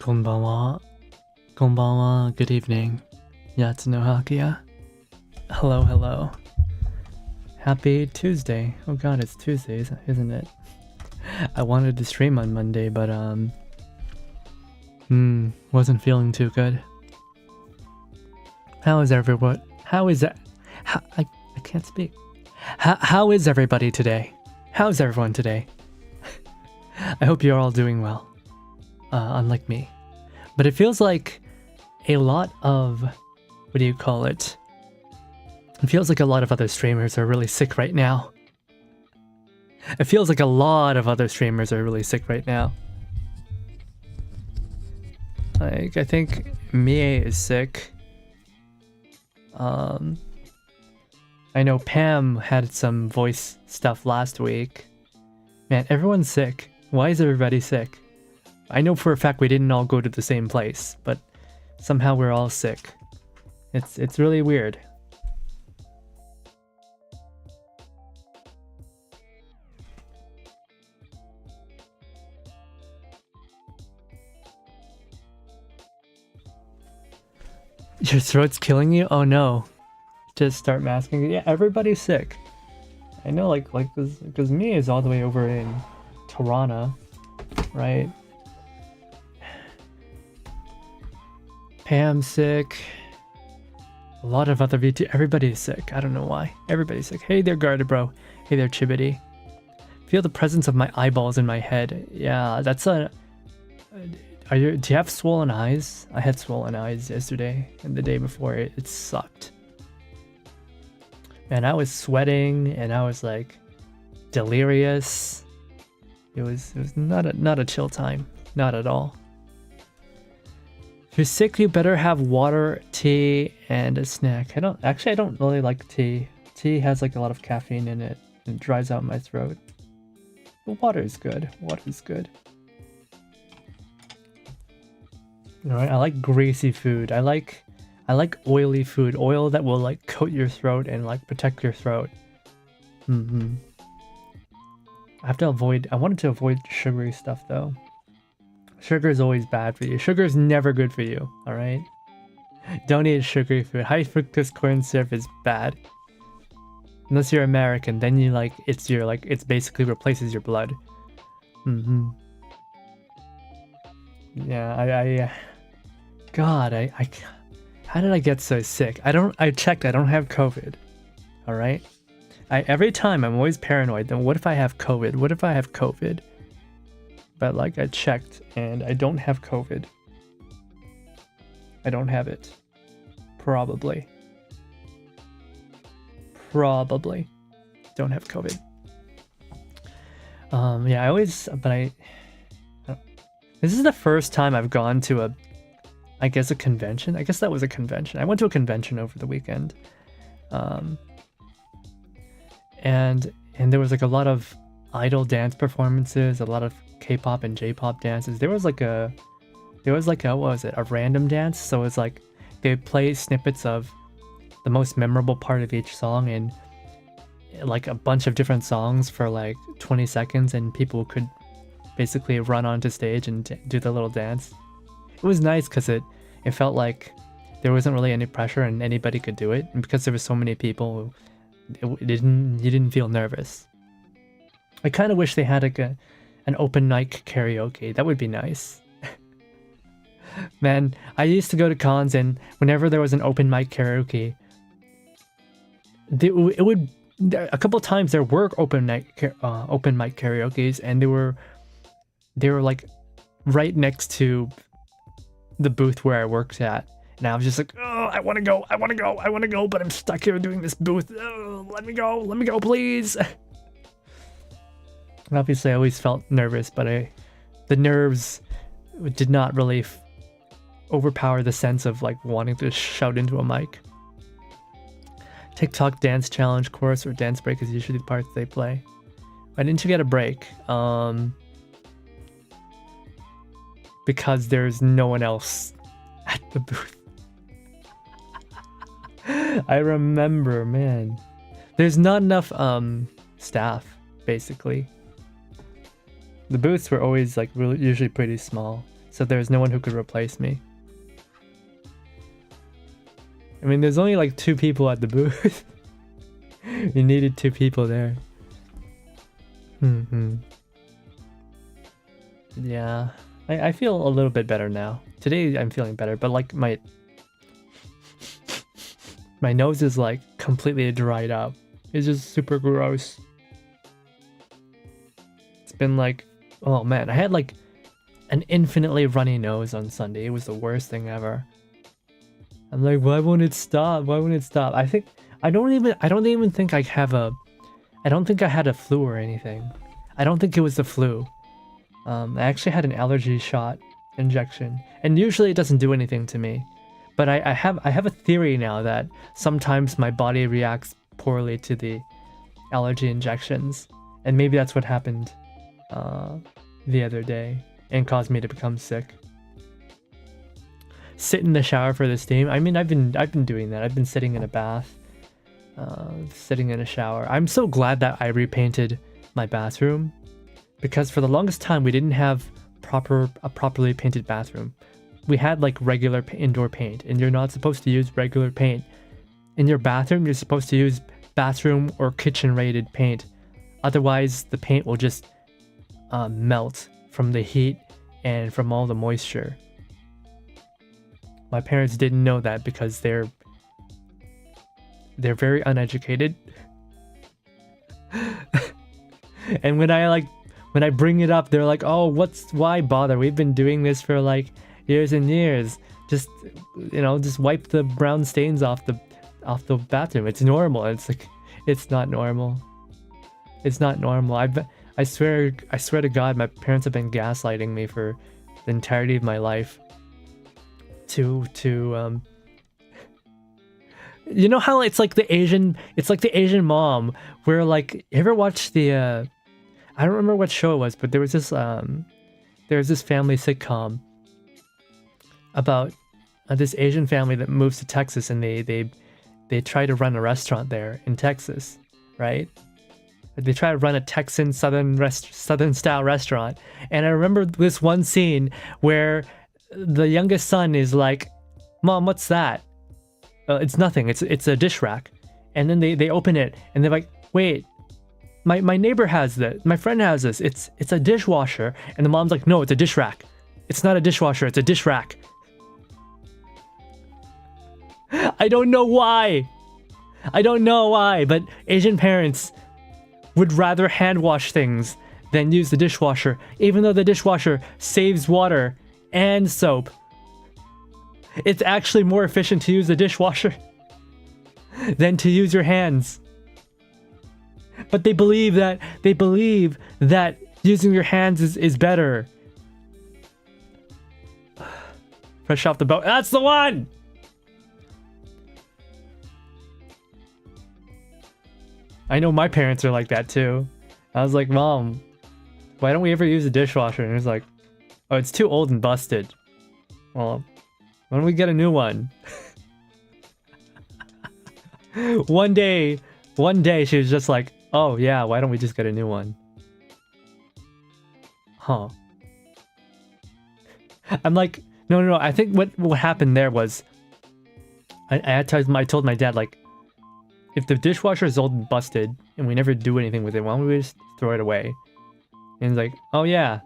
こんばんは。こんばんは. Good evening. Yatsuno Hello, hello. Happy Tuesday. Oh god, it's Tuesday, isn't it? I wanted to stream on Monday, but wasn't feeling too good. How is everyone? I can't speak. How is everybody today? How's everyone today? I hope you're all doing well. Unlike me. But it feels like a lot of, what do you call it? It feels like a lot of other streamers are really sick right now. It feels like a lot of other streamers are really sick right now. Like, I think Mie is sick. I know Pam had some voice stuff last week. Man, everyone's sick. Why is everybody sick? I know for a fact we didn't all go to the same place, but somehow we're all sick. It's really weird. Your throat's killing you? Oh no. Just start masking. Yeah, everybody's sick. I know, like because me is all the way over in Toronto, right? Pam's sick. A lot of other VT. Everybody's sick. I don't know why. Everybody's sick. Hey there, Guarded Bro. Hey there, Chibity. Feel the presence of my eyeballs in my head. Yeah, that's a. Do you have swollen eyes? I had swollen eyes yesterday and the day before. It sucked. Man, I was sweating and I was like delirious. It was not a chill time. Not at all. If you're sick, you better have water, tea, and a snack. I don't really like tea. Tea has like a lot of caffeine in it and it dries out my throat. But water is good. Water is good. Alright, I like greasy food. I like oily food. Oil that will like coat your throat and like protect your throat. I wanted to avoid sugary stuff though. Sugar is always bad for you. Sugar is never good for you, alright? Don't eat sugary food. High fructose corn syrup is bad. Unless you're American, then you like, it's basically replaces your blood. Yeah, God, how did I get so sick? I checked, I don't have COVID, alright? Every time I'm always paranoid, then what if I have COVID? What if I have COVID? But like I checked and I don't have COVID. I don't have it. Probably. Don't have COVID. Yeah, this is the first time I've gone to a convention. I guess that was a convention. I went to a convention over the weekend. And there was like a lot of idol dance performances, a lot of K-pop and J-pop dances. There was like a what was it? A random dance. So it's like they play snippets of the most memorable part of each song and like a bunch of different songs for like 20 seconds, and people could basically run onto stage and do the little dance. It was nice because it felt like there wasn't really any pressure and anybody could do it, and because there were so many people, you didn't feel nervous. I kind of wish they had like an open mic karaoke. That would be nice. Man, I used to go to cons, and whenever there was an open mic karaoke, a couple times there were open mic karaokes, and they were like right next to the booth where I worked at, and I was just like, oh, I want to go, but I'm stuck here doing this booth. Oh, let me go, please. And obviously I always felt nervous, but the nerves did not really overpower the sense of like wanting to shout into a mic. TikTok dance challenge course or dance break is usually the parts they play. Why didn't you get a break? Because there's no one else at the booth. I remember, man. There's not enough staff, basically. The booths were always like usually pretty small. so there's no one who could replace me. I mean, there's only like 2 people at the booth. You needed 2 people there. Yeah, I feel a little bit better now. Today I'm feeling better, but like my nose is like completely dried up. It's just super gross. It's been like, oh man, I had like an infinitely runny nose on Sunday. It was the worst thing ever. I'm like, why won't it stop? Why won't it stop? I don't even think I have a, I don't think I had a flu or anything. I don't think it was the flu. I actually had an allergy shot injection, and usually it doesn't do anything to me. But I have a theory now that sometimes my body reacts poorly to the allergy injections, and maybe that's what happened the other day and caused me to become sick. Sit in the shower for this stream. I mean, I've been doing that. I've been sitting in a bath, sitting in a shower. I'm so glad that I repainted my bathroom, because for the longest time we didn't have a properly painted bathroom. We had like regular indoor paint, and you're not supposed to use regular paint in your bathroom. You're supposed to use bathroom or kitchen rated paint, otherwise the paint will just melt from the heat and from all the moisture. My parents didn't know that because they're very uneducated. And when I bring it up, they're like, "Oh, why bother? We've been doing this for like years and years. Just, you know, just wipe the brown stains off the bathroom. It's normal." It's like, it's not normal. It's not normal. I swear to God, my parents have been gaslighting me for the entirety of my life. You know how it's like the Asian mom where, like, you ever watch the I don't remember what show it was, but there was this family sitcom about this Asian family that moves to Texas, and they try to run a restaurant there in Texas, right? They try to run a Texan southern style restaurant. And I remember this one scene where the youngest son is like, "Mom, what's that?" It's nothing. It's a dish rack. And then they open it and they're like, "Wait, my neighbor has that. My friend has this. It's a dishwasher." And the mom's like, "No, it's a dish rack. It's not a dishwasher. It's a dish rack." I don't know why. But Asian parents would rather hand wash things than use the dishwasher, even though the dishwasher saves water and soap. It's actually more efficient to use the dishwasher than to use your hands. But they believe that using your hands is better. Fresh off the boat. That's the one! I know my parents are like that too. I was like, "Mom, why don't we ever use a dishwasher?" And it was like, "Oh, it's too old and busted." Well, why don't we get a new one? One day she was just like, "Oh yeah, why don't we just get a new one?" Huh. I'm like, no. I think what happened there was, I told my dad, like, if the dishwasher is old and busted and we never do anything with it, why don't we just throw it away? And he's like, "Oh yeah."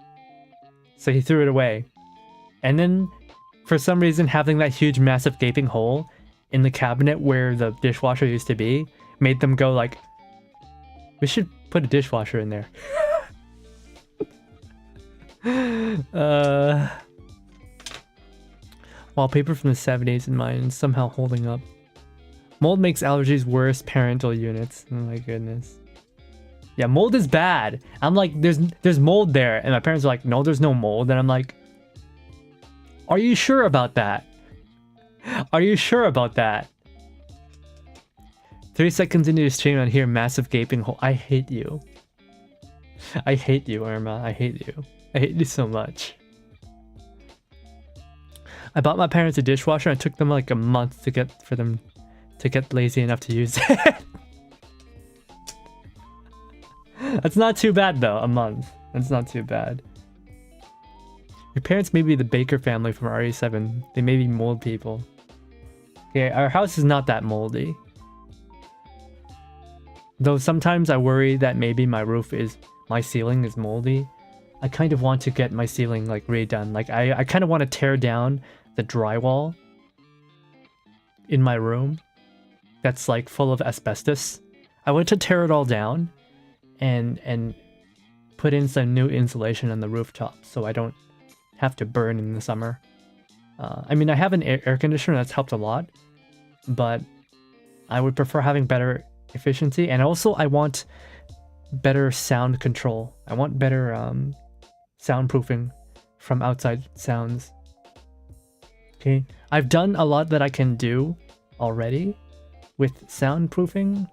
So he threw it away. And then, for some reason, having that huge, massive, gaping hole in the cabinet where the dishwasher used to be made them go like, "We should put a dishwasher in there." Wallpaper from the 70s in mine is somehow holding up. Mold makes allergies worse. Parental units. Oh my goodness. Yeah, mold is bad. I'm like, there's mold there, and my parents are like, "No, there's no mold." And I'm like, "Are you sure about that? Are you sure about that?" 3 seconds into the stream, I hear massive gaping hole. I hate you. I hate you, Irma. I hate you. I hate you so much. I bought my parents a dishwasher, and it took them like a month to get lazy enough to use it. That's not too bad though, a month. That's not too bad. Your parents may be the Baker family from RE7. They may be mold people. Okay, our house is not that moldy. Though sometimes I worry that maybe my ceiling is moldy. I kind of want to get my ceiling like redone. Like I kind of want to tear down the drywall in my room that's like full of asbestos. I want to tear it all down and put in some new insulation on the rooftop so I don't have to burn in the summer. I mean, I have an air conditioner that's helped a lot, but I would prefer having better efficiency, and also I want better sound control. I want better soundproofing from outside sounds. Okay, I've done a lot that I can do already with soundproofing,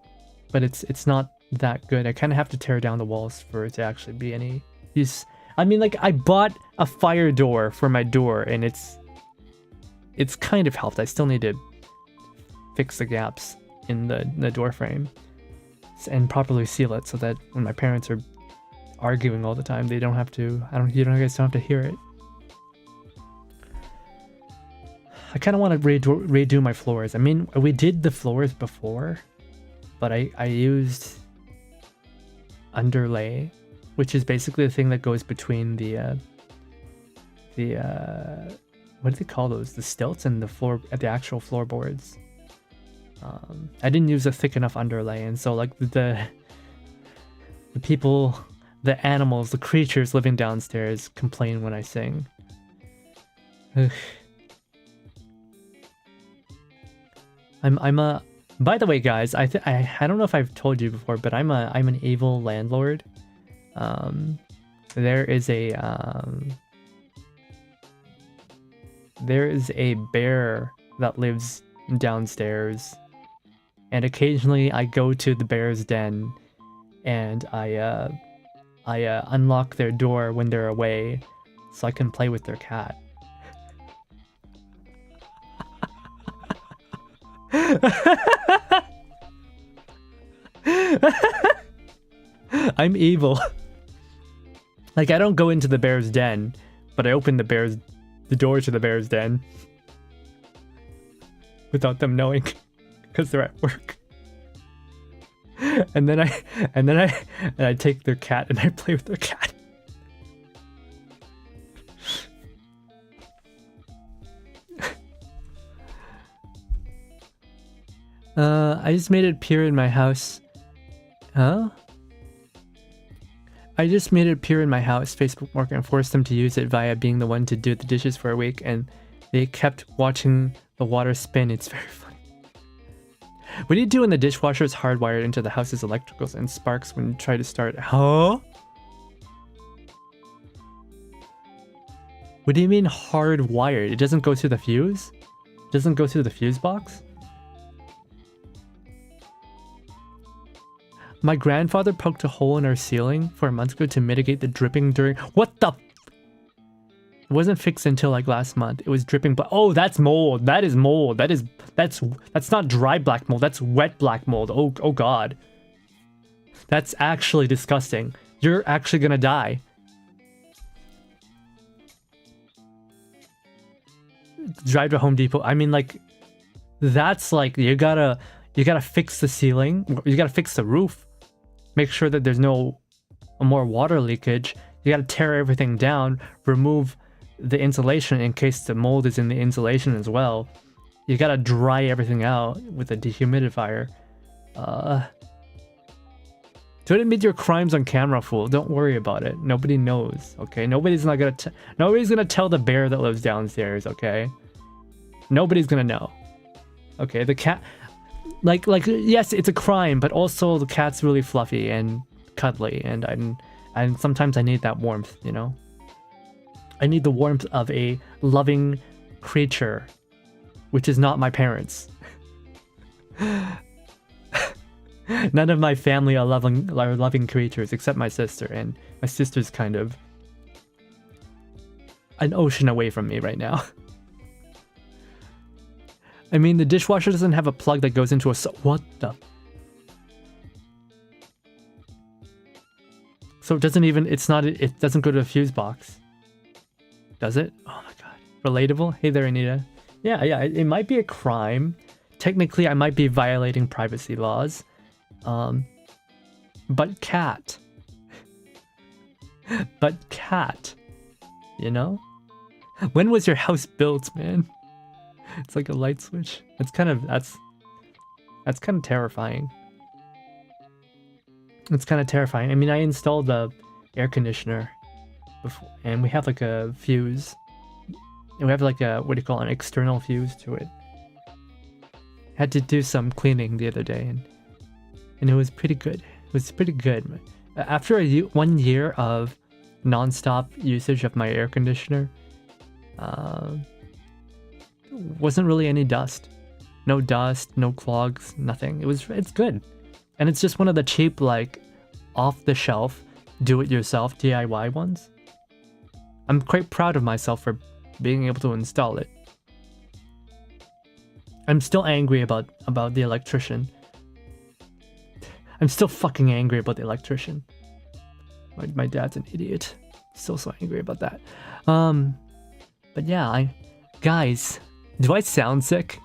but it's not that good. I kind of have to tear down the walls for it to actually be any use. I mean, like, I bought a fire door for my door, and it's kind of helped. I still need to fix the gaps in the door frame and properly seal it so that when my parents are arguing all the time, they don't have to. You guys don't have to hear it. I kind of want to redo my floors. I mean, we did the floors before, but I used underlay, which is basically the thing that goes between the what do they call those? The stilts and the actual floorboards. I didn't use a thick enough underlay, and so like the people, the animals, the creatures living downstairs complain when I sing. Ugh. I'm a. By the way, guys, I don't know if I've told you before, but I'm an evil landlord. There is a bear that lives downstairs, and occasionally I go to the bear's den, and I unlock their door when they're away, so I can play with their cat. I'm evil. Like, I don't go into the bear's den, but I open the door to the bear's den without them knowing, because they're at work. And then I take their cat and I play with their cat. I just made it appear in my house. Huh? I just made it appear in my house, Facebook Market, and forced them to use it via being the one to do the dishes for a week, and they kept watching the water spin. It's very funny. What do you do when the dishwasher is hardwired into the house's electricals and sparks when you try to start? Huh? What do you mean hardwired? It doesn't go through the fuse? It doesn't go through the fuse box? My grandfather poked a hole in our ceiling 4 months ago to mitigate the dripping during— What the— It wasn't fixed until like last month. It was dripping, but oh, that's mold. That is mold. That's not dry black mold. That's wet black mold. Oh god. That's actually disgusting. You're actually gonna die. Drive to Home Depot. I mean, like, that's like, you gotta fix the ceiling. You gotta fix the roof. Make sure that there's no more water leakage. You gotta tear everything down, remove the insulation in case the mold is in the insulation as well. You gotta dry everything out with a dehumidifier. Don't admit your crimes on camera, fool. Don't worry about it. Nobody knows, okay? Nobody's gonna tell the bear that lives downstairs, okay? Nobody's gonna know. Okay, the cat— Like, yes, it's a crime, but also the cat's really fluffy and cuddly, and sometimes I need that warmth, you know? I need the warmth of a loving creature, which is not my parents. None of my family are loving creatures except my sister, and my sister's kind of an ocean away from me right now. I mean, the dishwasher doesn't have a plug that goes into a— What the— So it doesn't go to a fuse box. Does it? Oh my god. Relatable? Hey there, Anita. Yeah, it might be a crime. Technically, I might be violating privacy laws. But cat. But cat. You know? When was your house built, man? It's like a light switch. That's kind of terrifying. It's kind of terrifying. I mean, I installed the air conditioner before, and we have like a fuse. And we have like a, what do you call it, an external fuse to it. Had to do some cleaning the other day, and it was pretty good. It was pretty good. After 1 year of non-stop usage of my air conditioner, wasn't really any dust. No dust, no clogs, nothing. It's good. And it's just one of the cheap, like, off-the-shelf, do-it-yourself DIY ones. I'm quite proud of myself for being able to install it. I'm still angry about the electrician. I'm still fucking angry about the electrician. My dad's an idiot. Still so angry about that. But yeah, guys, do I sound sick?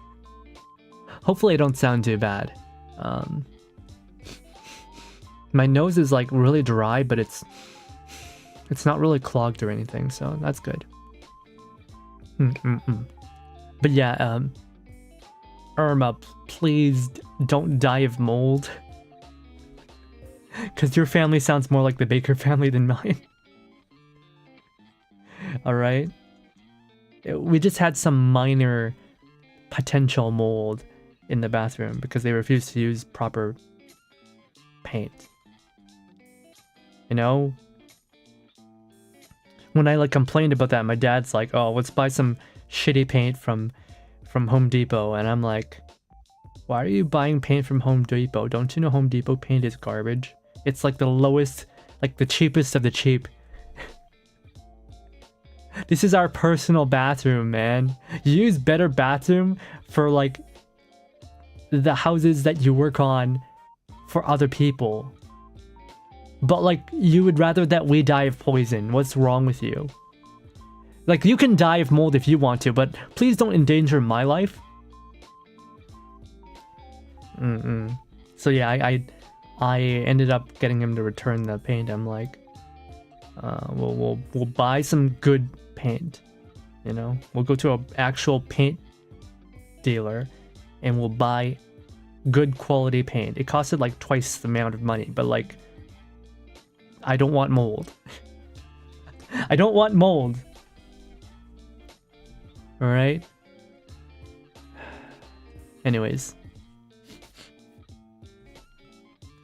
Hopefully I don't sound too bad. My nose is like really dry, but it's not really clogged or anything, so that's good. But yeah, Irma, please don't die of mold. Because your family sounds more like the Baker family than mine. Alright? We just had some minor potential mold in the bathroom because they refused to use proper paint. You know? When I like complained about that, my dad's like, oh, let's buy some shitty paint from Home Depot. And I'm like, why are you buying paint from Home Depot? Don't you know Home Depot paint is garbage? It's like the lowest, like the cheapest of the cheap. This is our personal bathroom, man. You use better bathroom for like the houses that you work on for other people. But like, you would rather that we die of poison. What's wrong with you? Like, you can die of mold if you want to, but please don't endanger my life. So yeah, I ended up getting him to return the paint. I'm like, we'll buy some good paint, you know? We'll go to an actual paint dealer and we'll buy good quality paint. It costed like twice the amount of money, but like, I don't want mold. I don't want mold. Alright? Anyways.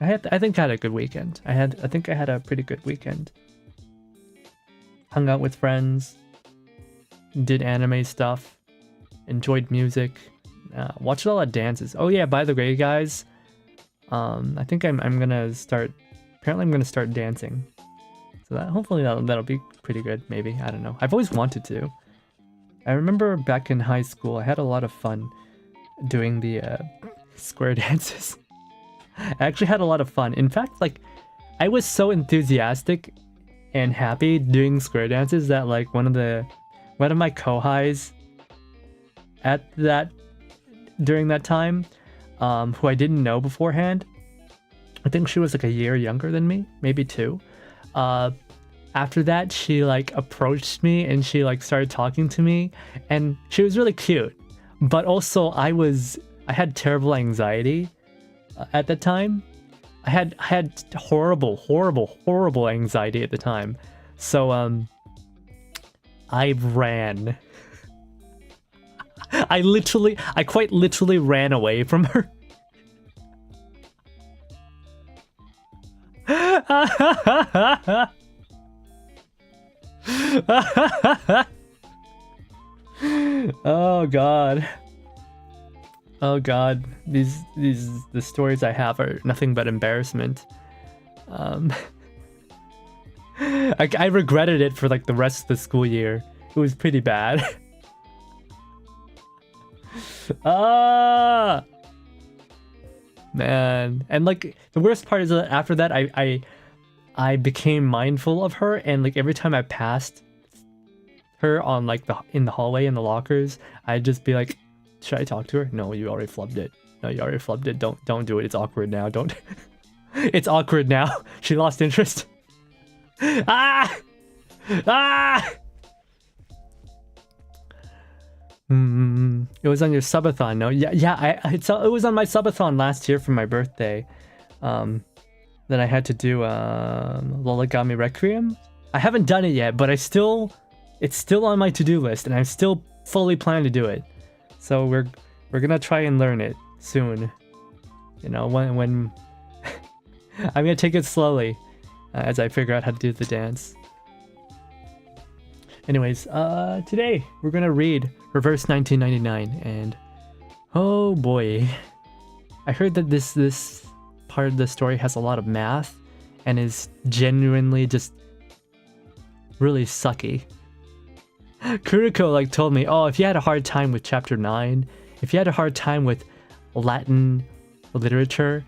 I think I had a good weekend. I think I had a pretty good weekend. Hung out with friends, did anime stuff, enjoyed music, watched a lot of dances. Oh yeah, by the way, guys, I think I'm gonna start. Apparently, I'm gonna start dancing. So that hopefully that'll be pretty good. Maybe, I don't know. I've always wanted to. I remember back in high school, I had a lot of fun doing the square dances. I actually had a lot of fun. In fact, like, I was so enthusiastic and happy doing square dances that like one of my kohais during that time, who I didn't know beforehand, I think she was like a year younger than me, maybe 2. After that, she like approached me and she like started talking to me, and she was really cute. But also I had terrible anxiety at the time. I had horrible anxiety at the time. So I ran. I quite literally ran away from her. Oh god. Oh god, the stories I have are nothing but embarrassment. I regretted it for like the rest of the school year. It was pretty bad. Man, and like the worst part is that after that I became mindful of her, and like every time I passed her on like in the hallway in the lockers, I'd just be like, should I talk to her? No, you already flubbed it. No, you already flubbed it. Don't do it. It's awkward now. Don't. It's awkward now. She lost interest. Ah! Ah! It was on your subathon, no? Yeah. It was on my subathon last year for my birthday. That I had to do Lolligami Requiem. I haven't done it yet, but it's still on my to-do list, and I still fully plan to do it. So we're gonna try and learn it soon. You know, when I'm gonna take it slowly as I figure out how to do the dance. Anyways, today we're gonna read Reverse 1999, and oh boy, I heard that this part of the story has a lot of math and is genuinely just really sucky. Kuriko like told me, oh, if you had a hard time with chapter 9, if you had a hard time with Latin literature,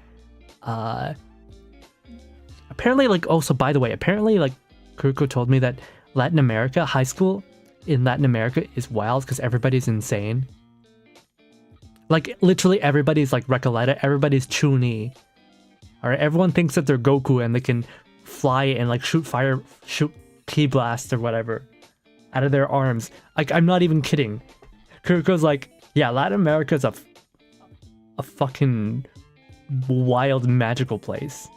apparently, like, also by the way, apparently like Kuriko told me that Latin America, high school in Latin America is wild because everybody's insane. Like literally everybody's like Recoleta, everybody's Chun-Li. Alright, everyone thinks that they're Goku and they can fly and like shoot ki blast or whatever out of their arms. Like, I'm not even kidding. Kuriko's like, yeah, Latin America's a fucking wild magical place.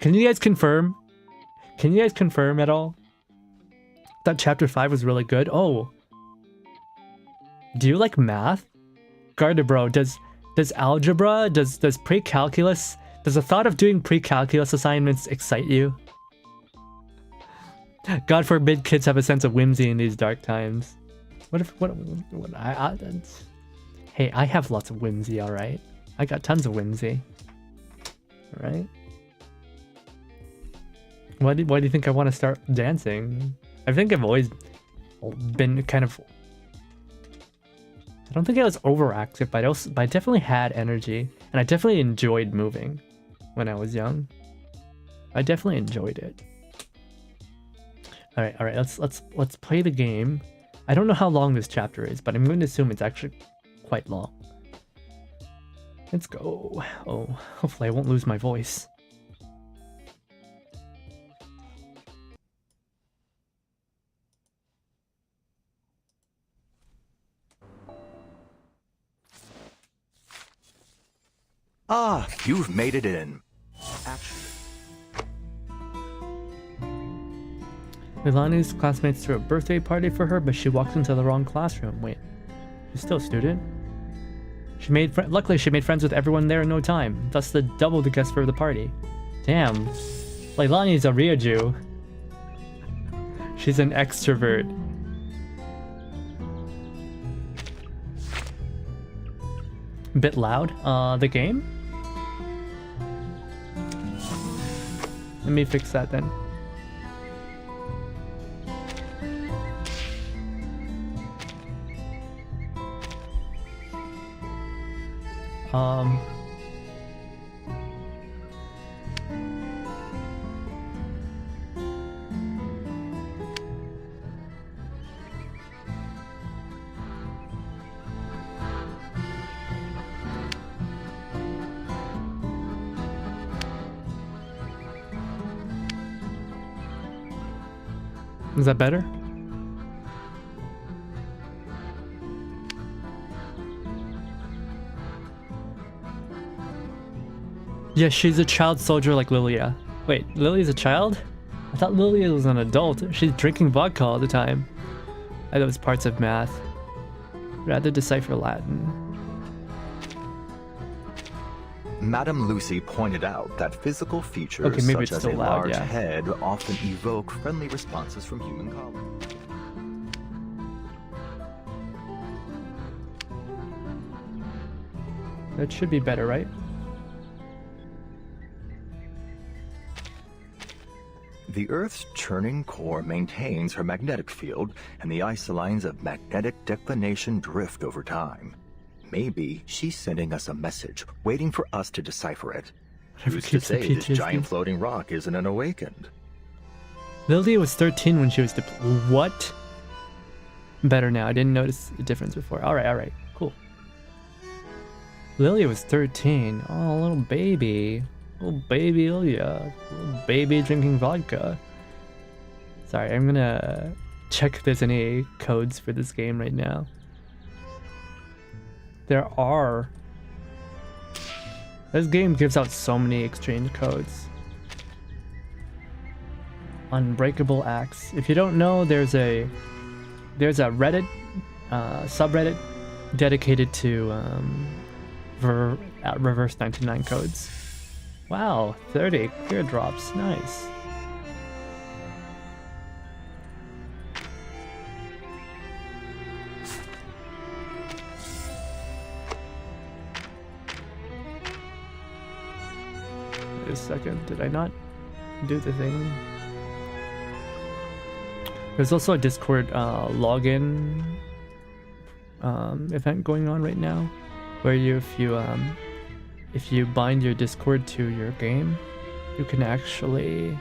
Can you guys confirm? Can you guys confirm at all that chapter 5 was really good? Oh, do you like math? Garda bro, does algebra, does pre-calculus, does the thought of doing pre-calculus assignments excite you? God forbid kids have a sense of whimsy in these dark times. Hey, I have lots of whimsy, alright? I got tons of whimsy. Alright? Why do you think I want to start dancing? I think I've always been kind of... I don't think I was overactive, but I definitely had energy. And I definitely enjoyed moving when I was young. I definitely enjoyed it. Alright, let's play the game. I don't know how long this chapter is, but I'm going to assume it's actually quite long. Let's go. Oh, hopefully I won't lose my voice. Ah, you've made it in. Actually, Milani's classmates threw a birthday party for her, but she walked into the wrong classroom. Wait, she's still a student? Luckily, she made friends with everyone there in no time, thus the double the guest for the party. Damn, Leilani's a Ryuju. She's an extrovert. Bit loud. The game? Let me fix that then. Is that better? Yeah, she's a child soldier like Lilia. Wait, Lilia's a child? I thought Lilia was an adult. She's drinking vodka all the time. I thought it was parts of math. Rather decipher Latin. Madame Lucy pointed out that physical features such as a large head often evoke friendly responses from human colleagues. That should be better, right? The Earth's churning core maintains her magnetic field, and the isolines of magnetic declination drift over time. Maybe she's sending us a message, waiting for us to decipher it. Who's to say this giant floating rock isn't an awakened? Lilia was 13 when she was What? better now. I didn't notice the difference before. Alright, cool. Lilia was 13. Oh, little baby. Little baby Lilia. Little baby drinking vodka. Sorry, I'm gonna check if there's any codes for this game right now. There are. This game gives out so many exchange codes. Unbreakable Axe. If you don't know, there's a Reddit subreddit dedicated to reverse 99 codes. Wow, 30 clear drops. Nice. Wait a second, did I not do the thing? There's also a Discord login event going on right now, where if you bind your Discord to your game, you can actually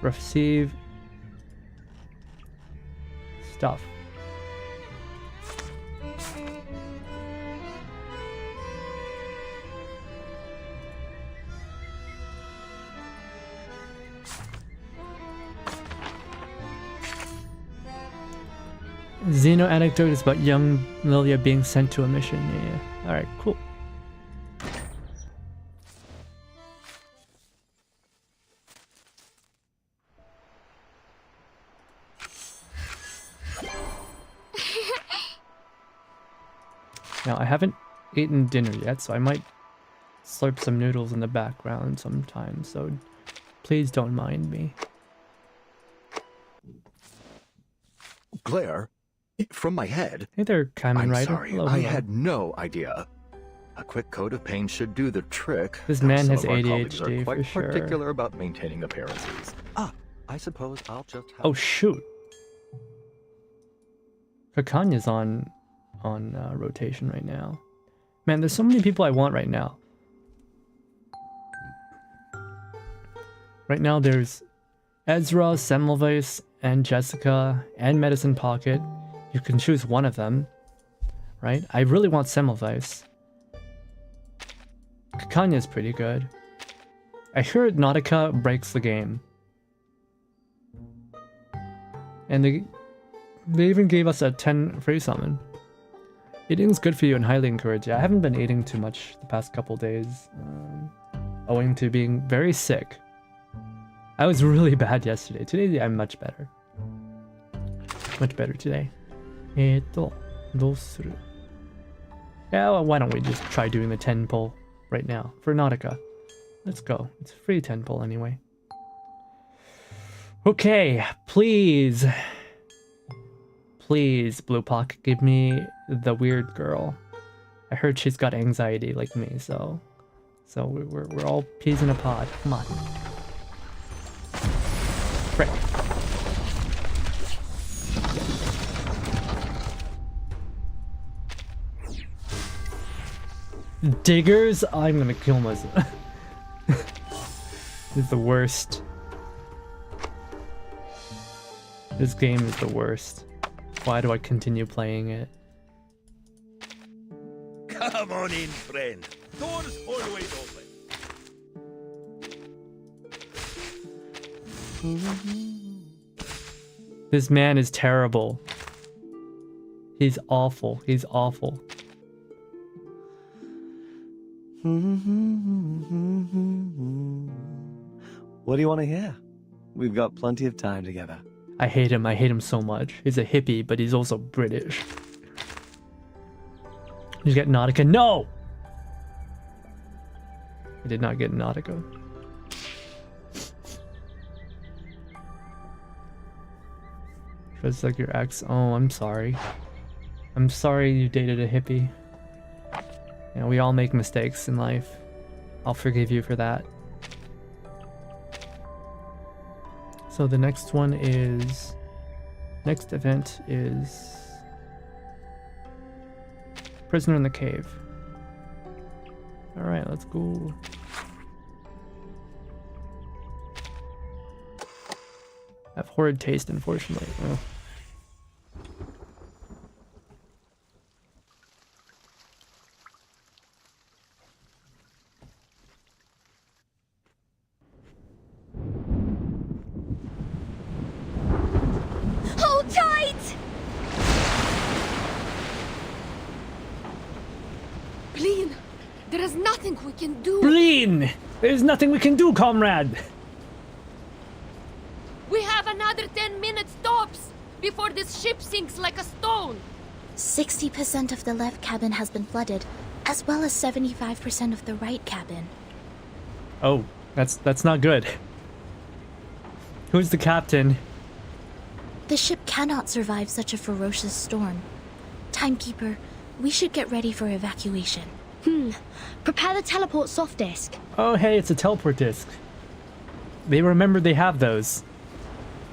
receive stuff. Xeno anecdote is about young Lilia being sent to a mission. Yeah. Alright, cool. Now, I haven't eaten dinner yet, so I might slurp some noodles in the background sometime, so please don't mind me. Claire, from my head. Hey there, Kamen I'm Rider. sorry, Hello, I hello. had no idea. A quick coat of paint should do the trick. This though man some has of our colleagues ADHD are quite for sure. particular about maintaining appearances. I suppose I'll just have... Oh shoot. Kakanya's on rotation right now. Man, there's so many people I want right now. Right now there's Ezra, Semmelweis, and Jessica, and Medicine Pocket. You can choose one of them, right? I really want Semmelweis. Kakanya's pretty good. I heard Nautica breaks the game. And they even gave us a 10 free summon. Eating's good for you and highly encouraged. Yeah, I haven't been eating too much the past couple days, owing to being very sick. I was really bad yesterday. Today I'm much better. Much better today. どうする? Yeah, well, why don't we just try doing the 10 pull right now for Nautica? Let's go. It's a free 10 pull anyway. Okay, please. Please, Blue Pock, give me the weird girl. I heard she's got anxiety like me, so we're all peas in a pod. Come on. Frick. Diggers? I'm gonna kill myself. This is the worst. This game is the worst. Why do I continue playing it? Come on in, friend. Doors always open. This man is terrible. He's awful. He's awful. What do you want to hear? We've got plenty of time together. I hate him. I hate him so much. He's a hippie, but he's also British. Did you get Nautica? No! I did not get Nautica. Just like your ex. Oh, I'm sorry. I'm sorry you dated a hippie. You know, we all make mistakes in life. I'll forgive you for that. So the next one is... Next event is... Prisoner in the Cave. Alright, let's go. I have horrid taste, unfortunately. Oh. There is nothing we can do. Breen! There's nothing we can do, comrade! We have another 10 minutes tops before this ship sinks like a stone. 60% of the left cabin has been flooded, as well as 75% of the right cabin. Oh, that's not good. Who's the captain? The ship cannot survive such a ferocious storm. Timekeeper, we should get ready for evacuation. Prepare the teleport soft disk. Oh, hey, it's a teleport disc. They remember they have those.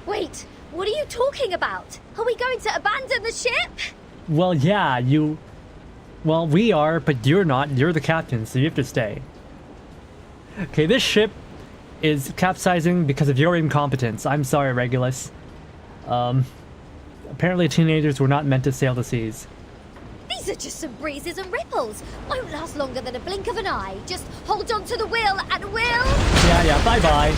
Wait, what are you talking about? Are we going to abandon the ship? Well, yeah, well, we are, but you're not. You're the captain, so you have to stay. Okay, this ship is capsizing because of your incompetence. I'm sorry, Regulus. Apparently teenagers were not meant to sail the seas. These are just some breezes and ripples. Won't last longer than a blink of an eye. Just hold on to the wheel and we'll... Yeah, bye-bye.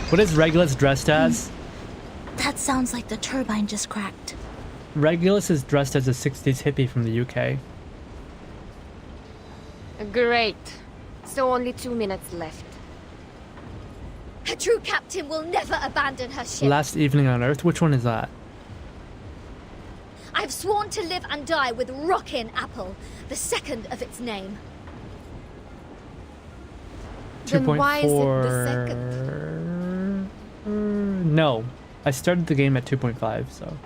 What is Regulus dressed as? That sounds like the turbine just cracked. Regulus is dressed as a 60s hippie from the UK. Great. So only 2 minutes left. A true captain will never abandon her ship. Last Evening on Earth? Which one is that? I've sworn to live and die with Rockin' Apple, the second of its name. Then why is it the 2.4... No. I started the game at 2.5, so...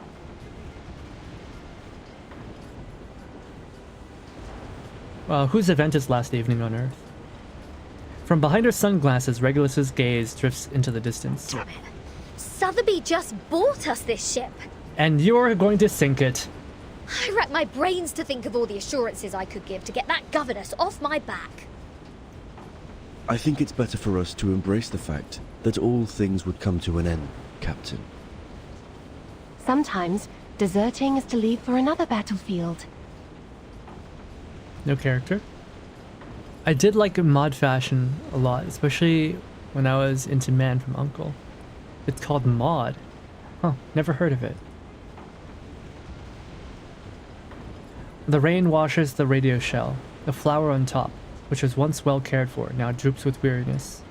Whose event is Last Evening on Earth? From behind her sunglasses, Regulus's gaze drifts into the distance. Damn it. Sotheby just bought us this ship. And you're going to sink it. I racked my brains to think of all the assurances I could give to get that governess off my back. I think it's better for us to embrace the fact that all things would come to an end, Captain. Sometimes, deserting is to leave for another battlefield. No character. I did like mod fashion a lot, especially when I was into Man from U.N.C.L.E. It's called mod. Huh, never heard of it. The rain washes the radio shell. The flower on top, which was once well cared for, now droops with weariness.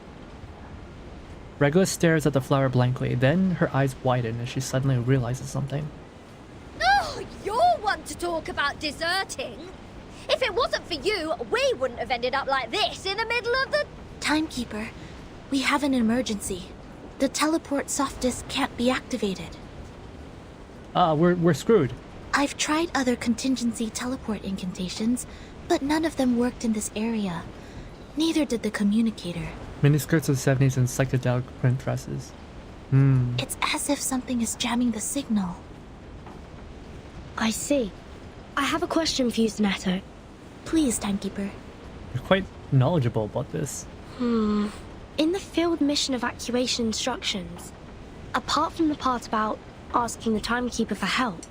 Regulus stares at the flower blankly, then her eyes widen as she suddenly realizes something. Oh, you're one to talk about deserting. If it wasn't for you, we wouldn't have ended up like this in the middle of the... Timekeeper, we have an emergency. The teleport soft disk can't be activated. We're screwed. I've tried other contingency teleport incantations, but none of them worked in this area. Neither did the communicator. Miniskirts of the 70s and psychedelic print dresses. It's as if something is jamming the signal. I see. I have a question for you, Sanato. Please, Timekeeper. You're quite knowledgeable about this. In the field mission evacuation instructions, apart from the part about asking the Timekeeper for help,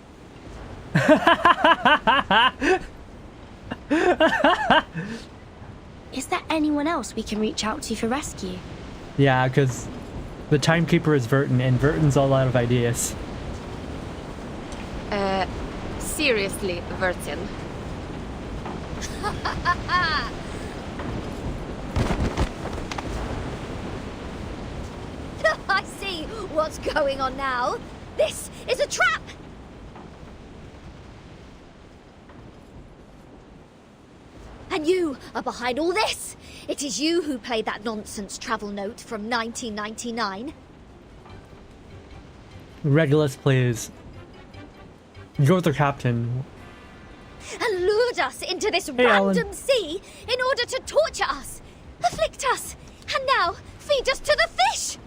is there anyone else we can reach out to for rescue? Yeah, because the Timekeeper is Vertin, and Vertin's all out of ideas. Seriously, Vertin. I see what's going on now. This is a trap! And you are behind all this. It is you who played that nonsense travel note from 1999. Regulus plays. You're the captain. And lured us into this random sea in order to torture us, afflict us, and now feed us to the fish!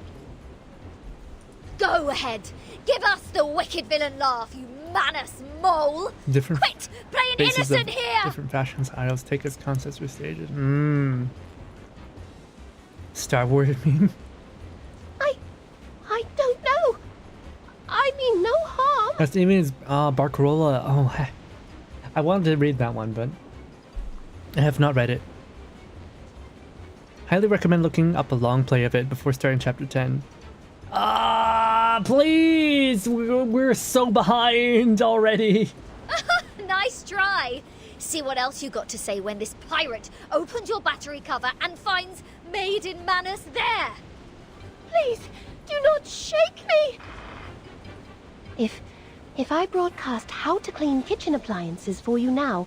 Go ahead, give us the wicked villain laugh, you manus mole! Different Quit playing faces innocent of here! different fashions, idols, take us concepts for stages. Star Wars meme. I don't know. I mean no harm. That's the means Barcarola. Oh, I wanted to read that one, but I have not read it. Highly recommend looking up a long play of it before starting chapter 10. Please! We're so behind already. Nice try. See what else you got to say when this pirate opens your battery cover and finds maiden manners there. Please, do not shake me! If I broadcast how to clean kitchen appliances for you now,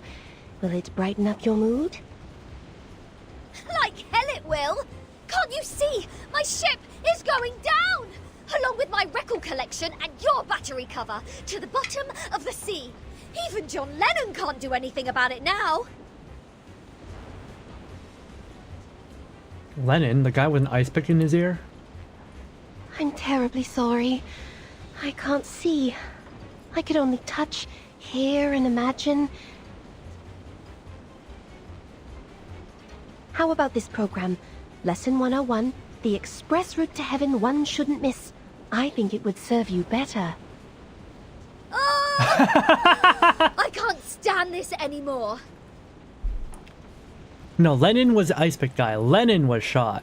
will it brighten up your mood? Like hell it will! Can't you see? My ship is going down! Along with my record collection and your battery cover to the bottom of the sea. Even John Lennon can't do anything about it now. Lennon, the guy with an ice pick in his ear? I'm terribly sorry. I can't see. I could only touch, hear, and imagine. How about this program? Lesson 101, the express route to heaven one shouldn't miss. I think it would serve you better. Oh! I can't stand this anymore. No, Lennon was the ice pick guy. Lennon was shot.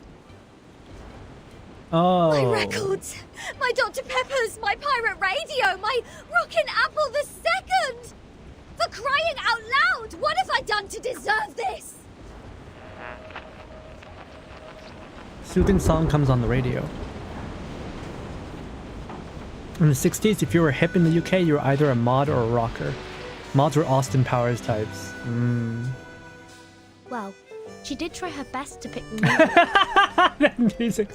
Oh. My records, my Dr. Peppers, my pirate radio, my rockin' Apple II. For crying out loud, what have I done to deserve this? Soothing song comes on the radio. In the 60s, if you were hip in the UK, you were either a mod or a rocker. Mods were Austin Powers types. Well, she did try her best to pick the mood. That music.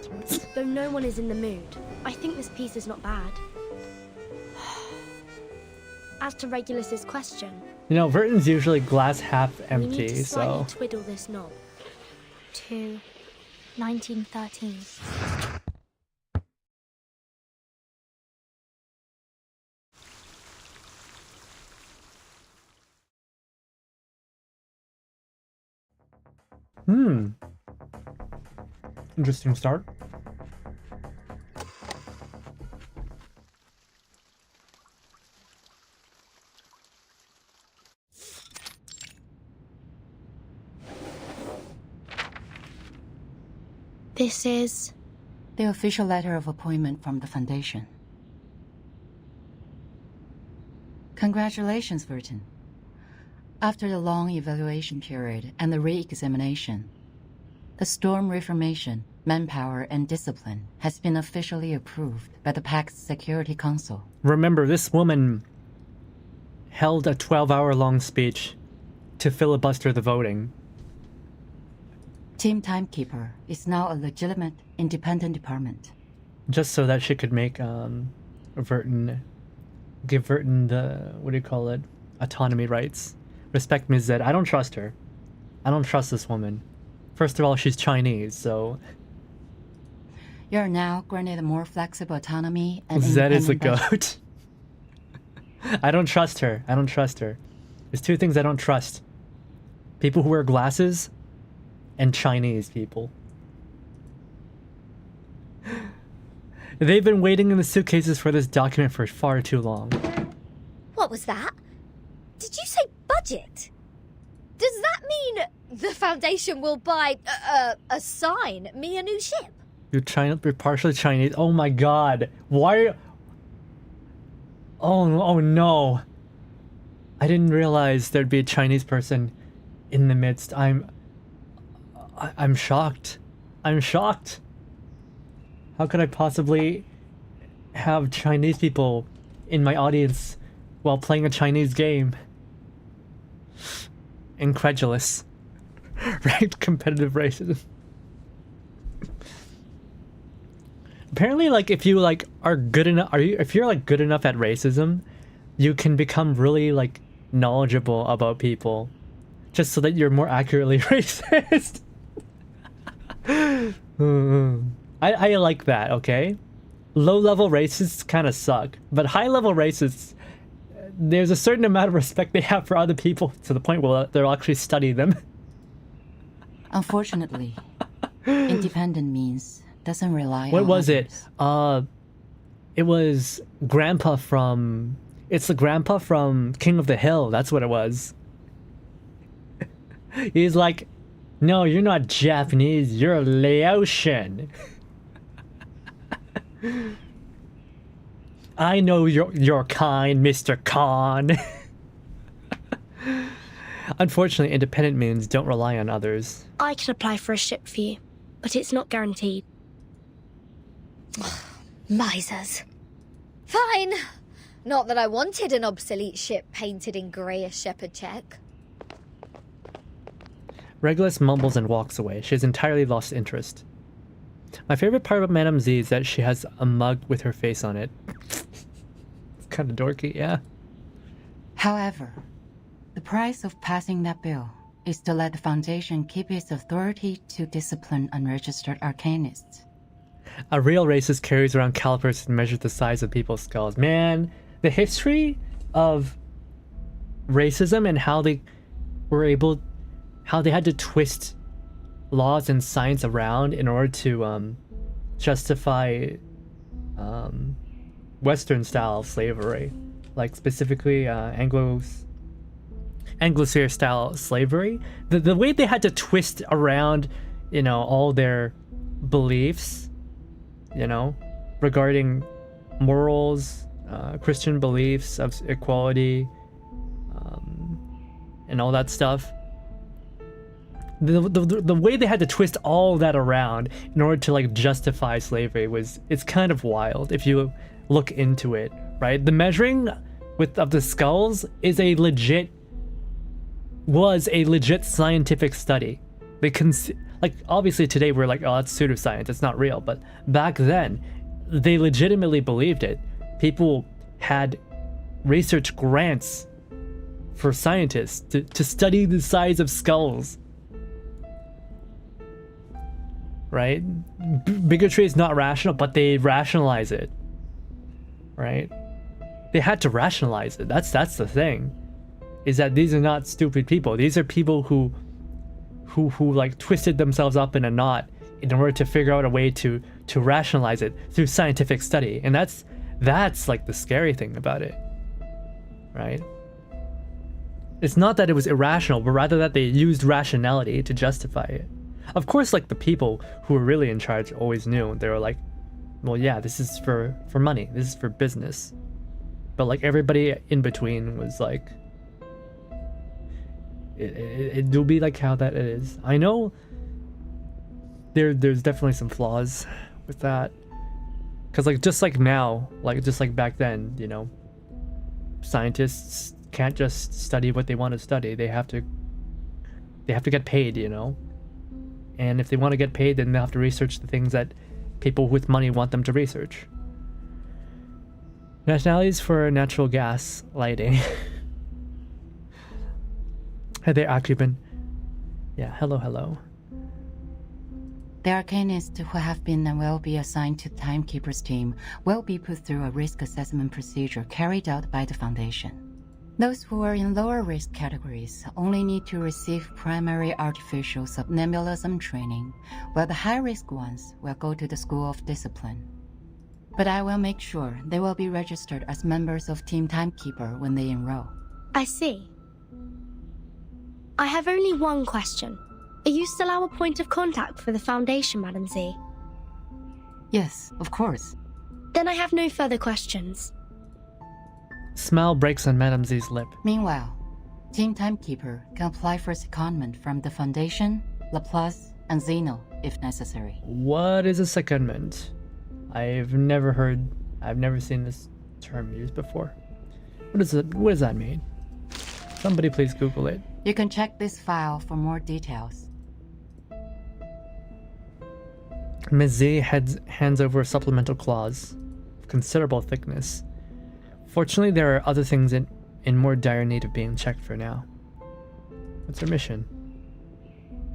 Though no one is in the mood, I think this piece is not bad. As to Regulus's question, You know, Verton's usually glass half we need empty, to slightly so... twiddle this knob to 1913. Interesting start. This is... the official letter of appointment from the Foundation. Congratulations, Verton. After the long evaluation period and the re-examination, the Storm Reformation, Manpower, and Discipline has been officially approved by the Pact's Security Council. Remember, this woman held a 12-hour-long speech to filibuster the voting. Team Timekeeper is now a legitimate, independent department. Just so that she could make Verton... give Verton the... what do you call it? Autonomy rights. Respect Ms. Zed. I don't trust her. I don't trust this woman. First of all, she's Chinese, so... You are now granted a more flexible autonomy and Zed is the independent goat. I don't trust her. I don't trust her. There's two things I don't trust. People who wear glasses and Chinese people. They've been waiting in the suitcases for this document for far too long. What was that? Did you say budget? Does that mean the Foundation will buy, assign me a new ship? You're partially Chinese. Oh my god. Why? Oh no. I didn't realize there'd be a Chinese person in the midst. I'm shocked. I'm shocked. How could I possibly have Chinese people in my audience while playing a Chinese game? Incredulous. Right? Competitive racism. Apparently, like, if you like are good enough, if you're like good enough at racism, you can become really like knowledgeable about people, just so that you're more accurately racist. I like that. Okay, low-level racists kind of suck, but high-level racists, there's a certain amount of respect they have for other people to the point where they'll actually study them. Unfortunately, independent means doesn't rely on What was others. it? It was Grandpa from... It's the Grandpa from King of the Hill. That's what it was. He's like, no, you're not Japanese. You're Laotian. I know you're kind, Mr. Khan. Unfortunately, independent moons don't rely on others. I can apply for a ship for you, but it's not guaranteed. Misers. Fine. Not that I wanted an obsolete ship painted in greyish shepherd check. Regulus mumbles and walks away. She has entirely lost interest. My favorite part about Madame Z is that she has a mug with her face on it. It's kind of dorky, yeah. However, the price of passing that bill is to let the Foundation keep its authority to discipline unregistered arcanists. A real racist carries around calipers to measure the size of people's skulls. Man, the history of racism and how they had to twist laws and science around in order to justify Western style slavery, like specifically Anglosphere style slavery. The way they had to twist around, all their beliefs, regarding morals, Christian beliefs of equality, and all that stuff. The way they had to twist all that around in order to justify slavery it's kind of wild if you look into it, right? The measuring of the skulls was a legit scientific study. Obviously today we're like, oh, that's pseudoscience, it's not real, but back then they legitimately believed it. People had research grants for scientists to study the size of skulls. Right? Bigotry is not rational, but they rationalize it. Right? They had to rationalize it. That's the thing. Is that these are not stupid people. These are people who twisted themselves up in a knot in order to figure out a way to rationalize it through scientific study. And that's the scary thing about it. Right? It's not that it was irrational, but rather that they used rationality to justify it. Of course, the people who were really in charge always knew. They were like, well, yeah, this is for money. This is for business. But everybody in between was like, it do be how that it is. I know there's definitely some flaws with that. Because just like now, just like back then, scientists can't just study what they want to study. They have to get paid, And if they want to get paid, then they'll have to research the things that people with money want them to research. Nationalities for natural gas lighting. Hey there, occupant. Yeah, hello. The arcanists who have been and will be assigned to Timekeeper's team will be put through a risk assessment procedure carried out by the Foundation. Those who are in lower risk categories only need to receive primary artificial subnebulism training, while the high risk ones will go to the School of Discipline. But I will make sure they will be registered as members of Team Timekeeper when they enroll. I see. I have only one question. Are you still our point of contact for the Foundation, Madam Z? Yes, of course. Then I have no further questions. Smile breaks on Madame Z's lip. Meanwhile, Team Timekeeper can apply for secondment from the Foundation, Laplace, and Zeno if necessary. What is a secondment? I've never seen this term used before. What does that mean? Somebody please Google it. You can check this file for more details. Ms. Z hands over a supplemental clause of considerable thickness. Fortunately, there are other things in more dire need of being checked for now. What's her mission?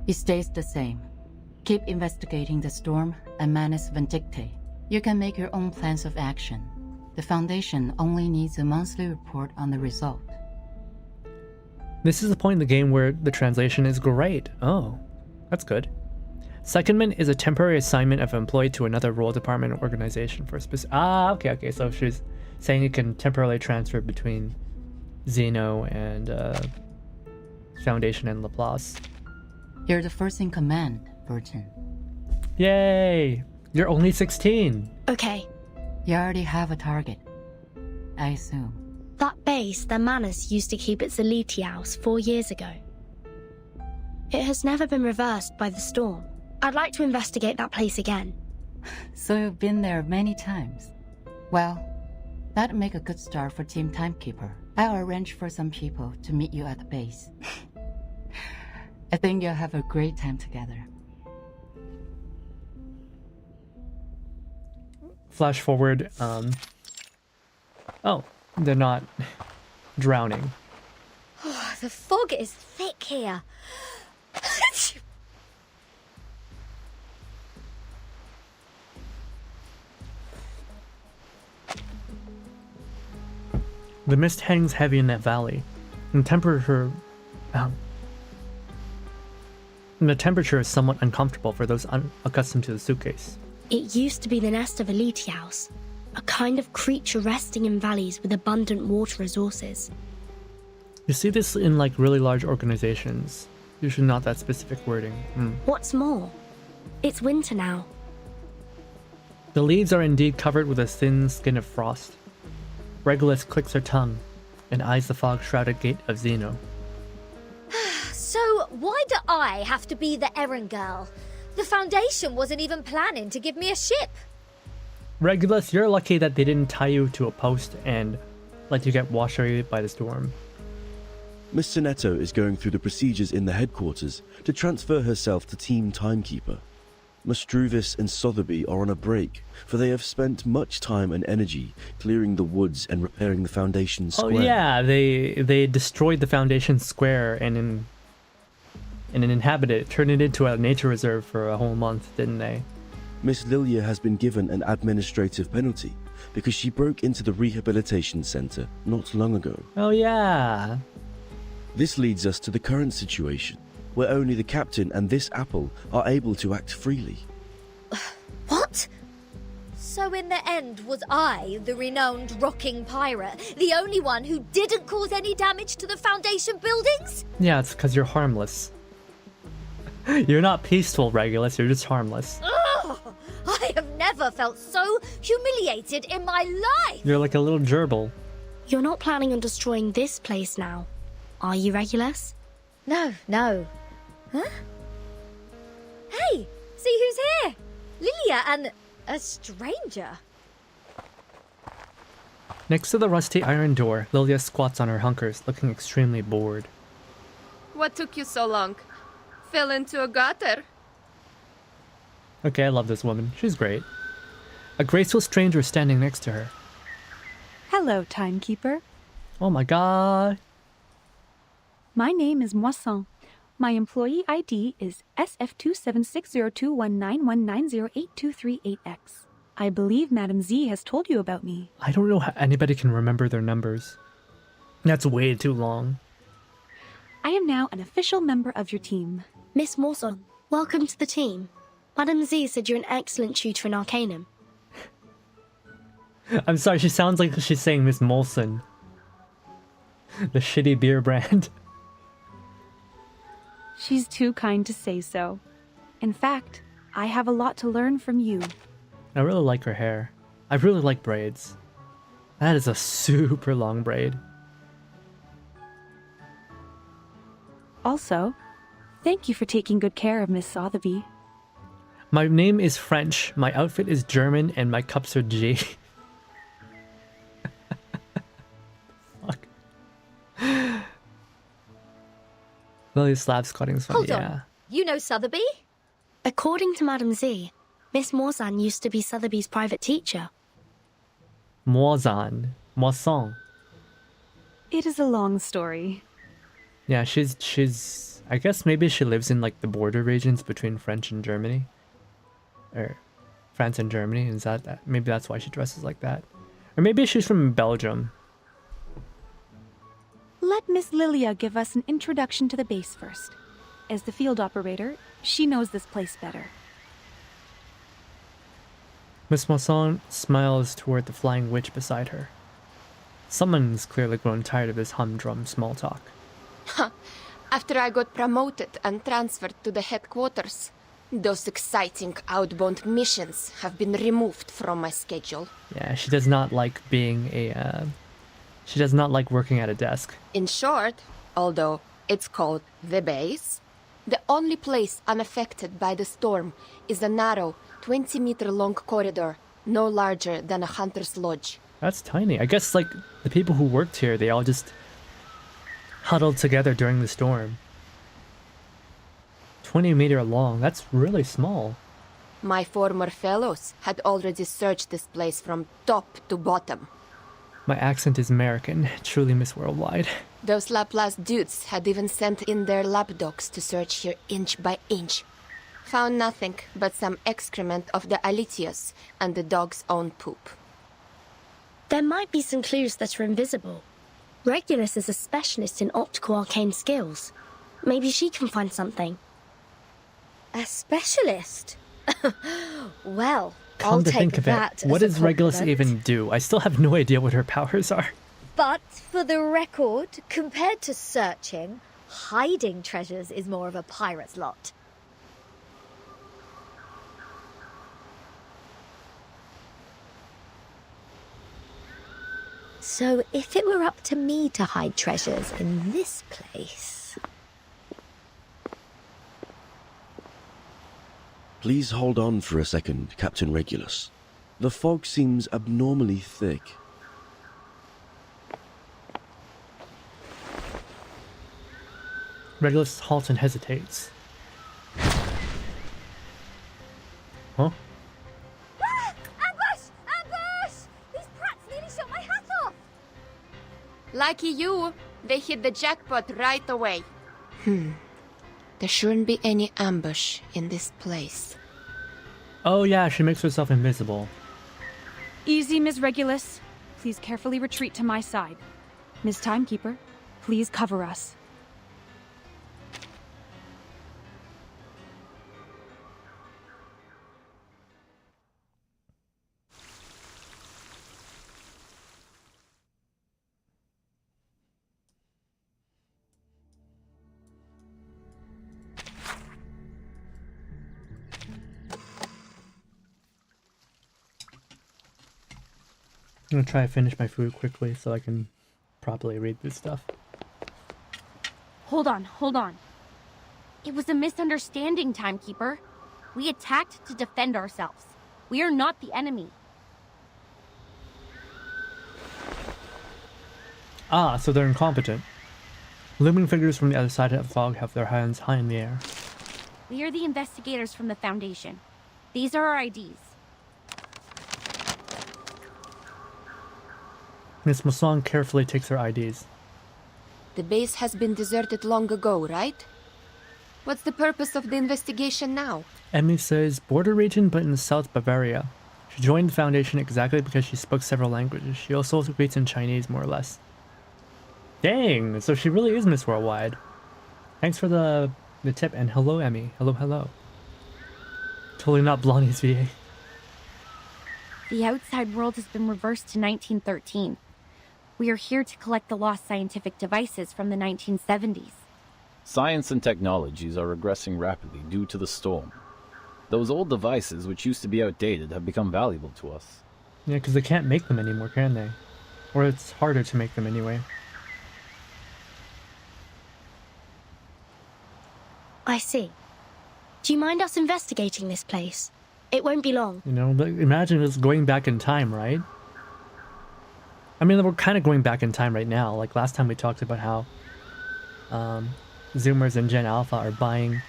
It stays the same. Keep investigating the storm and Manus Vindicte. You can make your own plans of action. The Foundation only needs a monthly report on the result. This is the point in the game where the translation is great. Oh, that's good. Secondment is a temporary assignment of an employee to another role department or organization for a specific... okay. So she's saying it can temporarily transfer between Zeno and Foundation and Laplace. You're the first in command, Burton. Yay! You're only 16. Okay. You already have a target, I assume. That base their Manus used to keep its elite house 4 years ago. It has never been reversed by the storm. I'd like to investigate that place again. So you've been there many times. Well, that'd make a good start for Team Timekeeper. I'll arrange for some people to meet you at the base. I think you'll have a great time together. Flash forward. Oh, they're not drowning. Oh, the fog is thick here. The mist hangs heavy in that valley, and the temperature is somewhat uncomfortable for those unaccustomed to the suitcase. It used to be the nest of elite house, a kind of creature resting in valleys with abundant water resources. You see this in like really large organizations. Usually not that specific wording. What's more, it's winter now. The leaves are indeed covered with a thin skin of frost. Regulus clicks her tongue and eyes the fog-shrouded gate of Zeno. So, why do I have to be the errand girl? The Foundation wasn't even planning to give me a ship. Regulus, you're lucky that they didn't tie you to a post and let you get washed away by the storm. Miss Sonetto is going through the procedures in the headquarters to transfer herself to Team Timekeeper. Mustruvis and Sotheby are on a break, for they have spent much time and energy clearing the woods and repairing the Foundation square. Oh yeah, they destroyed the Foundation square and inhabited it, turned it into a nature reserve for a whole month, didn't they? Miss Lilia has been given an administrative penalty because she broke into the rehabilitation center not long ago. Oh yeah. This leads us to the current situation, where only the captain and this apple are able to act freely. What? So in the end, was I, the renowned rocking pirate, the only one who didn't cause any damage to the Foundation buildings? Yeah, it's because you're harmless. You're not peaceful, Regulus, you're just harmless. Ugh! I have never felt so humiliated in my life! You're like a little gerbil. You're not planning on destroying this place now, are you, Regulus? No. Huh? Hey, see who's here? Lilia and a stranger. Next to the rusty iron door, Lilia squats on her hunkers, looking extremely bored. What took you so long? Fell into a gutter? Okay, I love this woman. She's great. A graceful stranger is standing next to her. Hello, Timekeeper. Oh my god. My name is Moisson. My employee ID is SF27602191908238X. I believe Madam Z has told you about me. I don't know how anybody can remember their numbers. That's way too long. I am now an official member of your team. Miss Moisson, welcome to the team. Madam Z said you're an excellent tutor in Arcanum. I'm sorry, she sounds like she's saying Miss Molson. The shitty beer brand. She's too kind to say so. In fact, I have a lot to learn from you. I really like her hair. I really like braids. That is a super long braid. Also, thank you for taking good care of Miss Sotheby. My name is French, my outfit is German, and my cups are G. Fuck. Lily slap squatting is funny, Hold on. yeah. You know Sotheby? According to Madam Z, Miss Moisson used to be Sotheby's private teacher. Moisson. It is a long story. Yeah, she's I guess maybe she lives in like the border regions between French and Germany. Or France and Germany, is that maybe that's why she dresses like that. Or maybe she's from Belgium. Let Miss Lilia give us an introduction to the base first. As the field operator, she knows this place better. Miss Moisson smiles toward the flying witch beside her. Someone's clearly grown tired of this humdrum small talk. After I got promoted and transferred to the headquarters, those exciting outbound missions have been removed from my schedule. Yeah, she does not like being a She does not like working at a desk. In short, although it's called the base, the only place unaffected by the storm is a narrow, 20-meter-long corridor, no larger than a hunter's lodge. That's tiny. I guess, like, the people who worked here, they all just huddled together during the storm. 20-meter long. That's really small. My former fellows had already searched this place from top to bottom. My accent is American. Truly Miss Worldwide. Those Laplace dudes had even sent in their lapdogs to search here inch by inch. Found nothing but some excrement of the Alitius and the dog's own poop. There might be some clues that are invisible. Regulus is a specialist in optical arcane skills. Maybe she can find something. A specialist? Well, Come I'll to take think of that it, what as does a Regulus compliment. even do? I still have no idea what her powers are. But for the record, compared to searching, hiding treasures is more of a pirate's lot. So if it were up to me to hide treasures in this place... Please hold on for a second, Captain Regulus. The fog seems abnormally thick. Regulus halts and hesitates. Huh? Ah! Ambush! Ambush! These prats nearly shot my hat off! Lucky you, they hit the jackpot right away. There shouldn't be any ambush in this place. Oh yeah, she makes herself invisible. Easy, Ms. Regulus. Please carefully retreat to my side. Ms. Timekeeper, please cover us. I'm gonna try to finish my food quickly so I can properly read this stuff. Hold on. It was a misunderstanding, Timekeeper. We attacked to defend ourselves. We are not the enemy. Ah, so they're incompetent. Looming figures from the other side of the fog have their hands high in the air. We are the investigators from the Foundation. These are our IDs. Miss Masson carefully takes her IDs. The base has been deserted long ago, right? What's the purpose of the investigation now? Emmy says, border region but in South Bavaria. She joined the Foundation exactly because she spoke several languages. She also speaks in Chinese, more or less. Dang, so she really is Miss Worldwide. Thanks for the tip, and hello, Emmy. Hello. Totally not Blondie's VA. The outside world has been reversed to 1913. We are here to collect the lost scientific devices from the 1970s. Science and technologies are regressing rapidly due to the storm. Those old devices, which used to be outdated, have become valuable to us. Yeah, because they can't make them anymore, can they? Or it's harder to make them anyway. I see. Do you mind us investigating this place? It won't be long. You know, but imagine us going back in time, right? I mean, we're kind of going back in time right now. Like last time we talked about how Zoomers and Gen Alpha are buying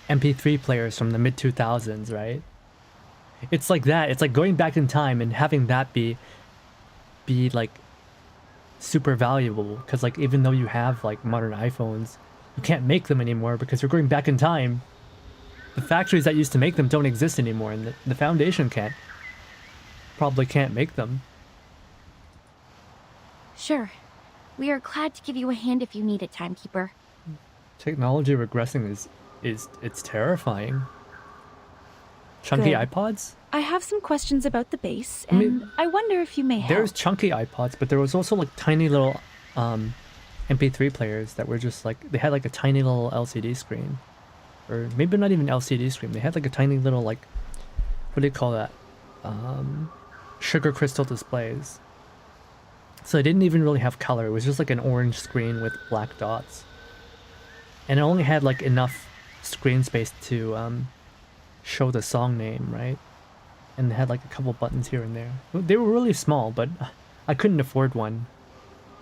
MP3 players from the mid-2000s, right? It's like that. It's like going back in time and having that be like super valuable. Because like even though you have like modern iPhones, you can't make them anymore because you're going back in time. The factories that used to make them don't exist anymore, and the Foundation probably can't make them. Sure. We are glad to give you a hand if you need it, Timekeeper. Technology regressing it's terrifying. Chunky Good. iPods? I have some questions about the base, and I wonder if you may help. There's chunky iPods, but there was also like tiny little MP3 players that were just like, they had like a tiny little LCD screen. Or maybe not even LCD screen. They had like a tiny little like, what do you call that? Sugar crystal displays. So it didn't even really have color. It was just like an orange screen with black dots. And it only had like enough screen space to show the song name, right? And they had like a couple buttons here and there. They were really small, but I couldn't afford one.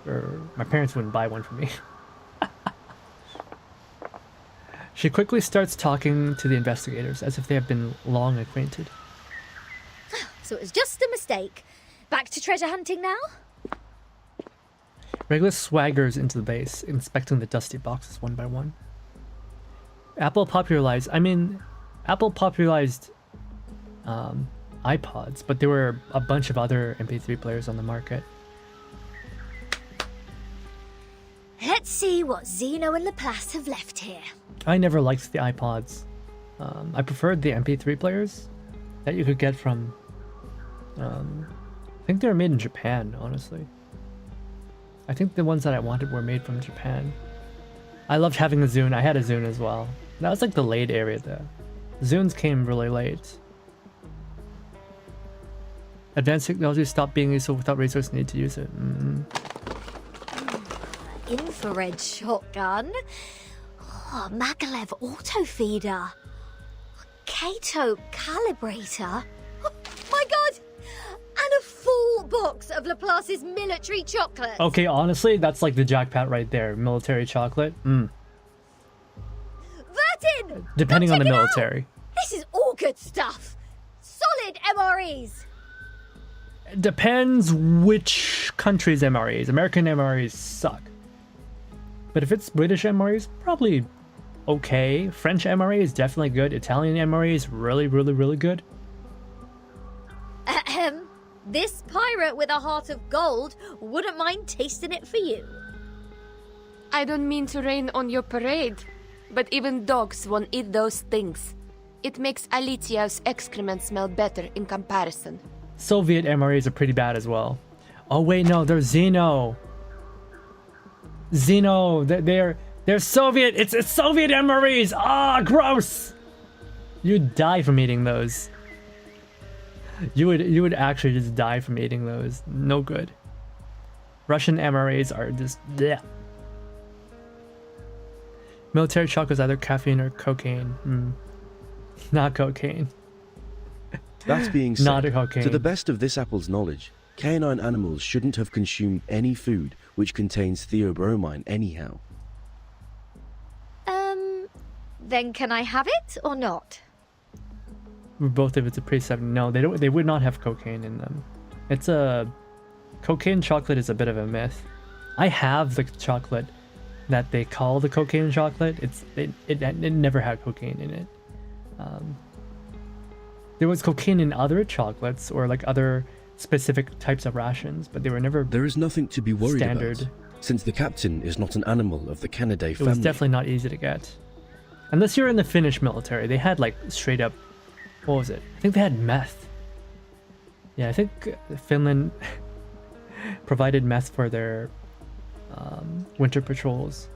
Or my parents wouldn't buy one for me. She quickly starts talking to the investigators as if they have been long acquainted. So it was just a mistake. Back to treasure hunting now? Regulus swaggers into the base, inspecting the dusty boxes one by one. Apple popularized iPods, but there were a bunch of other MP3 players on the market. Let's see what Zeno and Laplace have left here. I never liked the iPods. I preferred the MP3 players that you could get from... I think they were made in Japan, honestly. I think the ones that I wanted were made from Japan. I loved having a Zune. I had a Zune as well. That was like the late area though. Zunes came really late. Advanced technology stopped being useful without resource need to use it. Infrared shotgun. Oh, Maglev auto feeder. Kato calibrator. Oh, my god! And a full box of Laplace's military chocolate. Okay, honestly, that's like the jackpot right there. Military chocolate. Vertin! Depending on the check it out. military. This is all good stuff. Solid MREs. Depends which country's MREs. American MREs suck. But if it's British MREs, probably okay. French MRE is definitely good. Italian MRE is really, really, really good. This pirate with a heart of gold wouldn't mind tasting it for you. I don't mean to rain on your parade, but even dogs won't eat those things. It makes Alitia's excrement smell better in comparison. Soviet MREs are pretty bad as well. Oh wait, no, they're Xeno. They're Soviet. It's Soviet MREs. Ah, gross. You'd die from eating those. You would actually just die from eating those. No good. Russian MREs are just bleh. Military chocolate is either caffeine or cocaine. Not cocaine. That being said, Not cocaine. to the best of this apple's knowledge, canine animals shouldn't have consumed any food which contains theobromine anyhow. Then can I have it or not? Both if it's a precept. No, they don't. They would not have cocaine in them. It's a cocaine chocolate is a bit of a myth. I have the chocolate that they call the cocaine chocolate. It never had cocaine in it. There was cocaine in other chocolates or like other specific types of rations, but they were never. There is nothing to be worried standard. about, since the captain is not an animal of the Canidae family. It was definitely not easy to get, unless you're in the Finnish military. They had like straight up. What was it? I think they had meth. Yeah, I think Finland provided meth for their winter patrols.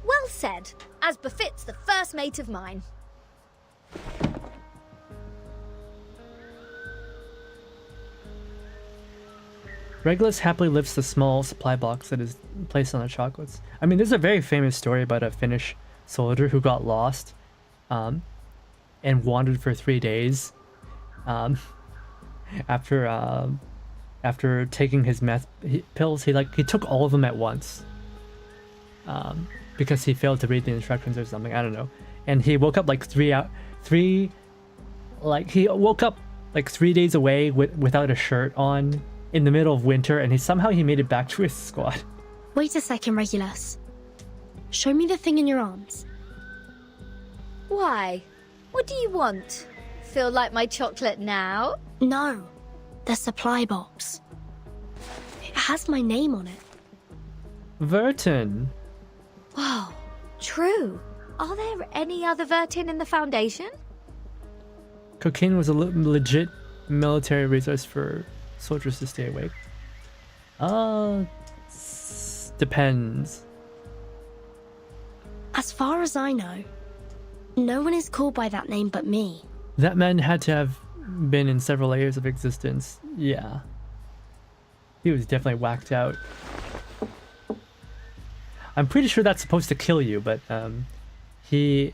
Well said, as befits the first mate of mine. Regulus happily lifts the small supply box that is placed on the chocolates. I mean, there's a very famous story about a Finnish soldier who got lost and wandered for 3 days after taking his meth pills. He took all of them at once because he failed to read the instructions or something. I don't know. And he woke up like 3 days away without a shirt on in the middle of winter, and he made it back to his squad. Wait a second, Regulus. Show me the thing in your arms. Why? What do you want? Feel like my chocolate now? No, the supply box. It has my name on it. Vertin. Wow, true. Are there any other Vertin in the Foundation? Cocaine was a legit military resource for soldiers to stay awake. Depends. As far as I know, no one is called by that name but me. That man had to have been in several layers of existence. Yeah. He was definitely whacked out. I'm pretty sure that's supposed to kill you, but he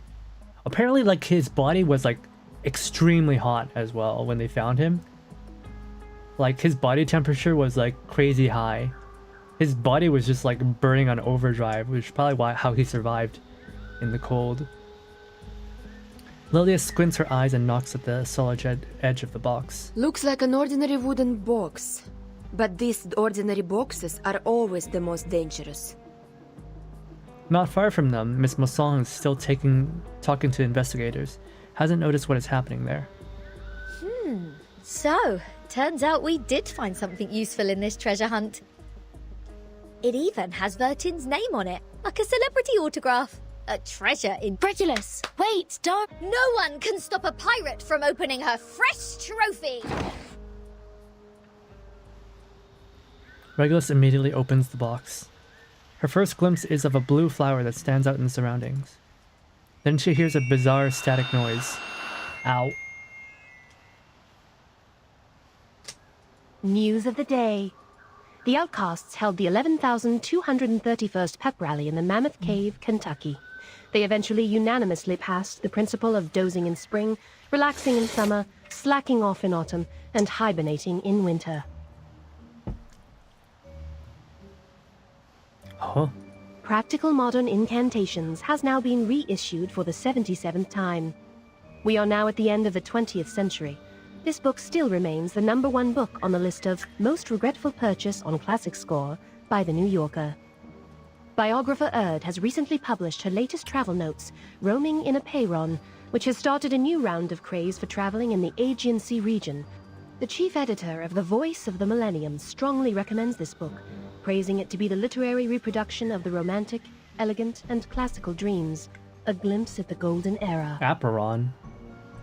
apparently, like, his body was like extremely hot as well when they found him. Like, his body temperature was like crazy high. His body was just like burning on overdrive, which is probably how he survived in the cold. Lilia squints her eyes and knocks at the solid edge of the box. Looks like an ordinary wooden box. But these ordinary boxes are always the most dangerous. Not far from them, Miss Masson is still talking to investigators. Hasn't noticed what is happening there. So, turns out we did find something useful in this treasure hunt. It even has Vertin's name on it, like a celebrity autograph. A treasure in... Regulus, wait, don't... No one can stop a pirate from opening her fresh trophy! Regulus immediately opens the box. Her first glimpse is of a blue flower that stands out in the surroundings. Then she hears a bizarre static noise. Ow. News of the day. The Outcasts held the 11,231st pep rally in the Mammoth Cave, Kentucky. They eventually unanimously passed the principle of dozing in spring, relaxing in summer, slacking off in autumn, and hibernating in winter. Huh? Practical Modern Incantations has now been reissued for the 77th time. We are now at the end of the 20th century. This book still remains the #1 book on the list of Most Regretful Purchase on Classic Score by The New Yorker. Biographer Erd has recently published her latest travel notes, Roaming in a Peyron, which has started a new round of craze for traveling in the Aegean Sea region. The chief editor of The Voice of the Millennium strongly recommends this book, praising it to be the literary reproduction of the romantic, elegant, and classical dreams, a glimpse at the golden era. Aperon?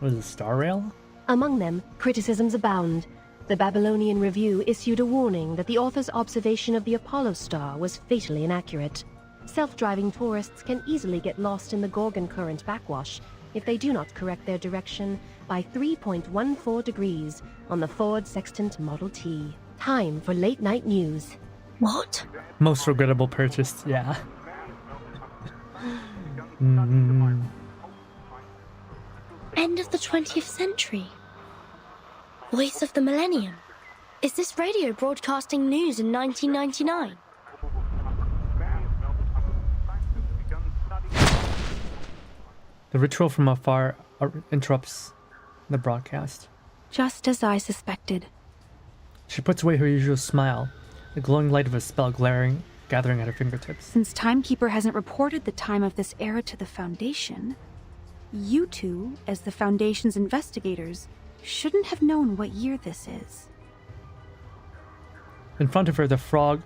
Was it Star Rail? Among them, criticisms abound. The Babylonian Review issued a warning that the author's observation of the Apollo star was fatally inaccurate. Self-driving tourists can easily get lost in the Gorgon Current backwash if they do not correct their direction by 3.14 degrees on the Ford Sextant Model T. Time for late night news. What? Most regrettable purchase, yeah. End of the 20th century. Voice of the Millennium. Is this radio broadcasting news in 1999? The ritual from afar interrupts the broadcast. Just as I suspected. She puts away her usual smile, the glowing light of a spell gathering at her fingertips. Since Timekeeper hasn't reported the time of this era to the Foundation, you two, as the Foundation's investigators, shouldn't have known what year this is. In front of her, the fog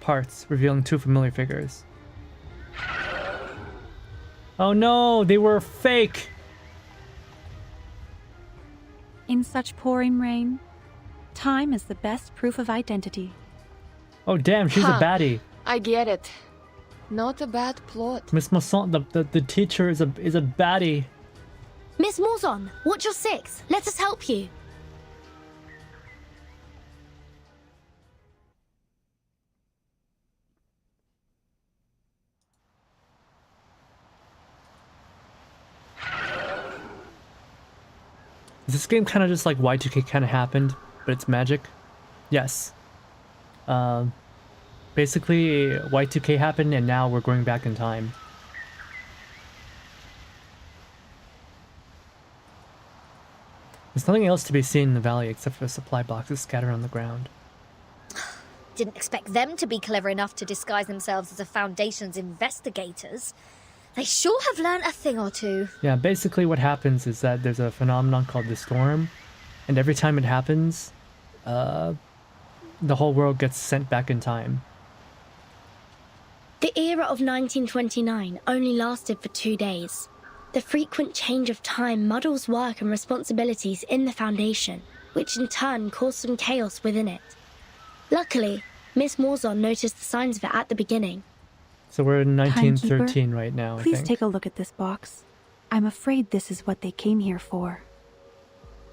parts, revealing two familiar figures. Oh no, they were fake! In such pouring rain, time is the best proof of identity. Oh damn, she's a baddie. I get it. Not a bad plot. Miss Masson, the teacher is a baddie. Miss Morzon, watch your six. Let us help you. Is this game kind of just like Y2K kind of happened, but it's magic? Yes. Basically, Y2K happened and now we're going back in time. There's nothing else to be seen in the valley except for supply boxes scattered on the ground. Didn't expect them to be clever enough to disguise themselves as a Foundation's investigators. They sure have learned a thing or two. Yeah, basically what happens is that there's a phenomenon called the storm, and every time it happens, the whole world gets sent back in time. The era of 1929 only lasted for 2 days. The frequent change of time muddles work and responsibilities in the Foundation, which in turn caused some chaos within it. Luckily, Miss Morzon noticed the signs of it at the beginning. So we're in 1913 Timekeeper, right now, I please think. take a look at this box. I'm afraid this is what they came here for.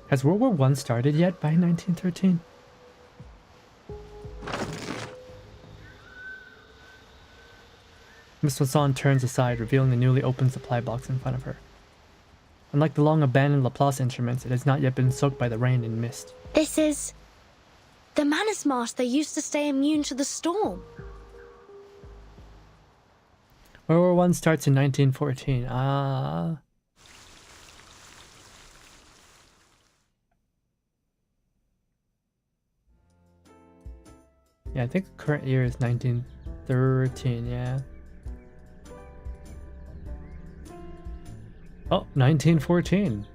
Has World War I started yet by 1913? Miss Wasson turns aside, revealing the newly opened supply box in front of her. Unlike the long-abandoned Laplace instruments, it has not yet been soaked by the rain and mist. This is... the Manus Mast that used to stay immune to the storm. World War I starts in 1914. Ah. Yeah, I think the current year is 1913, yeah. Oh, 1914.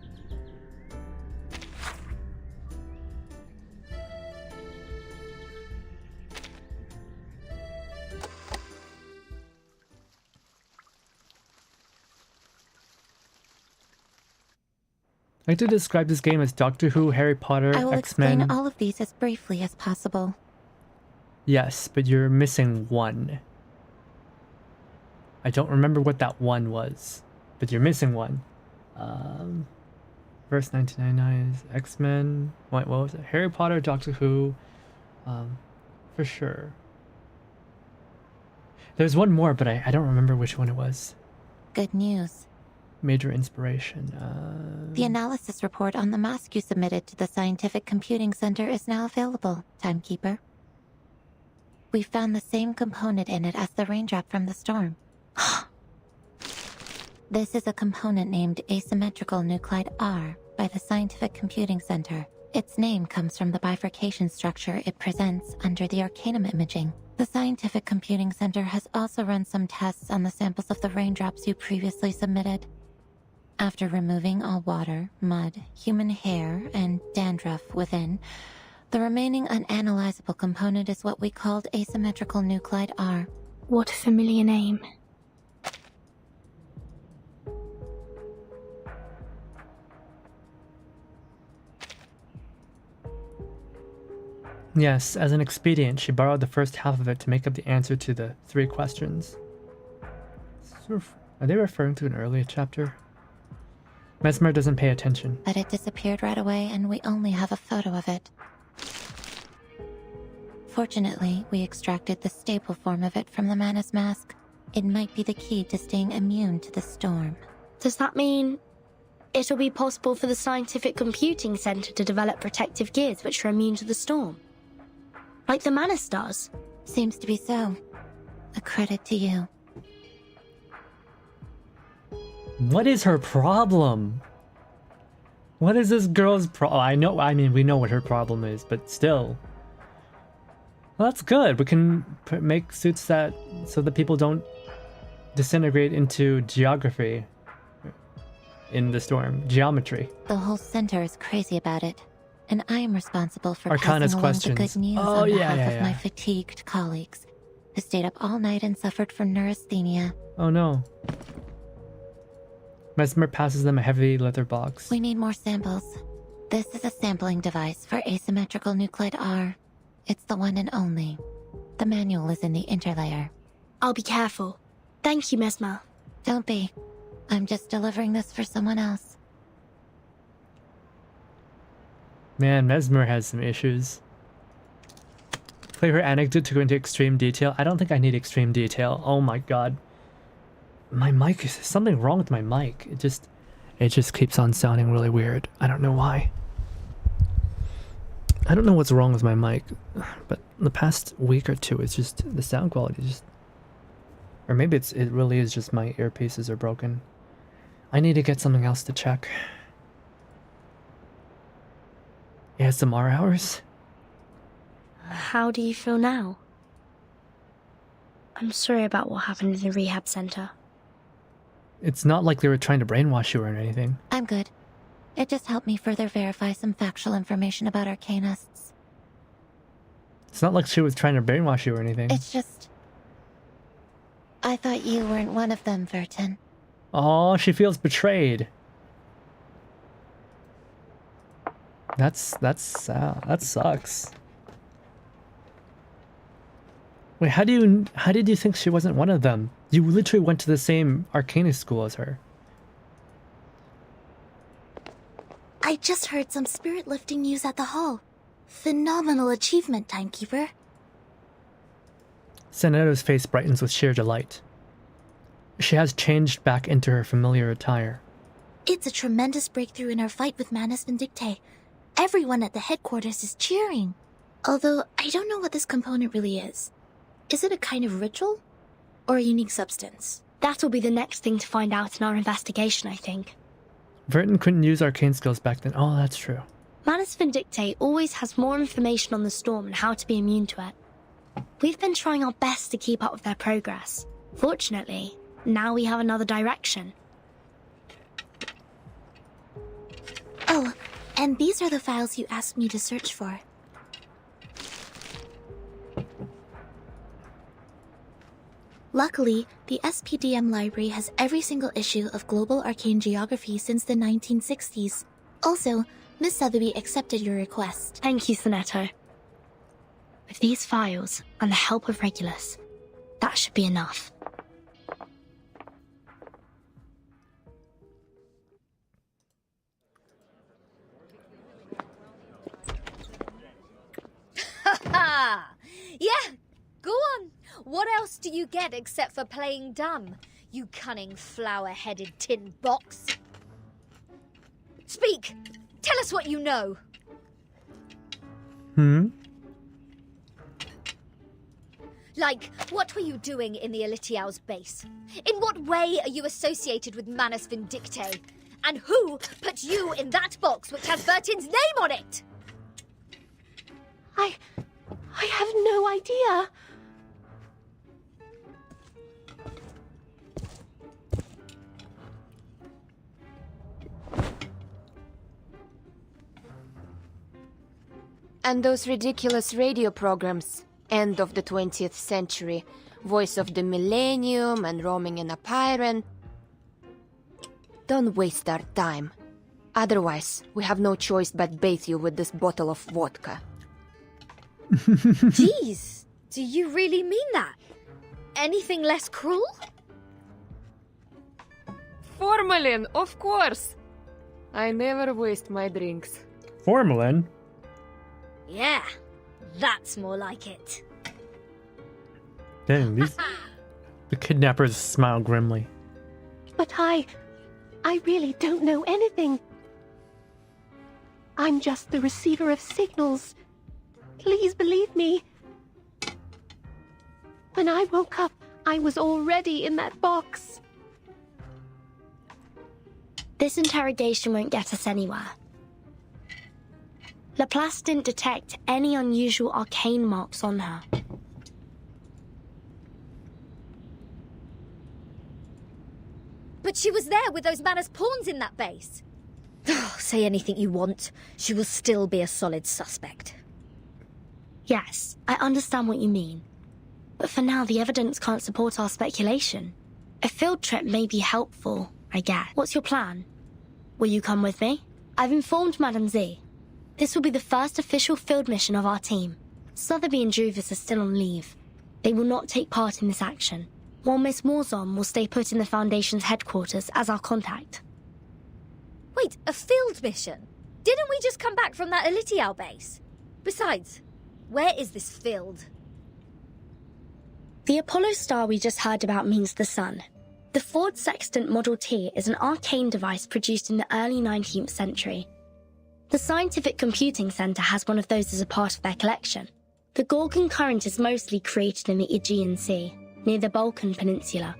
I like to describe this game as Doctor Who, Harry Potter, I will X-Men. explain all of these as briefly as possible. Yes, but you're missing one. I don't remember what that one was, but you're missing one. First 1999 is X-Men. What was it? Harry Potter, Doctor Who. For sure. There's one more, but I don't remember which one it was. Good news. Major inspiration. The analysis report on the mask you submitted to the Scientific Computing Center is now available, Timekeeper. We found the same component in it as the raindrop from the storm. This is a component named asymmetrical nuclide R by the Scientific Computing Center. Its name comes from the bifurcation structure it presents under the Arcanum imaging. The Scientific Computing Center has also run some tests on the samples of the raindrops you previously submitted. After removing all water, mud, human hair, and dandruff within, the remaining unanalyzable component is what we called asymmetrical nuclide R. What a familiar name. Yes, as an expedient, she borrowed the first half of it to make up the answer to the 3 questions. Are they referring to an earlier chapter? Mesmer doesn't pay attention. But it disappeared right away, and we only have a photo of it. Fortunately, we extracted the stable form of it from the Manus mask. It might be the key to staying immune to the storm. Does that mean it'll be possible for the Scientific Computing Center to develop protective gears which are immune to the storm? Like the Manus does? Seems to be so. A credit to you. What is her problem? What is this girl's I mean, we know what her problem is, but still. Well, that's good. We can make suits so that people don't disintegrate into geography in the storm. Geometry. The whole center is crazy about it. And I am responsible for Arcana's passing along questions. the good news on behalf of my fatigued colleagues, who stayed up all night and suffered from neurasthenia. Oh no. Mesmer passes them a heavy leather box. We need more samples. This is a sampling device for asymmetrical nuclide R. It's the one and only. The manual is in the interlayer. I'll be careful. Thank you, Mesmer. Don't be. I'm just delivering this for someone else. Man, Mesmer has some issues. Play her anecdote to go into extreme detail. I don't think I need extreme detail. Oh my god. My mic, is something wrong with my mic. It just keeps on sounding really weird. I don't know why. I don't know what's wrong with my mic, but the past week or two, it's just the sound quality just, or maybe it really is just my earpieces are broken. I need to get something else to check. ASMR hours? How do you feel now? I'm sorry about what happened in the rehab center. It's not like they were trying to brainwash you or anything. I'm good. It just helped me further verify some factual information about Arcanists. It's not like she was trying to brainwash you or anything. It's just... I thought you weren't one of them, Vertin. Oh, she feels betrayed. That's sad. That sucks. Wait, how did you think she wasn't one of them? You literally went to the same Arcanist school as her. I just heard some spirit-lifting news at the hall. Phenomenal achievement, Timekeeper. Senato's face brightens with sheer delight. she has changed back into her familiar attire. It's a tremendous breakthrough in our fight with Manus Vindictae. Everyone at the headquarters is cheering. Although, I don't know what this component really is. Is it a kind of ritual? Or a unique substance? That'll be the next thing to find out in our investigation, I think. Verton couldn't use arcane skills back then. Oh, that's true. Manus Vindictae always has more information on the storm and how to be immune to it. We've been trying our best to keep up with their progress. Fortunately, now we have another direction. Oh, and these are the files you asked me to search for. Luckily, the SPDM library has every single issue of Global Arcane Geography since the 1960s. Also, Miss Sotheby accepted your request. Thank you, Sonetto. With these files, and the help of Regulus, that should be enough. Ha ha! Yeah, go on. What else do you get except for playing dumb, you cunning flower-headed tin box? Speak! Tell us what you know! Like, what were you doing in the Elitiao's base? In what way are you associated with Manus Vindictae? And who put you in that box which has Vertin's name on it? I have no idea. And those ridiculous radio programs, end of the 20th century, voice of the millennium and roaming in a Pyren. Don't waste our time. Otherwise, we have no choice but bathe you with this bottle of vodka. Jeez, do you really mean that? Anything less cruel? Formalin, of course. I never waste my drinks. Formalin? Yeah, that's more like it. Dang, the kidnappers smile grimly. But I really don't know anything. I'm just the receiver of signals. Please believe me. When I woke up, I was already in that box. This interrogation won't get us anywhere. Laplace didn't detect any unusual arcane marks on her. But she was there with those Manus pawns in that base. Say anything you want, she will still be a solid suspect. Yes, I understand what you mean. But for now, the evidence can't support our speculation. A field trip may be helpful, I guess. What's your plan? Will you come with me? I've informed Madame Z. This will be the first official field mission of our team. Sotheby and Druvis are still on leave. They will not take part in this action, while Miss Morzon will stay put in the Foundation's headquarters as our contact. Wait, a field mission? Didn't we just come back from that Elitiao base? Besides, where is this field? The Apollo star we just heard about means the sun. The Ford Sextant Model T is an arcane device produced in the early 19th century. The Scientific Computing Center has one of those as a part of their collection. The Gorgon current is mostly created in the Aegean Sea, near the Balkan Peninsula.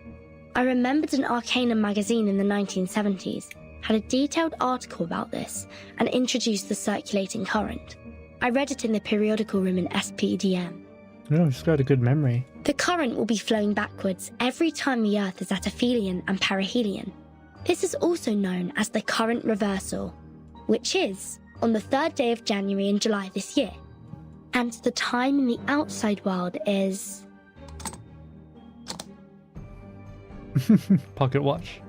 I remembered an Arcanum magazine in the 1970s had a detailed article about this and introduced the circulating current. I read it in the periodical room in SPDM. Oh, she's got a good memory. The current will be flowing backwards every time the Earth is at aphelion and perihelion. This is also known as the current reversal, which is on the 3rd day of January in July this year. And the time in the outside world is... Pocket watch.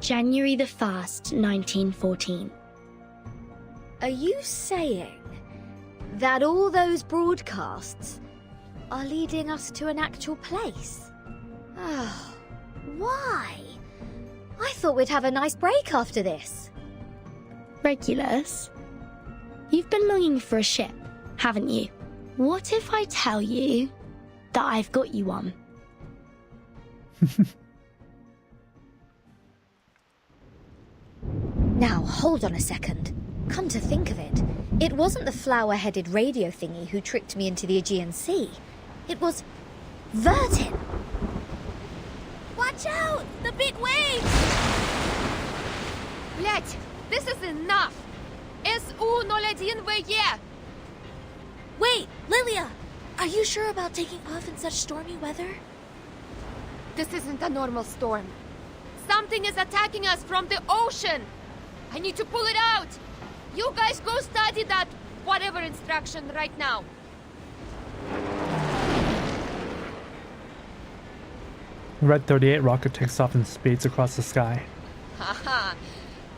January the 1st, 1914. Are you saying that all those broadcasts are leading us to an actual place? Oh, why? I thought we'd have a nice break after this. Regulus, you've been longing for a ship, haven't you? What if I tell you that I've got you one? Now, hold on a second. Come to think of it, it wasn't the flower-headed radio thingy who tricked me into the Aegean Sea. It was Vertin. Watch out! The big waves! Блять, this is enough! SU-01VE! Wait, Lilia! Are you sure about taking off in such stormy weather? This isn't a normal storm. Something is attacking us from the ocean! I need to pull it out! You guys go study that whatever instruction right now. Red 38 rocket takes off and speeds across the sky. Haha,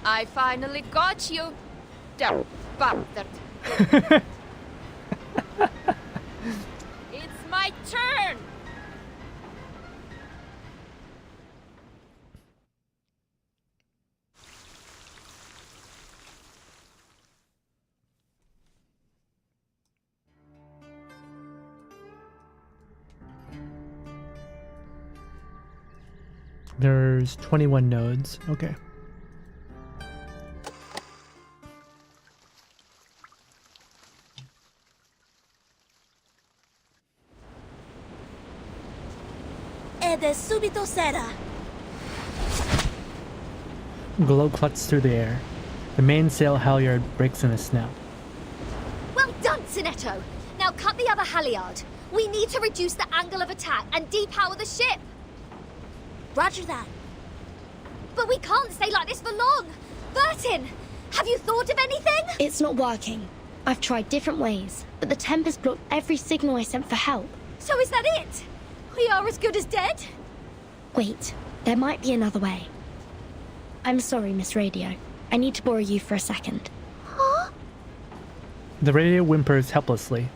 I finally got you. Damn bastard. It's my turn! There's 21 nodes. Okay. Ed è subito sera. Glow clutches through the air. The mainsail halyard breaks in a snap. Well done, Sinetto. Now cut the other halyard. We need to reduce the angle of attack and depower the ship. Roger that. But we can't stay like this for long. Bertin, have you thought of anything? It's not working. I've tried different ways, but the Tempest blocked every signal I sent for help. So is that it? We are as good as dead? Wait, there might be another way. I'm sorry, Miss Radio. I need to borrow you for a second. Huh? The radio whimpers helplessly,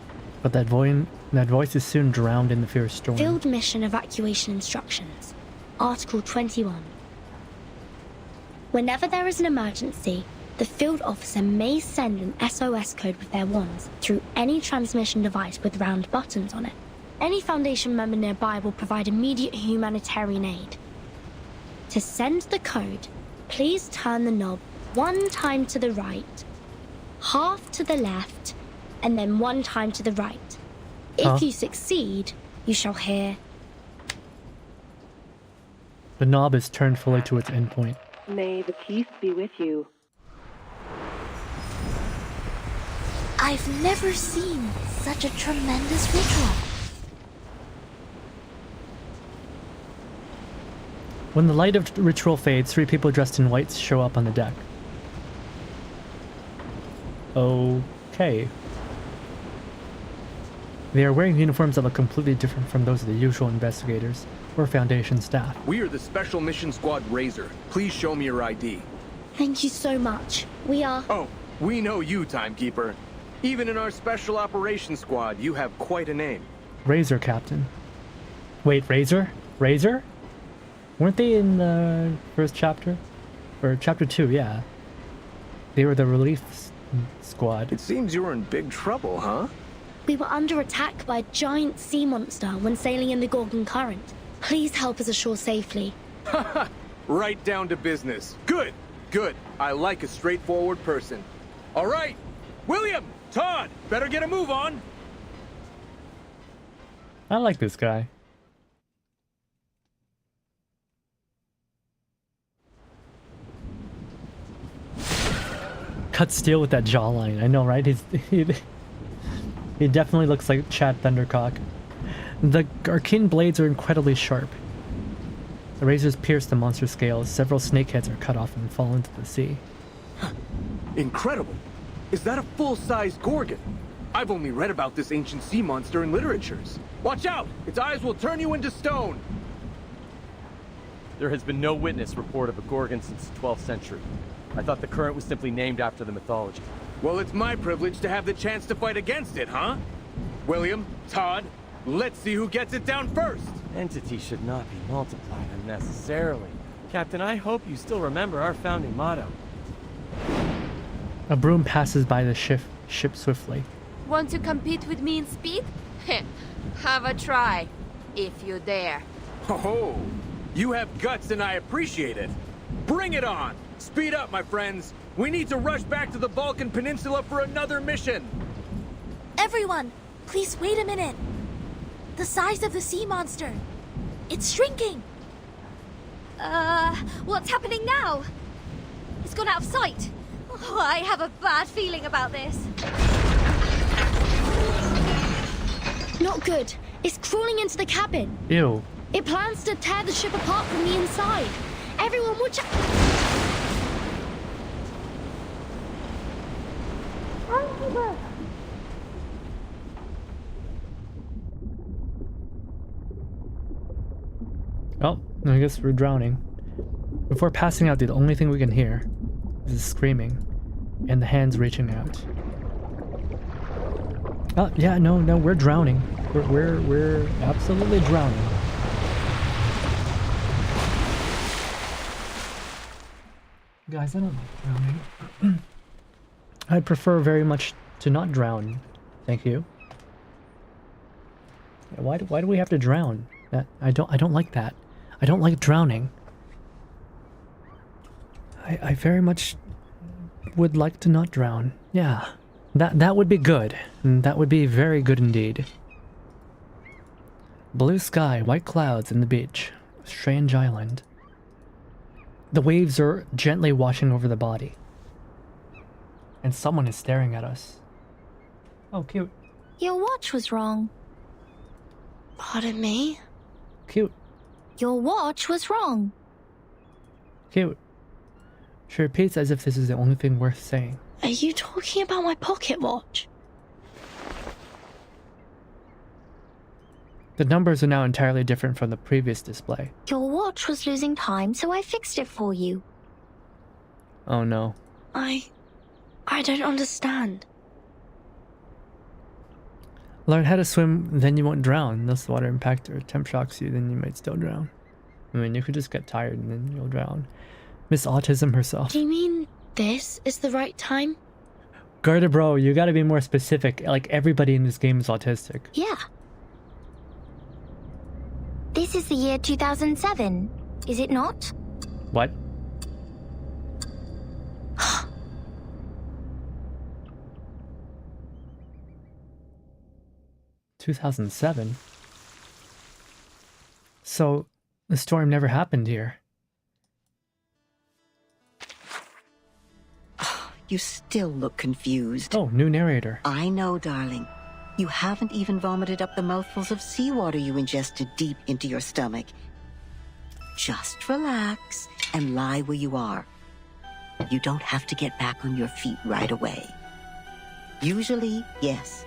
but that voice is soon drowned in the fierce storm. Field mission evacuation instructions. Article 21. Whenever there is an emergency, the field officer may send an SOS code with their wands through any transmission device with round buttons on it. Any Foundation member nearby will provide immediate humanitarian aid. To send the code, please turn the knob 1 time to the right, half to the left, and then 1 time to the right. If you succeed, you shall hear... The knob is turned fully to its endpoint. May the peace be with you. I've never seen such a tremendous ritual. When the light of the ritual fades, 3 people dressed in white show up on the deck. Okay. They are wearing uniforms that look completely different from those of the usual investigators or Foundation staff. We are the Special Mission Squad Razor. Please show me your ID. Thank you so much. We are... Oh, we know you, Timekeeper. Even in our Special Operations Squad, you have quite a name. Razor Captain. Wait, Razor? Razor? Weren't they in the first chapter? Or chapter 2, yeah. They were the relief squad. It seems you were in big trouble, huh? We were under attack by a giant sea monster when sailing in the Gorgon Current. Please help us ashore safely. Haha! Right down to business. Good! Good. I like a straightforward person. All right! William! Todd! Better get a move on! I like this guy. Cut steel with that jawline. I know, right? He definitely looks like Chad Thundercock. The arcane blades are incredibly sharp. The razors pierce the monster's scales. Several snakeheads are cut off and fall into the sea. Incredible! Is that a full-sized Gorgon? I've only read about this ancient sea monster in literatures. Watch out! Its eyes will turn you into stone! There has been no witness report of a Gorgon since the 12th century. I thought the current was simply named after the mythology. Well, it's my privilege to have the chance to fight against it, huh? William, Todd, let's see who gets it down first! Entities should not be multiplied unnecessarily. Captain, I hope you still remember our founding motto. A broom passes by the ship swiftly. Want to compete with me in speed? Have a try, if you dare. Ho ho! You have guts and I appreciate it. Bring it on! Speed up, my friends. We need to rush back to the Balkan Peninsula for another mission. Everyone, please wait a minute. The size of the sea monster. It's shrinking. What's happening now? It's gone out of sight. Oh, I have a bad feeling about this. Not good. It's crawling into the cabin. Ew. It plans to tear the ship apart from the inside. Everyone watch out. Oh, I guess we're drowning. Before passing out, the only thing we can hear is the screaming and the hands reaching out. Oh, yeah, no, we're drowning. We're absolutely drowning. Guys, I don't like drowning. I'd prefer very much to not drown. Thank you. Why do we have to drown? I don't like that. I don't like drowning. I very much would like to not drown. Yeah. That would be good. That would be very good indeed. Blue sky, white clouds, and the beach. Strange island. The waves are gently washing over the body. And someone is staring at us. Oh, cute. Your watch was wrong. Pardon me? Cute. Your watch was wrong. Cute. She repeats as if this is the only thing worth saying. Are you talking about my pocket watch? The numbers are now entirely different from the previous display. Your watch was losing time, so I fixed it for you. Oh no. I don't understand. Learn how to swim, then you won't drown. Unless the water impact or temp shocks you, then you might still drown. I mean, you could just get tired and then you'll drown. Miss Autism herself. Do you mean this is the right time? Gerda bro, you gotta be more specific. Like, everybody in this game is autistic. Yeah. This is the year 2007, is it not? What? (2007) So, the storm never happened here. You still look confused. Oh, new narrator. I know, darling. You haven't even vomited up the mouthfuls of seawater you ingested deep into your stomach. Just relax and lie where you are. You don't have to get back on your feet right away. Usually, yes.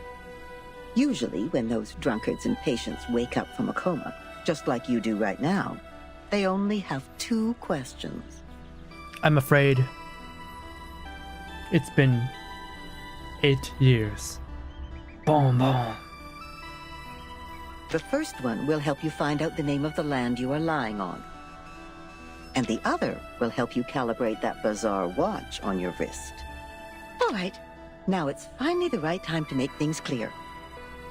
Usually, when those drunkards and patients wake up from a coma, just like you do right now, they only have 2 questions. I'm afraid it's been 8 years. Boom, boom. The first one will help you find out the name of the land you are lying on. And the other will help you calibrate that bizarre watch on your wrist. All right, now it's finally the right time to make things clear.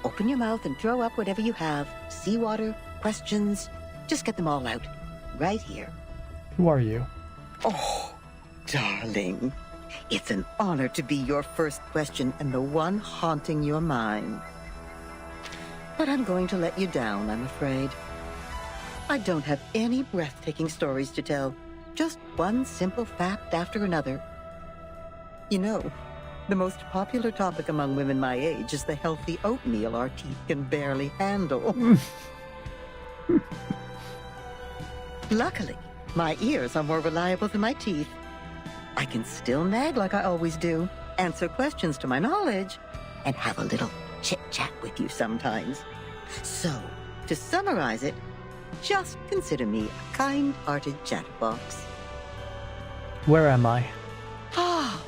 Open your mouth and throw up whatever you have. Seawater, questions, just get them all out. Right here. Who are you? Oh, darling. It's an honor to be your first question and the one haunting your mind. But I'm going to let you down, I'm afraid. I don't have any breathtaking stories to tell. Just one simple fact after another. You know, the most popular topic among women my age is the healthy oatmeal our teeth can barely handle. Luckily, my ears are more reliable than my teeth. I can still nag like I always do, answer questions to my knowledge, and have a little chit-chat with you sometimes. So, to summarize it, just consider me a kind-hearted chatterbox. Where am I? Ah,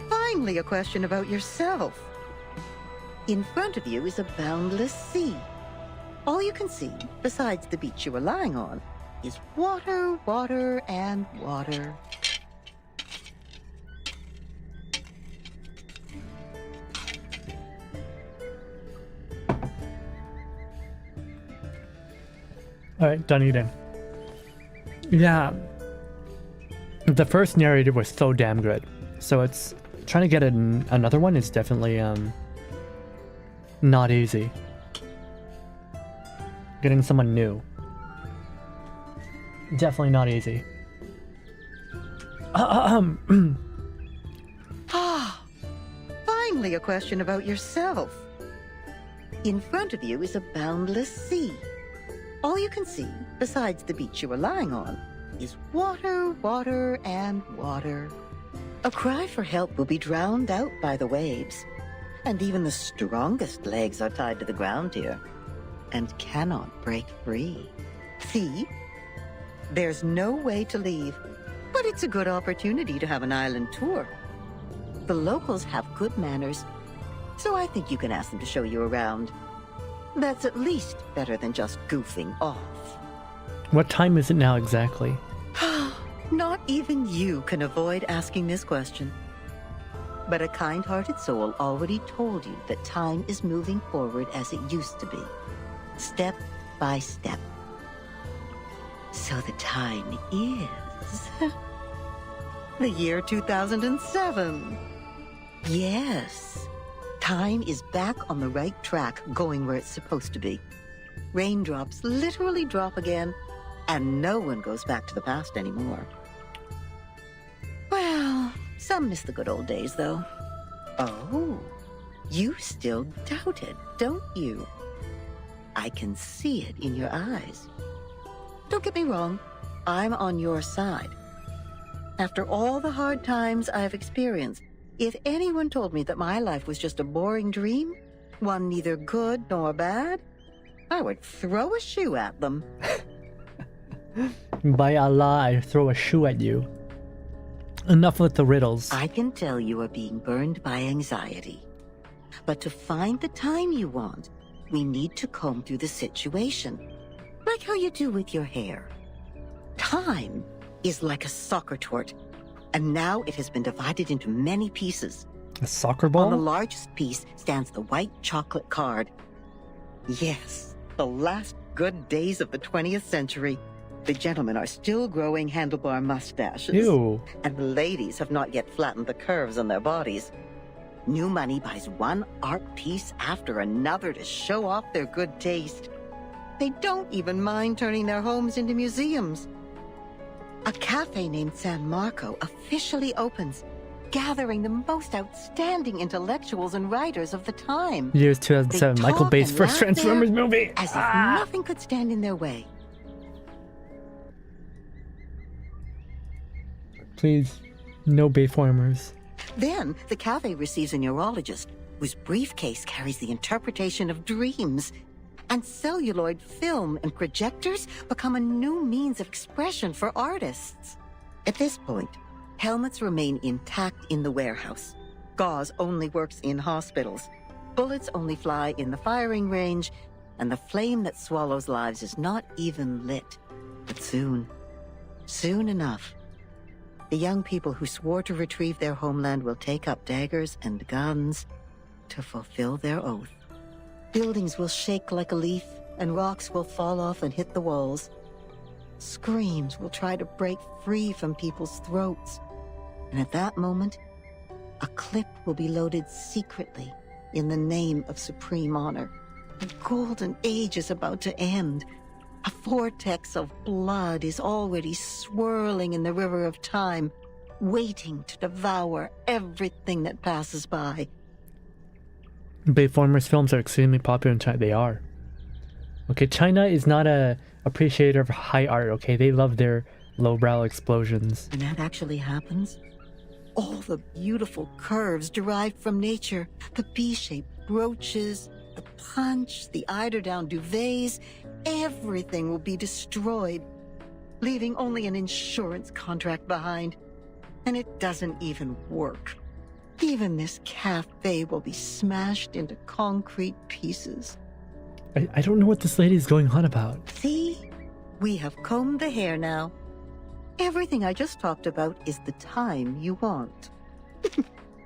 finally a question about yourself. In front of you is a boundless sea. All you can see, besides the beach you were lying on, is water, water, and water. Alright, done eating. Yeah. The first narrator was so damn good. So it's trying to get another one is definitely not easy. Getting someone new. Definitely not easy. Finally a question about yourself. In front of you is a boundless sea. All you can see, besides the beach you are lying on, is water, water, and water. A cry for help will be drowned out by the waves. And even the strongest legs are tied to the ground here, and cannot break free. See? There's no way to leave, but it's a good opportunity to have an island tour. The locals have good manners, so I think you can ask them to show you around. That's at least better than just goofing off. What time is it now exactly? Not even you can avoid asking this question. But a kind-hearted soul already told you that time is moving forward as it used to be, step by step. So the time is... the year 2007. Yes. Time is back on the right track, going where it's supposed to be. Raindrops literally drop again, and no one goes back to the past anymore. Well, some miss the good old days, though. Oh, you still doubted, don't you? I can see it in your eyes. Don't get me wrong, I'm on your side. After all the hard times I've experienced, if anyone told me that my life was just a boring dream, one neither good nor bad, I would throw a shoe at them. By Allah, I throw a shoe at you. Enough with the riddles. I can tell you are being burned by anxiety. But to find the time you want, we need to comb through the situation. Like how you do with your hair. Time is like a soccer tort, and now it has been divided into many pieces. A soccer ball? On the largest piece stands the white chocolate card. Yes, the last good days of the 20th century. The gentlemen are still growing handlebar mustaches. Ew. And the ladies have not yet flattened the curves on their bodies. New money buys one art piece after another to show off their good taste. They don't even mind turning their homes into museums. A cafe named San Marco officially opens, gathering the most outstanding intellectuals and writers of the time. Years 2007, They Michael talk Bay's and first laugh Transformers there movie. As if nothing could stand in their way. Please, no Bayformers. Then the cafe receives a neurologist whose briefcase carries the interpretation of dreams. And celluloid film and projectors become a new means of expression for artists. At this point, helmets remain intact in the warehouse. Gauze only works in hospitals. Bullets only fly in the firing range. And the flame that swallows lives is not even lit. But soon enough, the young people who swore to retrieve their homeland will take up daggers and guns to fulfill their oath. Buildings will shake like a leaf, and rocks will fall off and hit the walls. Screams will try to break free from people's throats. And at that moment, a clip will be loaded secretly in the name of supreme honor. The golden age is about to end. A vortex of blood is already swirling in the river of time, waiting to devour everything that passes by. Bayformers films are extremely popular in China. They are. Okay, China is not a appreciator of high art, okay? They love their lowbrow explosions. When that actually happens, all the beautiful curves derived from nature, the B-shaped brooches, the punch, the eiderdown duvets, everything will be destroyed, leaving only an insurance contract behind. And it doesn't even work. Even this cafe will be smashed into concrete pieces. I don't know what this lady is going on about. See? We have combed the hair now. Everything I just talked about is the time you want.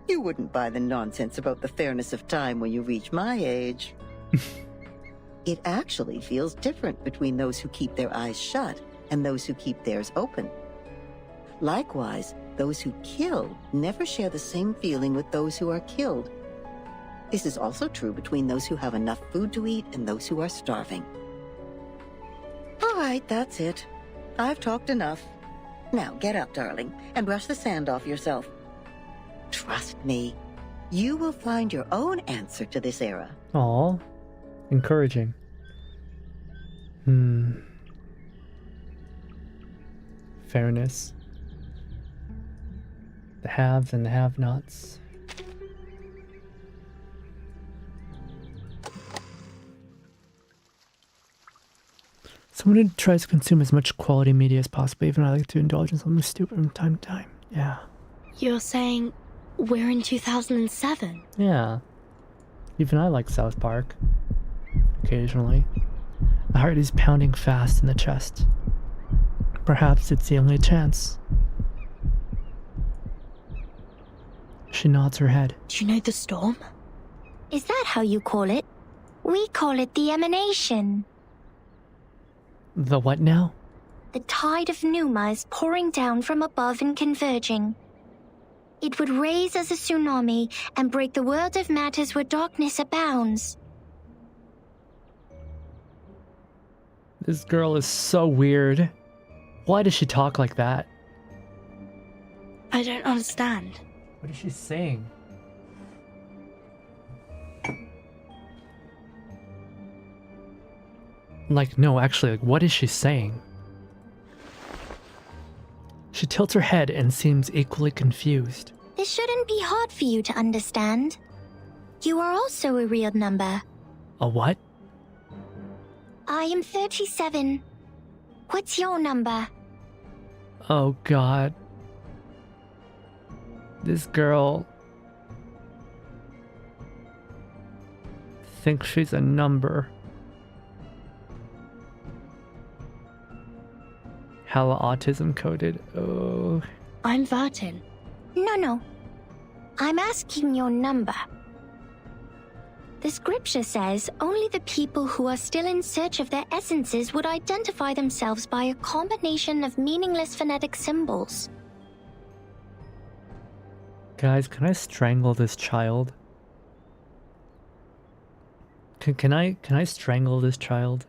You wouldn't buy the nonsense about the fairness of time when you reach my age. It actually feels different between those who keep their eyes shut and those who keep theirs open. Likewise, those who kill never share the same feeling with those who are killed. This is also true between those who have enough food to eat and those who are starving. All right, that's it. I've talked enough. Now get up, darling, and brush the sand off yourself. Trust me, you will find your own answer to this era. Aw, encouraging. Fairness. The haves and the have-nots. Someone who tries to consume as much quality media as possible, even I like to indulge in something stupid from time to time. Yeah. You're saying we're in 2007? Yeah. Even I like South Park. Occasionally. The heart is pounding fast in the chest. Perhaps it's the only chance. She nods her head. Do you know the storm? Is that how you call it? We call it the emanation. The what now? The tide of pneuma is pouring down from above and converging. It would raise as a tsunami and break the world of matters where darkness abounds. This girl is so weird. Why does she talk like that? I don't understand. What is she saying? Like, no, actually, like, what is she saying? She tilts her head and seems equally confused. This shouldn't be hard for you to understand. You are also a real number. A what? I am 37. What's your number? Oh god. This girl thinks she's a number. Hella autism coded. Oh. I'm Vertin. No. I'm asking your number. The scripture says only the people who are still in search of their essences would identify themselves by a combination of meaningless phonetic symbols. Guys, can I strangle this child? Can I strangle this child?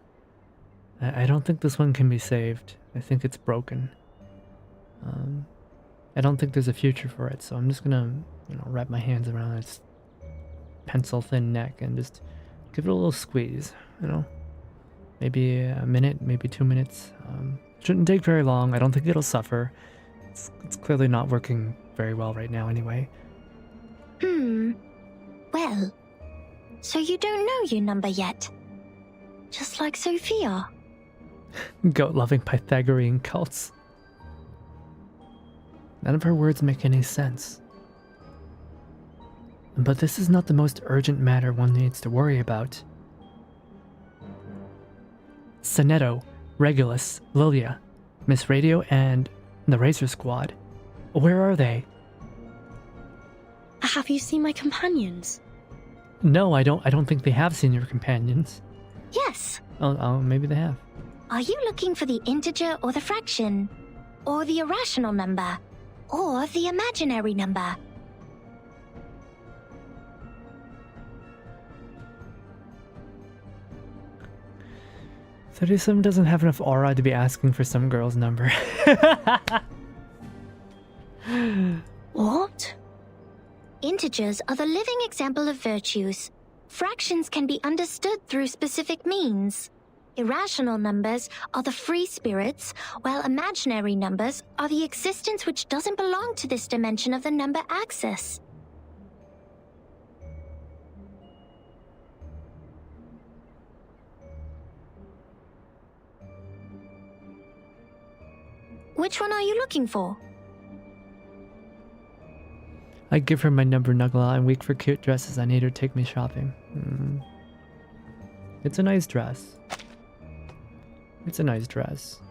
I don't think this one can be saved. I think it's broken. I don't think there's a future for it, so I'm just gonna, wrap my hands around its pencil-thin neck and just give it a little squeeze, Maybe a minute, maybe 2 minutes. Shouldn't take very long. I don't think it'll suffer. It's clearly not working very well right now anyway. Well, so you don't know your number yet? Just like Sophia. Goat-loving Pythagorean cults. None of her words make any sense. But this is not the most urgent matter one needs to worry about. Sonetto, Regulus, Lilia, Miss Radio, and the Razor Squad. Where are they? Have you seen my companions? No, I don't think they have seen your companions. Yes. Oh, maybe they have. Are you looking for the integer or the fraction? Or the irrational number? Or the imaginary number? $37 doesn't have enough aura to be asking for some girl's number. What? Integers are the living example of virtues. Fractions can be understood through specific means. Irrational numbers are the free spirits, while imaginary numbers are the existence which doesn't belong to this dimension of the number axis. Which one are you looking for? I give her my number, Nugla. I'm weak for cute dresses. I need her to take me shopping. It's a nice dress. It's a nice dress.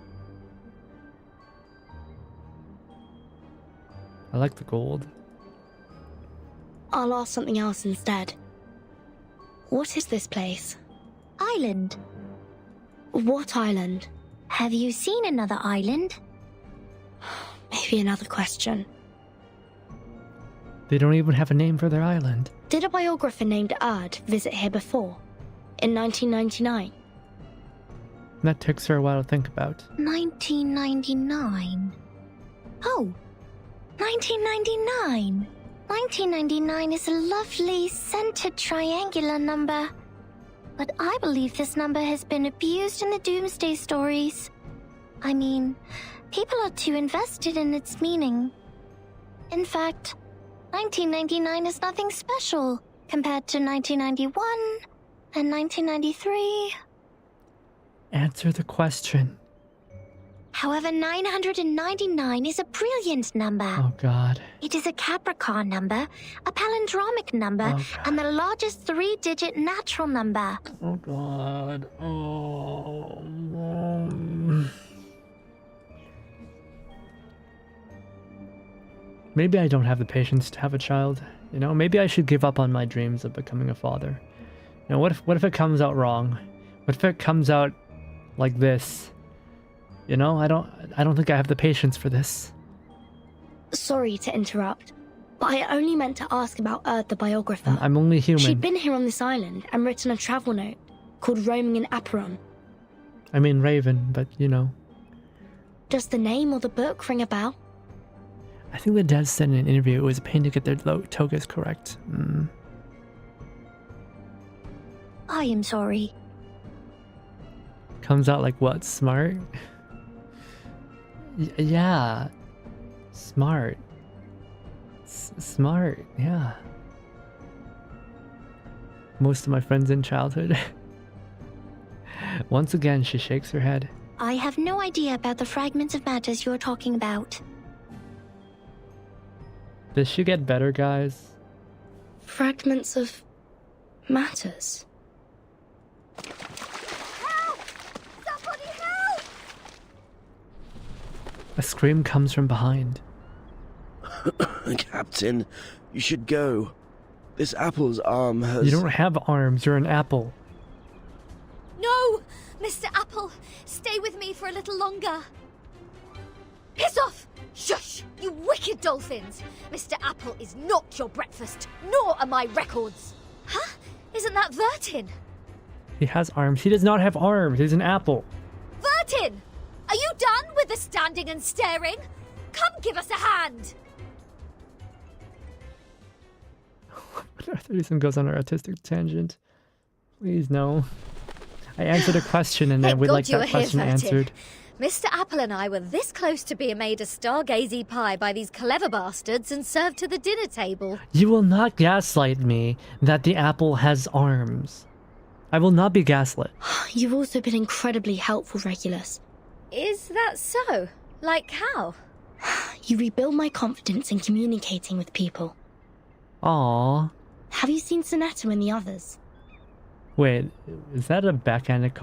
I like the gold. I'll ask something else instead. What is this place? Island. What island? Have you seen another island? Maybe another question. They don't even have a name for their island. Did a biographer named Erd visit here before? In 1999? That takes her a while to think about. 1999. Oh, 1999. 1999 is a lovely centered triangular number. But I believe this number has been abused in the Doomsday stories. I mean, people are too invested in its meaning. In fact, 1999 is nothing special compared to 1991 and 1993. Answer the question. However, 999 is a brilliant number. Oh god. It is a Capricorn number, a palindromic number, and the largest three-digit natural number. Oh god. Oh. Maybe I don't have the patience to have a child. You know, maybe I should give up on my dreams of becoming a father. You know, what if it comes out wrong? What if it comes out like this? You know, I don't think I have the patience for this. Sorry to interrupt, but I only meant to ask about Erd the biographer. I'm only human. She'd been here on this island and written a travel note called Roaming in Aperon. I mean Raven, but you know. Does the name or the book ring a bell? I think the devs said in an interview it was a pain to get their togas correct. I am sorry. Comes out like what? Smart? Yeah. Smart. Smart, yeah. Most of my friends in childhood. Once again, she shakes her head. I have no idea about the fragments of matters you're talking about. Does she get better, guys? Fragments of matters? Help! Somebody help! A scream comes from behind. Captain, you should go. This apple's arm has... You don't have arms, you're an apple. No! Mr. Apple, stay with me for a little longer. Piss off! Shush! You wicked dolphins! Mr. Apple is not your breakfast, nor are my records. Huh? Isn't that Vertin? He has arms. He does not have arms. He's an apple. Vertin! Are you done with the standing and staring? Come give us a hand! Arthur goes on an artistic tangent. Please, no. I answered a question and I would like that question answered. Mr. Apple and I were this close to being made a stargazy pie by these clever bastards and served to the dinner table. You will not gaslight me that the apple has arms. I will not be gaslit. You've also been incredibly helpful, Regulus. Is that so? Like how? You rebuild my confidence in communicating with people. Aww. Have you seen Sonetta and the others? Wait, is that a backhanded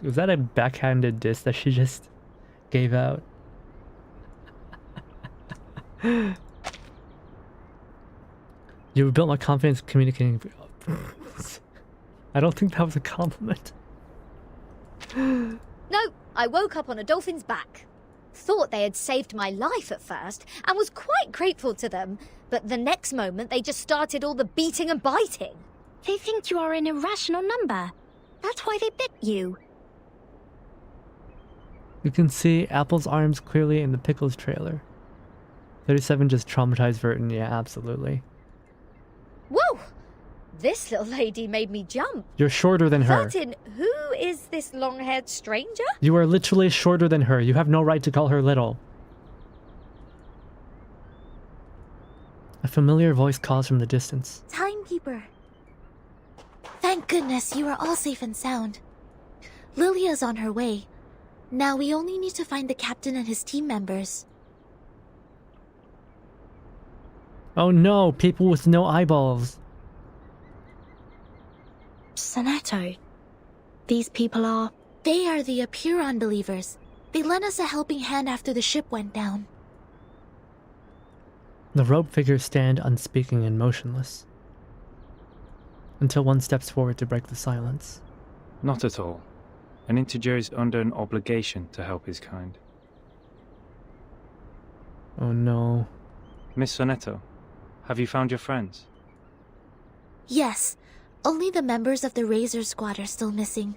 was that a backhanded diss that she just gave out? You rebuilt my confidence communicating. I don't think that was a compliment. No, I woke up on a dolphin's back. Thought they had saved my life at first and was quite grateful to them, but the next moment they just started all the beating and biting. They think you are an irrational number. That's why they bit you. You can see Apple's arms clearly in the Pickles trailer. 37 just traumatized Vertin, yeah, absolutely. Whoa! This little lady made me jump. You're shorter than her. Vertin, who is this long-haired stranger? You are literally shorter than her. You have no right to call her little. A familiar voice calls from the distance. Timekeeper. Thank goodness you are all safe and sound. Lilia's on her way. Now we only need to find the captain and his team members. Oh no, people with no eyeballs. Sonetto. These people are... They are the Apuron believers. They lent us a helping hand after the ship went down. The robed figures stand unspeaking and motionless. Until one steps forward to break the silence. Not at all. An integer is under an obligation to help his kind. Oh no. Miss Sonetto, have you found your friends? Yes. Only the members of the Razor Squad are still missing.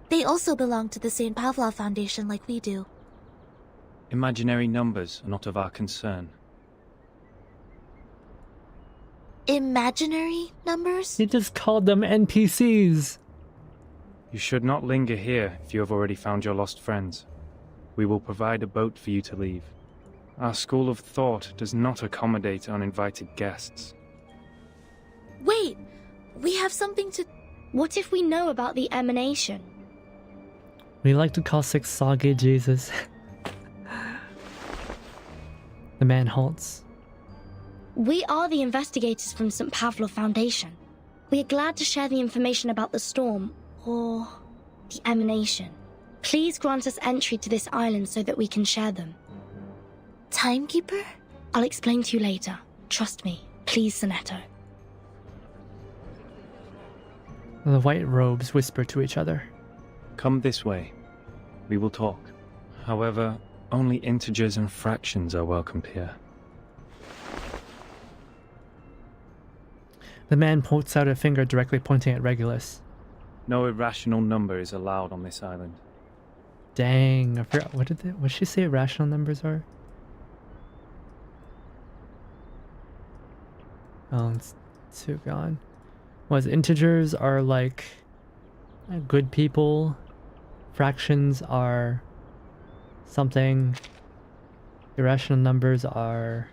They also belong to the St. Pavlov Foundation like we do. Imaginary numbers are not of our concern. Imaginary numbers? He just called them NPCs. You should not linger here if you have already found your lost friends. We will provide a boat for you to leave. Our school of thought does not accommodate uninvited guests. Wait! We have something to... What if we know about the emanation? We like to call Six Sage Jesus. The man halts. We are the investigators from St. Pavlov Foundation. We are glad to share the information about the storm, or the emanation. Please grant us entry to this island so that we can share them. Timekeeper? I'll explain to you later. Trust me. Please, Sonetto. The white robes whisper to each other. Come this way. We will talk. However, only integers and fractions are welcomed here. The man puts out a finger directly pointing at Regulus. No irrational number is allowed on this island. Dang, I forgot. What did she say irrational numbers are? Oh, it's too gone. Was integers are like good people, fractions are something, irrational numbers are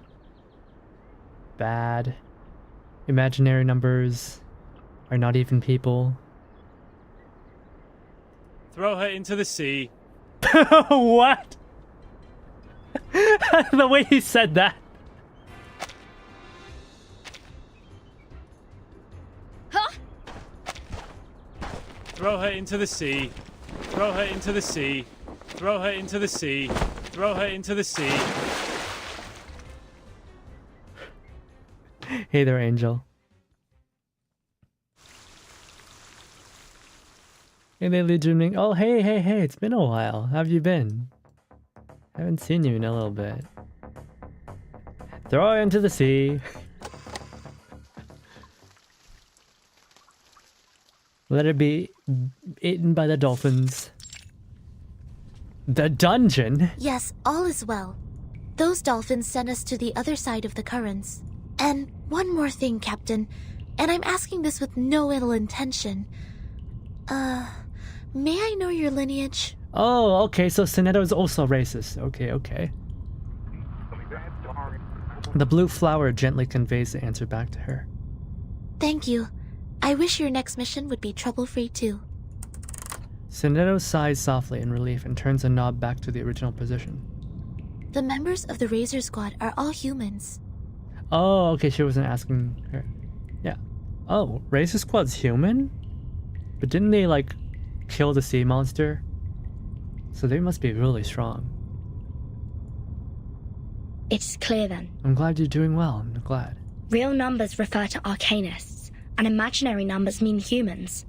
bad, imaginary numbers are not even people. Throw her into the sea. What? The way he said that. Throw her into the sea. Throw her into the sea. Throw her into the sea. Throw her into the sea. Hey there, Angel. Hey there, Legion. Oh, hey, it's been a while. How have you been? Haven't seen you in a little bit. Throw her into the sea. Let her be eaten by the dolphins. The dungeon? Yes, all is well. Those dolphins sent us to the other side of the currents. And one more thing, Captain, and I'm asking this with no ill intention. May I know your lineage? Oh, okay, so Sonetto is also racist. Okay. The blue flower gently conveys the answer back to her. Thank you. I wish your next mission would be trouble-free too. Sonetto sighs softly in relief and turns the knob back to the original position. The members of the Razor Squad are all humans. Oh, okay, she wasn't asking her. Yeah. Oh, Razor Squad's human? But didn't they, like, kill the sea monster? So they must be really strong. It's clear then. I'm glad you're doing well. I'm glad. Real numbers refer to arcanists, and imaginary numbers mean humans.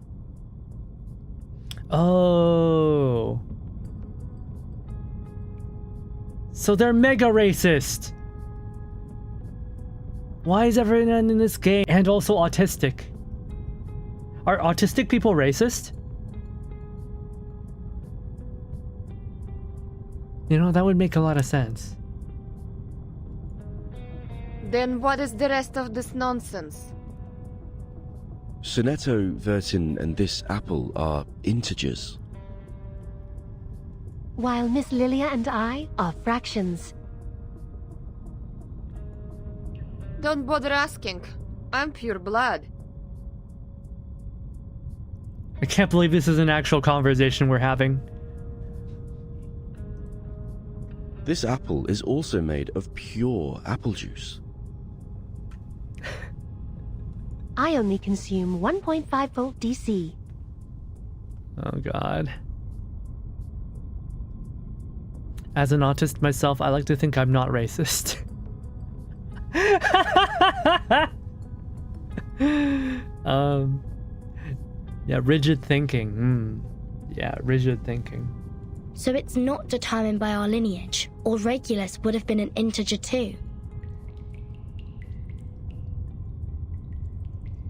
Oh. So they're mega racist. Why is everyone in this game and also autistic? Are autistic people racist? You know, that would make a lot of sense. Then what is the rest of this nonsense? Sonetto, Vertin, and this apple are integers. While Miss Lilia and I are fractions. Don't bother asking. I'm pure blood. I can't believe this is an actual conversation we're having. This apple is also made of pure apple juice. I only consume 1.5 volt DC. Oh god. As an autist myself, I like to think I'm not racist. Yeah, rigid thinking. Yeah, rigid thinking. So it's not determined by our lineage, or Regulus would have been an integer too.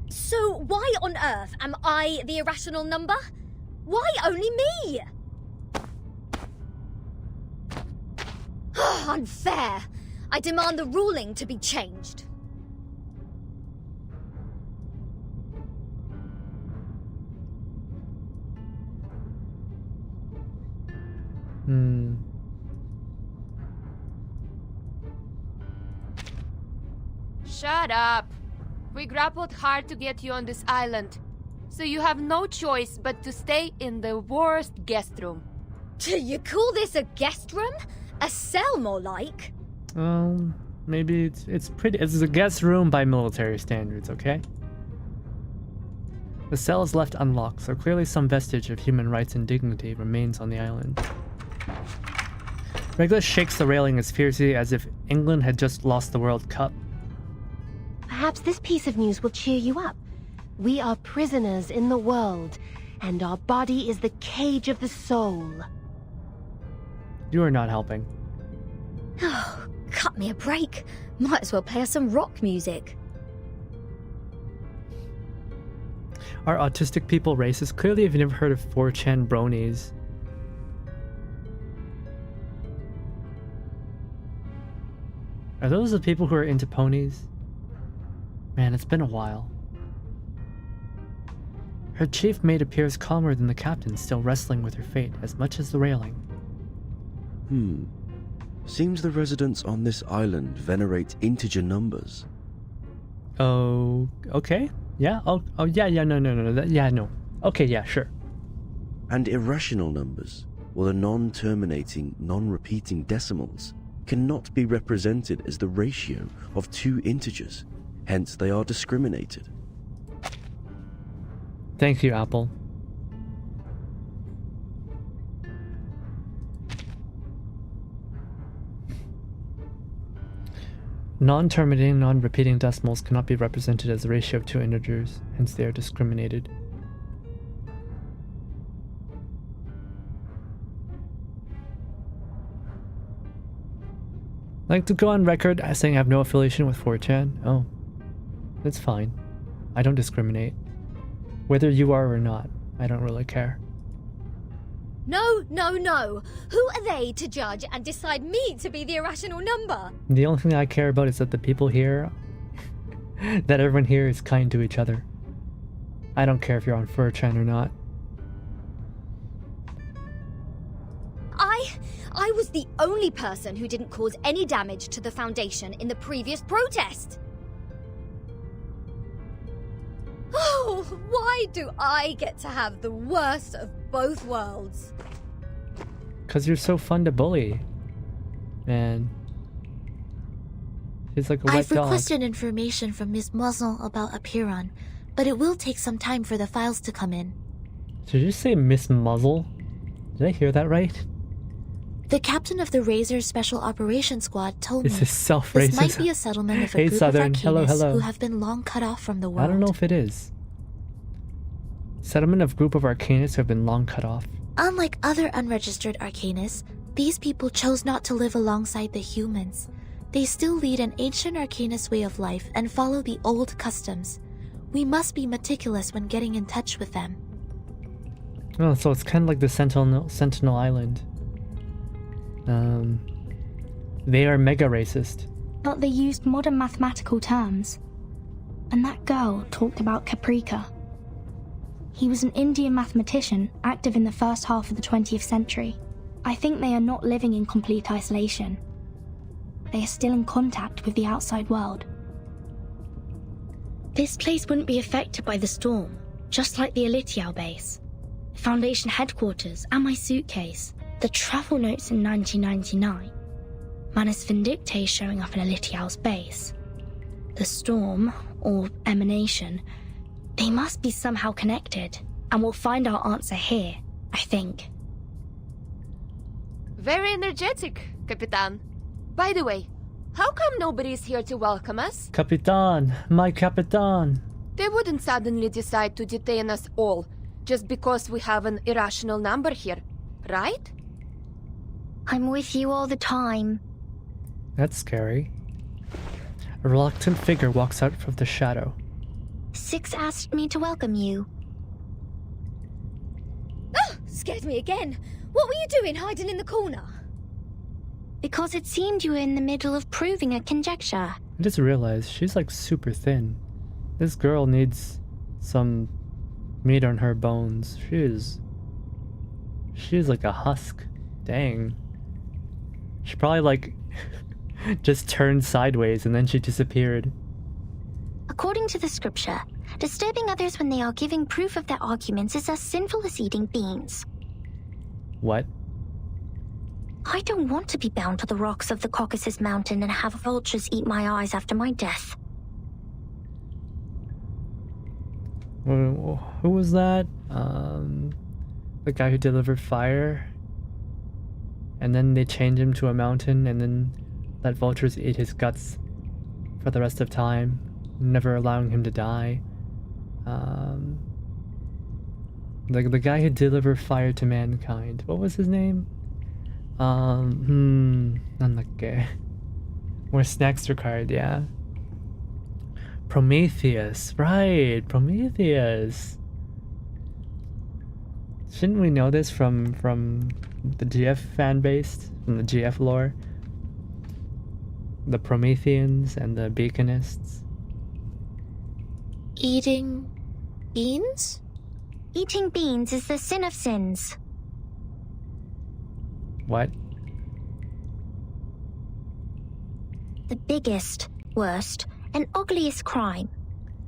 So why on earth am I the irrational number? Why only me? Unfair. I demand the ruling to be changed. Shut up. We grappled hard to get you on this island, so you have no choice but to stay in the worst guest room. You call this a guest room? A cell, more like? Maybe it's pretty. It's a guest room by military standards, okay? The cell is left unlocked, so clearly some vestige of human rights and dignity remains on the island. Regulus shakes the railing as fiercely as if England had just lost the World Cup. Perhaps this piece of news will cheer you up. We are prisoners in the world, and our body is the cage of the soul. You are not helping. Oh, cut me a break. Might as well play us some rock music. Are autistic people racist? Clearly you've never heard of 4chan bronies. Are those the people who are into ponies? Man, it's been a while. Her chief mate appears calmer than the captain, still wrestling with her fate as much as the railing. Seems the residents on this island venerate integer numbers. Oh, okay. Yeah, no. Okay, yeah, sure. And irrational numbers, or the non-terminating, non-repeating decimals, cannot be represented as the ratio of two integers, hence they are discriminated. Thank you, Apple. Non-terminating, non-repeating decimals cannot be represented as a ratio of two integers, hence they are discriminated. I'd like to go on record as saying I have no affiliation with 4chan. Oh, that's fine. I don't discriminate. Whether you are or not, I don't really care. No. Who are they to judge and decide me to be the irrational number? The only thing I care about is that the people here, that everyone here is kind to each other. I don't care if you're on 4chan or not. I was the only person who didn't cause any damage to the Foundation in the previous protest. Oh, why do I get to have the worst of both worlds? 'Cause you're so fun to bully. Man. She's like a wet I've dog. requested information from Miss Muzzle about Apiron, but it will take some time for the files to come in. Did you say Miss Muzzle? Did I hear that right? The captain of the Razor Special Operations Squad told This me is self-racist. this might be a settlement of a Hey, group Southern. of Hello, Arcanists hello. who have been long cut off from the world. I don't know if it is. Settlement of group of Arcanists who have been long cut off. Unlike other unregistered Arcanists, these people chose not to live alongside the humans. They still lead an ancient Arcanist way of life and follow the old customs. We must be meticulous when getting in touch with them. Oh, so it's kind of like the Sentinel Island. They are mega racist. But they used modern mathematical terms. And that girl talked about Caprica. He was an Indian mathematician active in the first half of the 20th century. I think they are not living in complete isolation. They are still in contact with the outside world. This place wouldn't be affected by the storm, just like the Elitiao base, Foundation headquarters, and my suitcase. The travel notes in 1999. Manus Vindictae showing up in Elitiao's base. The storm, or emanation, they must be somehow connected, and we'll find our answer here, I think. Very energetic, Capitan. By the way, how come nobody's here to welcome us? Capitan, my Capitan. They wouldn't suddenly decide to detain us all just because we have an irrational number here, right? I'm with you all the time. That's scary. A reluctant figure walks out from the shadow. 6 asked me to welcome you. Oh, scared me again. What were you doing hiding in the corner? Because it seemed you were in the middle of proving a conjecture. I just realized she's like super thin. This girl needs some meat on her bones. She's like a husk. Dang. She probably like just turned sideways and then she disappeared. According to the scripture, disturbing others when they are giving proof of their arguments is as sinful as eating beans. What? I don't want to be bound to the rocks of the Caucasus Mountain and have vultures eat my eyes after my death. Who was that? The guy who delivered fire? And then they changed him to a mountain and then let vultures eat his guts for the rest of time, never allowing him to die. The guy who delivered fire to mankind. What was his name? Nandakke. More snacks required, yeah. Prometheus, right, Prometheus. Shouldn't we know this from the GF fan base, from the GF lore? The Prometheans and the Beaconists. Eating beans? Eating beans is the sin of sins. What? The biggest, worst, and ugliest crime.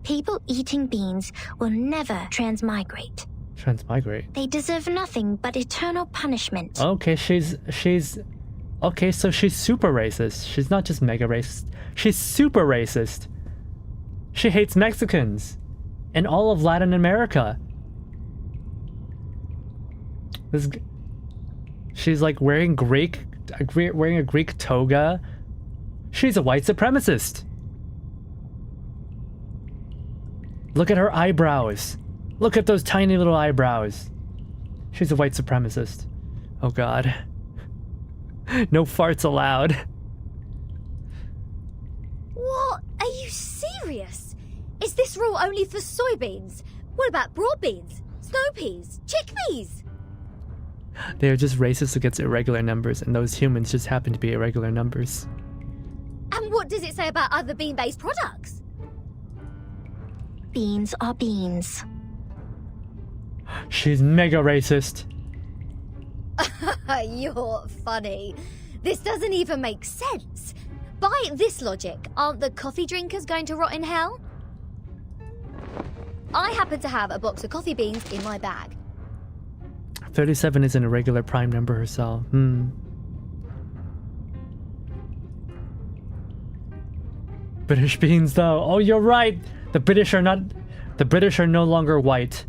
People eating beans will never transmigrate. Transmigrate? They deserve nothing but eternal punishment. Okay, she's okay, so she's super racist. She's not just mega racist. She's super racist. She hates Mexicans and all of Latin America. She's like wearing a Greek toga. She's a white supremacist. Look at her eyebrows. Look at those tiny little eyebrows. She's a white supremacist. Oh god. No farts allowed. What? Are you serious? Is this rule only for soybeans? What about broad beans, snow peas, chickpeas? They are just racist against irregular numbers, and those humans just happen to be irregular numbers. And what does it say about other bean-based products? Beans are beans. She's mega racist. You're funny. This doesn't even make sense. By this logic, aren't the coffee drinkers going to rot in hell? I happen to have a box of coffee beans in my bag. 37 is an irregular prime number herself. British beans though. Oh, you're right. The British are no longer white.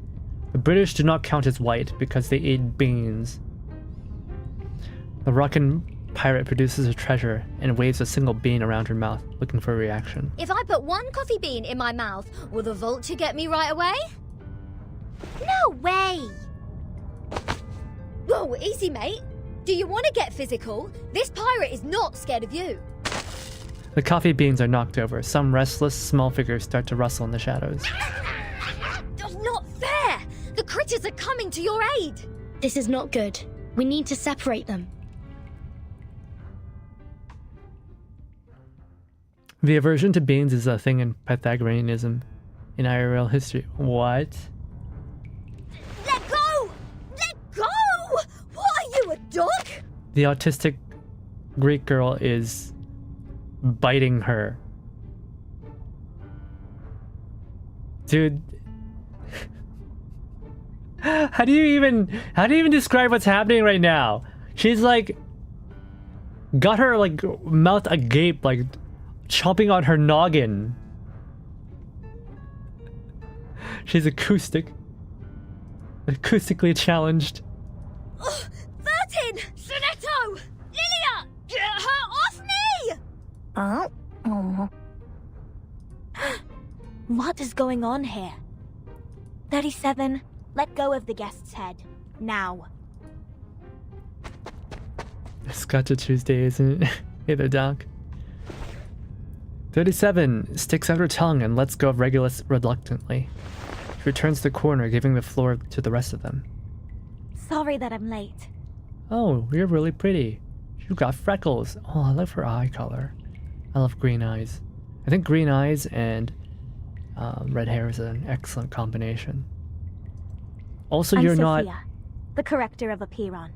The British do not count as white because they eat beans. The rockin' pirate produces a treasure and waves a single bean around her mouth, looking for a reaction. If I put one coffee bean in my mouth, will the vulture get me right away? No way! Whoa, easy, mate. Do you want to get physical? This pirate is not scared of you. The coffee beans are knocked over. Some restless, small figures start to rustle in the shadows. Not fair! The critters are coming to your aid! This is not good. We need to separate them. The aversion to beans is a thing in Pythagoreanism in IRL history. What? Let go! Let go! What are you, a dog? The autistic Greek girl is biting her. Dude. How do you even describe what's happening right now? She's like got her like mouth agape, like chomping on her noggin. She's acoustically challenged. Vertin! Sonetto! Lilia! Get her off me! Oh. What is going on here? 37, let go of the guest's head. Now. It's Gotcha Tuesday, isn't it? Hey there, Doc. 37 sticks out her tongue and lets go of Regulus reluctantly. She returns to the corner, giving the floor to the rest of them. Sorry that I'm late. Oh, you're really pretty. You've got freckles. Oh, I love her eye color. I love green eyes. I think green eyes and red hair is an excellent combination. Also, I'm you're Sophia, not... the corrector of Apiron.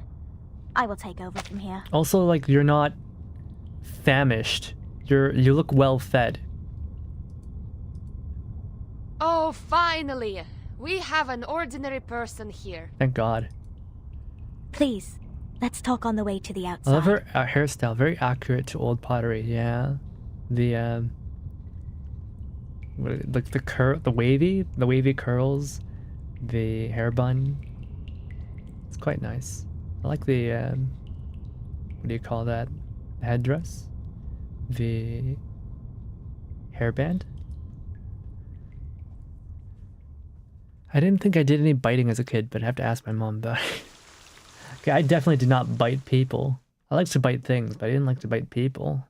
I will take over from here. Also, like, you're not famished. You look well fed. Oh, finally! We have an ordinary person here. Thank God. Please, let's talk on the way to the outside. I love her hairstyle. Very accurate to old pottery. Yeah. The like the wavy curls, the hair bun. It's quite nice. I like the what do you call that? Headdress? The hairband? I didn't think I did any biting as a kid, but I have to ask my mom about it. Okay, I definitely did not bite people. I like to bite things, but I didn't like to bite people.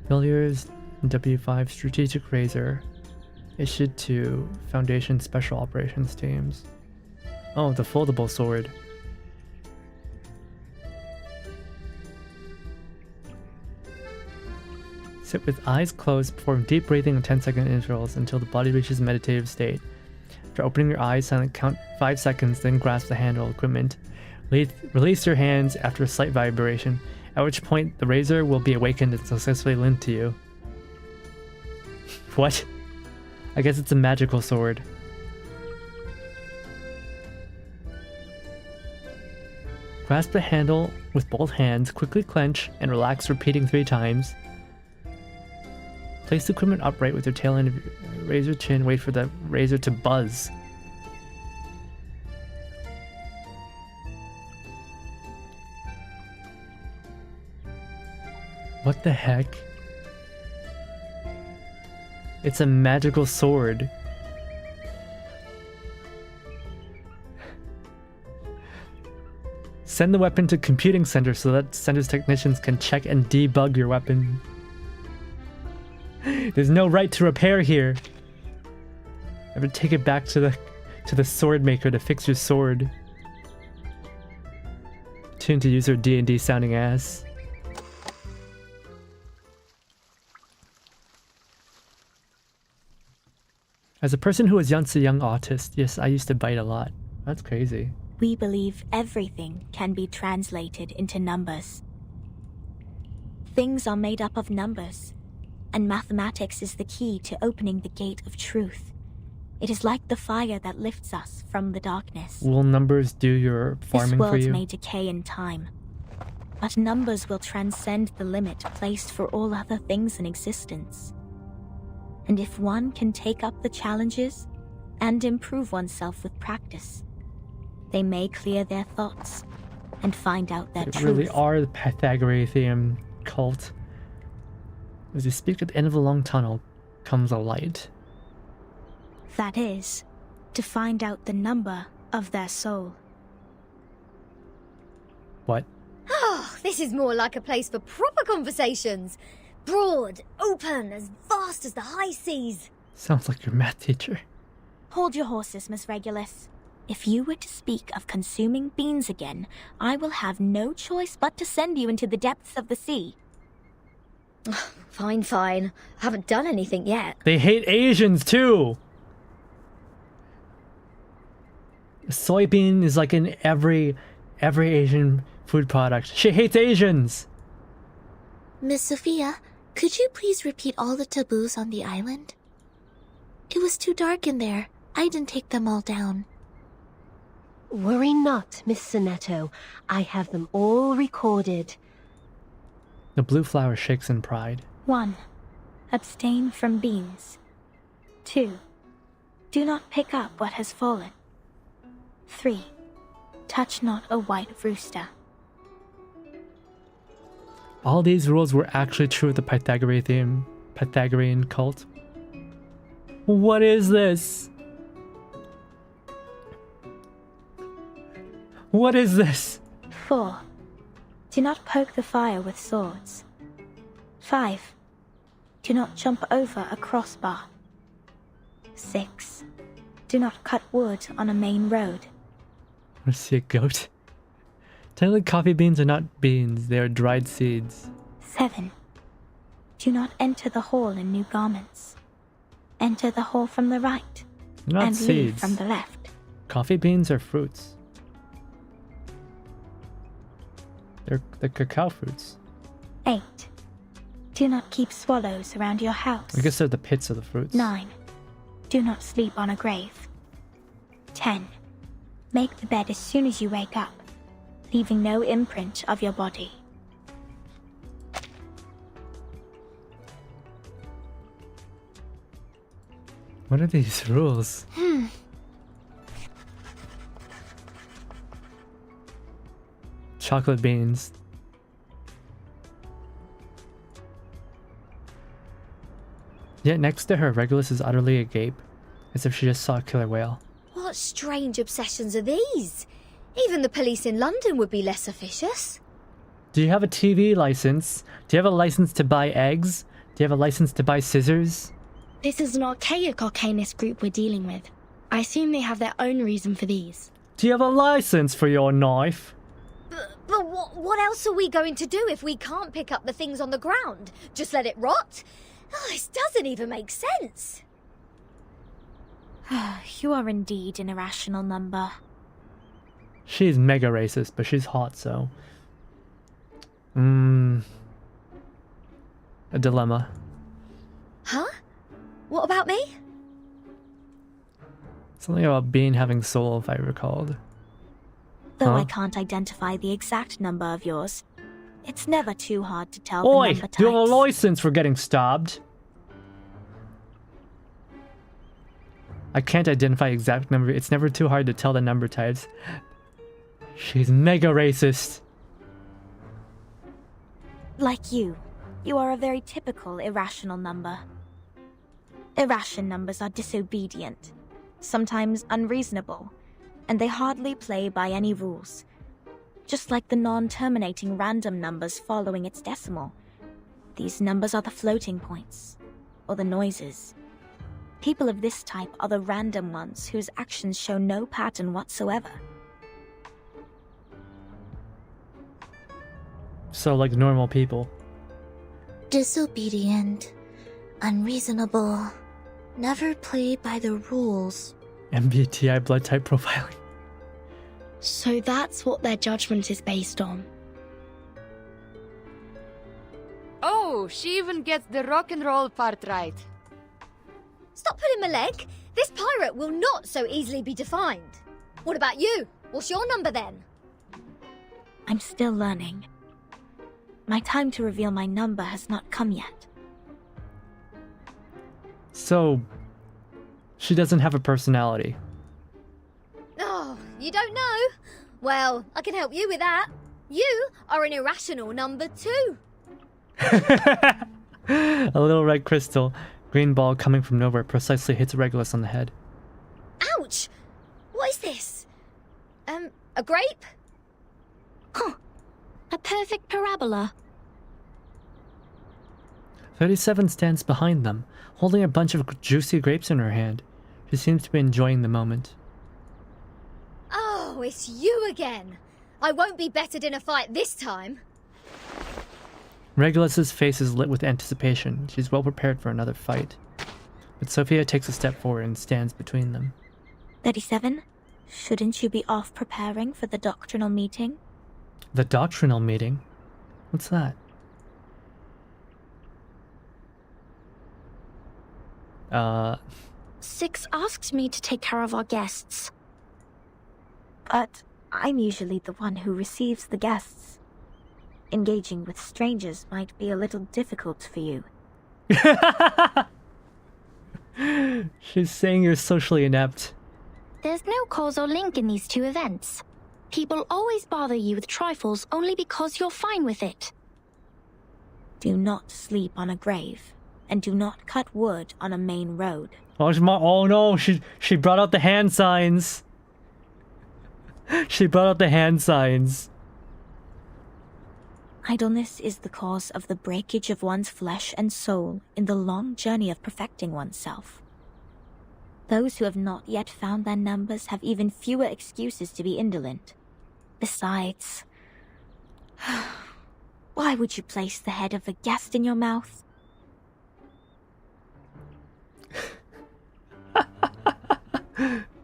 Failures W5 Strategic Razor issued to Foundation Special Operations teams. Oh, the foldable sword. Sit with eyes closed, perform deep breathing in 10-second intervals until the body reaches meditative state. After opening your eyes, silently count 5 seconds, then grasp the handle equipment. Release your hands after a slight vibration, at which point the razor will be awakened and successfully linked to you. What? I guess it's a magical sword. Grasp the handle with both hands, quickly clench, and relax, repeating 3 times. Place the equipment upright with your tail end of your razor chin. Wait for the razor to buzz. What the heck? It's a magical sword. Send the weapon to computing center so that center's technicians can check and debug your weapon. There's no right to repair here. Ever take it back to the sword maker to fix your sword. Tuned to use her D&D sounding ass. As a person who was once a young autist, yes, I used to bite a lot. That's crazy. We believe everything can be translated into numbers. Things are made up of numbers, and mathematics is the key to opening the gate of truth. It is like the fire that lifts us from the darkness. Will numbers do your farming for you? This world may decay in time, but numbers will transcend the limit placed for all other things in existence. And if one can take up the challenges and improve oneself with practice, they may clear their thoughts and find out their truth. They really are the Pythagorean cult. As you speak at the end of the long tunnel comes a light. That is, to find out the number of their soul. What? Oh, this is more like a place for proper conversations. Broad, open, as vast as the high seas. Sounds like your math teacher. Hold your horses, Miss Regulus. If you were to speak of consuming beans again, I will have no choice but to send you into the depths of the sea. Fine, fine. I haven't done anything yet. They hate Asians too! Soybean is like in every Asian food product. She hates Asians! Miss Sophia, could you please repeat all the taboos on the island? It was too dark in there. I didn't take them all down. Worry not, Miss Sonetto. I have them all recorded. The blue flower shakes in pride. 1. Abstain from beans. 2. Do not pick up what has fallen. 3. Touch not a white rooster. All these rules were actually true of the Pythagorean cult. What is this? What is this? 4. Do not poke the fire with swords. 5. Do not jump over a crossbar. 6. Do not cut wood on a main road. I see a goat. Technically, coffee beans are not beans, they are dried seeds. 7. Do not enter the hall in new garments. Enter the hall from the right. Not and seeds. leave from the left. Coffee beans are fruits. They're cacao fruits. 8. Do not keep swallows around your house. I guess they're the pits of the fruits. 9. Do not sleep on a grave. 10. Make the bed as soon as you wake up, leaving no imprint of your body. What are these rules? Chocolate beans. Yet next to her, Regulus is utterly agape, as if she just saw a killer whale. What strange obsessions are these? Even the police in London would be less officious. Do you have a TV license? Do you have a license to buy eggs? Do you have a license to buy scissors? This is an archaic arcanist group we're dealing with. I assume they have their own reason for these. Do you have a license for your knife? But what else are we going to do if we can't pick up the things on the ground? Just let it rot? Oh, this doesn't even make sense. You are indeed an irrational number. She's mega racist, but she's hot, so... a dilemma. Huh? What about me? Something about being having soul, if I recalled. Though I can't identify the exact number of yours, it's never too hard to tell Oi! the number Do you have a types. license for getting stabbed? I can't identify exact number. It's never too hard to tell the number types. She's mega racist. Like you are a very typical irrational number. Irrational numbers are disobedient, sometimes unreasonable, and they hardly play by any rules. Just like the non-terminating random numbers following its decimal. These numbers are the floating points, or the noises. People of this type are the random ones whose actions show no pattern whatsoever. So, like normal people. Disobedient, unreasonable, never play by the rules. MBTI blood type profiling. So that's what their judgment is based on. Oh, she even gets the rock and roll part right. Stop pulling my leg. This pirate will not so easily be defined. What about you? What's your number then? I'm still learning. My time to reveal my number has not come yet. So, she doesn't have a personality. Oh, you don't know? Well, I can help you with that. You are an irrational number 2. A little red crystal, green ball coming from nowhere precisely hits Regulus on the head. Ouch! What is this? A grape? Huh. A perfect parabola. 37 stands behind them, holding a bunch of juicy grapes in her hand. She seems to be enjoying the moment. Oh, it's you again. I won't be bettered in a fight this time. Regulus's face is lit with anticipation. She's well prepared for another fight. But Sophia takes a step forward and stands between them. 37? Shouldn't you be off preparing for the doctrinal meeting? The doctrinal meeting? What's that? Six asked me to take care of our guests. But I'm usually the one who receives the guests. Engaging with strangers might be a little difficult for you. She's saying you're socially inept. There's no causal link in these two events. People always bother you with trifles only because you're fine with it. Do not sleep on a grave, and do not cut wood on a main road. Oh no, she brought out the hand signs. She brought out the hand signs. Idleness is the cause of the breakage of one's flesh and soul in the long journey of perfecting oneself. Those who have not yet found their numbers have even fewer excuses to be indolent. Besides, why would you place the head of a guest in your mouth?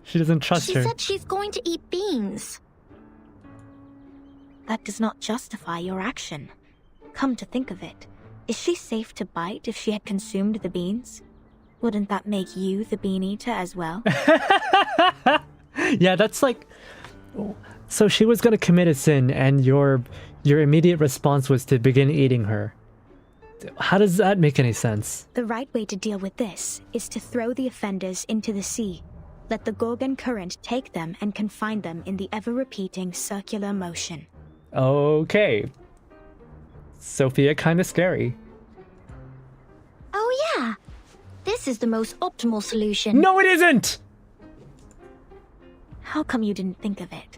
She doesn't trust her. She said she's going to eat beans. That does not justify your action. Come to think of it, is she safe to bite if she had consumed the beans? Wouldn't that make you the bean eater as well? Yeah, that's like... So she was going to commit a sin and your immediate response was to begin eating her. How does that make any sense? The right way to deal with this is to throw the offenders into the sea. Let the Gorgon current take them and confine them in the ever-repeating circular motion. Okay. Sophia, kind of scary. Oh yeah. This is the most optimal solution. No, it isn't! How come you didn't think of it?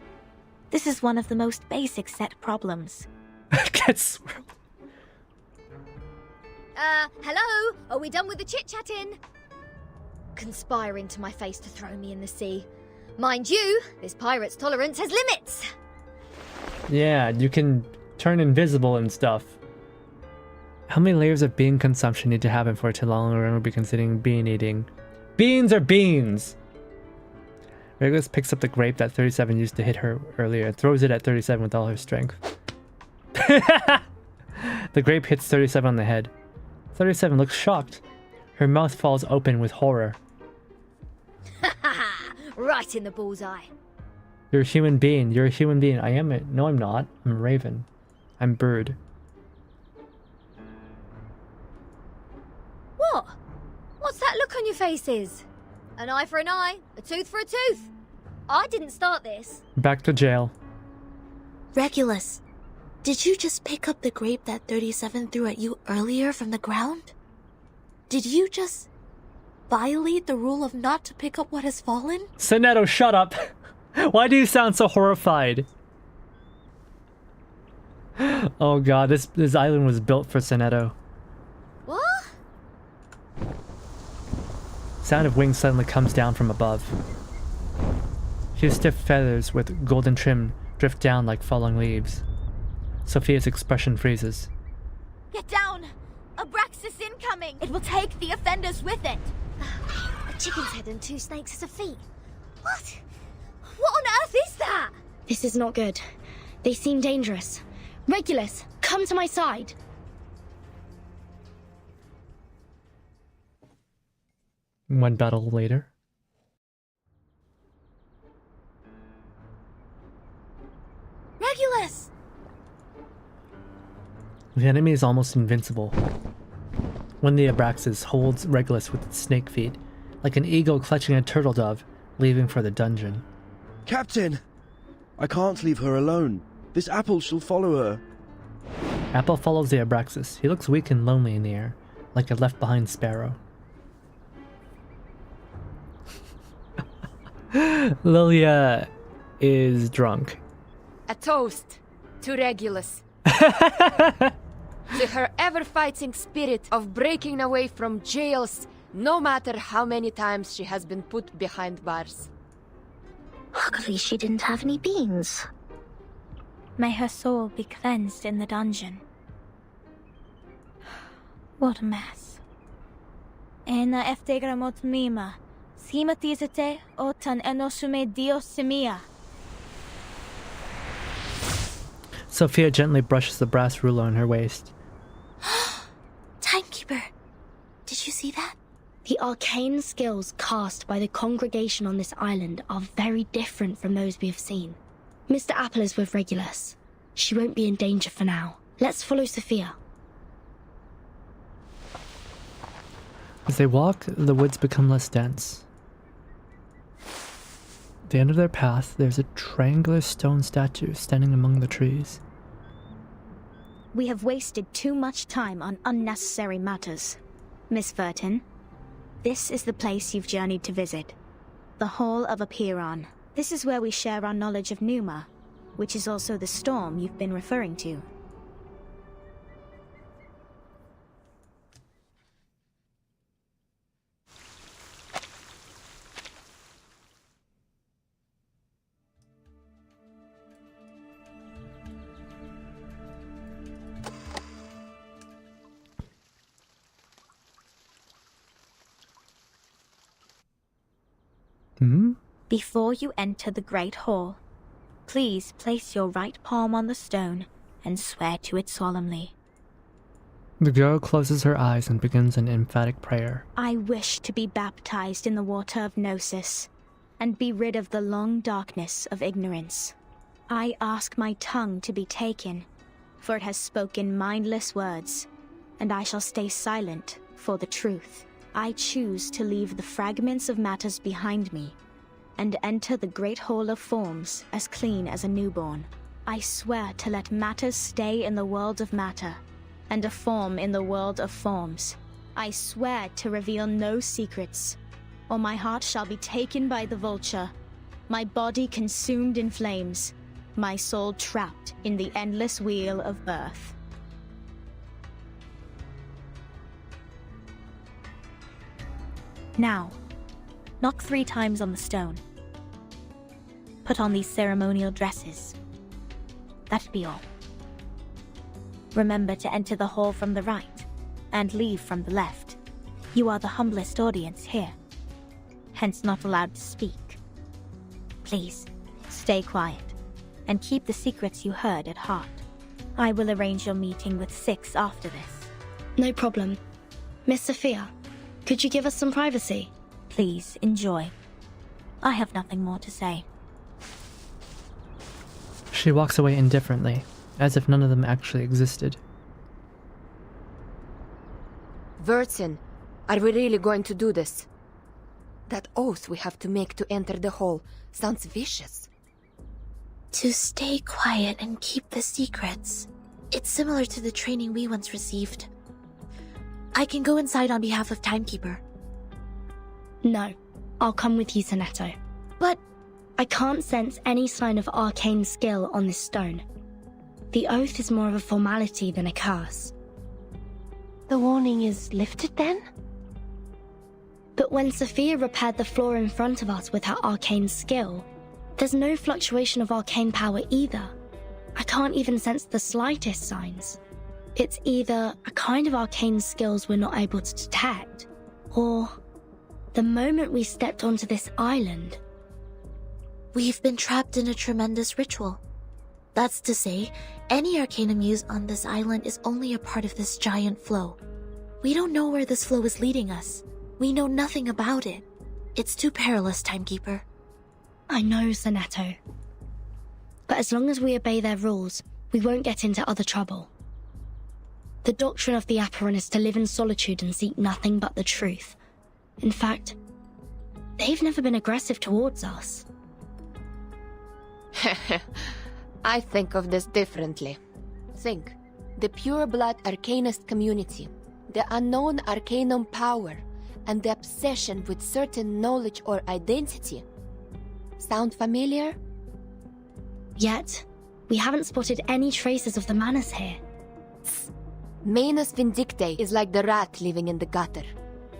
This is one of the most basic set problems. Get swirled. Hello? Are we done with the chit-chatting? Conspiring to my face to throw me in the sea. Mind you, this pirate's tolerance has limits. Yeah, you can turn invisible and stuff. How many layers of bean consumption need to happen for it to longer be considering bean eating? Beans are beans! Regulus picks up the grape that 37 used to hit her earlier and throws it at 37 with all her strength. The grape hits 37 on the head. 37 looks shocked. Her mouth falls open with horror. Right in the bullseye. You're a human being. You're a human being. I am it. No, I'm not. I'm a raven. I'm bird. What? What's that look on your faces? An eye for an eye, a tooth for a tooth. I didn't start this. Back to jail. Regulus, did you just pick up the grape that 37 threw at you earlier from the ground? Did you just violate the rule of not to pick up what has fallen? Sonetto, shut up! Why do you sound so horrified? Oh god, this island was built for Sonetto. What? Sound of wings suddenly comes down from above. Few stiff feathers with golden trim drift down like falling leaves. Sophia's expression freezes. Get down! Abraxas incoming! It will take the offenders with it! A chicken's head and 2 snakes as a feet. What? What on earth is that? This is not good. They seem dangerous. Regulus, come to my side. One battle later. Regulus! The enemy is almost invincible. One of the Abraxas holds Regulus with its snake feet, like an eagle clutching a turtle dove, leaving for the dungeon. Captain! I can't leave her alone. This apple shall follow her. Apple follows the Abraxas. He looks weak and lonely in the air, like a left-behind sparrow. Lilia is drunk. A toast to Regulus. To her ever-fighting spirit of breaking away from jails, no matter how many times she has been put behind bars. Luckily she didn't have any beans. May her soul be cleansed in the dungeon. What a mess. Ena eftegramot mima. Schimatizate otan enosume dios semia. Sophia gently brushes the brass ruler on her waist. Timekeeper, did you see that? The arcane skills cast by the congregation on this island are very different from those we have seen. Mr. Apple is with Regulus. She won't be in danger for now. Let's follow Sophia. As they walk, the woods become less dense. At the end of their path, there's a triangular stone statue standing among the trees. We have wasted too much time on unnecessary matters. Miss Vertin, this is the place you've journeyed to visit. The Hall of Apiron, This is where we share our knowledge of Numa, which is also the storm you've been referring to. Before you enter the Great Hall, please place your right palm on the stone and swear to it solemnly. The girl closes her eyes and begins an emphatic prayer. I wish to be baptized in the water of Gnosis, and be rid of the long darkness of ignorance. I ask my tongue to be taken, for it has spoken mindless words, and I shall stay silent for the truth. I choose to leave the fragments of matters behind me, and enter the Great Hall of Forms as clean as a newborn. I swear to let matters stay in the world of matter, and a form in the world of forms. I swear to reveal no secrets, or my heart shall be taken by the vulture, my body consumed in flames, my soul trapped in the endless wheel of birth. Now, knock 3 times on the stone. Put on these ceremonial dresses. That'd be all. Remember to enter the hall from the right, and leave from the left. You are the humblest audience here, hence not allowed to speak. Please, stay quiet, and keep the secrets you heard at heart. I will arrange your meeting with 6 after this. No problem. Miss Sophia, could you give us some privacy? Please, enjoy. I have nothing more to say. She walks away indifferently, as if none of them actually existed. Vertin, are we really going to do this? That oath we have to make to enter the hall sounds vicious. To stay quiet and keep the secrets. It's similar to the training we once received. I can go inside on behalf of Timekeeper. No, I'll come with you, Sonetto. But I can't sense any sign of arcane skill on this stone. The oath is more of a formality than a curse. The warning is lifted then? But when Sophia repaired the floor in front of us with her arcane skill, there's no fluctuation of arcane power either. I can't even sense the slightest signs. It's either a kind of arcane skills we're not able to detect, or the moment we stepped onto this island. We've been trapped in a tremendous ritual. That's to say, any arcanum used on this island is only a part of this giant flow. We don't know where this flow is leading us. We know nothing about it. It's too perilous, Timekeeper. I know, Sonetto. But as long as we obey their rules, we won't get into other trouble. The doctrine of the Apparan is to live in solitude and seek nothing but the truth. In fact, they've never been aggressive towards us. I think of this differently. Think, the pure-blood arcanist community, the unknown arcanum power, and the obsession with certain knowledge or identity. Sound familiar? Yet, we haven't spotted any traces of the Manus here. Manus Vindictae is like the rat living in the gutter.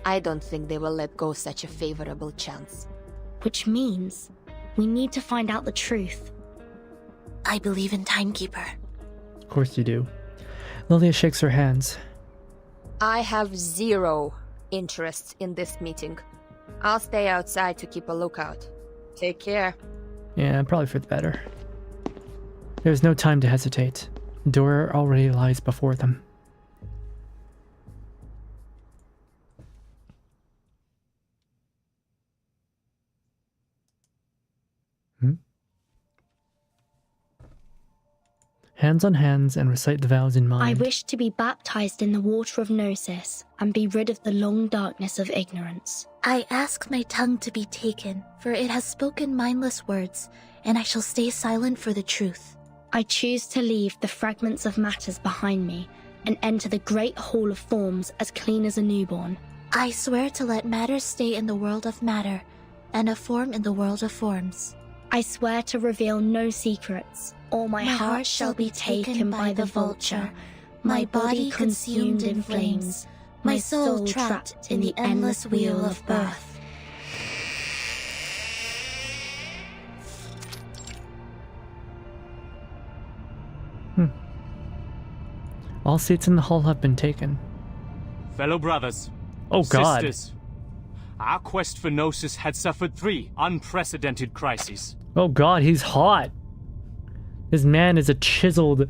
I don't think they will let go such a favorable chance. Which means we need to find out the truth. I believe in Timekeeper. Of course you do. Lilia shakes her hands. I have 0 interest in this meeting. I'll stay outside to keep a lookout. Take care. Yeah, probably for the better. There's no time to hesitate. Door already lies before them. Hands on hands and recite the vows in mind. I wish to be baptized in the water of Gnosis and be rid of the long darkness of ignorance. I ask my tongue to be taken, for it has spoken mindless words, and I shall stay silent for the truth. I choose to leave the fragments of matters behind me and enter the great hall of forms as clean as a newborn. I swear to let matter stay in the world of matter, and a form in the world of forms. I swear to reveal no secrets, or my heart shall be taken by the vulture, my body consumed in flames, my soul trapped in the endless wheel of birth. All seats in the hall have been taken. Fellow brothers. Oh God. Sisters, our quest for Gnosis had suffered 3 unprecedented crises. Oh God, he's hot. This man is a chiseled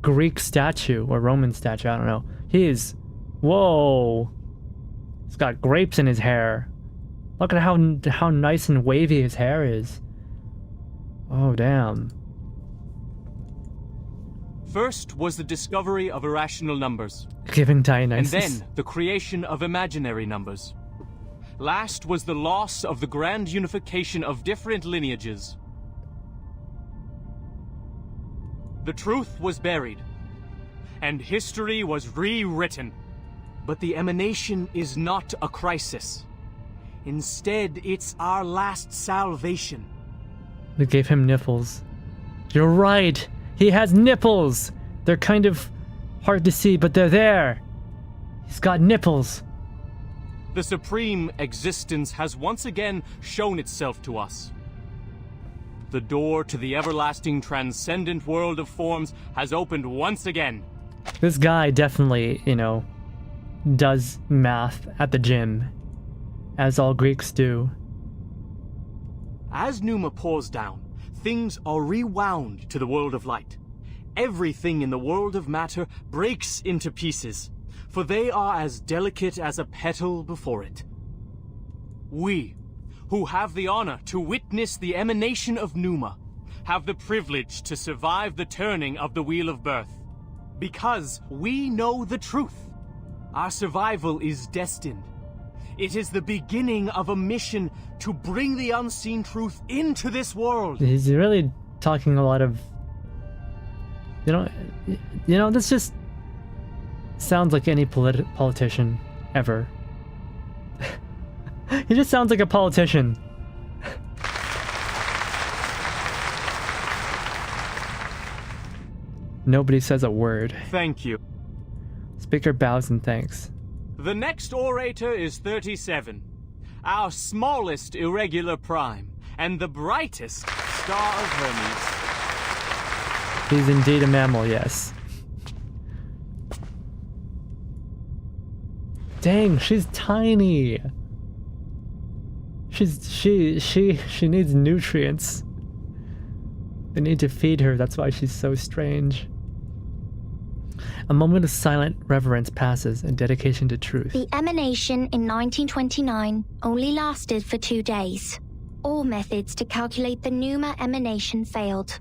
Greek statue or Roman statue, I don't know. He is... Whoa. He's got grapes in his hair. Look at how nice and wavy his hair is. Oh, damn. First was the discovery of irrational numbers. Giving Dionysus. And then the creation of imaginary numbers. Last was the loss of the grand unification of different lineages. The truth was buried, and history was rewritten. But the emanation is not a crisis. Instead, it's our last salvation. They gave him nipples. You're right! He has nipples! They're kind of hard to see, but they're there! He's got nipples! The supreme existence has once again shown itself to us. The door to the everlasting transcendent world of forms has opened once again. This guy definitely, you know, does math at the gym, as all Greeks do. As Numa pours down, things are rewound to the world of light. Everything in the world of matter breaks into pieces, for they are as delicate as a petal before it. We, who have the honor to witness the emanation of Numa, have the privilege to survive the turning of the Wheel of Birth. Because we know the truth. Our survival is destined. It is the beginning of a mission to bring the unseen truth into this world. He's really talking a lot of... You know, this just sounds like any politician ever. He just sounds like a politician. Nobody says a word. Thank you. Speaker bows in thanks. The next orator is 37, our smallest irregular prime, and the brightest star of Hermes. He's indeed a mammal, yes. Dang, she's tiny. She needs nutrients. They need to feed her, that's why she's so strange. A moment of silent reverence passes, a dedication to truth. The emanation in 1929 only lasted for 2 days. All methods to calculate the Numa emanation failed.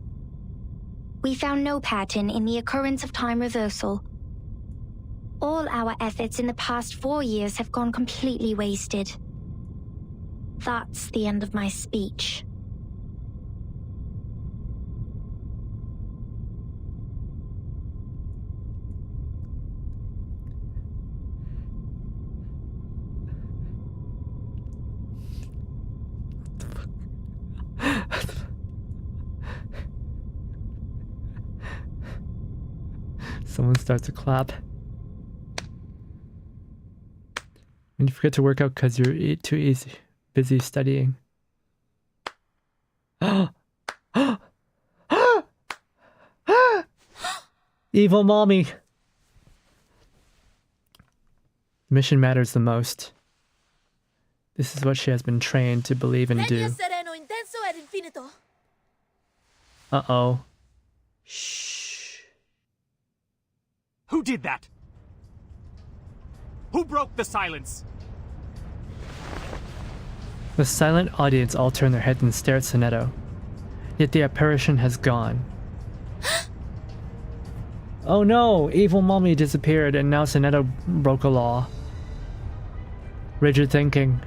We found no pattern in the occurrence of time reversal. All our efforts in the past 4 years have gone completely wasted. That's the end of my speech. Someone starts to clap. And you forget to work out because you're too busy studying. Evil mommy! Mission matters the most. This is what she has been trained to believe and do. Uh-oh. Who did that? Who broke the silence? The silent audience all turn their heads and stare at Sonetto. Yet the apparition has gone. Oh no! Evil mommy disappeared and now Sonetto broke a law. Rigid thinking.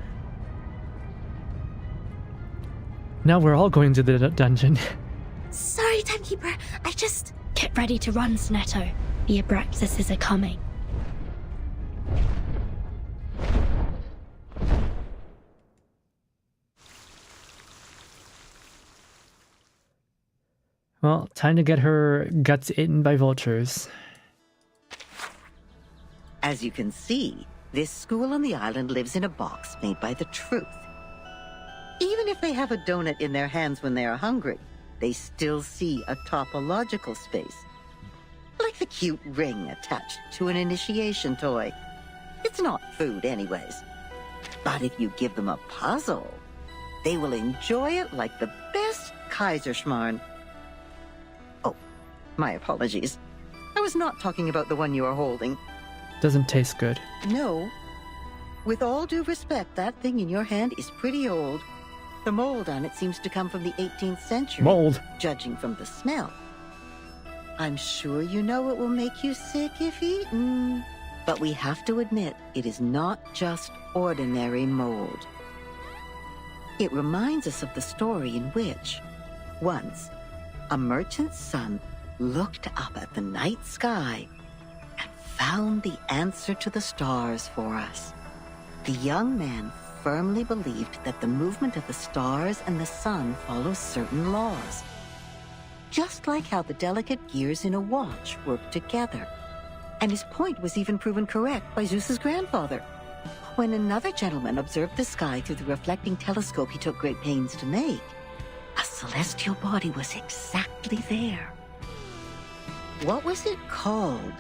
Now we're all going to the dungeon. Sorry, Timekeeper. I just... Get ready to run, Sonetto. The Abraxases are coming. Well, time to get her guts eaten by vultures. As you can see, this school on the island lives in a box made by the truth. Even if they have a donut in their hands when they are hungry, they still see a topological space. Like the cute ring attached to an initiation toy. It's not food anyways. But if you give them a puzzle, they will enjoy it like the best Kaiserschmarrn. Oh, my apologies. I was not talking about the one you are holding. Doesn't taste good. No. With all due respect, that thing in your hand is pretty old. The mold on it seems to come from the 18th century. Mold. Judging from the smell. I'm sure you know it will make you sick if eaten. But we have to admit, it is not just ordinary mold. It reminds us of the story in which, once, a merchant's son looked up at the night sky and found the answer to the stars for us. The young man firmly believed that the movement of the stars and the sun follows certain laws. Just like how the delicate gears in a watch work together. And his point was even proven correct by Zeus's grandfather. When another gentleman observed the sky through the reflecting telescope he took great pains to make, a celestial body was exactly there. What was it called?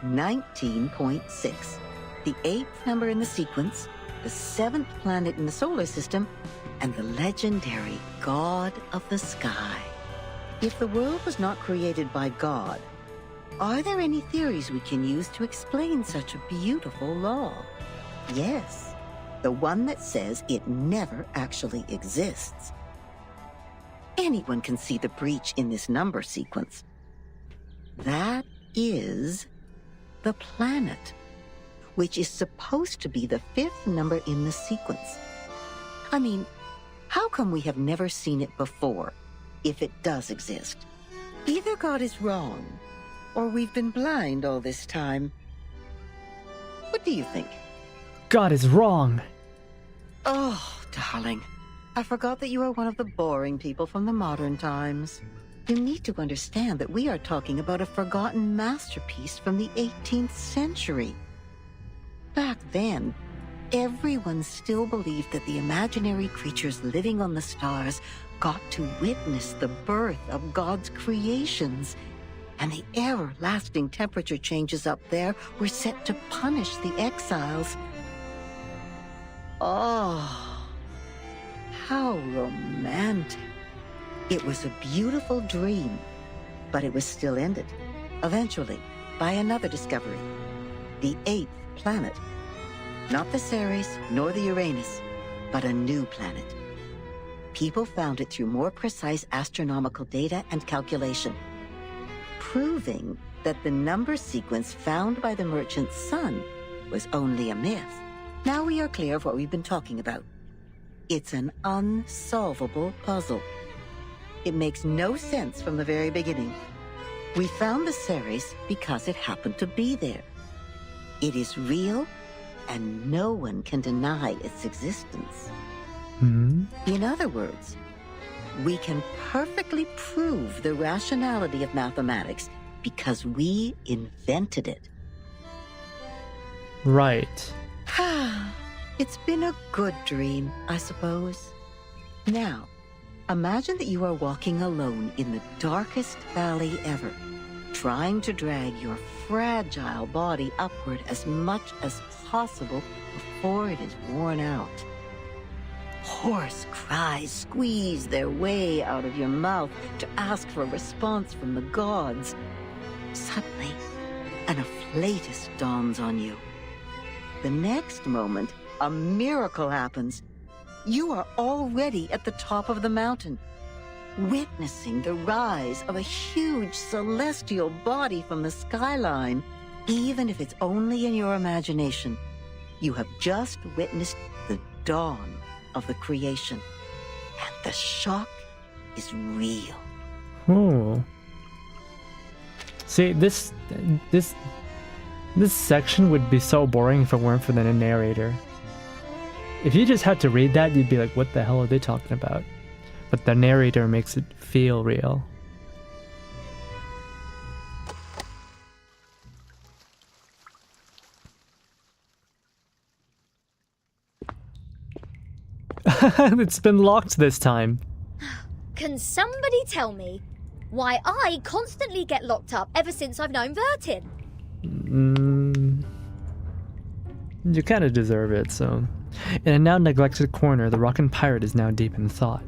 19.6. The 8th number in the sequence, the 7th planet in the solar system, and the legendary God of the Sky. If the world was not created by God, are there any theories we can use to explain such a beautiful law? Yes, the one that says it never actually exists. Anyone can see the breach in this number sequence. That is the planet, which is supposed to be the 5th number in the sequence. I mean, how come we have never seen it before, if it does exist? Either God is wrong, or we've been blind all this time. What do you think? God is wrong. Oh, darling. I forgot that you are one of the boring people from the modern times. You need to understand that we are talking about a forgotten masterpiece from the 18th century. Back then, everyone still believed that the imaginary creatures living on the stars got to witness the birth of God's creations, and the everlasting temperature changes up there were set to punish the exiles. Oh, how romantic. It was a beautiful dream, but it was still ended, eventually, by another discovery. The 8th planet. Not the Ceres, nor the Uranus, but a new planet. People found it through more precise astronomical data and calculation, proving that the number sequence found by the merchant's son was only a myth. Now we are clear of what we've been talking about. It's an unsolvable puzzle. It makes no sense from the very beginning. We found the Ceres because it happened to be there. It is real, and no one can deny its existence. In other words, we can perfectly prove the rationality of mathematics because we invented it. Right. It's been a good dream, I suppose. Now, imagine that you are walking alone in the darkest valley ever, trying to drag your fragile body upward as much as possible before it is worn out. Hoarse cries squeeze their way out of your mouth to ask for a response from the gods. Suddenly, an afflatus dawns on you. The next moment, a miracle happens. You are already at the top of the mountain, witnessing the rise of a huge celestial body from the skyline. Even if it's only in your imagination, you have just witnessed the dawn of the creation, and the shock is real. Oh. See, this section would be so boring if it weren't for the narrator. If you just had to read that, you'd be like, what the hell are they talking about? but the narrator makes it feel real. It's been locked this time. Can somebody tell me why I constantly get locked up ever since I've known Vertin? You kind of deserve it, so... In a now neglected corner, the rockin' pirate is now deep in thought.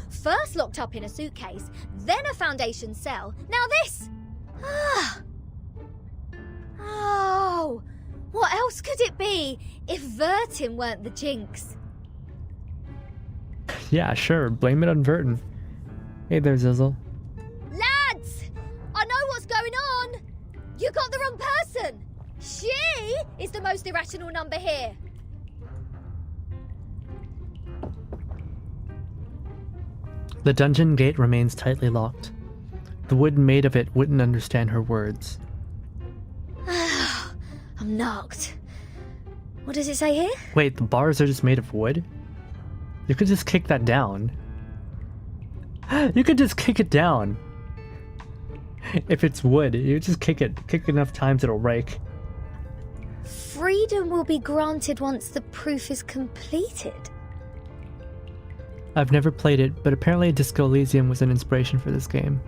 First locked up in a suitcase, then a Foundation cell, now this! Oh, what else could it be if Vertin weren't the jinx? Yeah, sure, blame it on Vertin. Hey there, Zizzle. Lads! I know what's going on! You got the wrong person! She is the most irrational number here! The dungeon gate remains tightly locked. The wood made of it wouldn't understand her words. I'm knocked. What does it say here? Wait, the bars are just made of wood? You could just kick that down. You could just kick it down. If it's wood, you just kick it. Kick enough times it'll break. Freedom will be granted once the proof is completed. I've never played it, but apparently Disco Elysium was an inspiration for this game.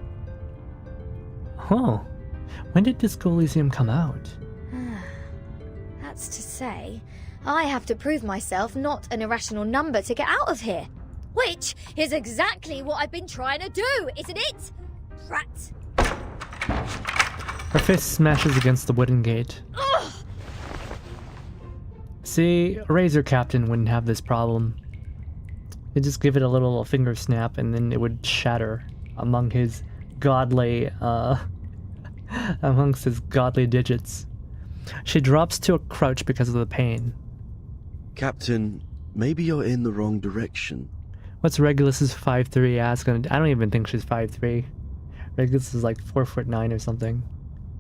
Huh. When did Disco Elysium come out? That's to say, I have to prove myself not an irrational number to get out of here. Which is exactly what I've been trying to do, isn't it? Rat. Her fist smashes against the wooden gate. Ugh. See, Razor Captain wouldn't have this problem. He'd just give it a little finger snap and then it would shatter among his godly, amongst his godly digits. She drops to a crouch because of the pain. Captain, maybe you're in the wrong direction. What's Regulus's 5'3" ass gonna do? I don't even think she's 5'3". Regulus is like 4'9" or something.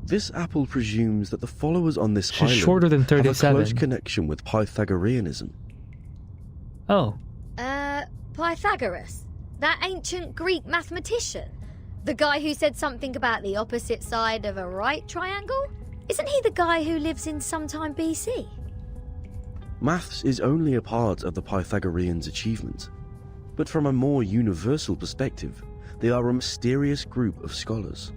This apple presumes that the followers on this She's island shorter than have a 37. close connection with Pythagoreanism. Oh. Pythagoras? That ancient Greek mathematician? The guy who said something about the opposite side of a right triangle? Isn't he the guy who lives in sometime BC? Maths is only a part of the Pythagoreans' achievement, but from a more universal perspective, they are a mysterious group of scholars.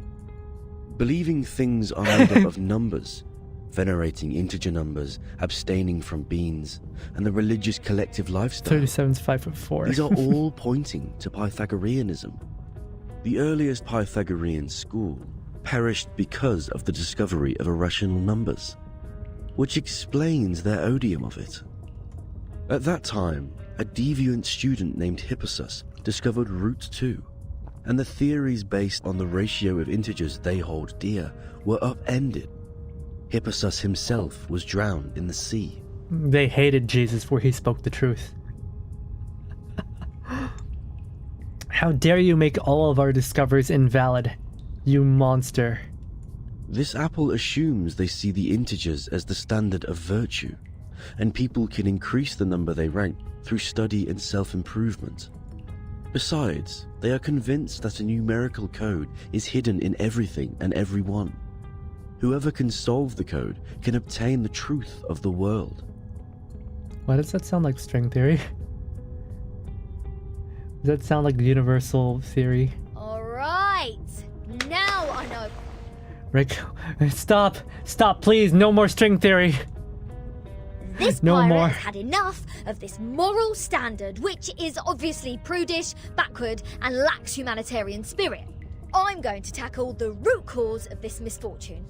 Believing things are made up of numbers, venerating integer numbers, abstaining from beans, and the religious collective lifestyle. 37's 5'4". These are all pointing to Pythagoreanism. The earliest Pythagorean school perished because of the discovery of irrational numbers, which explains their odium of it. At that time, a deviant student named Hippasus discovered root 2, and the theories based on the ratio of integers they hold dear were upended. Hippasus himself was drowned in the sea. They hated Jesus for he spoke the truth. How dare you make all of our discoveries invalid, you monster. This apple assumes they see the integers as the standard of virtue, and people can increase the number they rank through study and self-improvement. Besides, they are convinced that a numerical code is hidden in everything and everyone. Whoever can solve the code can obtain the truth of the world. Why does that sound like string theory? Does that sound like universal theory? Alright, now I know. Rick, stop! Stop, please! No more string theory! This no pirate more. has had enough of this moral standard, which is obviously prudish, backward, and lacks humanitarian spirit. I'm going to tackle the root cause of this misfortune.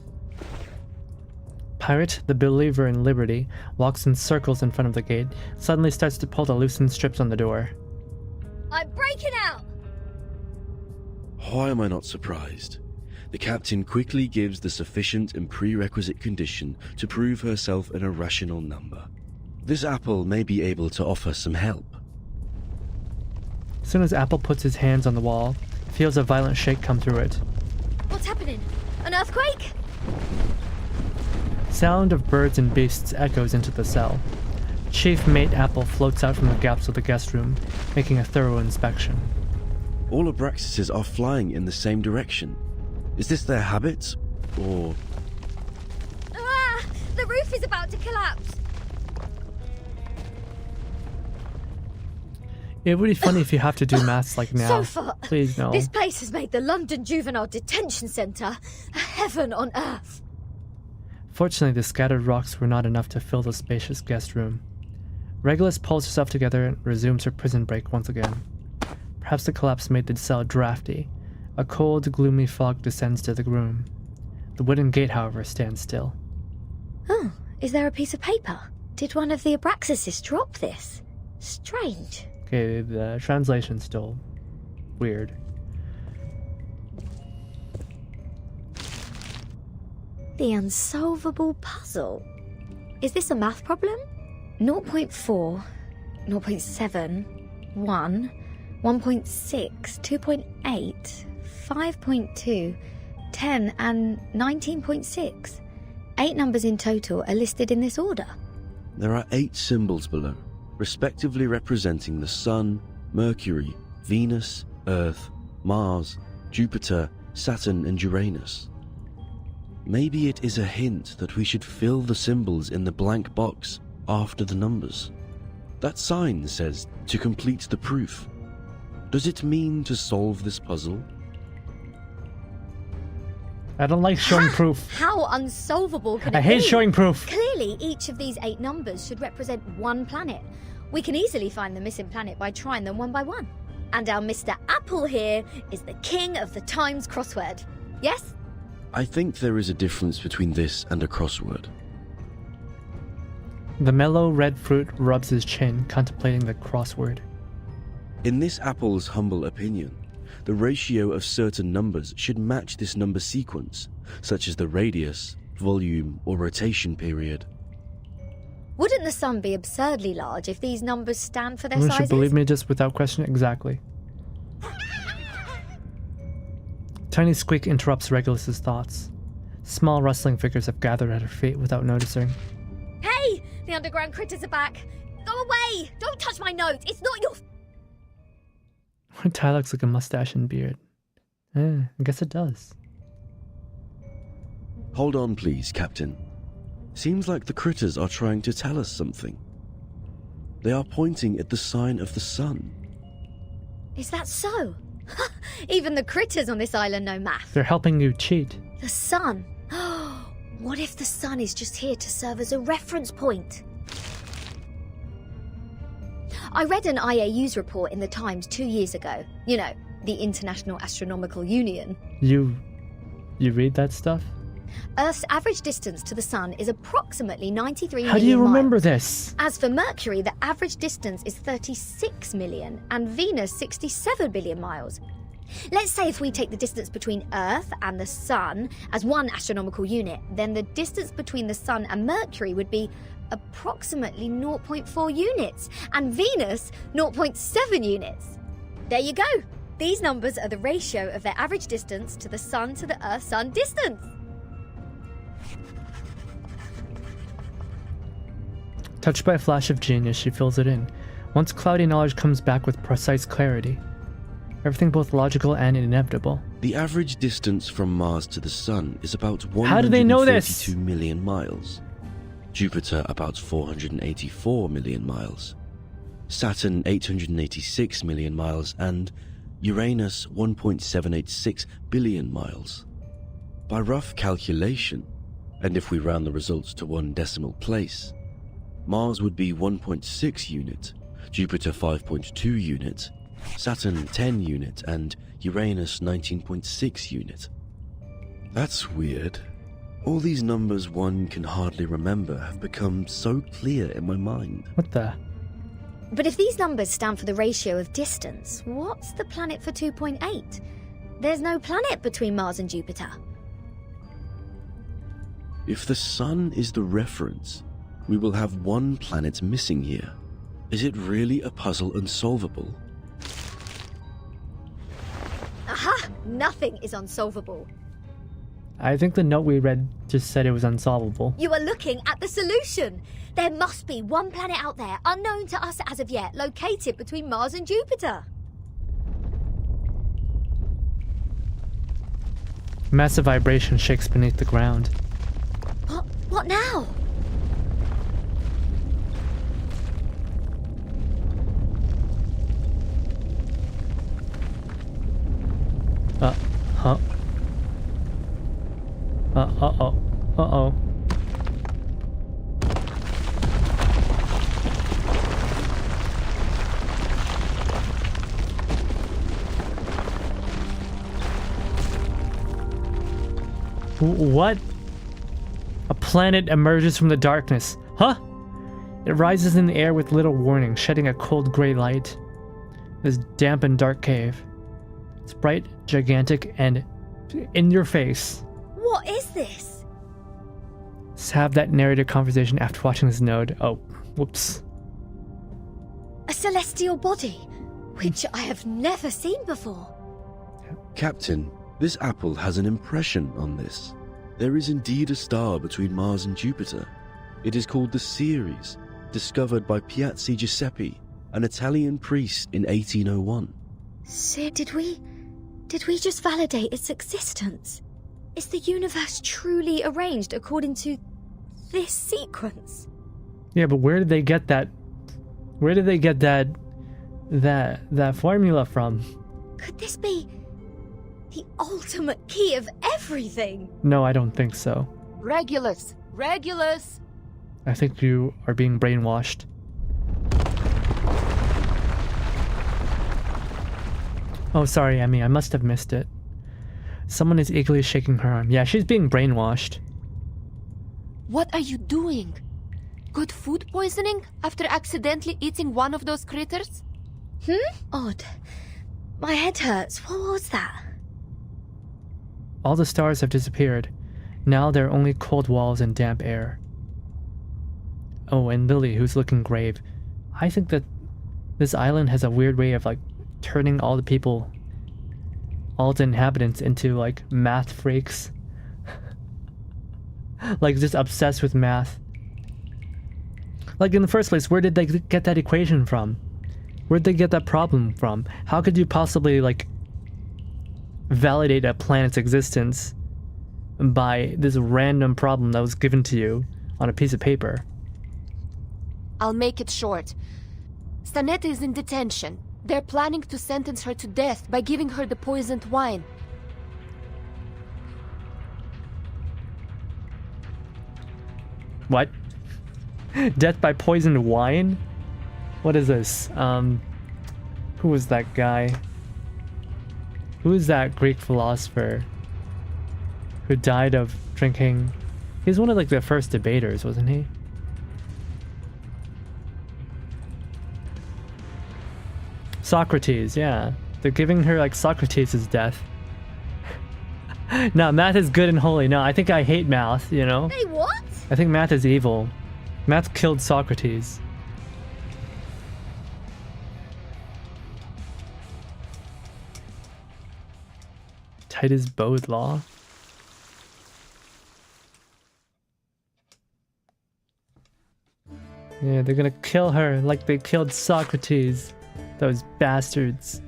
Pirate, the believer in liberty, walks in circles in front of the gate, suddenly starts to pull the loosened strips on the door. I'm breaking out! Why am I not surprised? The captain quickly gives the sufficient and prerequisite condition to prove herself an irrational number. This apple may be able to offer some help. As soon as Apple puts his hands on the wall, feels a violent shake come through it. What's happening? An earthquake? Sound of birds and beasts echoes into the cell. Chief Mate Apple floats out from the gaps of the guest room, making a thorough inspection. All Abraxases are flying in the same direction. Is this their habit, or... Ah! The roof is about to collapse! It would be funny if you have to do maths like now. Sofa! Please, no. This place has made the London Juvenile Detention Centre a heaven on earth. Fortunately, the scattered rocks were not enough to fill the spacious guest room. Regulus pulls herself together and resumes her prison break once again. Perhaps the collapse made the cell drafty. A cold, gloomy fog descends to the room. The wooden gate, however, stands still. Oh, is there a piece of paper? Did one of the Abraxases drop this? Strange. Okay, the translation's still weird. The unsolvable puzzle. Is this a math problem? 0.4, 0.7, 1, 1.6, 2.8, 5.2, 10, and 19.6. 8 numbers in total are listed in this order. There are 8 symbols below, respectively representing the Sun, Mercury, Venus, Earth, Mars, Jupiter, Saturn, and Uranus. Maybe it is a hint that we should fill the symbols in the blank box after the numbers. That sign says to complete the proof. Does it mean to solve this puzzle? I don't like showing proof. How unsolvable can it be? I hate showing proof. Clearly, each of these 8 numbers should represent one planet. We can easily find the missing planet by trying them one by one. And our Mr. Apple here is the king of the Times crossword. Yes? I think there is a difference between this and a crossword. The mellow red fruit rubs his chin, contemplating the crossword. In this apple's humble opinion, the ratio of certain numbers should match this number sequence, such as the radius, volume, or rotation period. Wouldn't the sun be absurdly large if these numbers stand for their You sizes? should believe me just without question. Exactly. Tiny squeak interrupts Regulus's thoughts. Small rustling figures have gathered at her feet without noticing. Hey! The underground critters are back! Go away! Don't touch my notes! It's not your... Her tie looks like a mustache and beard. I guess it does. Hold on, please, Captain. Seems like the critters are trying to tell us something. They are pointing at the sign of the sun. Is that so? Even the critters on this island know math. They're helping you cheat. The sun. What if the sun is just here to serve as a reference point? I read an IAU's report in the Times 2 years ago. You know, the International Astronomical Union. You read that stuff? Earth's average distance to the sun is approximately 93 million How do you remember miles. this? As for Mercury, the average distance is 36 million, and Venus 67 billion miles. Let's say if we take the distance between Earth and the Sun as one astronomical unit, then the distance between the Sun and Mercury would be approximately 0.4 units, and Venus 0.7 units. There you go. These numbers are the ratio of their average distance to the Sun to the Earth-Sun distance. Touched by a flash of genius, she fills it in. Once cloudy knowledge comes back with precise clarity. Everything both logical and inevitable. The average distance from Mars to the Sun is about 142 How do they know this? million miles. Jupiter about 484 million miles. Saturn 886 million miles, and Uranus 1.786 billion miles. By rough calculation, and if we round the results to one decimal place, Mars would be 1.6 unit, Jupiter 5.2 unit, Saturn 10 unit, and Uranus 19.6 unit. That's weird. All these numbers one can hardly remember have become so clear in my mind. What the? But if these numbers stand for the ratio of distance, what's the planet for 2.8? There's no planet between Mars and Jupiter. If the Sun is the reference, we will have one planet missing here. Is it really a puzzle unsolvable? Aha! Nothing is unsolvable. I think the note we read just said it was unsolvable. You are looking at the solution. There must be one planet out there, unknown to us as of yet, located between Mars and Jupiter. Massive vibration shakes beneath the ground. What now? Huh? Uh-oh. Uh-oh. What? A planet emerges from the darkness. Huh? It rises in the air with little warning, shedding a cold gray light. This damp and dark cave. It's bright, gigantic, and in your face. What is this? Let's have that narrated conversation after watching this node. Oh, whoops. A celestial body, which I have never seen before. Captain, this apple has an impression on this. There is indeed a star between Mars and Jupiter. It is called the Ceres, discovered by Piazzi Giuseppe, an Italian priest in 1801. So did we just validate its existence? Is the universe truly arranged according to this sequence? Yeah, but where did they get that? Where did they get that formula from? Could this be the ultimate key of everything? No, I don't think so. Regulus! Regulus! I think you are being brainwashed. Oh, sorry, Emmy, I must have missed it. Someone is eagerly shaking her arm. Yeah, she's being brainwashed. What are you doing? Got food poisoning after accidentally eating one of those critters? Odd. My head hurts. What was that? All the stars have disappeared. Now there are only cold walls and damp air. Oh, and Lily, who's looking grave. I think that this island has a weird way of, like, turning all the people, all the inhabitants into, like, math freaks. Like, just obsessed with math. Like, in the first place, where did they get that equation from? Where'd they get that problem from? How could you possibly, like, validate a planet's existence by this random problem that was given to you on a piece of paper? I'll make it short. Stanetta is in detention. They're planning to sentence her to death by giving her the poisoned wine. What? Death by poisoned wine? What is this? Who was that guy? Who is that Greek philosopher who died of drinking? He's one of, like, the first debaters, wasn't he? Socrates, yeah. They're giving her, like, Socrates' death. No, math is good and holy. No, I think I hate math, you know? Hey, what? I think math is evil. Math killed Socrates. Titus Bode Law. Yeah, they're gonna kill her like they killed Socrates. Those bastards.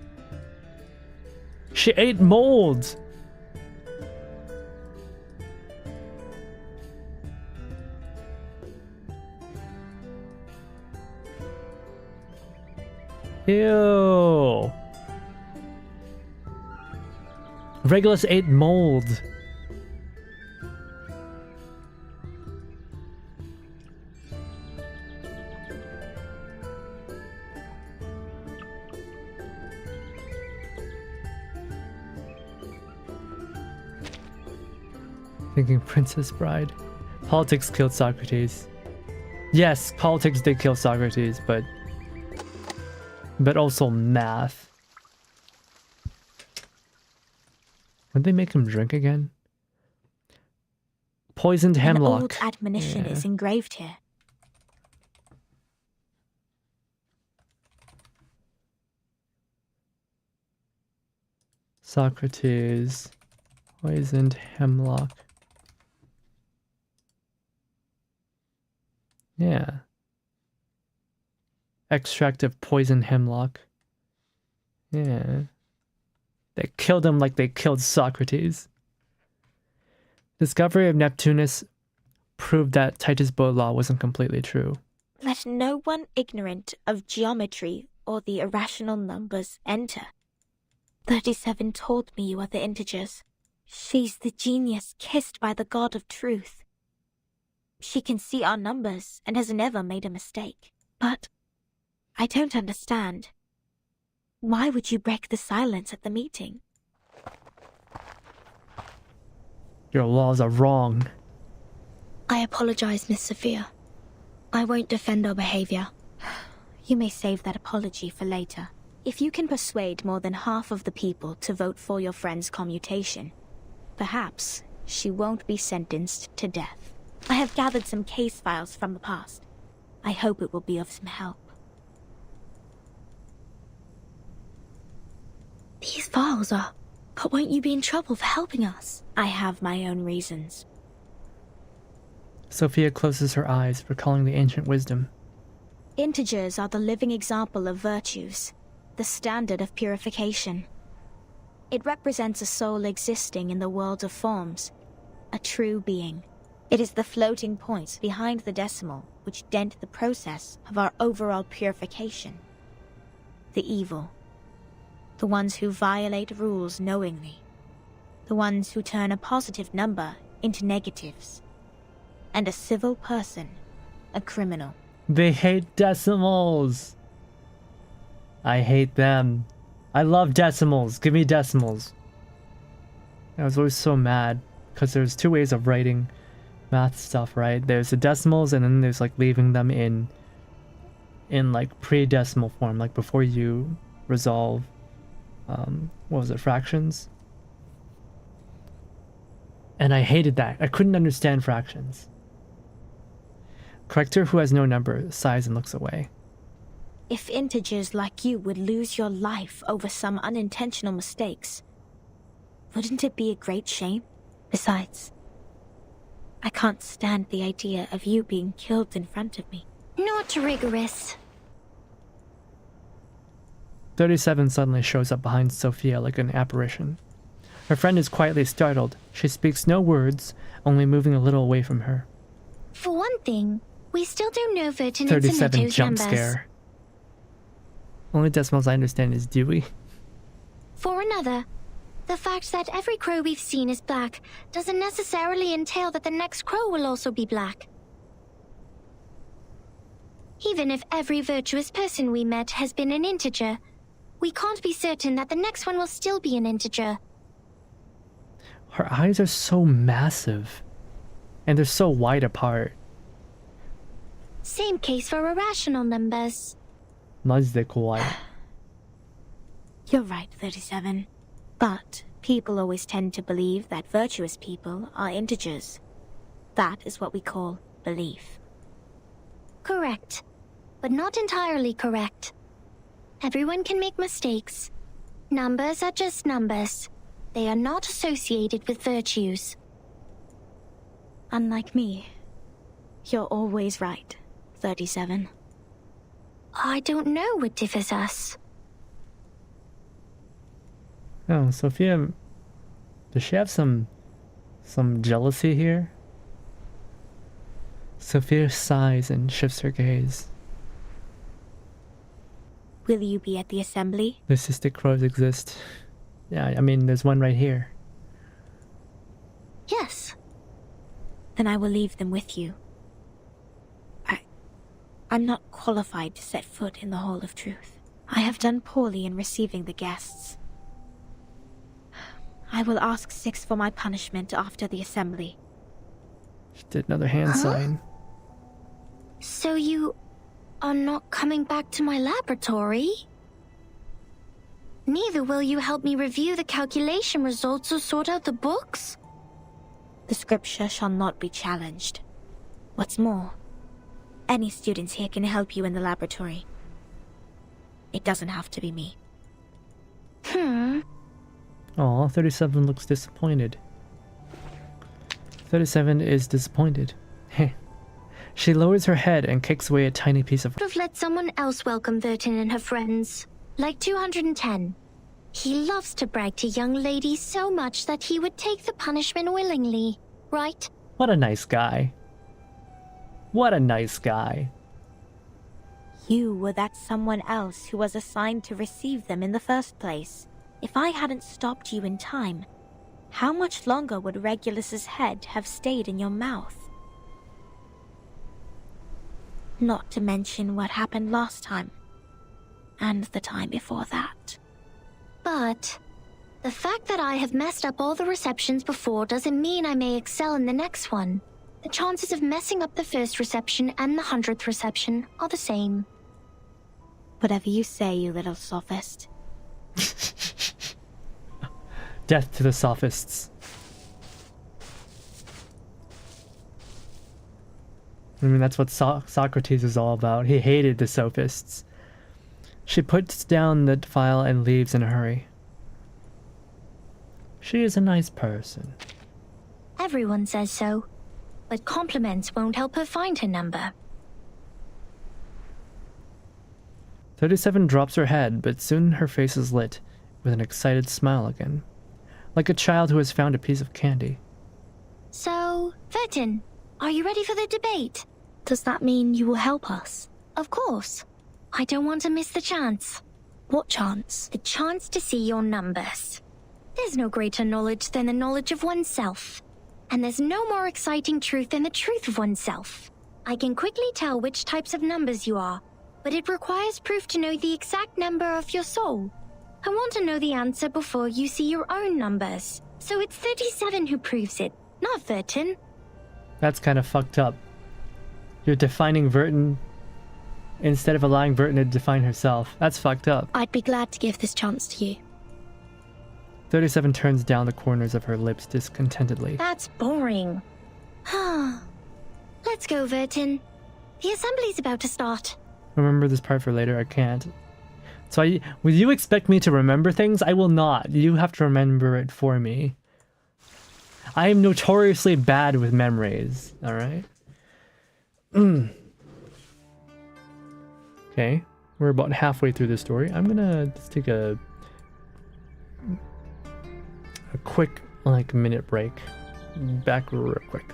She ate mold! Ew! Regulus ate mold. Thinking Princess Bride. Politics killed Socrates. Yes, politics did kill Socrates, but also math. Would they make him drink again? Poisoned hemlock. An old admonition is engraved here. Socrates. Poisoned hemlock. Yeah. Extract of poisoned hemlock. Yeah. They killed him like they killed Socrates. Discovery of Neptunus proved that Titus' bow law wasn't completely true. Let no one ignorant of geometry or the irrational numbers enter. 37 told me you are the integers. She's the genius kissed by the god of truth. She can see our numbers and has never made a mistake. But I don't understand. Why would you break the silence at the meeting? Your laws are wrong. I apologize, Miss Sophia. I won't defend our behavior. You may save that apology for later. If you can persuade more than half of the people to vote for your friend's commutation, perhaps she won't be sentenced to death. I have gathered some case files from the past. I hope it will be of some help. These files are... But won't you be in trouble for helping us? I have my own reasons. Sophia closes her eyes, recalling the ancient wisdom. Integers are the living example of virtues, the standard of purification. It represents a soul existing in the world of forms, a true being. It is the floating points behind the decimal which dent the process of our overall purification. The evil. The ones who violate rules knowingly. The ones who turn a positive number into negatives. And a civil person, a criminal. They hate decimals! I hate them. I love decimals. Give me decimals. I was always so mad, because there's two ways of writing math stuff, right? There's the decimals, and then there's like leaving them in like pre-decimal form, like before you resolve what was it, fractions? And I hated that. I couldn't understand fractions. Corrector who has no number sighs and looks away. If integers like you would lose your life over some unintentional mistakes, wouldn't it be a great shame? Besides, I can't stand the idea of you being killed in front of me. Not rigorous. 37 suddenly shows up behind Sophia like an apparition. Her friend is quietly startled. She speaks no words, only moving a little away from her. For one thing, we still don't know Vertin's and 37 Neto's jump numbers. scare. Only decimals I understand is Dewey. For another, the fact that every crow we've seen is black doesn't necessarily entail that the next crow will also be black. Even if every virtuous person we met has been an integer, we can't be certain that the next one will still be an integer. Her eyes are so massive. And they're so wide apart. Same case for irrational numbers. Mazde kawaii. You're right, 37. But people always tend to believe that virtuous people are integers. That is what we call belief. Correct. But not entirely correct. Everyone can make mistakes. Numbers are just numbers. They are not associated with virtues. Unlike me, you're always right, 37. I don't know what differs us. Oh, Sophia, does she have some jealousy here? Sophia sighs and shifts her gaze. Will you be at the assembly? The cystic crows exist. Yeah, I mean, there's one right here. Yes. Then I will leave them with you. I'm not qualified to set foot in the Hall of Truth. I have done poorly in receiving the guests. I will ask 6 for my punishment after the assembly. She did another hand sign. So you are not coming back to my laboratory? Neither will you help me review the calculation results or sort out the books? The scripture shall not be challenged. What's more, any students here can help you in the laboratory. It doesn't have to be me. Aw, 37 looks disappointed. 37 is disappointed. She lowers her head and kicks away a tiny piece of... Would have let someone else welcome Vertin and her friends. Like 210. He loves to brag to young ladies so much that he would take the punishment willingly, right? What a nice guy. What a nice guy. You were that someone else who was assigned to receive them in the first place. If I hadn't stopped you in time, how much longer would Regulus's head have stayed in your mouth? Not to mention what happened last time. And the time before that. But the fact that I have messed up all the receptions before doesn't mean I may excel in the next one. The chances of messing up the first reception and the 100th reception are the same. Whatever you say, you little sophist. Death to the sophists. I mean, that's what Socrates is all about. He hated the sophists. She puts down the file and leaves in a hurry. She is a nice person. Everyone says so, but compliments won't help her find her number. 37 drops her head, but soon her face is lit with an excited smile again, like a child who has found a piece of candy. So, Vertin, are you ready for the debate? Does that mean you will help us? Of course. I don't want to miss the chance. What chance? The chance to see your numbers. There's no greater knowledge than the knowledge of oneself. And there's no more exciting truth than the truth of oneself. I can quickly tell which types of numbers you are, but it requires proof to know the exact number of your soul. I want to know the answer before you see your own numbers. So it's 37 who proves it, not Vertin. That's kind of fucked up. You're defining Vertin instead of allowing Vertin to define herself. That's fucked up. I'd be glad to give this chance to you. 37 turns down the corners of her lips discontentedly. That's boring. Let's go, Vertin. The assembly's about to start. Remember this part for later? I can't. So will you expect me to remember things? I will not. You have to remember it for me. I am notoriously bad with memories, alright? Okay, we're about halfway through the story. I'm gonna just take a quick, like, minute break. Back real quick.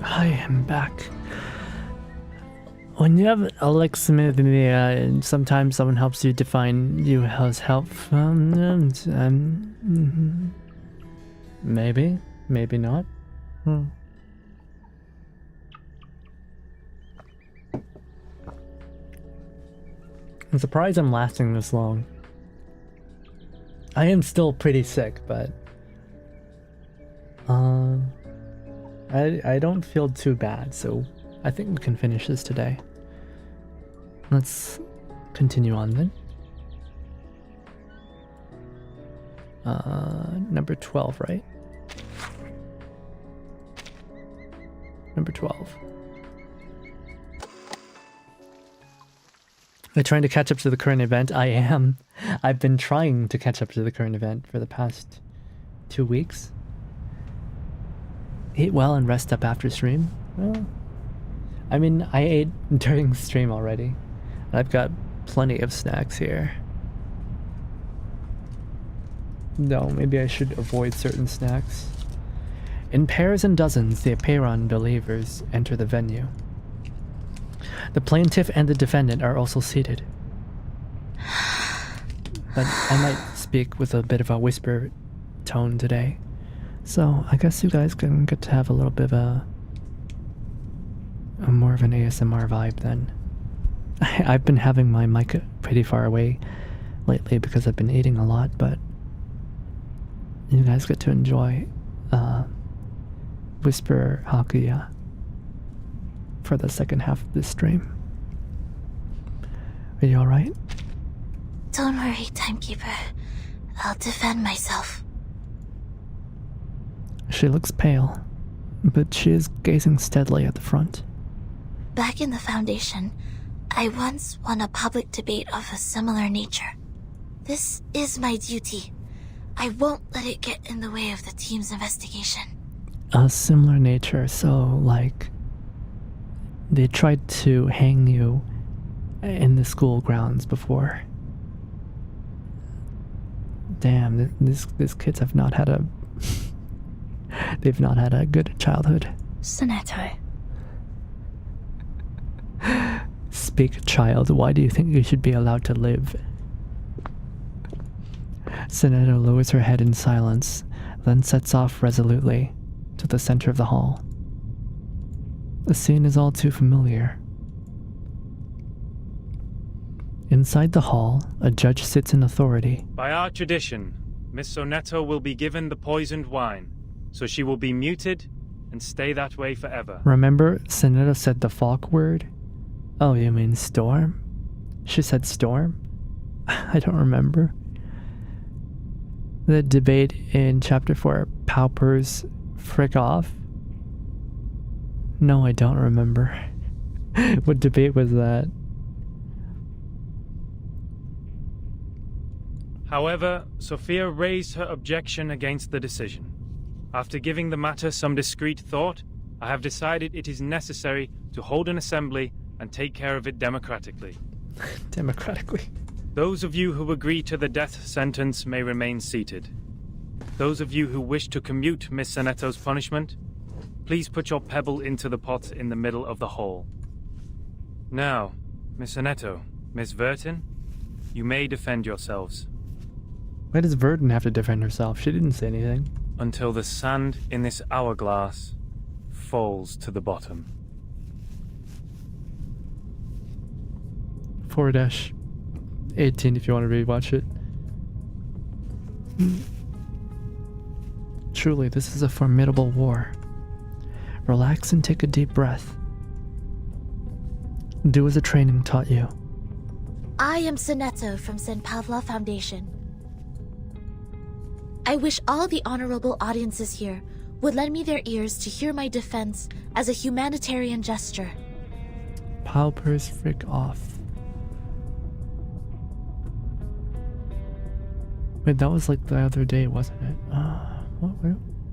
I am back. When you have alexithymia, and sometimes someone helps you define you as help. Maybe, maybe not. I'm surprised I'm lasting this long. I am still pretty sick, but I don't feel too bad, so I think we can finish this today. Let's continue on then. Number 12, right? Number 12. Are you trying to catch up to the current event? I am. I've been trying to catch up to the current event for the past 2 weeks. Eat well and rest up after stream. Well, I mean, I ate during stream already. I've got plenty of snacks here. No, maybe I should avoid certain snacks. In pairs and dozens, the Apeiron believers enter the venue. The plaintiff and the defendant are also seated. But I might speak with a bit of a whisper tone today. So I guess you guys can get to have a little bit of a more of an ASMR vibe then. I've been having my mic pretty far away lately because I've been eating a lot, but you guys get to enjoy Whisper Hakuya for the second half of this stream. Are you alright? Don't worry, Timekeeper. I'll defend myself. She looks pale, but she is gazing steadily at the front. Back in the Foundation, I once won a public debate of a similar nature. This is my duty. I won't let it get in the way of the team's investigation. A similar nature, so like they tried to hang you in the school grounds before. Damn, these kids have not had a they've not had a good childhood. Sonetto. Speak, child. Why do you think you should be allowed to live? Sonetto lowers her head in silence, then sets off resolutely to the center of the hall. The scene is all too familiar. Inside the hall, a judge sits in authority. By our tradition, Miss Sonetto will be given the poisoned wine, so she will be muted and stay that way forever. Remember, Sonetto said the Falk word? Oh, you mean storm? She said storm? I don't remember. The debate in Chapter 4, Pauper's frick off? No, I don't remember. What debate was that? However, Sophia raised her objection against the decision. After giving the matter some discreet thought, I have decided it is necessary to hold an assembly and take care of it democratically. Democratically? Those of you who agree to the death sentence may remain seated. Those of you who wish to commute Miss Sonetto's punishment, please put your pebble into the pot in the middle of the hall. Now, Miss Sonetto, Miss Vertin, you may defend yourselves. Why does Vertin have to defend herself? She didn't say anything. Until the sand in this hourglass falls to the bottom. 4-18 if you want to rewatch it. Truly, this is a formidable war. Relax and take a deep breath. Do as the training taught you. I am Sonetto from St. Pavla Foundation. I wish all the honorable audiences here would lend me their ears to hear my defense as a humanitarian gesture. Pauper's frick off. Wait, that was like the other day, wasn't it?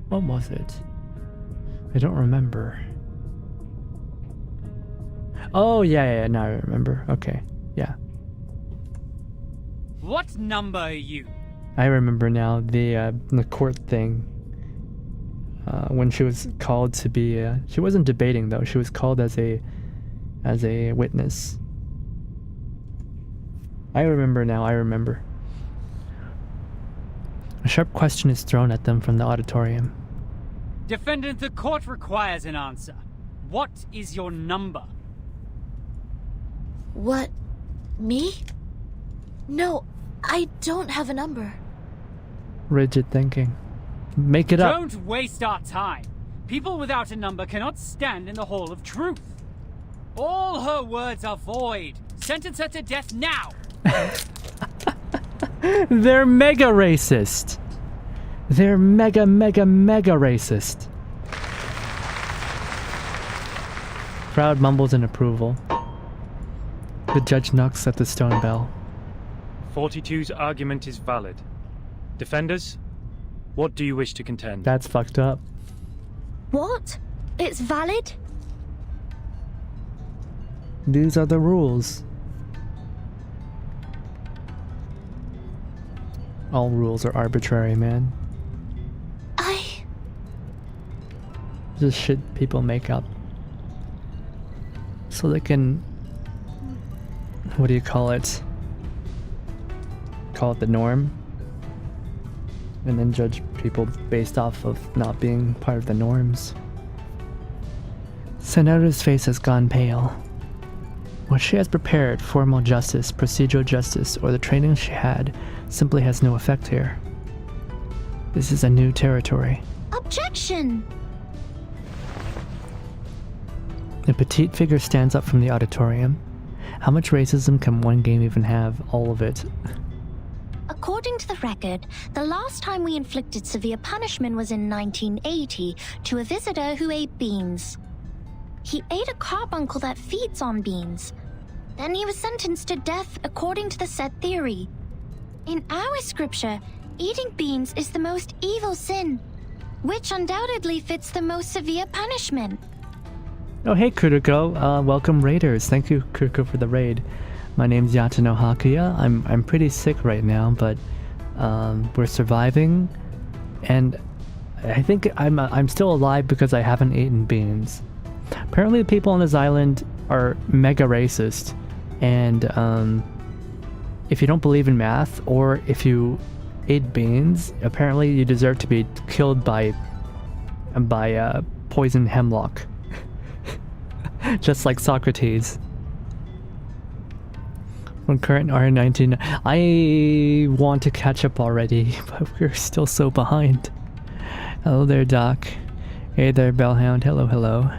What was it? I don't remember. Oh, yeah, now I remember. Okay, yeah. What number are you? I remember now, the court thing. when she was called to be. She wasn't debating though. She was called as a witness. I remember now. I remember. A sharp question is thrown at them from the auditorium. Defendant, the court requires an answer. What is your number? What? Me? No, I don't have a number. Rigid thinking. Make it up. Don't waste our time. People without a number cannot stand in the hall of truth. All her words are void. Sentence her to death now. They're mega racist. They're mega racist. Crowd mumbles in approval. The judge knocks at the stone bell. 42's argument is valid. Defenders, what do you wish to contend? That's fucked up. What? It's valid? These are the rules. All rules are arbitrary, man. Just shit people make up. So they can... What do you call it? Call it the norm? And then judge people based off of not being part of the norms. Senator's face has gone pale. What she has prepared, formal justice, procedural justice, or the training she had, simply has no effect here. This is a new territory. Objection! A petite figure stands up from the auditorium. How much racism can one game even have? All of it. According to the record, the last time we inflicted severe punishment was in 1980 to a visitor who ate beans. He ate a carbuncle that feeds on beans. Then he was sentenced to death according to the set theory. In our scripture, eating beans is the most evil sin, which undoubtedly fits the most severe punishment. Oh hey Kuruko, welcome raiders. Thank you Kuruko for the raid. My name's Yatano Hakuya. I'm pretty sick right now, but we're surviving, and I think I'm still alive because I haven't eaten beans. Apparently the people on this island are mega racist, and if you don't believe in math, or if you ate beans, apparently you deserve to be killed by poison hemlock. Just like Socrates. From current R19, I want to catch up already, but we're still so behind. Hello there, Doc. Hey there, Bellhound. Hello, hello.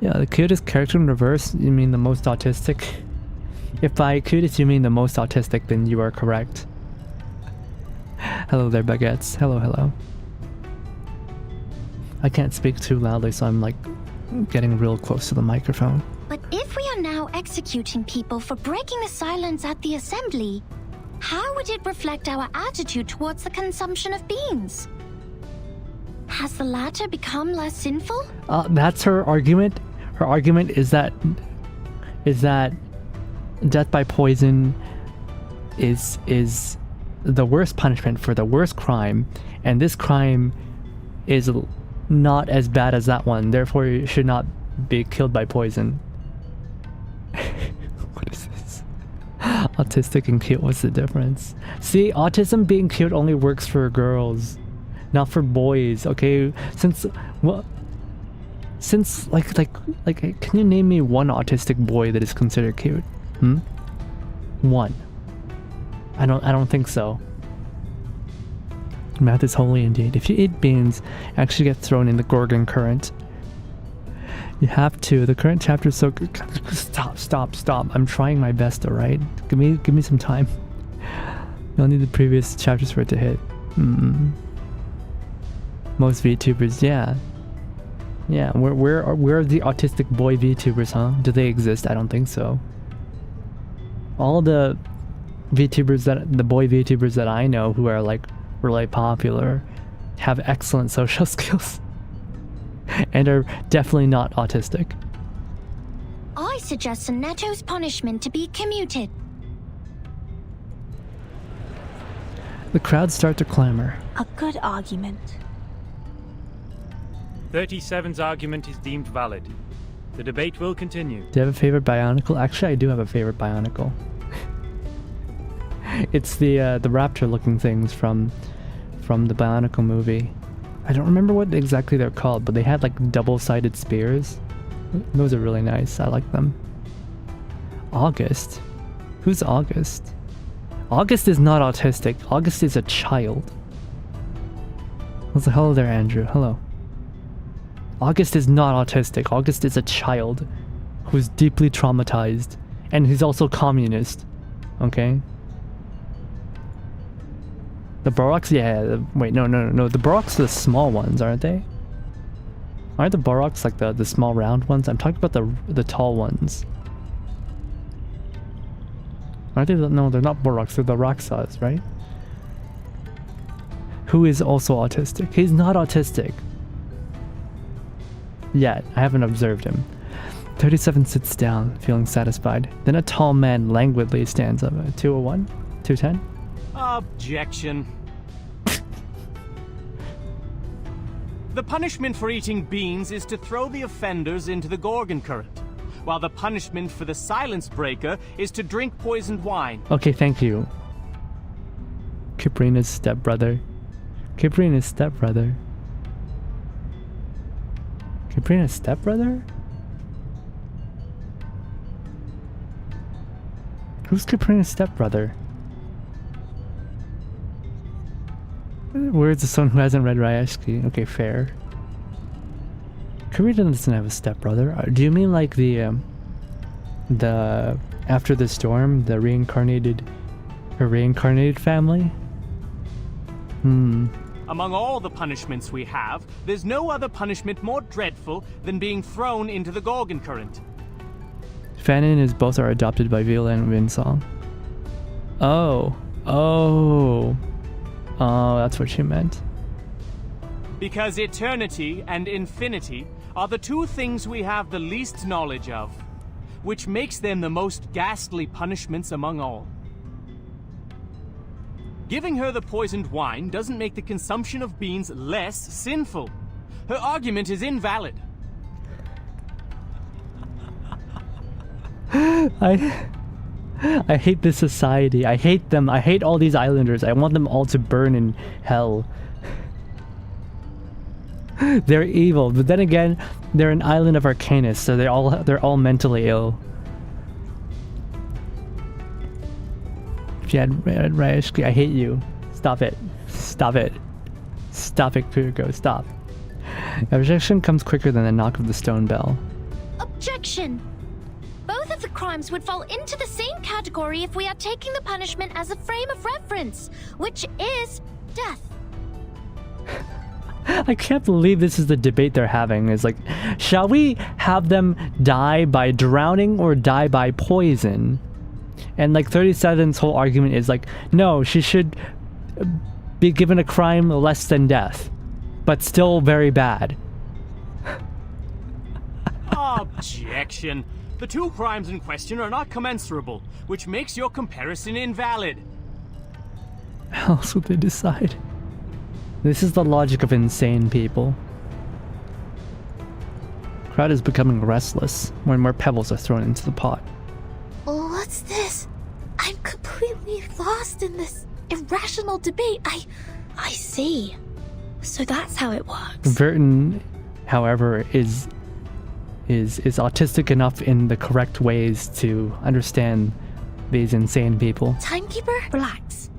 Yeah, the cutest character in reverse, you mean the most autistic? If by cutest you mean the most autistic, then you are correct. Hello there, Baguettes. Hello, hello. I can't speak too loudly, so I'm like getting real close to the microphone. But if we are now executing people for breaking the silence at the assembly, how would it reflect our attitude towards the consumption of beans? Has the latter become less sinful? That's her argument. Her argument is that death by poison is the worst punishment for the worst crime, and this crime is not as bad as that one, therefore you should not be killed by poison. What is this? Autistic and cute, what's the difference? See, autism being cute only works for girls, not for boys, okay? Since like can you name me one autistic boy that is considered cute? One. I don't think so. Math is holy indeed. If you eat beans, you actually get thrown in the Gorgon current. You have to. The current chapter is so good. Stop. I'm trying my best, alright? Give me some time. You'll need the previous chapters for it to hit. Most VTubers, yeah. Yeah, where are the autistic boy VTubers, huh? Do they exist? I don't think so. All the VTubers the boy VTubers that I know who are like really popular have excellent social skills and are definitely not autistic. I suggest Neto's punishment to be commuted. The crowd start to clamor. A good argument. 37's argument is deemed valid. The debate will continue. Do you have a favorite Bionicle? Actually, I do have a favorite Bionicle. It's the raptor-looking things from the Bionicle movie. I don't remember what exactly they're called, but they had like double-sided spears. Those are really nice. I like them. August? Who's August? August is not autistic. August is a child. Hello there, Andrew. Hello. August is not autistic. August is a child who's deeply traumatized, and he's also communist. Okay? The Boroks? Yeah. Wait, no. The Boroks are the small ones, aren't they? Aren't the Boroks like the small round ones? I'm talking about the tall ones. Aren't they? No, they're not Boroks. They're the Raksas, right? Who is also autistic. He's not autistic. Yet. I haven't observed him. 37 sits down, feeling satisfied. Then a tall man languidly stands up. 201? 210? Objection. The punishment for eating beans is to throw the offenders into the Gorgon current, while the punishment for the silence breaker is to drink poisoned wine. Okay, thank you. Caprina's stepbrother. Caprina's stepbrother. Caprina's stepbrother? Who's Caprina's stepbrother? Words of someone who hasn't read Rayashki. Okay, fair. Caprina doesn't have a stepbrother. Do you mean like the after the storm, her reincarnated family? Among all the punishments we have, there's no other punishment more dreadful than being thrown into the Gorgon current. Fan and his both are adopted by Viola and Winsong. Oh, that's what she meant. Because eternity and infinity are the two things we have the least knowledge of, which makes them the most ghastly punishments among all. Giving her the poisoned wine doesn't make the consumption of beans less sinful. Her argument is invalid. I hate this society. I hate them. I hate all these islanders. I want them all to burn in hell. They're evil, but then again, they're an island of Arcanus, so they're all mentally ill. If you had Rayashki, I hate you. Stop it. Stop it. Stop it, Kuriko. Stop. Objection comes quicker than the knock of the stone bell. Objection! Both of the crimes would fall into the same category if we are taking the punishment as a frame of reference, which is death. I can't believe this is the debate they're having. It's like, shall we have them die by drowning or die by poison? And like 37's whole argument is like, no, she should be given a crime less than death, but still very bad. Objection. The two crimes in question are not commensurable, which makes your comparison invalid. How else would they decide? This is the logic of insane people. Crowd is becoming restless. More and more pebbles are thrown into the pot. What's this? I'm completely lost in this irrational debate. I see. So that's how it works. Verton, however, is autistic enough in the correct ways to understand these insane people. Timekeeper, relax.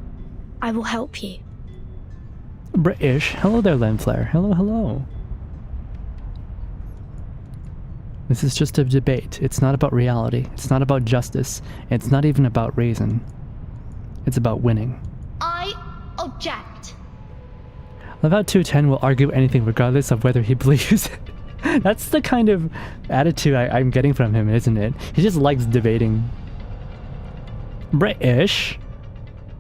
I will help you. British. Hello there, Lenflare. Hello. This is just a debate. It's not about reality. It's not about justice. It's not even about reason. It's about winning. I object. About 210 will argue anything regardless of whether he believes it. That's the kind of attitude I'm getting from him, isn't it? He just likes debating. British.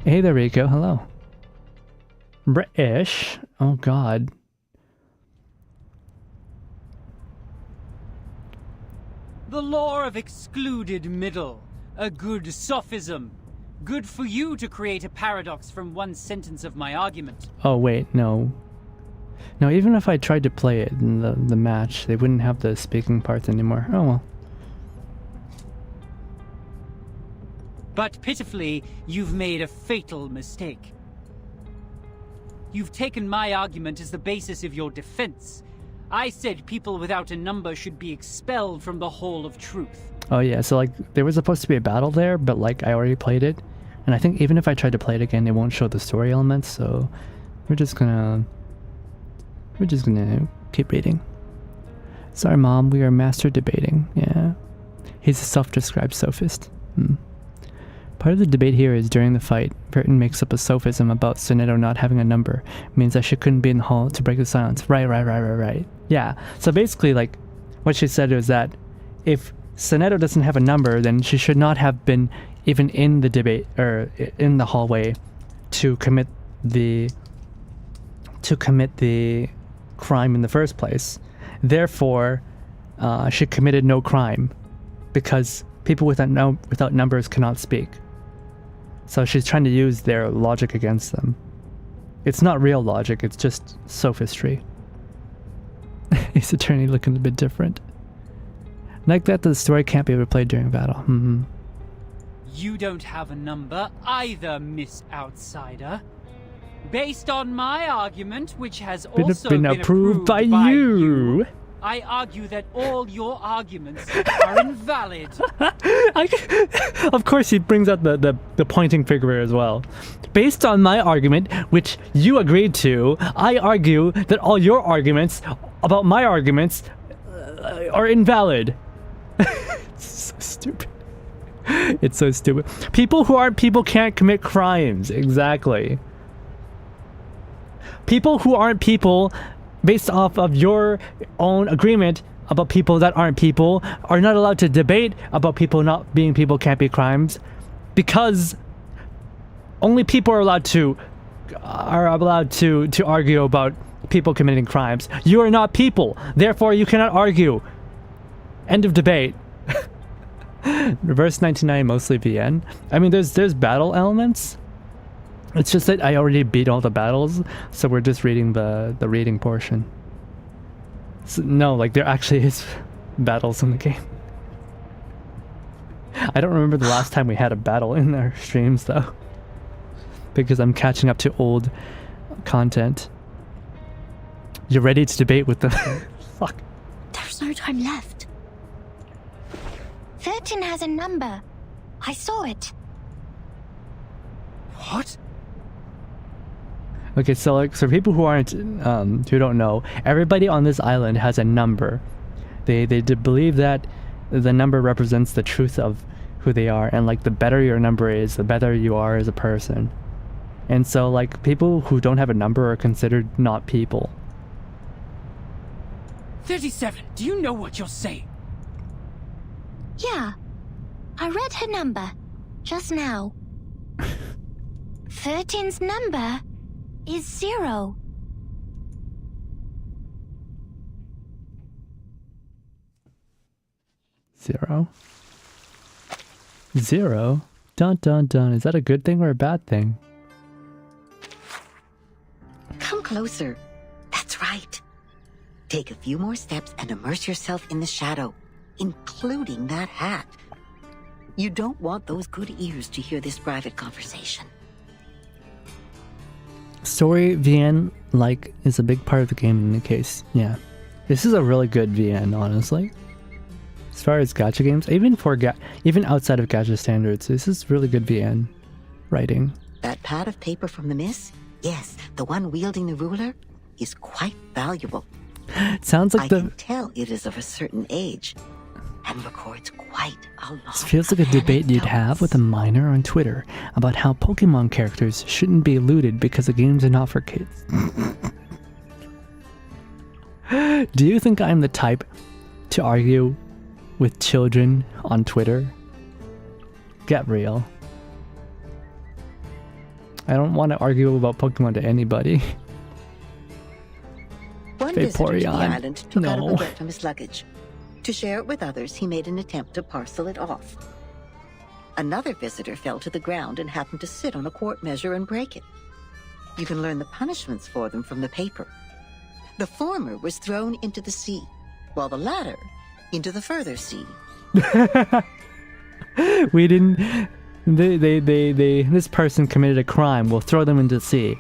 Hey there, Rico. Hello. British. Oh, God. The law of excluded middle. A good sophism. Good for you to create a paradox from one sentence of my argument. Oh, wait, no. No, even if I tried to play it in the match, they wouldn't have the speaking parts anymore. Oh well. But pitifully, you've made a fatal mistake. You've taken my argument as the basis of your defense. I said people without a number should be expelled from the Hall of Truth. Oh yeah, so like there was supposed to be a battle there, but like I already played it. And I think even if I tried to play it again, it won't show the story elements, so we're just gonna keep reading. Sorry Mom, we are master debating. Yeah. He's a self-described sophist. Part of the debate here is during the fight, Burton makes up a sophism about Sonetto not having a number. Means that she couldn't be in the hall to break the silence. Right. Yeah, so basically like what she said was that if Sonetto doesn't have a number, then she should not have been even in the debate or in the hallway to commit the crime in the first place. Therefore, she committed no crime because people without numbers cannot speak. So she's trying to use their logic against them. It's not real logic, it's just sophistry. His attorney looking a bit different. Like that, the story can't be replayed during battle. You don't have a number either, Miss Outsider. Based on my argument, which has also been approved by you, I argue that all your arguments are invalid. Of course, he brings out the pointing finger as well. Based on my argument, which you agreed to, I argue that all your arguments about my arguments are invalid. It's so stupid. It's so stupid. People who aren't people can't commit crimes. Exactly. People who aren't people, based off of your own agreement about people that aren't people, are not allowed to debate about people not being people can't be crimes, because only people are allowed to argue about people committing crimes. You are not people, therefore you cannot argue. End of debate. Reverse 99, mostly VN. I mean, there's battle elements. It's just that I already beat all the battles, so we're just reading the reading portion. So, no, like there actually is battles in the game. I don't remember the last time we had a battle in our streams though, because I'm catching up to old content. You're ready to debate with them. Fuck. There's no time left. 13 has a number. I saw it. What? Okay, so like, so people who aren't, who don't know, everybody on this island has a number. They believe that the number represents the truth of who they are, and like the better your number is, the better you are as a person. And so like people who don't have a number are considered not people. 37, do you know what you're saying? Yeah. I read her number just now. 13's number is 0. Zero? Dun dun dun. Is that a good thing or a bad thing? Come closer. That's right. Take a few more steps and immerse yourself in the shadow, including that hat. You don't want those good ears to hear this private conversation. Story VN, like, is a big part of the game in the case. Yeah. This is a really good VN, honestly. As far as gacha games, even outside of gacha standards, this is really good VN writing. That pad of paper from the miss? Yes, the one wielding the ruler is quite valuable. It sounds like I can tell it is of a certain age and records quite a lot. This feels like a debate you'd have with a minor on Twitter about how Pokemon characters shouldn't be looted because the games are not for kids. Do you think I'm the type to argue with children on Twitter? Get real. I don't want to argue about Pokemon to anybody. One visitor to the island took out a baguette from his luggage. To share it with others, he made an attempt to parcel it off. Another visitor fell to the ground and happened to sit on a quart measure and break it. You can learn the punishments for them from the paper. The former was thrown into the sea, while the latter into the further sea. We didn't... This person committed a crime. We'll throw them into the sea.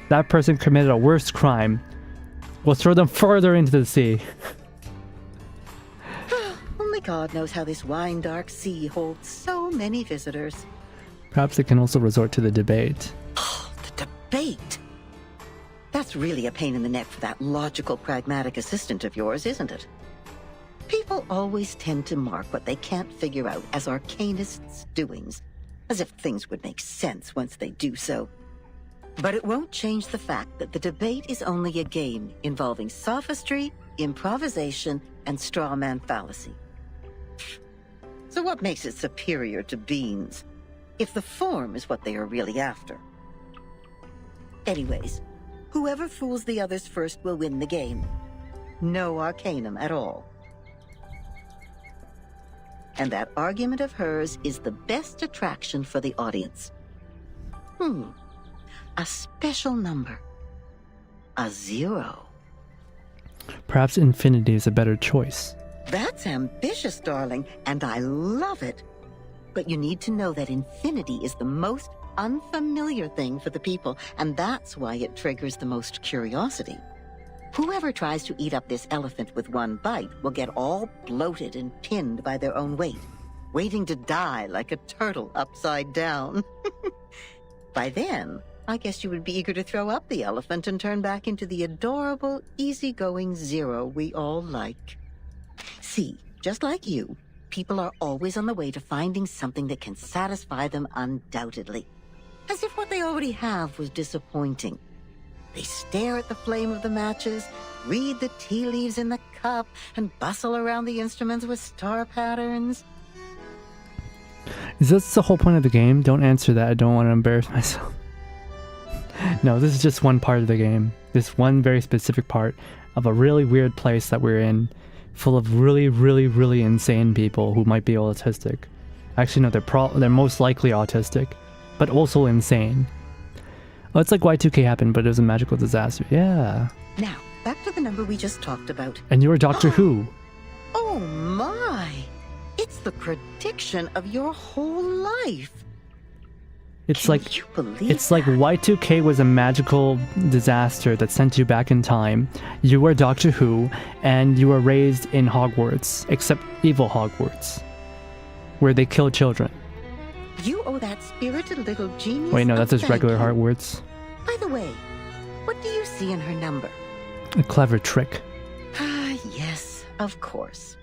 That person committed a worse crime. We'll throw them further into the sea. Only God knows how this wine-dark sea holds so many visitors. Perhaps it can also resort to the debate. The debate? That's really a pain in the neck for that logical, pragmatic assistant of yours, isn't it? People always tend to mark what they can't figure out as arcanists' doings, as if things would make sense once they do so. But it won't change the fact that the debate is only a game involving sophistry, improvisation, and straw man fallacy. So what makes it superior to beans, if the form is what they are really after? Anyways, whoever fools the others first will win the game. No arcanum at all. And that argument of hers is the best attraction for the audience. A special number. A 0. Perhaps infinity is a better choice. That's ambitious, darling, and I love it. But you need to know that infinity is the most unfamiliar thing for the people, and that's why it triggers the most curiosity. Whoever tries to eat up this elephant with one bite will get all bloated and pinned by their own weight, waiting to die like a turtle upside down. By then, I guess you would be eager to throw up the elephant and turn back into the adorable, easygoing 0 we all like. See, just like you, people are always on the way to finding something that can satisfy them undoubtedly. As if what they already have was disappointing. They stare at the flame of the matches, read the tea leaves in the cup, and bustle around the instruments with star patterns. Is this the whole point of the game? Don't answer that. I don't want to embarrass myself. No, this is just one part of the game. This one very specific part of a really weird place that we're in, full of really, really, really insane people who might be autistic. Actually, no, they're most likely autistic, but also insane. Oh, it's like Y2K happened, but it was a magical disaster. Yeah. Now, back to the number we just talked about. And you're Doctor Who. Oh my! It's the prediction of your whole life. It's like Y2K was a magical disaster that sent you back in time. You were Doctor Who, and you were raised in Hogwarts, except evil Hogwarts, where they kill children. You owe that spirited little genius. Wait, no, that's just regular Hogwarts. By the way, what do you see in her number? A clever trick. Ah, yes, of course.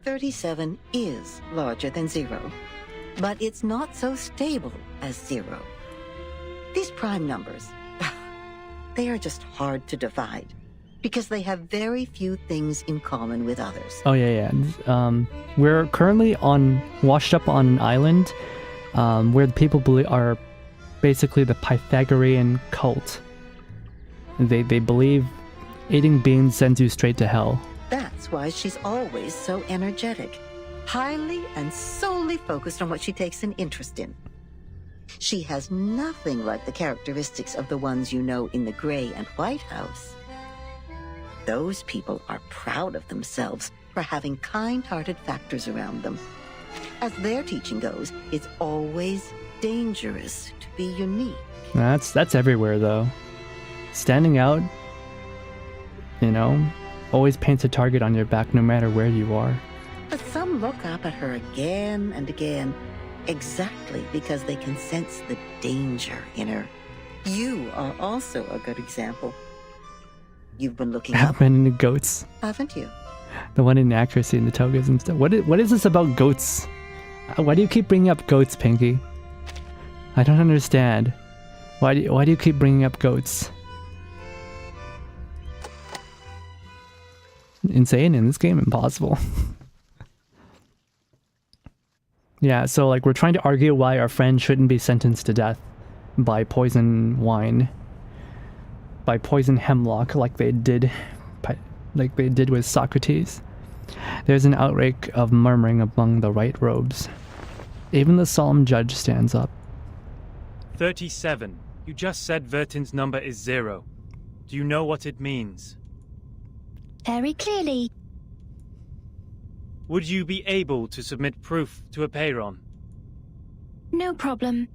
37 is larger than 0, but it's not so stable as 0. These prime numbers, they are just hard to divide, because they have very few things in common with others. Oh, yeah. We're currently washed up on an island where the people are basically the Pythagorean cult. They believe eating beans sends you straight to hell. That's why she's always so energetic, highly and solely focused on what she takes an interest in. She has nothing like the characteristics of the ones you know in the Grey and White House. Those people are proud of themselves for having kind-hearted factors around them. As their teaching goes, it's always dangerous to be unique. That's everywhere, though. Standing out, always paints a target on your back no matter where you are. But some look up at her again and again, exactly because they can sense the danger in her. You are also a good example. You've been looking up. Happened in the goats. Haven't you? The one inaccuracy in the togas and stuff. What is this about goats? Why do you keep bringing up goats, Pinky? I don't understand. Why do you keep bringing up goats? Insane in this game, impossible. Yeah, so we're trying to argue why our friend shouldn't be sentenced to death by poison wine, by poison hemlock, like they did with Socrates. There's an outbreak of murmuring among the white robes. Even the solemn judge stands up. 37. You just said Vertin's number is 0. Do you know what it means? very clearly. Would you be able to submit proof to Apeiron? No problem.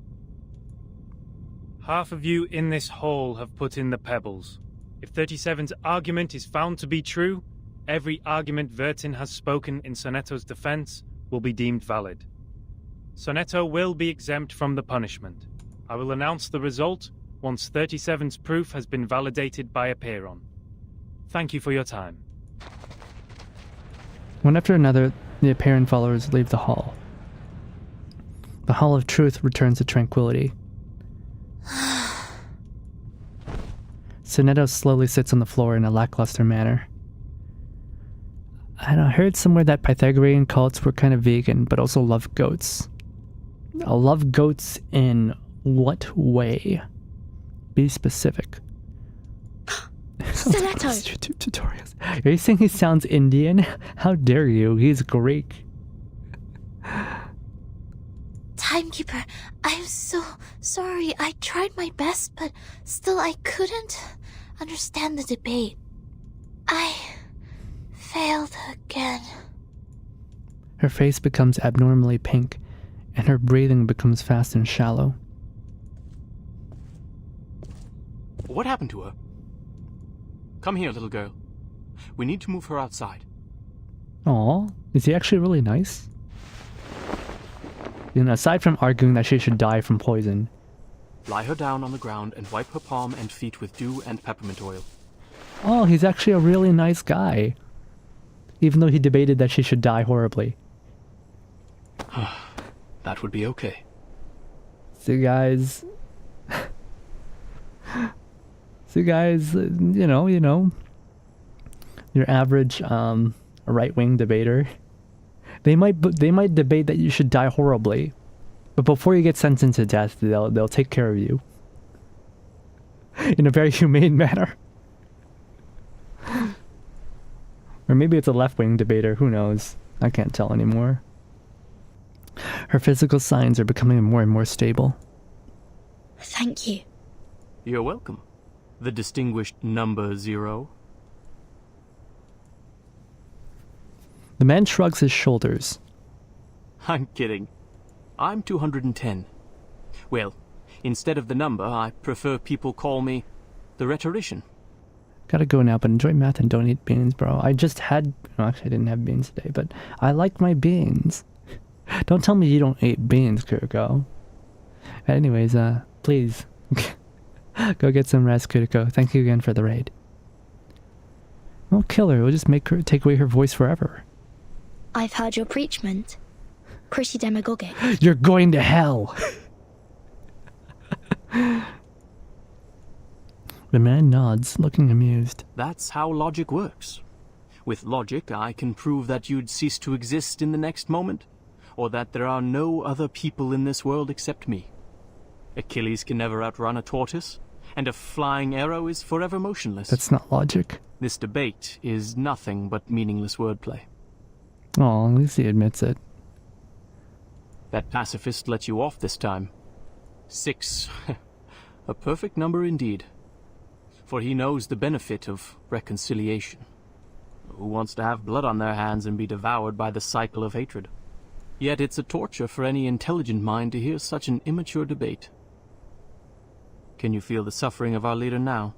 Half of you in this hall have put in the pebbles. If 37's argument is found to be true, every argument Vertin has spoken in Sonetto's defense will be deemed valid. Sonetto will be exempt from the punishment. I will announce the result once 37's proof has been validated by Apeiron. Thank you for your time. One after another, the Apeiron followers leave the hall. The Hall of Truth returns to tranquility. Sonetto slowly sits on the floor in a lackluster manner. I heard somewhere that Pythagorean cults were kind of vegan, but also love goats. Love goats in what way? Be specific. Sonetto! YouTube tutorials. Are you saying he sounds Indian? How dare you? He's Greek. Timekeeper, I'm so sorry. I tried my best, but still I couldn't understand the debate. I failed again. Her face becomes abnormally pink, and her breathing becomes fast and shallow. What happened to her? Come here, little girl. We need to move her outside. Aw, is he actually really nice? You know, aside from arguing that she should die from poison. Lie her down on the ground and wipe her palm and feet with dew and peppermint oil. Oh, he's actually a really nice guy. Even though he debated that she should die horribly. That would be okay. So guys... you know, your average right-wing debater, they might debate that you should die horribly, but before you get sentenced to death, they'll take care of you in a very humane manner. Or maybe it's a left-wing debater, who knows? I can't tell anymore. Her physical signs are becoming more and more stable. Thank you. You're welcome. The distinguished number 0. The man shrugs his shoulders. I'm kidding. I'm 210. Well, instead of the number, I prefer people call me the rhetorician. Gotta go now, but enjoy math and don't eat beans, bro. I just had... No, actually I didn't have beans today, but I like my beans. Don't tell me you don't eat beans, Kuriko. Anyways, please... Go get some rest, Kuriko. Thank you again for the raid. We'll kill her. We'll just make her take away her voice forever. I've heard your preachment. Pretty demagogic. You're going to hell! The man nods, looking amused. That's how logic works. With logic, I can prove that you'd cease to exist in the next moment, or that there are no other people in this world except me. Achilles can never outrun a tortoise, and a flying arrow is forever motionless. That's not logic. This debate is nothing but meaningless wordplay. Oh, at least he admits it. That pacifist let you off this time. 6. A perfect number indeed. For he knows the benefit of reconciliation. Who wants to have blood on their hands and be devoured by the cycle of hatred? Yet it's a torture for any intelligent mind to hear such an immature debate. Can you feel the suffering of our leader now?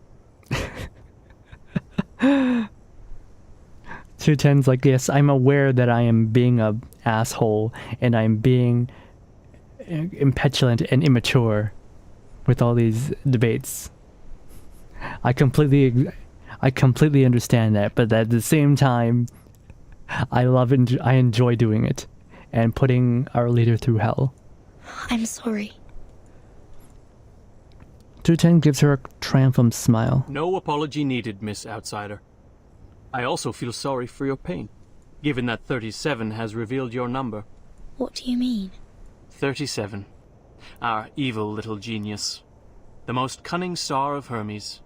210's like, yes, I'm aware that I am being a asshole and I'm being impetulant and immature with all these debates. I completely understand that, but at the same time, I enjoy doing it and putting our leader through hell. I'm sorry. 210 gives her a triumphant smile. No apology needed, Miss Outsider. I also feel sorry for your pain, given that 37 has revealed your number. What do you mean? 37. Our evil little genius. The most cunning star of Hermes.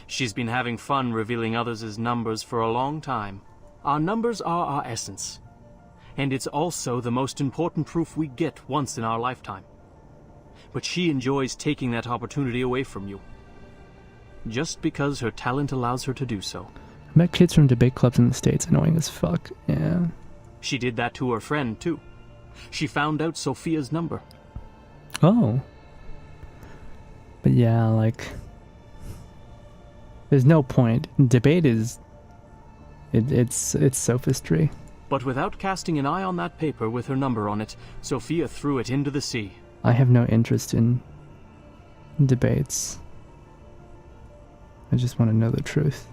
She's been having fun revealing others' numbers for a long time. Our numbers are our essence. And it's also the most important proof we get once in our lifetime. But she enjoys taking that opportunity away from you. Just because her talent allows her to do so. I met kids from debate clubs in the States, annoying as fuck. Yeah. She did that to her friend, too. She found out Sophia's number. Oh. But yeah, like... There's no point. Debate is... It's sophistry. But without casting an eye on that paper with her number on it, Sophia threw it into the sea. I have no interest in debates. I just want to know the truth.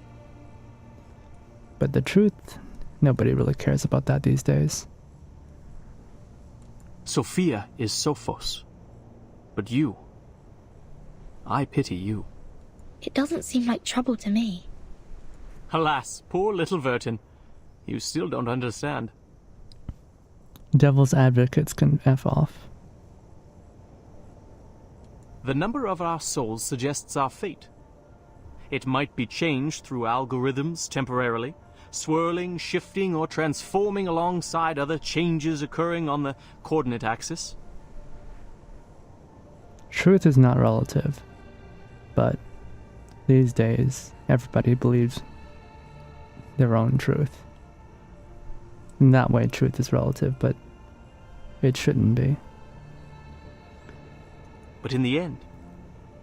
But the truth, nobody really cares about that these days. Sophia is Sophos. But you... I pity you. It doesn't seem like trouble to me. Alas, poor little Vertin. You still don't understand. Devil's advocates can F off. The number of our souls suggests our fate. It might be changed through algorithms temporarily, swirling, shifting, or transforming alongside other changes occurring on the coordinate axis. Truth is not relative, but these days, everybody believes their own truth. In that way, truth is relative, but it shouldn't be. But in the end,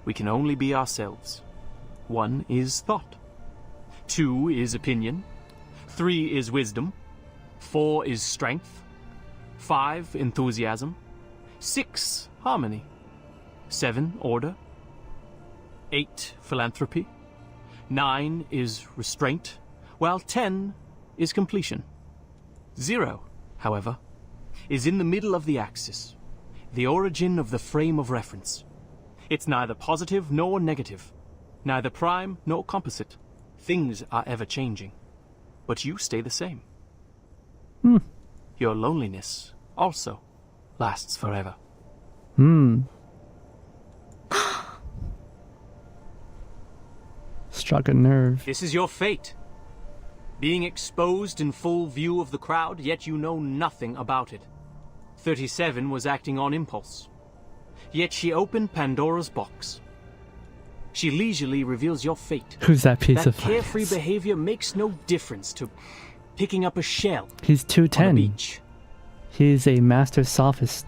we can only be ourselves. 1 is thought. 2 is opinion. 3 is wisdom. 4 is strength. 5, enthusiasm. 6, harmony. 7, order. 8, philanthropy. 9 is restraint, while 10 is completion. 0, however, is in the middle of the axis, the origin of the frame of reference. It's neither positive nor negative, neither prime nor composite. Things are ever changing, but you stay the same. Your loneliness also lasts forever. Struck a nerve. This is your fate. Being exposed in full view of the crowd, yet you know nothing about it. 37 was acting on impulse. Yet she opened Pandora's box. She leisurely reveals your fate. Who's that piece of carefree behavior makes no difference to picking up a shell. He's 210. On a beach. He's a master sophist.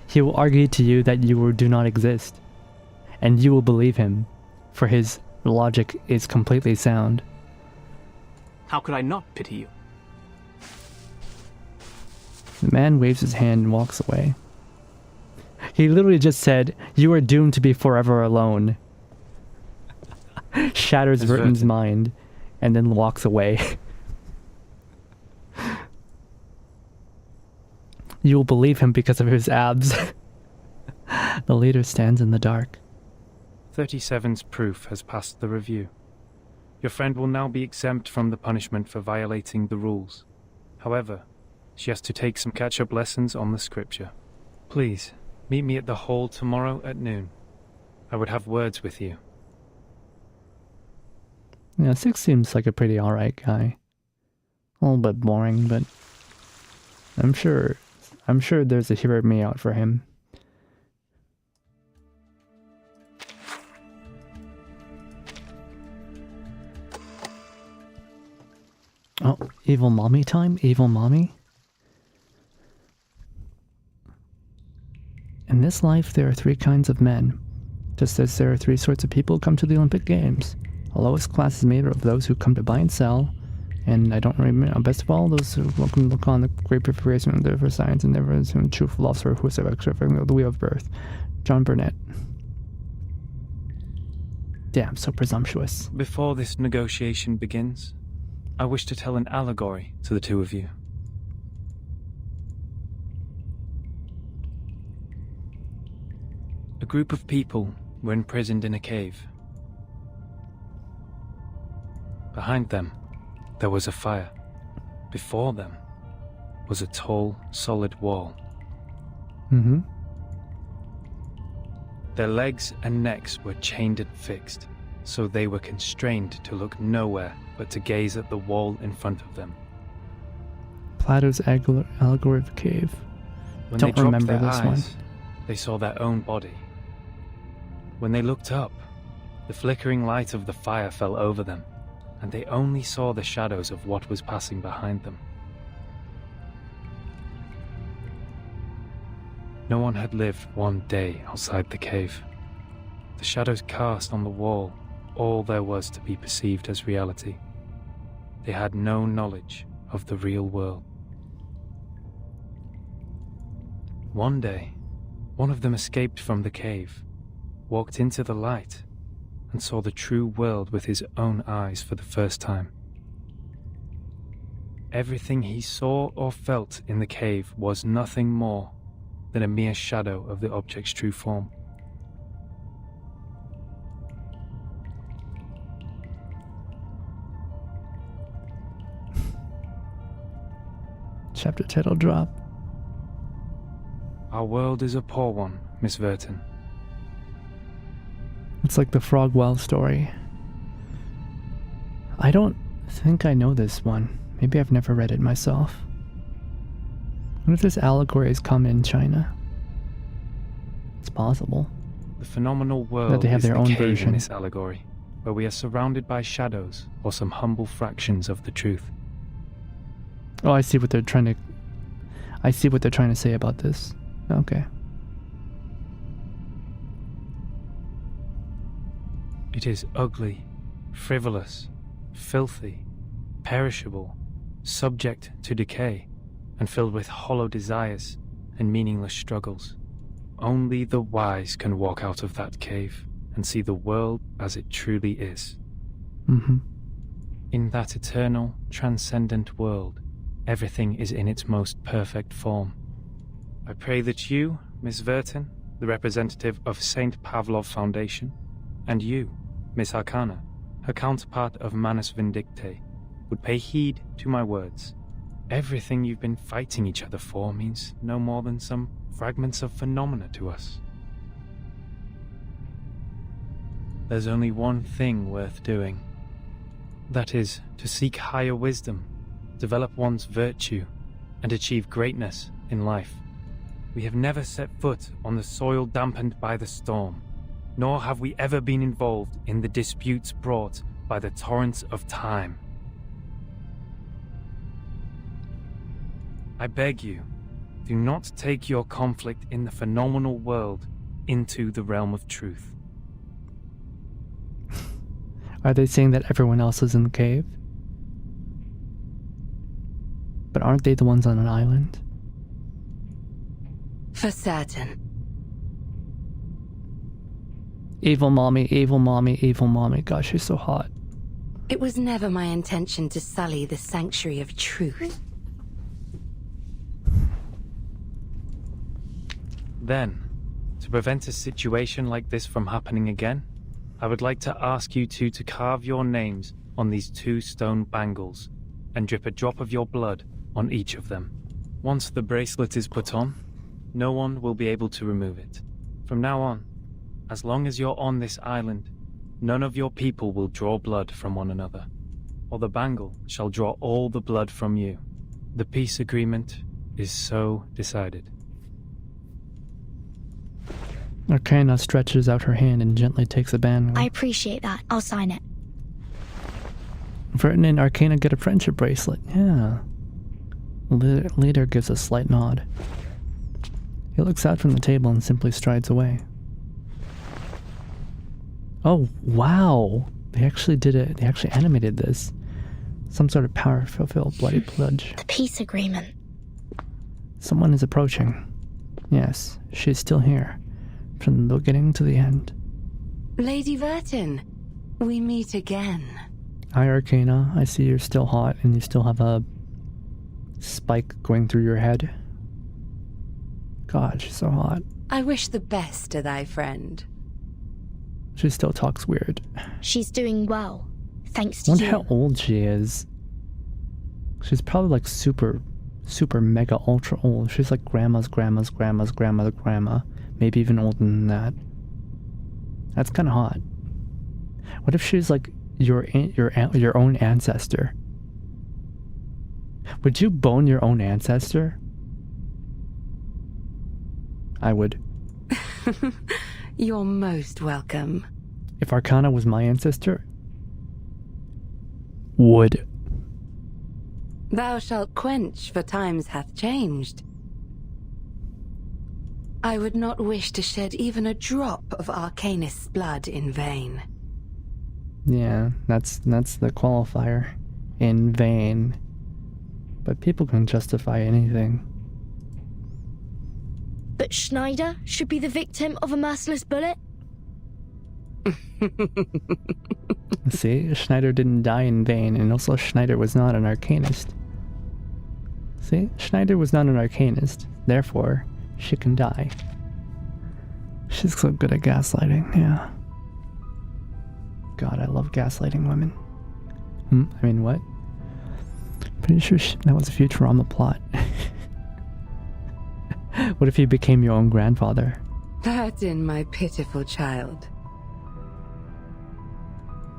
He will argue to you that you do not exist. And you will believe him, for his logic is completely sound. How could I not pity you? The man waves his hand and walks away. He literally just said, "You are doomed to be forever alone." Shatters Vertin's mind, and then walks away. You will believe him because of his abs. The leader stands in the dark. 37's proof has passed the review. Your friend will now be exempt from the punishment for violating the rules. However, she has to take some catch-up lessons on the scripture. Please, meet me at the hall tomorrow at noon. I would have words with you. Yeah, 6 seems like a pretty alright guy. A little bit boring, but I'm sure there's a hear me out for him. Oh, evil mommy time? Evil mommy? In this life, there are 3 kinds of men. Just as there are 3 sorts of people who come to the Olympic Games. The lowest class is made of those who come to buy and sell. And I don't remember, best of all, those who welcome to look on the great preparation of for science and never assume true philosopher who is the wheel of birth. John Burnett. Damn, so presumptuous. Before this negotiation begins, I wish to tell an allegory to the 2 of you. A group of people were imprisoned in a cave. Behind them, there was a fire. Before them was a tall, solid wall. Their legs and necks were chained and fixed, so they were constrained to look nowhere but to gaze at the wall in front of them. Plato's allegory of the cave. When Don't they dropped remember their this eyes, one. they saw their own body. When they looked up, the flickering light of the fire fell over them, and they only saw the shadows of what was passing behind them. No one had lived one day outside the cave. The shadows cast on the wall all there was to be perceived as reality. They had no knowledge of the real world. One day, one of them escaped from the cave, walked into the light, and saw the true world with his own eyes for the first time. Everything he saw or felt in the cave was nothing more than a mere shadow of the object's true form. Chapter title drop. Our world is a poor one, Miss Verton. It's like the Frogwell story. I don't think I know this one. Maybe I've never read it myself. What if this allegory is common in China? It's possible. The phenomenal world that they have is their the own cave version in this allegory, where we are surrounded by shadows or some humble fractions of the truth. Oh, I see what they're trying to say about this. Okay. It is ugly, frivolous, filthy, perishable, subject to decay, and filled with hollow desires and meaningless struggles. Only the wise can walk out of that cave and see the world as it truly is. Mm-hmm. In that eternal, transcendent world, everything is in its most perfect form. I pray that you, Miss Verton, the representative of St. Pavlov Foundation, and you, Miss Arcana, her counterpart of Manus Vindicte, would pay heed to my words. Everything you've been fighting each other for means no more than some fragments of phenomena to us. There's only one thing worth doing. That is, to seek higher wisdom, develop one's virtue, and achieve greatness in life. We have never set foot on the soil dampened by the storm, nor have we ever been involved in the disputes brought by the torrents of time. I beg you, do not take your conflict in the phenomenal world into the realm of truth. Are they saying that everyone else is in the cave? But aren't they the ones on an island? For certain. Evil mommy, evil mommy, evil mommy. Gosh, she's so hot. It was never my intention to sully the sanctuary of truth. Then, to prevent a situation like this from happening again, I would like to ask you two to carve your names on these 2 stone bangles and drip a drop of your blood on each of them. Once the bracelet is put on, no one will be able to remove it. From now on, as long as you're on this island, none of your people will draw blood from one another, or the bangle shall draw all the blood from you. The peace agreement is so decided. Arcana stretches out her hand and gently takes a bangle. I appreciate that. I'll sign it. Verton and Arcana get a friendship bracelet. Yeah. Leader gives a slight nod. He looks out from the table and simply strides away. Oh, wow. They actually did it. They actually animated this. Some sort of power-fulfilled bloody pledge. The peace agreement. Someone is approaching. Yes, she's still here. From the beginning to the end. Lady Verton, we meet again. Hi, Arcana. I see you're still hot and you still have a spike going through your head. God, she's so hot. I wish the best to thy friend. She still talks weird. She's doing well, thanks I to wonder you. how old she is. She's probably like super mega ultra old. She's like grandma's grandma's grandma's grandma's grandma. Maybe even older than that. That's kind of hot. What if she's like your own ancestor? Would you bone your own ancestor? I would. You're most welcome. If Arcana was my ancestor, Wood. Thou shalt quench, for times hath changed. I would not wish to shed even a drop of Arcanist's blood in vain. Yeah, that's the qualifier. In vain. But people can justify anything. But Schneider should be the victim of a merciless bullet? See, Schneider didn't die in vain, and also Schneider was not an Arcanist. See, Schneider was not an Arcanist, therefore, she can die. She's so good at gaslighting, yeah. God, I love gaslighting women. I mean, what? Pretty sure that was a Futurama plot. What if you became your own grandfather? Pardon, my pitiful child.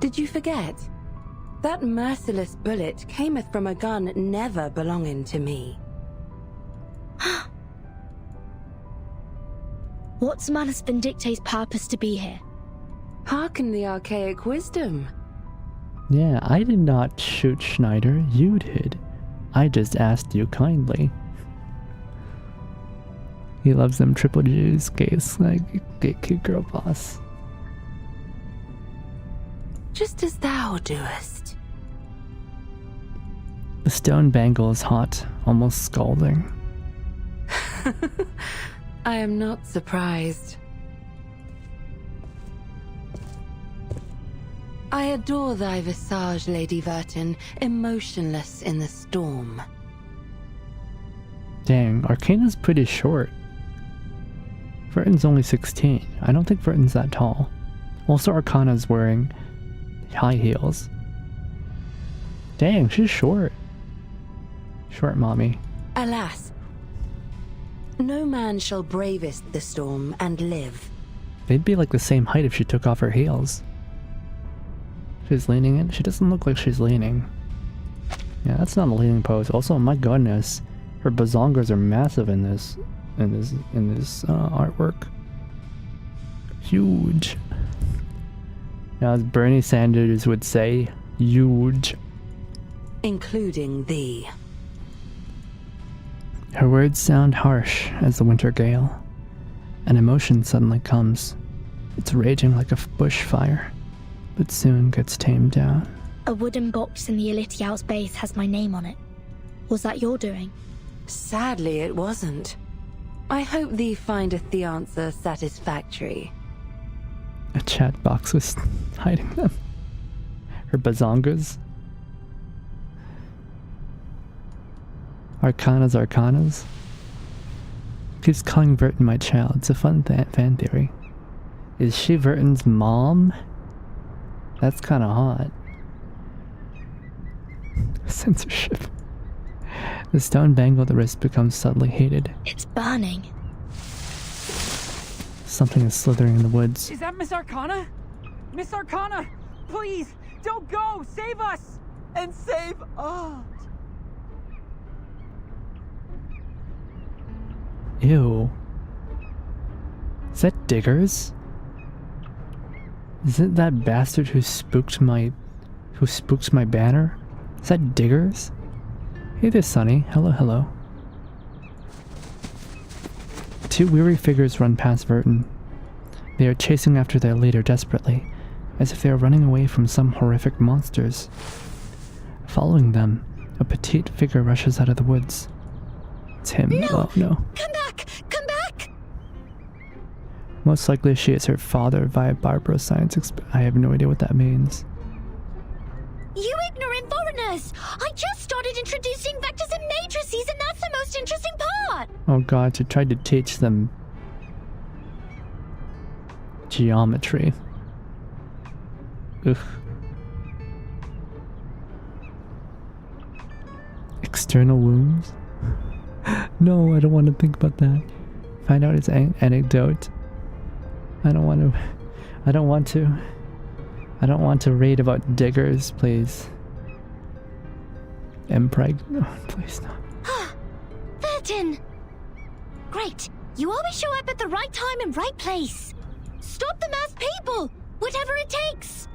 Did you forget? That merciless bullet cameth from a gun never belonging to me. What's Manus Vindicte's purpose to be here? Hearken the archaic wisdom. Yeah, I did not shoot Schneider, you did. I just asked you kindly. He loves them triple G's, gay cute girl boss. Just as thou doest. The stone bangle is hot, almost scalding. I am not surprised. I adore thy visage, Lady Verton, emotionless in the storm. Dang, Arcana's pretty short. Verton's only 16. I don't think Verton's that tall. Also, Arcana's wearing high heels. Dang, she's short. Short mommy. Alas, no man shall bravest the storm and live. They'd be like the same height if she took off her heels. She's leaning in. She doesn't look like she's leaning. Yeah, that's not a leaning pose. Also, my goodness, her bazongas are massive in this artwork. Huge. Now, as Bernie Sanders would say, huge. Including thee. Her words sound harsh as the winter gale. An emotion suddenly comes. It's raging like a bushfire, but soon gets tamed down. A wooden box in the Elitiao's base has my name on it. Was that your doing? Sadly, it wasn't. I hope thee findeth the answer satisfactory. A chat box was hiding them. Her bazongas. Arcanas. Keeps calling Verton my child. It's a fun fan theory. Is she Verton's mom? That's kind of hot. Censorship. The stone bangle at the wrist becomes subtly hated. It's burning. Something is slithering in the woods. Is that Miss Arcana? Miss Arcana, please, don't go! Save us! And save us! Ew. Is that Diggers? Is it that bastard who spooked my banner? Is that Diggers? Hey there, Sonny. Hello, hello. Two weary figures run past Verton. They are chasing after their leader desperately, as if they are running away from some horrific monsters. Following them, a petite figure rushes out of the woods. It's him. No! Oh no. Come back! Come back! Most likely she is her father via Barbara science I have no idea what that means. You ignorant foreigners! I just started introducing vectors and matrices, and that's the most interesting part! Oh god, she tried to teach them geometry. Ugh. External wounds? No, I don't want to think about that. Find out its anecdote. I don't want to read about Diggers, please. Empreg. No, please no. Verton! Great! You always show up at the right time and right place! Stop the masked people! Whatever it takes!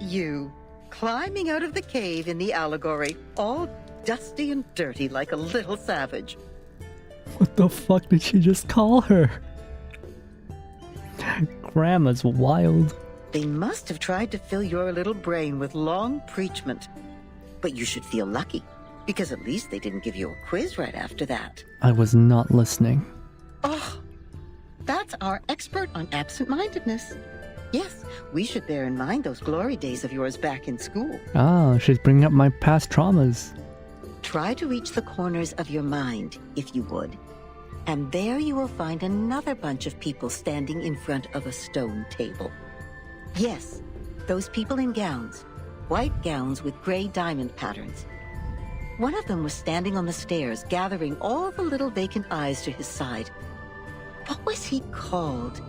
you, climbing out of the cave in the allegory, all dusty and dirty like a little savage. What the fuck did she just call her? Grandma's wild. They must have tried to fill your little brain with long preachment. But you should feel lucky, because at least they didn't give you a quiz right after that. I was not listening. Oh, that's our expert on absent-mindedness. Yes, we should bear in mind those glory days of yours back in school. Ah, she's bringing up my past traumas. Try to reach the corners of your mind, if you would. And there you will find another bunch of people standing in front of a stone table. Yes, those people in gowns. White gowns with gray diamond patterns. One of them was standing on the stairs, gathering all the little vacant eyes to his side. What was he called?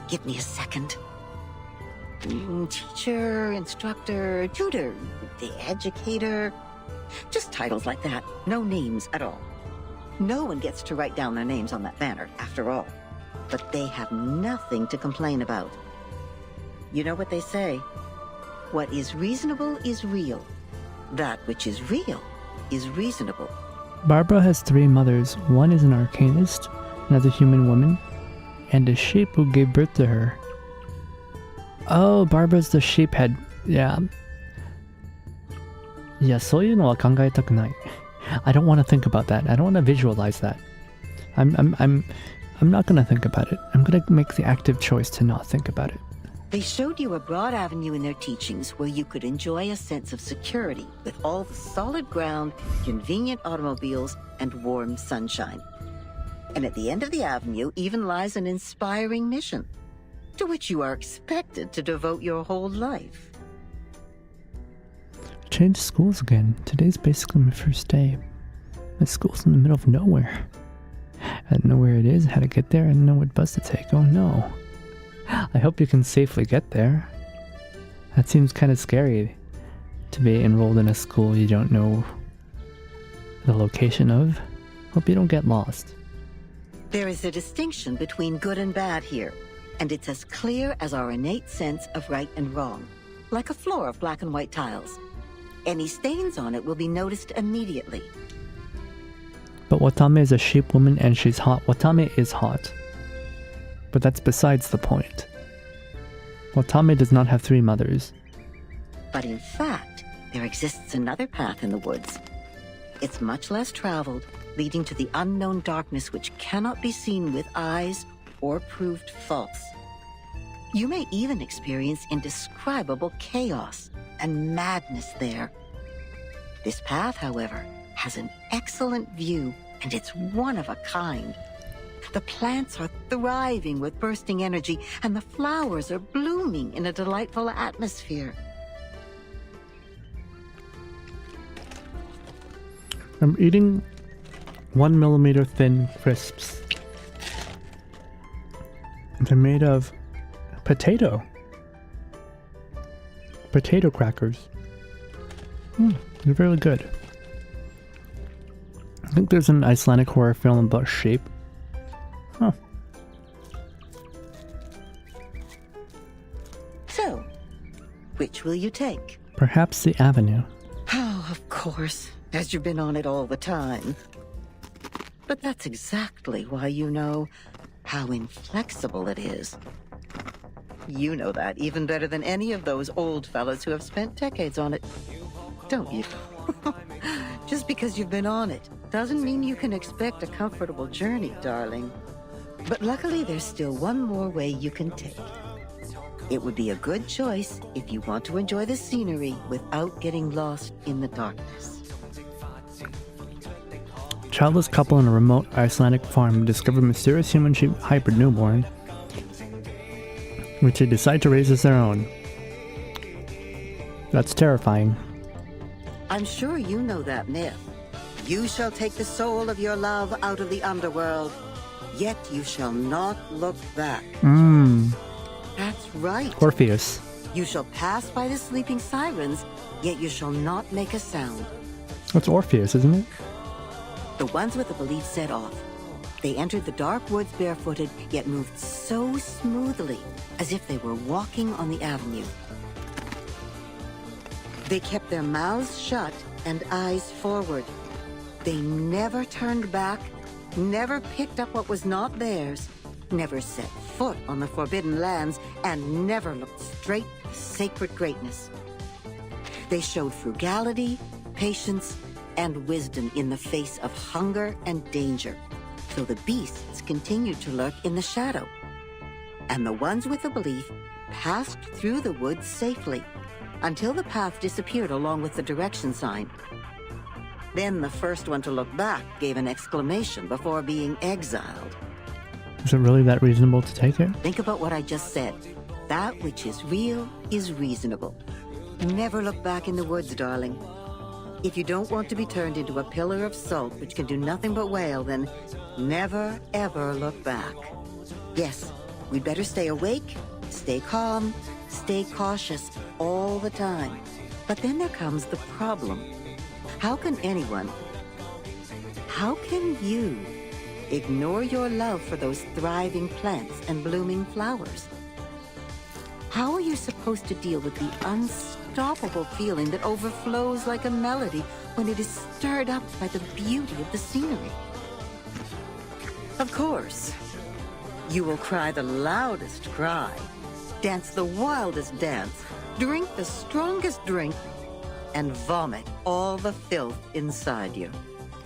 Give me a second. Teacher, instructor, tutor, the educator. Just titles like that. No names at all. No one gets to write down their names on that banner, after all. But they have nothing to complain about. You know what they say? What is reasonable is real. That which is real is reasonable. Barbara has 3 mothers. One is an arcanist, another human woman, and a sheep who gave birth to her. Oh, Barbara's the sheephead. Yeah. Yeah, そういうのは考えたくない. I don't want to think about that. I don't want to visualize that. I'm not going to think about it. I'm going to make the active choice to not think about it. They showed you a broad avenue in their teachings where you could enjoy a sense of security with all the solid ground, convenient automobiles, and warm sunshine. And at the end of the avenue even lies an inspiring mission, to which you are expected to devote your whole life. Change schools again. Today's basically my first day. My school's in the middle of nowhere. I don't know where it is, how to get there, I don't know what bus to take. Oh no. I hope you can safely get there. That seems kind of scary, to be enrolled in a school you don't know the location of. Hope you don't get lost. There is a distinction between good and bad here, and it's as clear as our innate sense of right and wrong, like a floor of black and white tiles. Any stains on it will be noticed immediately. But Watame is a sheep woman and she's hot. Watame is hot. But that's besides the point. Watame does not have 3 mothers. But in fact, there exists another path in the woods. It's much less traveled, leading to the unknown darkness which cannot be seen with eyes or proved false. You may even experience indescribable chaos and madness there. This path, however, has an excellent view, and it's one of a kind. The plants are thriving with bursting energy, and the flowers are blooming in a delightful atmosphere. I'm eating 1 millimeter thin crisps. They're made of potato crackers. They're really good. I think there's an Icelandic horror film about sheep. Huh. So, which will you take? Perhaps the avenue. Oh, of course, as you've been on it all the time. But that's exactly why you know how inflexible it is. You know that even better than any of those old fellas who have spent decades on it. Don't you? Just because you've been on it doesn't mean you can expect a comfortable journey, darling. But luckily, there's still one more way you can take. It would be a good choice if you want to enjoy the scenery without getting lost in the darkness. Childless couple on a remote Icelandic farm discover mysterious human sheep hybrid newborn, which they decide to raise as their own. That's terrifying. I'm sure you know that myth. You shall take the soul of your love out of the underworld, yet you shall not look back. That's right. Orpheus. You shall pass by the sleeping sirens, yet you shall not make a sound. That's Orpheus, isn't it? The ones with the belief set off. They entered the dark woods barefooted, yet moved so smoothly, as if they were walking on the avenue. They kept their mouths shut and eyes forward. They never turned back, never picked up what was not theirs, never set foot on the forbidden lands, and never looked straight to sacred greatness. They showed frugality, patience, and wisdom in the face of hunger and danger, so the beasts continued to lurk in the shadow. And the ones with the belief passed through the woods safely, until the path disappeared along with the direction sign. Then the first one to look back gave an exclamation before being exiled. Is it really that reasonable to take it? Think about what I just said. That which is real is reasonable. Never look back in the woods, darling. If you don't want to be turned into a pillar of salt which can do nothing but wail, then never, ever look back. Yes, we'd better stay awake, stay calm, stay cautious all the time. But then there comes the problem. How can anyone, how can you ignore your love for those thriving plants and blooming flowers? How are you supposed to deal with the unstoppable feeling that overflows like a melody when it is stirred up by the beauty of the scenery? Of course, you will cry the loudest cry, dance the wildest dance, drink the strongest drink, and vomit all the filth inside you.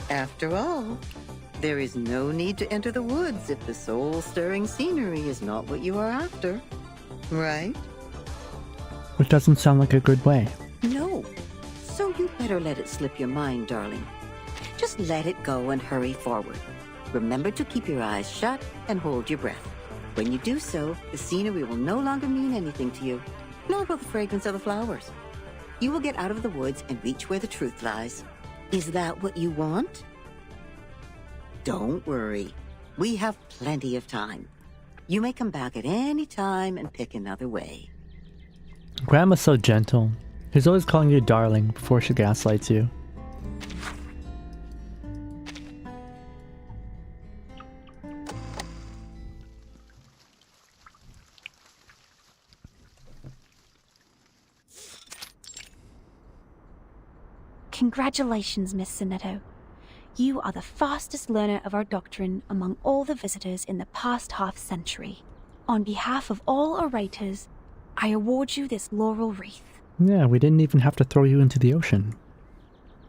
After all, there is no need to enter the woods if the soul-stirring scenery is not what you are after. Right? Which doesn't sound like a good way. No. So you better let it slip your mind, darling. Just let it go and hurry forward. Remember to keep your eyes shut and hold your breath. When you do so, the scenery will no longer mean anything to you, nor will the fragrance of the flowers. You will get out of the woods and reach where the truth lies. Is that what you want? Don't worry. We have plenty of time. You may come back at any time and pick another way. Grandma's so gentle. She's always calling you darling before she gaslights you. Congratulations, Miss Sonetto. You are the fastest learner of our doctrine among all the visitors in the past half-century. On behalf of all orators, I award you this laurel wreath. Yeah, we didn't even have to throw you into the ocean.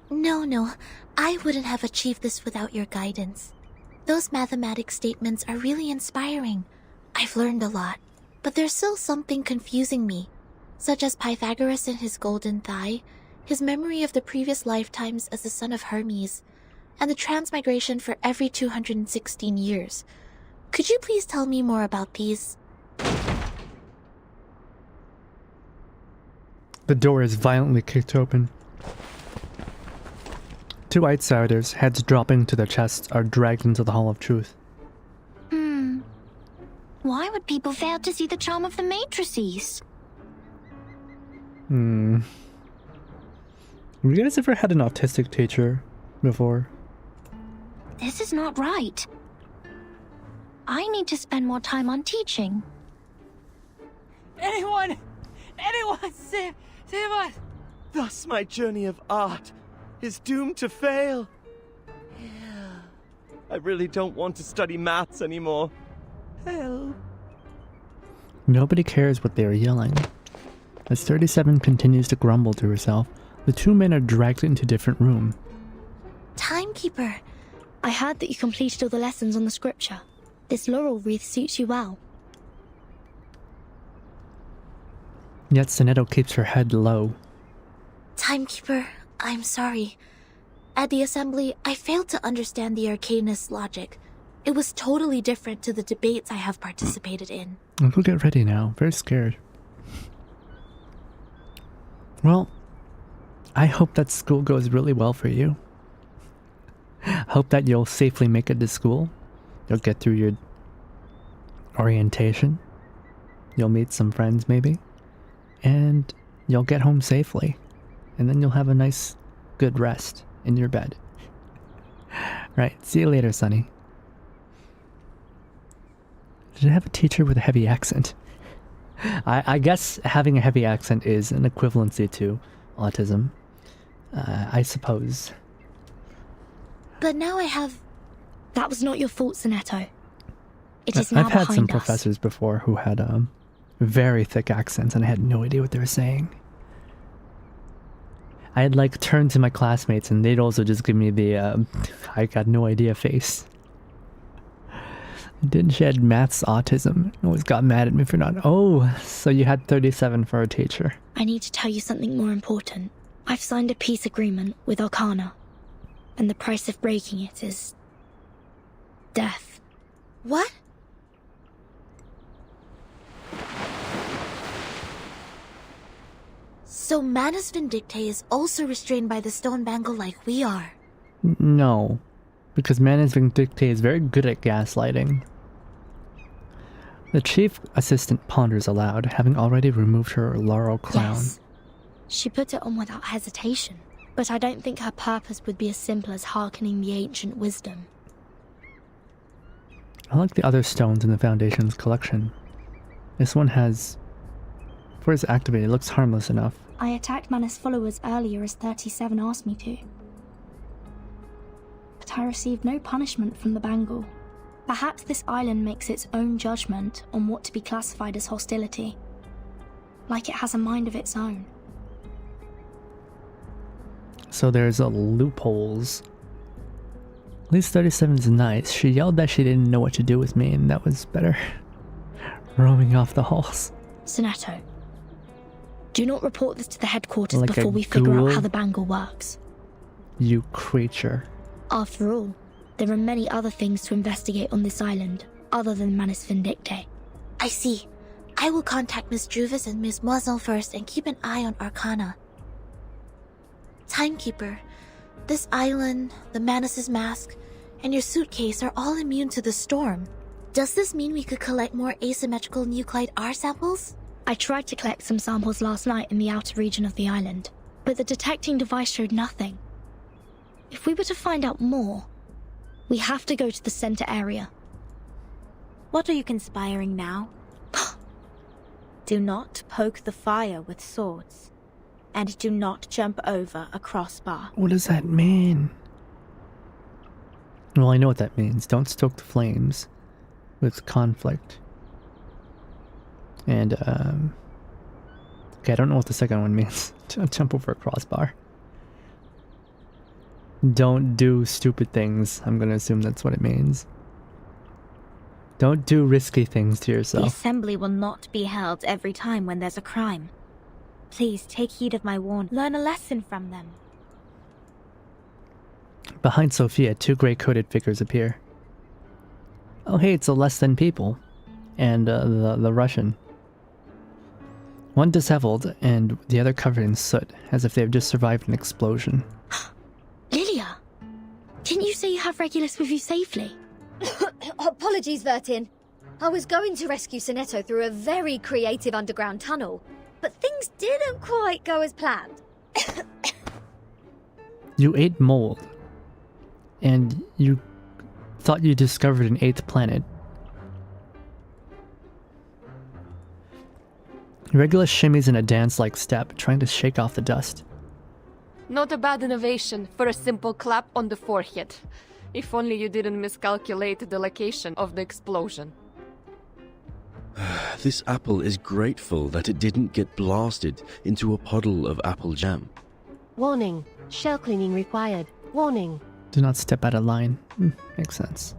No, I wouldn't have achieved this without your guidance. Those mathematics statements are really inspiring. I've learned a lot, but there's still something confusing me, such as Pythagoras and his golden thigh, his memory of the previous lifetimes as the son of Hermes, and the transmigration for every 216 years. Could you please tell me more about these? The door is violently kicked open. Two outsiders, heads dropping to their chests, are dragged into the Hall of Truth. Why would people fail to see the charm of the matrices? Have you guys ever had an autistic teacher before? This is not right. I need to spend more time on teaching. Anyone, save us! Thus my journey of art is doomed to fail. Yeah. I really don't want to study maths anymore. Help. Nobody cares what they are yelling. As 37 continues to grumble to herself, the two men are dragged into a different room. Timekeeper, I heard that you completed all the lessons on the scripture. This laurel wreath suits you well. Yet Sonetto keeps her head low. Timekeeper, I'm sorry. At the assembly, I failed to understand the Arcanist's logic. It was totally different to the debates I have participated in. I'll go get ready now. Very scared. Well, I hope that school goes really well for you. Hope that you'll safely make it to school. You'll get through your orientation. You'll meet some friends maybe. And you'll get home safely. And then you'll have a nice, good rest in your bed. Right, see you later, Sonny. Did I have a teacher with a heavy accent? I guess having a heavy accent is an equivalency to autism, I suppose. But now I have... That was not your fault, Sonetto. It is now I've had some behind us. professors before who had very thick accents, and I had no idea what they were saying. I'd like turn to my classmates, and they'd also just give me the I got no idea face. Didn't she had maths autism? Always got mad at me for not. Oh, so you had 37 for a teacher. I need to tell you something more important. I've signed a peace agreement with Arcana, and the price of breaking it is... death. What? So Manus Vindictae is also restrained by the stone bangle like we are. No, because Manus Vindictae is very good at gaslighting. The chief assistant ponders aloud, having already removed her laurel crown. Yes. She put it on without hesitation, but I don't think her purpose would be as simple as hearkening the ancient wisdom. I like the other stones in the Foundation's collection. This one has... For its activated, it looks harmless enough. I attacked Manus' followers earlier as 37 asked me to. But I received no punishment from the bangle. Perhaps this island makes its own judgment on what to be classified as hostility. Like it has a mind of its own. So there's loopholes. At least 37 is nice. She yelled that she didn't know what to do with me, and that was better. Roaming off the halls. Sonetto, do not report this to the headquarters Like before a we figure out ghoul? how the bangle works. You creature. After all, there are many other things to investigate on this island, other than Manus Vindictae. I see. I will contact Miss Druvis and Miss Moiselle first and keep an eye on Arcana. Timekeeper, this island, the Manus' mask, and your suitcase are all immune to the storm. Does this mean we could collect more asymmetrical nuclide R samples? I tried to collect some samples last night in the outer region of the island, but the detecting device showed nothing. If we were to find out more, we have to go to the center area. What are you conspiring now? Do not poke the fire with swords. And do not jump over a crossbar. What does that mean? Well, I know what that means. Don't stoke the flames with conflict. And, okay, I don't know what the second one means. Jump over a crossbar. Don't do stupid things. I'm gonna assume that's what it means. Don't do risky things to The yourself. assembly will not be held every time when there's a crime. Please take heed of my warning. Learn a lesson from them. Behind Sophia, two gray-coated figures appear. Oh hey, it's a less than people. And the Russian. One disheveled, and the other covered in soot, as if they have just survived an explosion. Lilia! Didn't you say you have Regulus with you safely? Apologies, Vertin. I was going to rescue Sonetto through a very creative underground tunnel, but things didn't quite go as planned. You ate mold. And you thought you discovered an 8th planet. Regulus shimmies in a dance-like step, trying to shake off the dust. Not a bad innovation for a simple clap on the forehead. If only you didn't miscalculate the location of the explosion. This apple is grateful that it didn't get blasted into a puddle of apple jam. Warning. Shell cleaning required. Warning. Do not step out of line. Makes sense.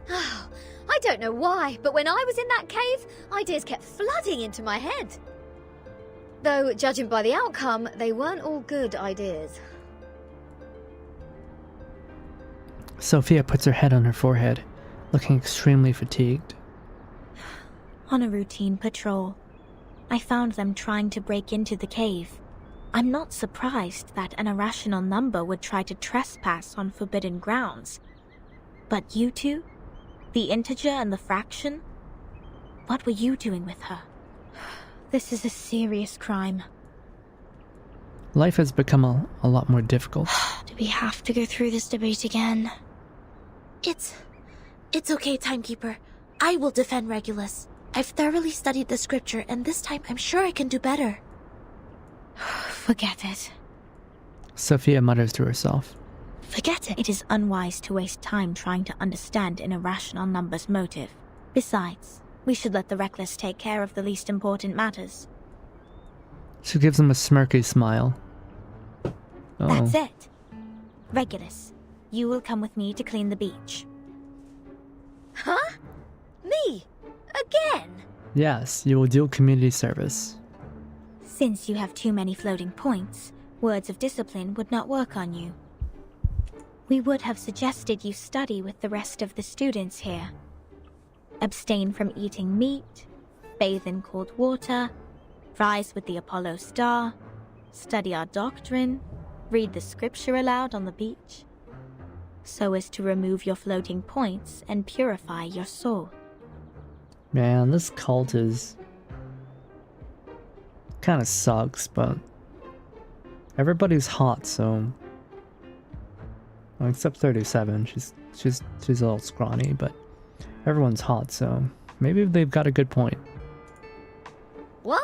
I don't know why, but when I was in that cave, ideas kept flooding into my head. Though, judging by the outcome, they weren't all good ideas. Sophia puts her head on her forehead, looking extremely fatigued. On a routine patrol, I found them trying to break into the cave. I'm not surprised that an irrational number would try to trespass on forbidden grounds. But you two? The integer and the fraction? What were you doing with her? This is a serious crime. Life has become a lot more difficult. Do we have to go through this debate again? It's okay, Timekeeper. I will defend Regulus. I've thoroughly studied the scripture, and this time I'm sure I can do better. Forget it. Sophia mutters to herself. Forget it. It is unwise to waste time trying to understand an irrational number's motive. Besides, we should let the reckless take care of the least important matters. She gives him a smirky smile. Oh. That's it. Regulus, you will come with me to clean the beach. Huh? Me? Again? Yes, you will do community service. Since you have too many floating points, words of discipline would not work on you. We would have suggested you study with the rest of the students here. Abstain from eating meat, bathe in cold water, rise with the Apollo star, study our doctrine, read the scripture aloud on the beach, so as to remove your floating points and purify your soul. Man, this cult is... kind of sucks, but... everybody's hot, so... well, except 37, she's a little scrawny, but... everyone's hot, so... maybe they've got a good point. What?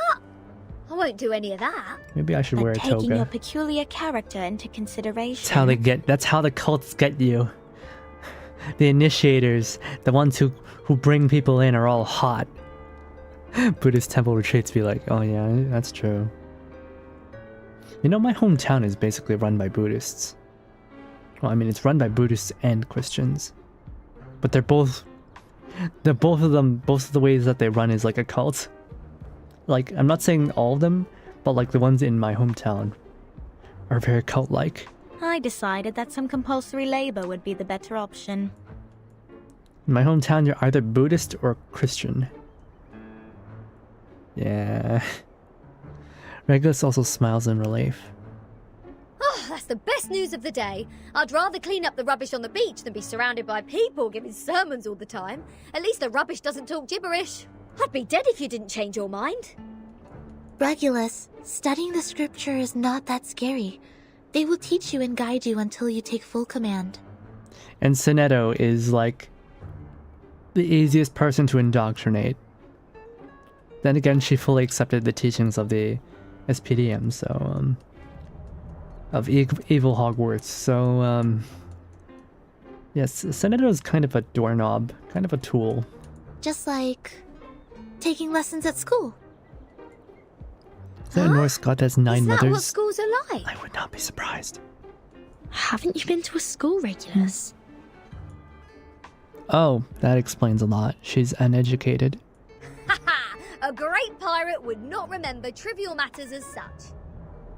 I won't do any of that. Maybe I should wear a toga. Taking your peculiar character into consideration... that's how the cults get you. The initiators, the ones who bring people in are all hot. Buddhist temple retreats be like, oh yeah, that's true. You know, my hometown is basically run by Buddhists. Well, I mean, it's run by Buddhists and Christians. But both of the ways that they run is like a cult. Like, I'm not saying all of them, but like the ones in my hometown are very cult-like. I decided that some compulsory labor would be the better option. In my hometown, you're either Buddhist or Christian. Yeah. Regulus also smiles in relief. Oh, that's the best news of the day. I'd rather clean up the rubbish on the beach than be surrounded by people giving sermons all the time. At least the rubbish doesn't talk gibberish. I'd be dead if you didn't change your mind. Regulus, studying the scripture is not that scary. They will teach you and guide you until you take full command. And Sinetto is like the easiest person to indoctrinate. Then again, she fully accepted the teachings of the SPDM, so of evil Hogwarts. So yes, Sinetto is kind of a doorknob, kind of a tool. Just like taking lessons at school. Is that a Norse god that has 9 mothers? Is that what schools are like? I would not be surprised. Haven't you been to a school, Regulus? Oh, that explains a lot. She's uneducated. Haha! A great pirate would not remember trivial matters as such.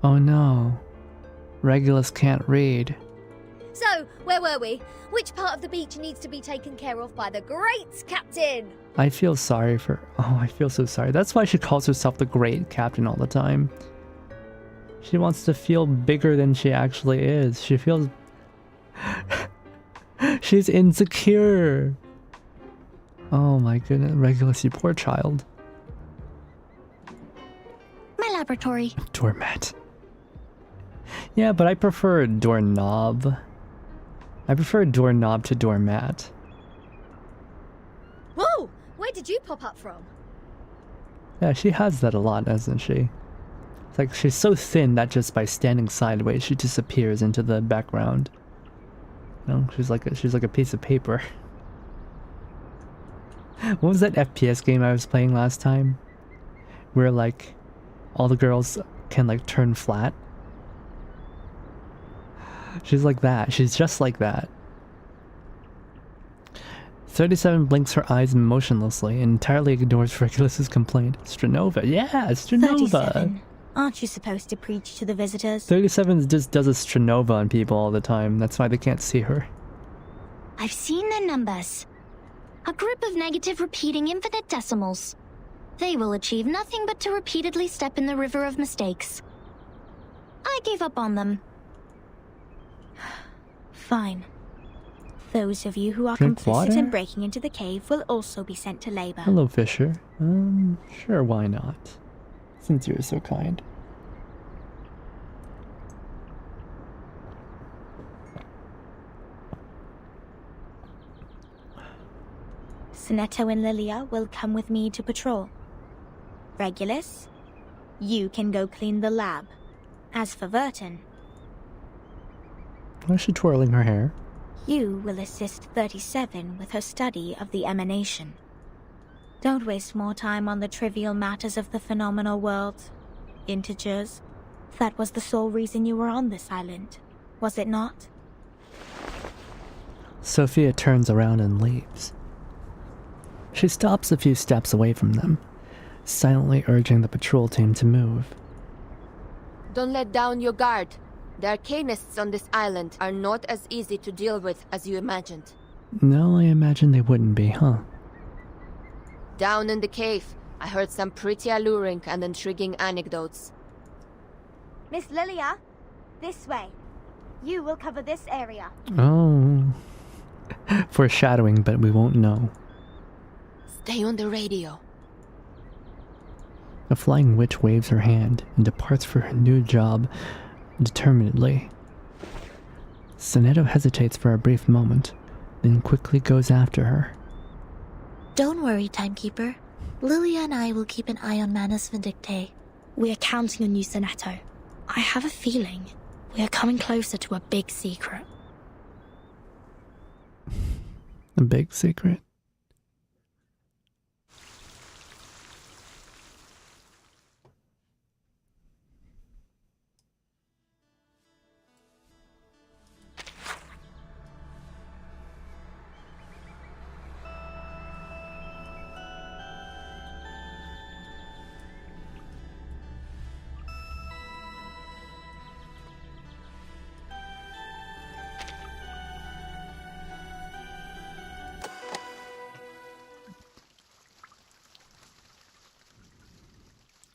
Oh no. Regulus can't read. So, where were we? Which part of the beach needs to be taken care of by the great captain? I feel sorry for... oh, I feel so sorry. That's why she calls herself the great captain all the time. She wants to feel bigger than she actually is. She feels... she's insecure. Oh my goodness. Regulus, you poor child. My laboratory. Doormat. Yeah, but I prefer doorknob. I prefer doorknob to doormat. Whoa! Where did you pop up from? Yeah, she has that a lot, doesn't she? It's like she's so thin that just by standing sideways, she disappears into the background. No, she's like a piece of paper. What was that FPS game I was playing last time? Where like all the girls can like turn flat. She's like that. She's just like that. 37 blinks her eyes motionlessly and entirely ignores Regulus's complaint. Stranova. Yeah, Stranova. 37. Aren't you supposed to preach to the visitors? 37 just does a Stranova on people all the time. That's why they can't see her. I've seen their numbers. A group of negative repeating infinite decimals. They will achieve nothing but to repeatedly step in the river of mistakes. I gave up on them. Fine. Those of you who are Drink complicit water? in breaking into the cave will also be sent to labor. Hello, Fisher. Sure, why not? Since you're so kind. Sinetto and Lilia will come with me to patrol. Regulus, you can go clean the lab. As for Verton, why is she twirling her hair? you will assist 37 with her study of the emanation. Don't waste more time on the trivial matters of the phenomenal world. Integers. That was the sole reason you were on this island, was it not? Sophia turns around and leaves. She stops a few steps away from them, silently urging the patrol team to move. Don't let down your guard. The arcanists on this island are not as easy to deal with as you imagined. No, I imagine they wouldn't be, huh? Down in the cave, I heard some pretty alluring and intriguing anecdotes. Miss Lilia, this way. You will cover this area. Oh. Foreshadowing, but we won't know. Stay on the radio. The flying witch waves her hand and departs for her new job determinedly. Sonetto hesitates for a brief moment, then quickly goes after her. Don't worry, Timekeeper. Lilia and I will keep an eye on Manus Vindictae. We are counting on you, Sonetto. I have a feeling we are coming closer to a big secret. A big secret?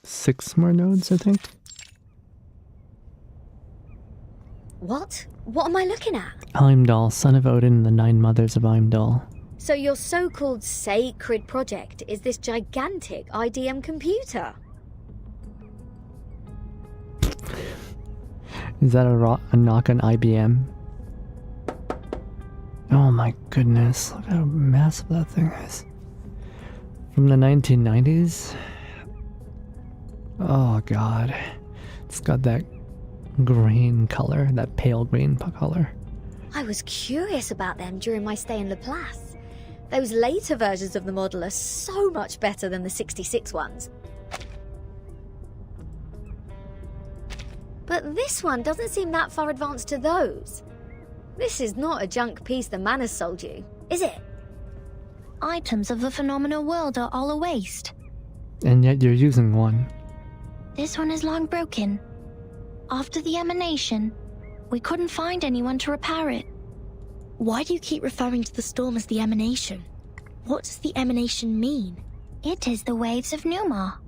Six more nodes, I think. What? What am I looking at? Heimdall, son of Odin and the 9 mothers of Heimdall. So your so-called sacred project is this gigantic IDM computer? Is that a knock on IBM? Oh my goodness, look how massive that thing is. From the 1990s? Oh god. It's got that green color, that pale green color. I was curious about them during my stay in Laplace. Those later versions of the model are so much better than the 66 ones. But this one doesn't seem that far advanced to those. This is not a junk piece the man has sold you, is it? Items of the phenomenal world are all a waste. And yet you're using one. This one is long broken. After the emanation, we couldn't find anyone to repair it. Why do you keep referring to the storm as the emanation? What does the emanation mean? It is the waves of Numa.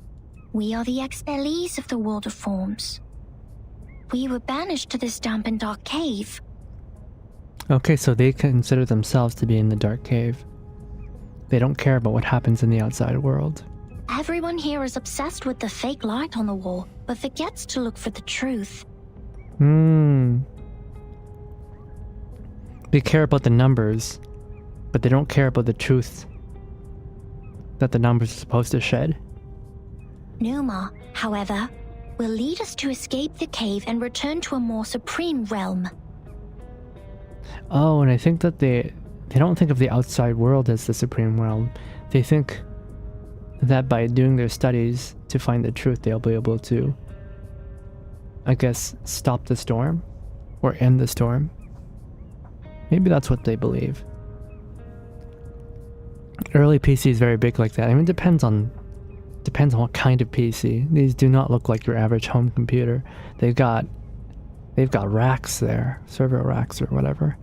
We are the expellees of the world of forms. We were banished to this damp and dark cave. Okay, so they consider themselves to be in the dark cave. They don't care about what happens in the outside world. Everyone here is obsessed with the fake light on the wall, but forgets to look for the truth. They care about the numbers, but they don't care about the truth that the numbers are supposed to shed. Numa, however, will lead us to escape the cave and return to a more supreme realm. Oh, and I think that they don't think of the outside world as the supreme realm. They think that by doing their studies to find the truth, they'll be able to, I guess, stop the storm or end the storm. Maybe that's what they believe. Early PC is very big like that. I mean, it depends on what kind of PC. These do not look like your average home computer. They've got racks there, server racks or whatever.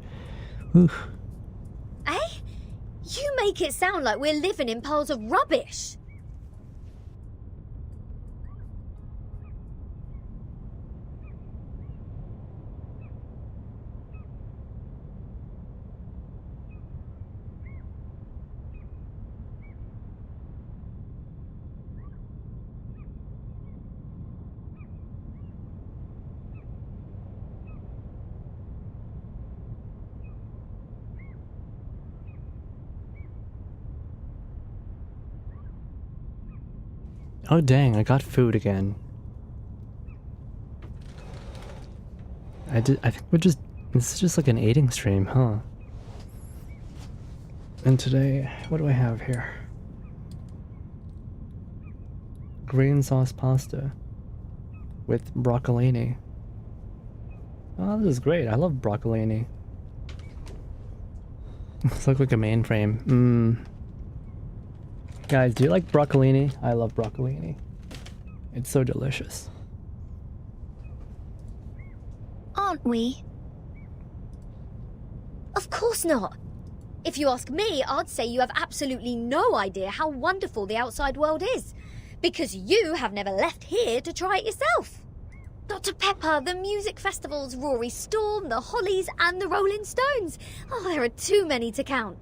Oof. Eh? You make it sound like we're living in piles of rubbish. Oh dang, I got food again. I think this is just like an eating stream, huh? And today, what do I have here? Green sauce pasta with broccolini. Oh, this is great. I love broccolini. This looks like a mainframe. Guys, do you like broccolini? I love broccolini. It's so delicious. Aren't we? Of course not. If you ask me, I'd say you have absolutely no idea how wonderful the outside world is. Because you have never left here to try it yourself. Dr. Pepper, the music festivals, Rory Storm, the Hollies, and the Rolling Stones. Oh, there are too many to count.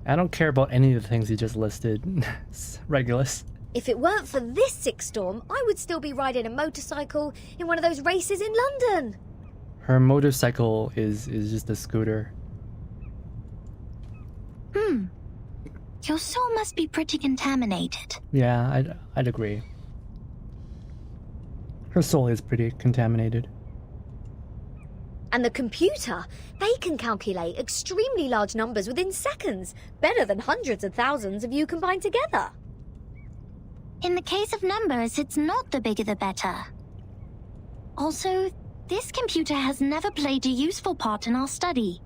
I don't care about any of the things you just listed, Regulus. If it weren't for this sick storm, I would still be riding a motorcycle in one of those races in London. Her motorcycle is just a scooter. Your soul must be pretty contaminated. Yeah, I'd agree. Her soul is pretty contaminated. And the computer, they can calculate extremely large numbers within seconds, better than hundreds of thousands of you combined together. In the case of numbers, it's not the bigger the better. Also, this computer has never played a useful part in our study.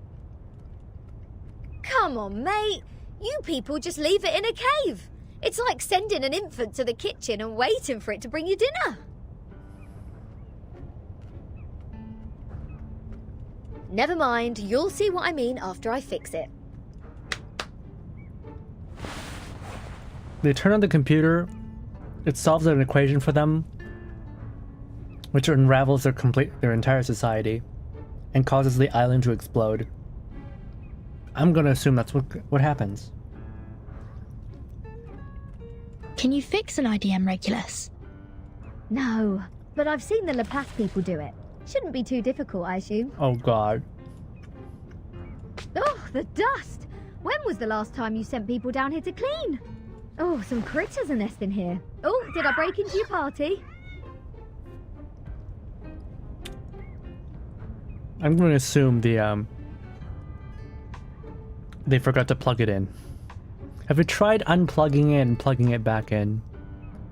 Come on, mate. You people just leave it in a cave. It's like sending an infant to the kitchen and waiting for it to bring you dinner. Never mind, you'll see what I mean after I fix it. They turn on the computer, it solves an equation for them, which unravels their entire society, and causes the island to explode. I'm gonna assume that's what happens. Can you fix an IDM, Regulus? No, but I've seen the Laplace people do it. Shouldn't be too difficult, I assume. Oh god. Oh, the dust! When was the last time you sent people down here to clean? Oh, some critters are nesting here. Oh, did I break into your party? I'm gonna assume they forgot to plug it in. Have you tried unplugging it and plugging it back in?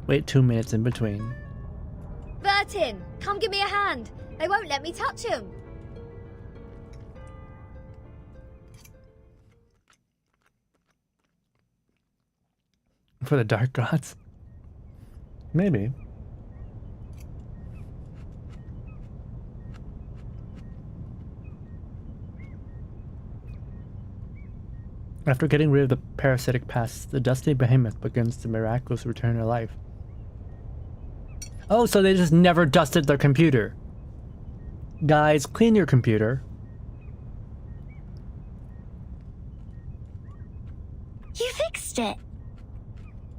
Wait 2 minutes in between. Bertin, come give me a hand. They won't let me touch him. For the dark gods? Maybe. After getting rid of the parasitic pests, the dusty behemoth begins to miraculously return to life. Oh, so they just never dusted their computer. Guys, clean your computer. You fixed it.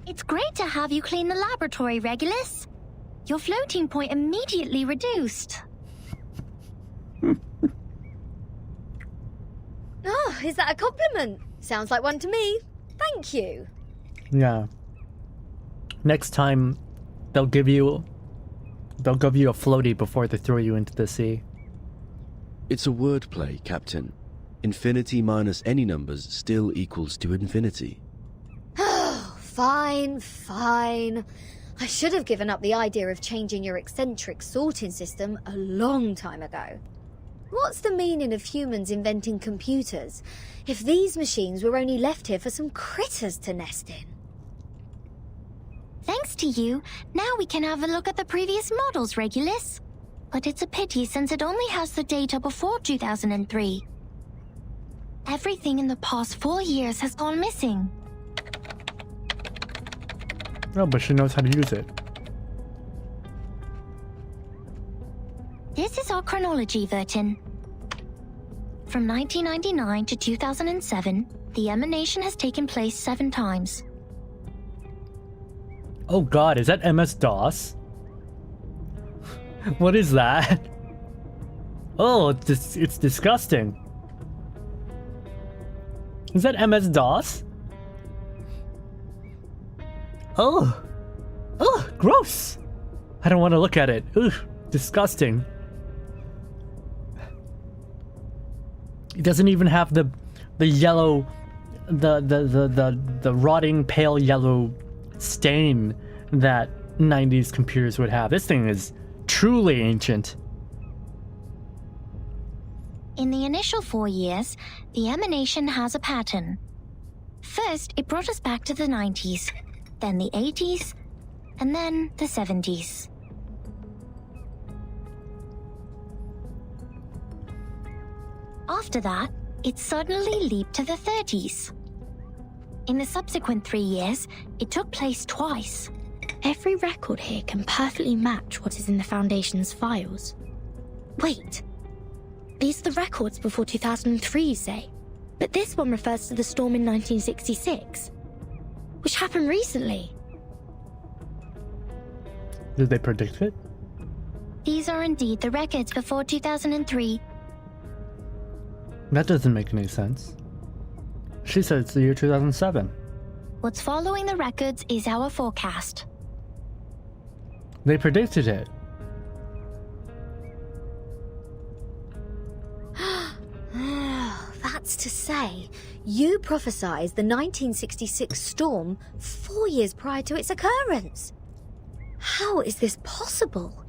It's great to have you clean the laboratory, Regulus. Your floating point immediately reduced. Oh, is that a compliment? Sounds like one to me. Thank you. Yeah. Next time, they'll give you a floaty before they throw you into the sea. It's a wordplay, Captain. Infinity minus any numbers still equals to infinity. Fine, fine. I should have given up the idea of changing your eccentric sorting system a long time ago. What's the meaning of humans inventing computers if these machines were only left here for some critters to nest in? Thanks to you, now we can have a look at the previous models, Regulus. But it's a pity since it only has the data before 2003. Everything in the past 4 years has gone missing. Oh, but she knows how to use it. This is our chronology, Vertin. From 1999 to 2007, the emanation has taken place 7 times. Oh god, is that MS-DOS? What is that? Oh, it's disgusting. Is that MS-DOS? Oh, gross. I don't want to look at it. Ugh. Disgusting. It doesn't even have the yellow, the rotting pale yellow stain that 90s computers would have. This thing is truly ancient. In the initial 4 years, the emanation has a pattern. First, it brought us back to the 90s, then the 80s, and then the 70s. After that, it suddenly leaped to the 30s. In the subsequent 3 years, it took place twice. Every record here can perfectly match what is in the Foundation's files. Wait. These are the records before 2003, you say? But this one refers to the storm in 1966, which happened recently. Did they predict it? These are indeed the records before 2003. That doesn't make any sense. She said it's the year 2007. What's following the records is our forecast. They predicted it. That's to say, you prophesied the 1966 storm 4 years prior to its occurrence. How is this possible?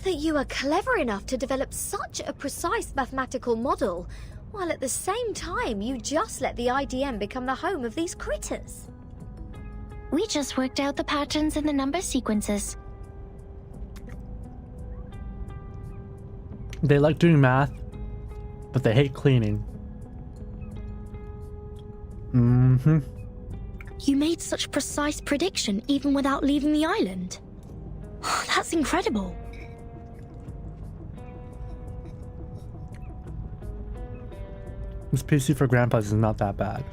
That you are clever enough to develop such a precise mathematical model, while at the same time you just let the IDM become the home of these critters. We just worked out the patterns in the number sequences. They like doing math, but they hate cleaning. Mm-hmm. You made such precise prediction even without leaving the island. That's incredible. This PC for grandpas is not that bad.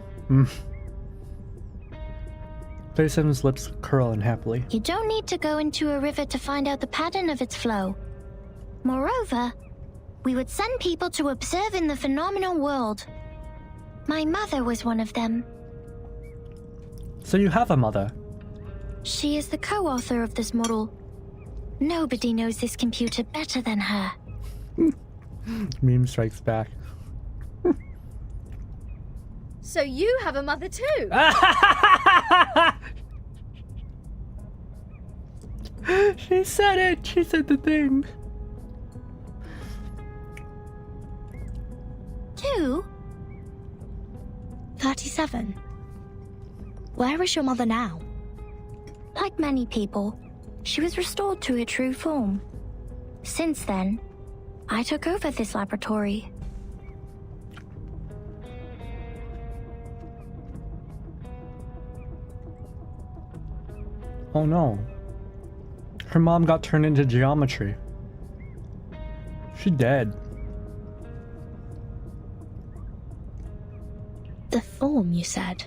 Playsim's lips curl unhappily. You don't need to go into a river to find out the pattern of its flow. Moreover, we would send people to observe in the phenomenal world. My mother was one of them. So you have a mother? She is the co-author of this model. Nobody knows this computer better than her. Meme strikes back. So you have a mother too? She said it! She said the thing. 2? 37. Where is your mother now? Like many people, she was restored to her true form. Since then, I took over this laboratory. Oh no. Her mom got turned into geometry. She dead. The form, you said?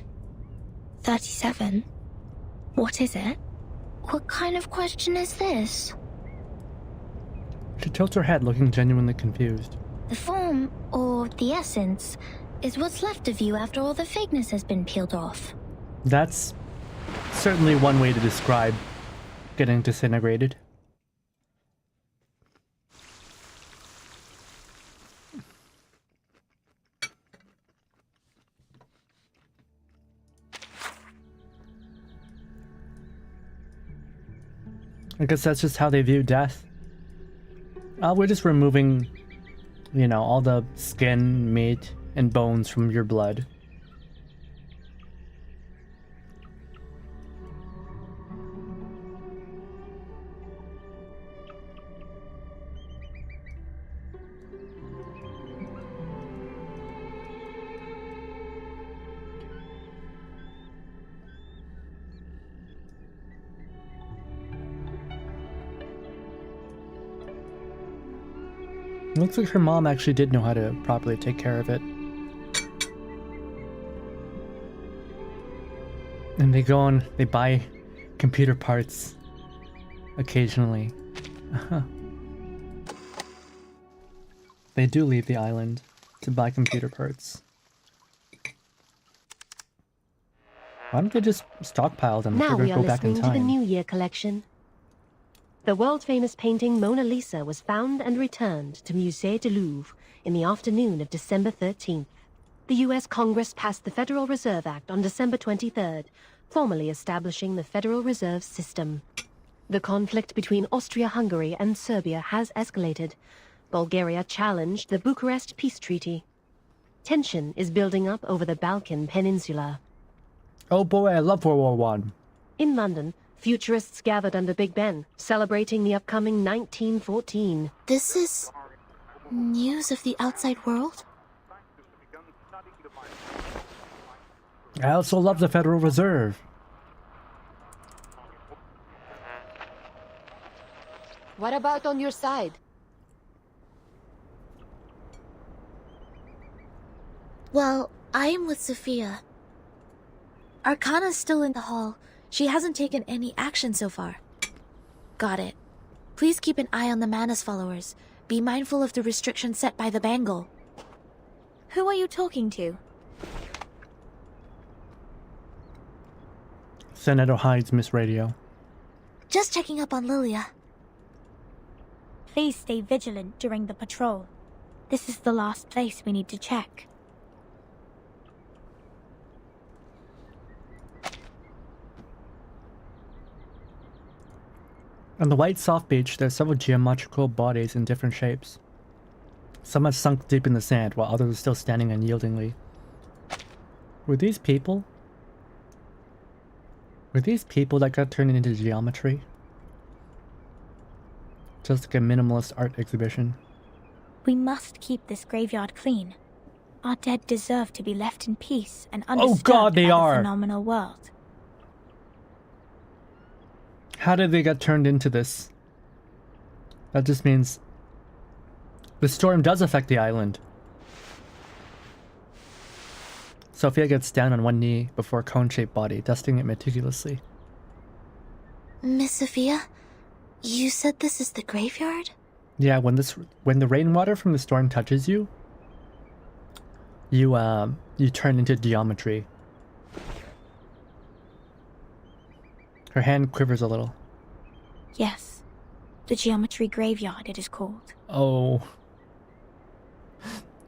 37? What is it? What kind of question is this? She tilts her head, looking genuinely confused. The form, or the essence, is what's left of you after all the fakeness has been peeled off. That's certainly one way to describe getting disintegrated. I guess that's just how they view death. We're just removing, you know, all the skin, meat, and bones from your blood. Looks like her mom actually did know how to properly take care of it. And they go and they buy computer parts occasionally. They do leave the island to buy computer parts. Why don't they just stockpile them if Now they're we gonna are go back in listening to the time? New Year collection. The world-famous painting Mona Lisa was found and returned to Musée du Louvre in the afternoon of December 13th. The U.S. Congress passed the Federal Reserve Act on December 23rd, formally establishing the Federal Reserve System. The conflict between Austria-Hungary and Serbia has escalated. Bulgaria challenged the Bucharest Peace Treaty. Tension is building up over the Balkan Peninsula. Oh boy, I love World War I. In London, futurists gathered under Big Ben, celebrating the upcoming 1914. This is news of the outside world? I also love the Federal Reserve. What about on your side? Well, I am with Sophia. Arcana's still in the hall. She hasn't taken any action so far. Got it. Please keep an eye on the Manus followers. Be mindful of the restrictions set by the Bangle. Who are you talking to? Senator Hyde's Miss Radio. Just checking up on Lilia. Please stay vigilant during the patrol. This is the last place we need to check. On the white soft beach, there are several geometrical bodies in different shapes. Some have sunk deep in the sand, while others are still standing unyieldingly. Were these people? Were these people that got turned into geometry? Just like a minimalist art exhibition. We must keep this graveyard clean. Our dead deserve to be left in peace and undisturbed by the phenomenal world. How did they get turned into this? That just means the storm does affect the island. Sophia gets down on one knee before a cone-shaped body, dusting it meticulously. Miss Sophia, you said this is the graveyard? Yeah, when the rainwater from the storm touches you, you turn into geometry. Her hand quivers a little. Yes, the geometry graveyard it is called. Oh.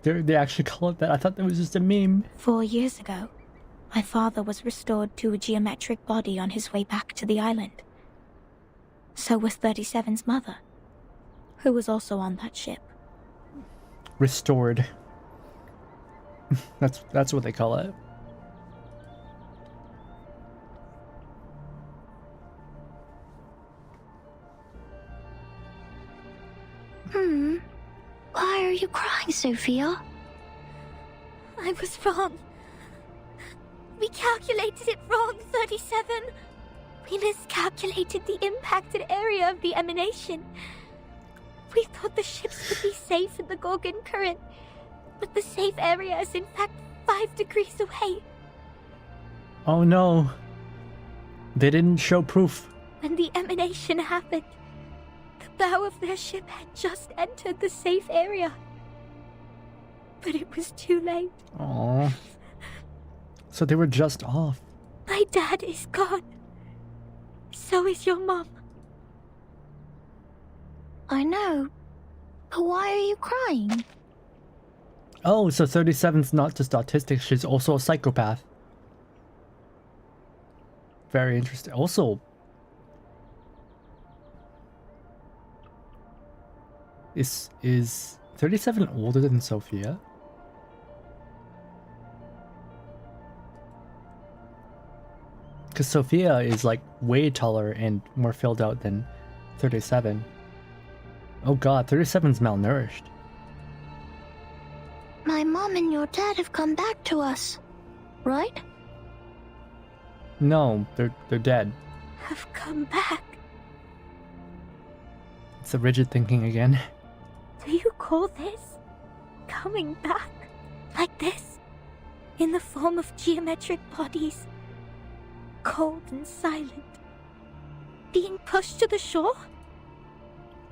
They actually call it that? I thought that was just a meme. 4 years ago, my father was restored to a geometric body on his way back to the island. So was 37's mother, who was also on that ship. Restored. That's what they call it. Why are you crying, Sophia? I was wrong. We calculated it wrong, 37. We miscalculated the impacted area of the emanation. We thought the ships would be safe in the Gorgon current, but the safe area is in fact 5 degrees away. Oh no. They didn't show proof. When the emanation happened, the bow of their ship had just entered the safe area. But it was too late. Aww. So they were just off. My dad is gone. So is your mom. I know. But why are you crying? Oh, so 37's not just autistic, she's also a psychopath. Very interesting. Also, is 37 older than Sophia? Because Sophia is like way taller and more filled out than 37. Oh god, 37's malnourished. My mom and your dad have come back to us, right? No, they're dead. Have come back. It's a rigid thinking again. Do you call this coming back? Like this? In the form of geometric bodies? Cold and silent? Being pushed to the shore?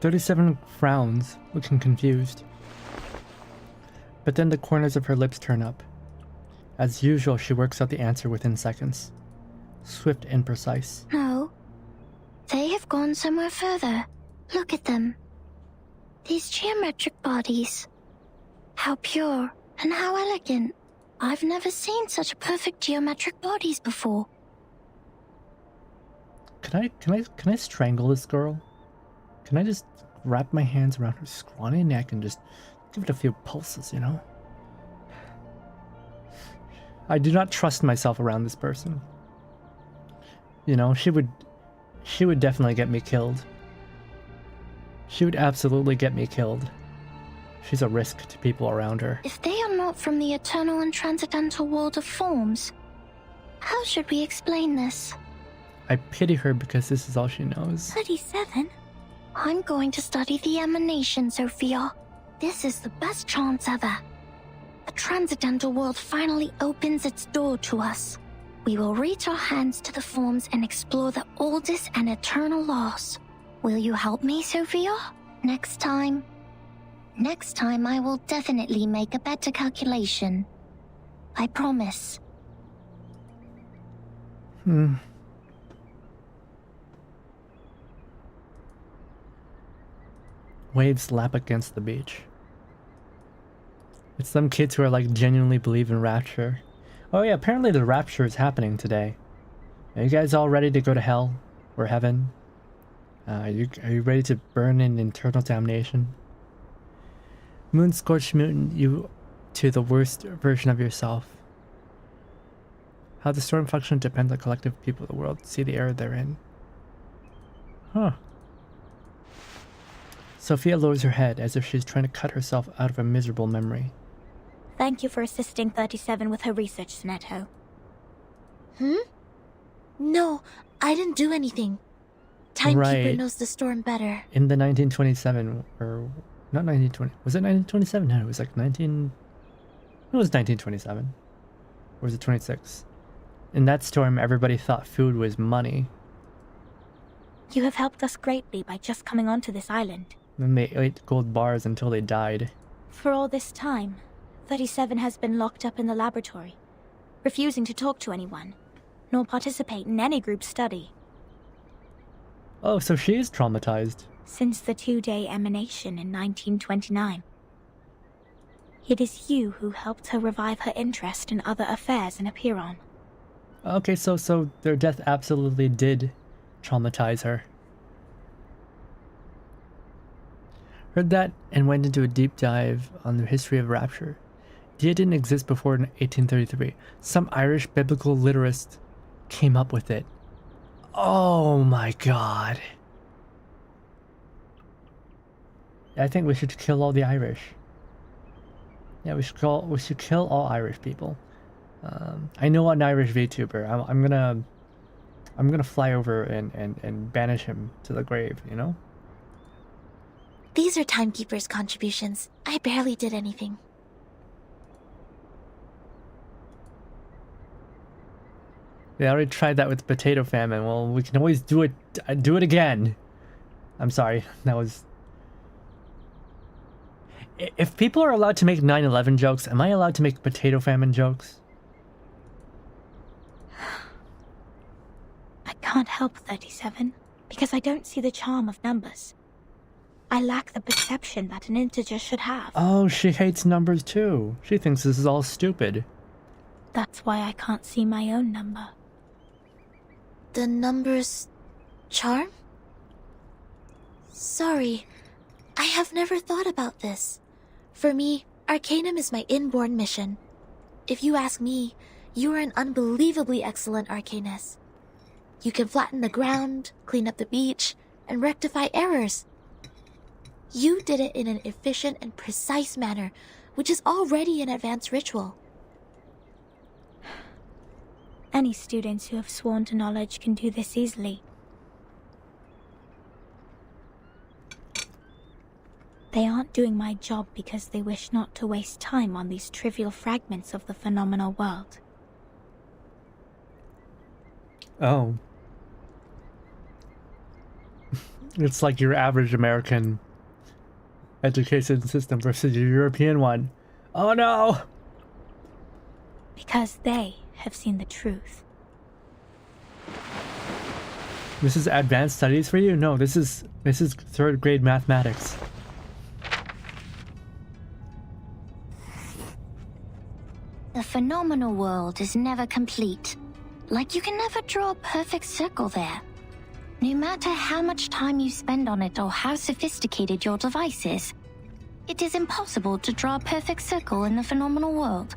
37 frowns, looking confused. But then the corners of her lips turn up. As usual, she works out the answer within seconds. Swift and precise. No. They have gone somewhere further. Look at them. These geometric bodies. How pure and how elegant. I've never seen such perfect geometric bodies before. Can I strangle this girl? Can I just wrap my hands around her scrawny neck and just give it a few pulses, you know? I do not trust myself around this person. You know, she would definitely get me killed. She would absolutely get me killed. She's a risk to people around her. If they are not from the eternal and transcendental world of forms, how should we explain this? I pity her because this is all she knows. 37? I'm going to study the emanation, Sophia. This is the best chance ever. The transcendental world finally opens its door to us. We will reach our hands to the forms and explore the oldest and eternal laws. Will you help me, Sophia? Next time I will definitely make a better calculation. I promise. Waves lap against the beach. It's some kids who are like genuinely believe in rapture. Oh yeah, apparently the rapture is happening today. Are you guys all ready to go to hell or heaven? Are you ready to burn in eternal damnation? Moon scorched mutant you to the worst version of yourself. How the storm functions depends on collective people of the world. See the error therein. Huh. Sophia lowers her head as if she's trying to cut herself out of a miserable memory. Thank you for assisting 37 with her research, Sineto. No, I didn't do anything. Timekeeper knows the storm better. In the 1927, or not 1920, was it 1927? No, it was like 19... It was 1927. Or was it 26? In that storm, everybody thought food was money. You have helped us greatly by just coming onto this island. And they ate gold bars until they died. For all this time, 37 has been locked up in the laboratory, refusing to talk to anyone, nor participate in any group study. Oh, so she is traumatized. Since the 2-day emanation in 1929. It is you who helped her revive her interest in other affairs in Apiron. Okay, so their death absolutely did traumatize her. Heard that and went into a deep dive on the history of rapture. Dia didn't exist before in 1833. Some Irish biblical literist came up with it. Oh my god. I think we should kill all the Irish. Yeah, we should kill all Irish people. I know an Irish VTuber. I'm gonna fly over and banish him to the grave, you know? These are Timekeeper's contributions. I barely did anything. They already tried that with potato famine. Well, we can always do it again. I'm sorry, that was... If people are allowed to make 9/11 jokes, am I allowed to make potato famine jokes? I can't help 37, because I don't see the charm of numbers. I lack the perception that an integer should have. Oh, she hates numbers too. She thinks this is all stupid. That's why I can't see my own number. The number's charm? Sorry, I have never thought about this. For me, Arcanum is my inborn mission. If you ask me, you are an unbelievably excellent Arcanist. You can flatten the ground, clean up the beach, and rectify errors. You did it in an efficient and precise manner, which is already an advanced ritual. Any students who have sworn to knowledge can do this easily. They aren't doing my job because they wish not to waste time on these trivial fragments of the phenomenal world. Oh. It's like your average American education system versus your European one. Oh no! Because they have seen the truth. This is advanced studies for you? No, this is 3rd grade mathematics. The phenomenal world is never complete. Like you can never draw a perfect circle there. No matter how much time you spend on it or how sophisticated your device is, it is impossible to draw a perfect circle in the phenomenal world.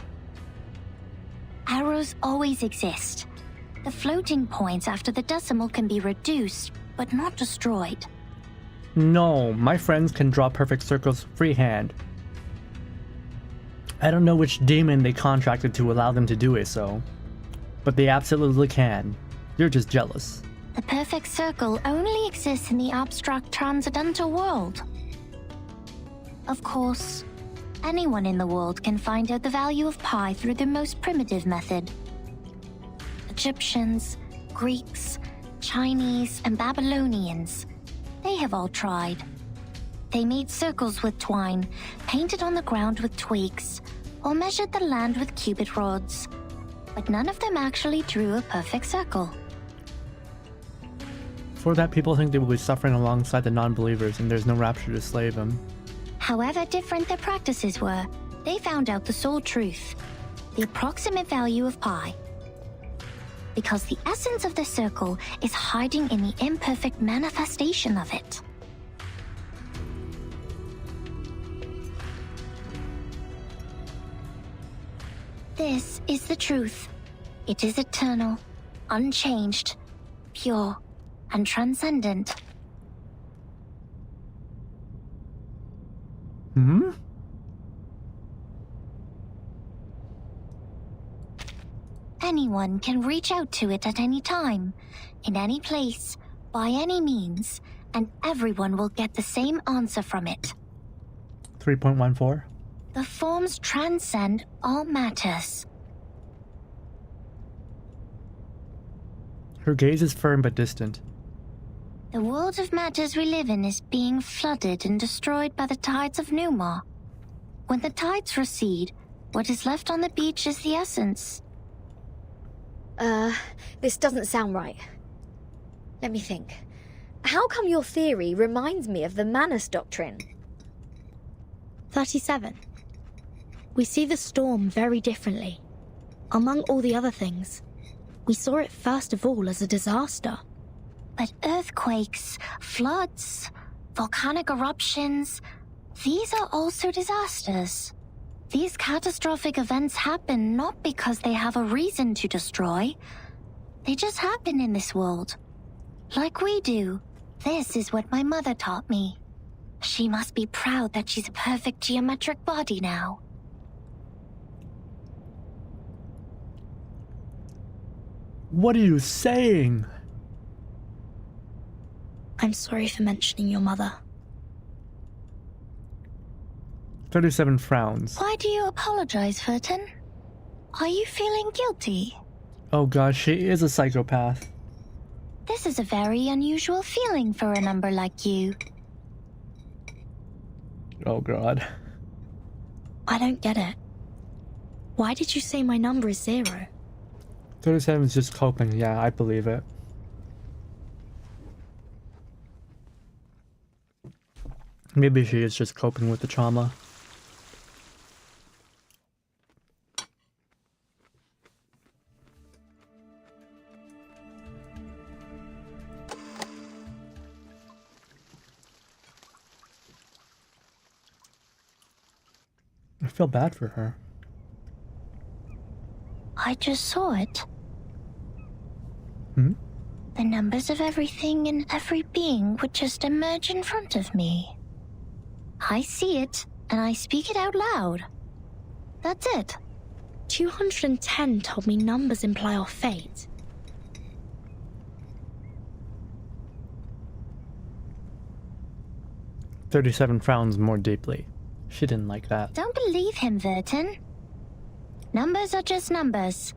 Arrows always exist. The floating points after the decimal can be reduced, but not destroyed. No, my friends can draw perfect circles freehand. I don't know which demon they contracted to allow them to do it so, but they absolutely can. You're just jealous. The perfect circle only exists in the abstract transcendental world. Of course, anyone in the world can find out the value of pi through the most primitive method. Egyptians, Greeks, Chinese, and Babylonians, they have all tried. They made circles with twine, painted on the ground with twigs, or measured the land with cubit rods. But none of them actually drew a perfect circle. For that, people think they will be suffering alongside the non-believers and there's no rapture to slay them. However different their practices were, they found out the sole truth, the approximate value of pi. Because the essence of the circle is hiding in the imperfect manifestation of it. This is the truth. It is eternal, unchanged, pure, and transcendent. Hmm? Anyone can reach out to it at any time, in any place, by any means, and everyone will get the same answer from it. 3.14? The forms transcend all matters. Her gaze is firm but distant. The world of matters we live in is being flooded and destroyed by the tides of Numa. When the tides recede, what is left on the beach is the essence. This doesn't sound right. Let me think. How come your theory reminds me of the Manus Doctrine? 37. We see the storm very differently. Among all the other things, we saw it first of all as a disaster. But earthquakes, floods, volcanic eruptions, these are also disasters. These catastrophic events happen not because they have a reason to destroy. They just happen in this world. Like we do. This is what my mother taught me. She must be proud that she's a perfect geometric body now. What are you saying? I'm sorry for mentioning your mother. 37 frowns. Why do you apologize, Furton? Are you feeling guilty? Oh gosh, she is a psychopath. This is a very unusual feeling for a number like you. Oh god. I don't get it. Why did you say my number is 0? 37 is just coping. Yeah, I believe it. Maybe she is just coping with the trauma. I feel bad for her. I just saw it. Hmm? The numbers of everything and every being would just emerge in front of me. I see it, and I speak it out loud. That's it. 210 told me numbers imply our fate. "37 frowns more deeply. She didn't like that. Don't believe him, Verton. Numbers are just numbers.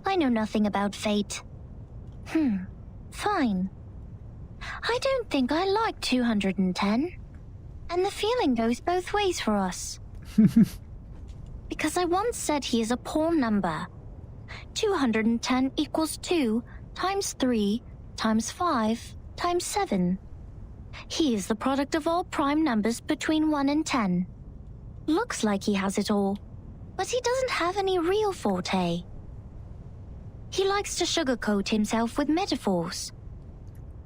I know nothing about fate. Fine. I don't think I like 210. And the feeling goes both ways for us. Because I once said he is a poor number. 210 equals 2 times 3 times 5 times 7. He is the product of all prime numbers between 1 and 10. Looks like he has it all, but he doesn't have any real forte. He likes to sugarcoat himself with metaphors.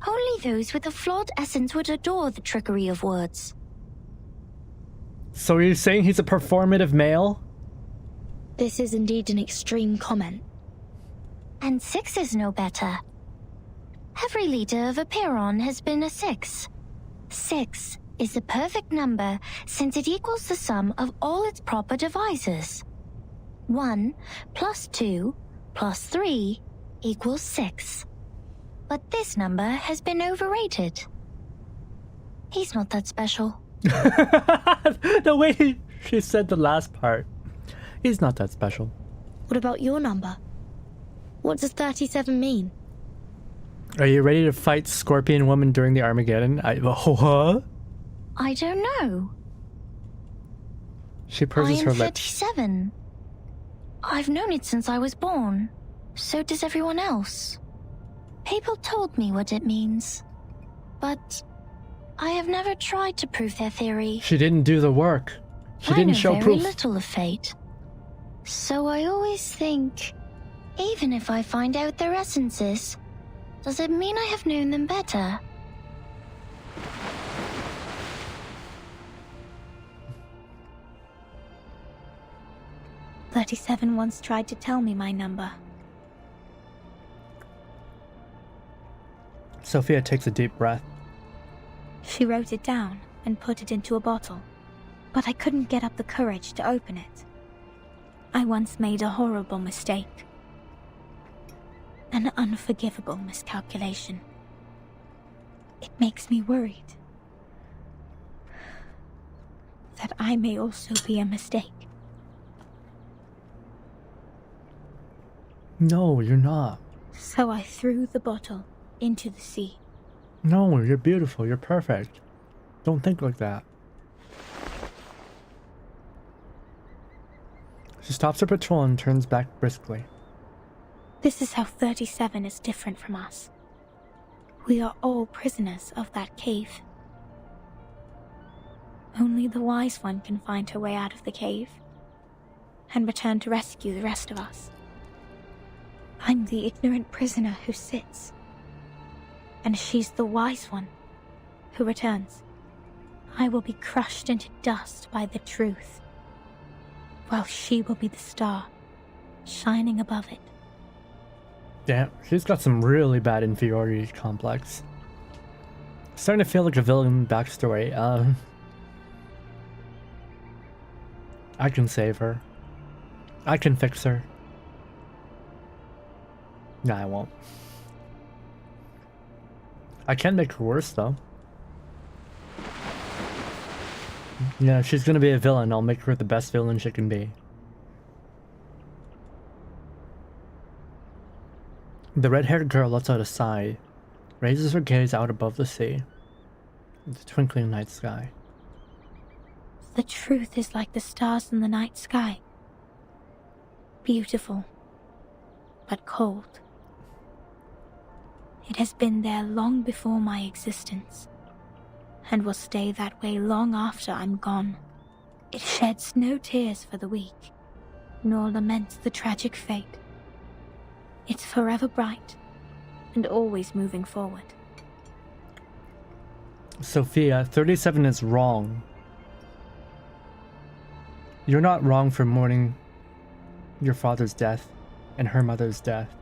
Only those with a flawed essence would adore the trickery of words. So you're saying he's a performative male? This is indeed an extreme comment. And 6 is no better. Every leader of a Pyrrhon has been a 6. 6 is the perfect number since it equals the sum of all its proper divisors. 1 plus 2 plus 3 equals 6. But this number has been overrated. He's not that special. The way she said the last part. He's not that special. What about your number? What does 37 mean? Are you ready to fight Scorpion Woman during the Armageddon? What? I don't know. She purses her lips. 37. I've known it since I was born. So does everyone else. People told me what it means. But I have never tried to prove their theory. She didn't do the work. She didn't show proof. I know very little of fate. So I always think, even if I find out their essences, does it mean I have known them better? "37 once tried to tell me my number." Sophia takes a deep breath. She wrote it down and put it into a bottle, but I couldn't get up the courage to open it. I once made a horrible mistake. An unforgivable miscalculation. It makes me worried that I may also be a mistake. No, you're not. So I threw the bottle into the sea. No, you're beautiful. You're perfect. Don't think like that. She stops her patrol and turns back briskly. This is how 37 is different from us. We are all prisoners of that cave. Only the wise one can find her way out of the cave and return to rescue the rest of us. I'm the ignorant prisoner who sits, and she's the wise one who returns. I will be crushed into dust by the truth, while she will be the star, shining above it. Damn, she's got some really bad inferiority complex. Starting to feel like a villain backstory. I can save her. I can fix her. Nah, I won't. I can make her worse, though. Yeah, if she's gonna be a villain, I'll make her the best villain she can be. The red-haired girl lets out a sigh, raises her gaze out above the sea, the twinkling night sky. The truth is like the stars in the night sky. Beautiful, but cold. It has been there long before my existence, and will stay that way long after I'm gone. It sheds no tears for the weak, nor laments the tragic fate. It's forever bright, and always moving forward. Sophia, 37 is wrong. You're not wrong for mourning your father's death and her mother's death.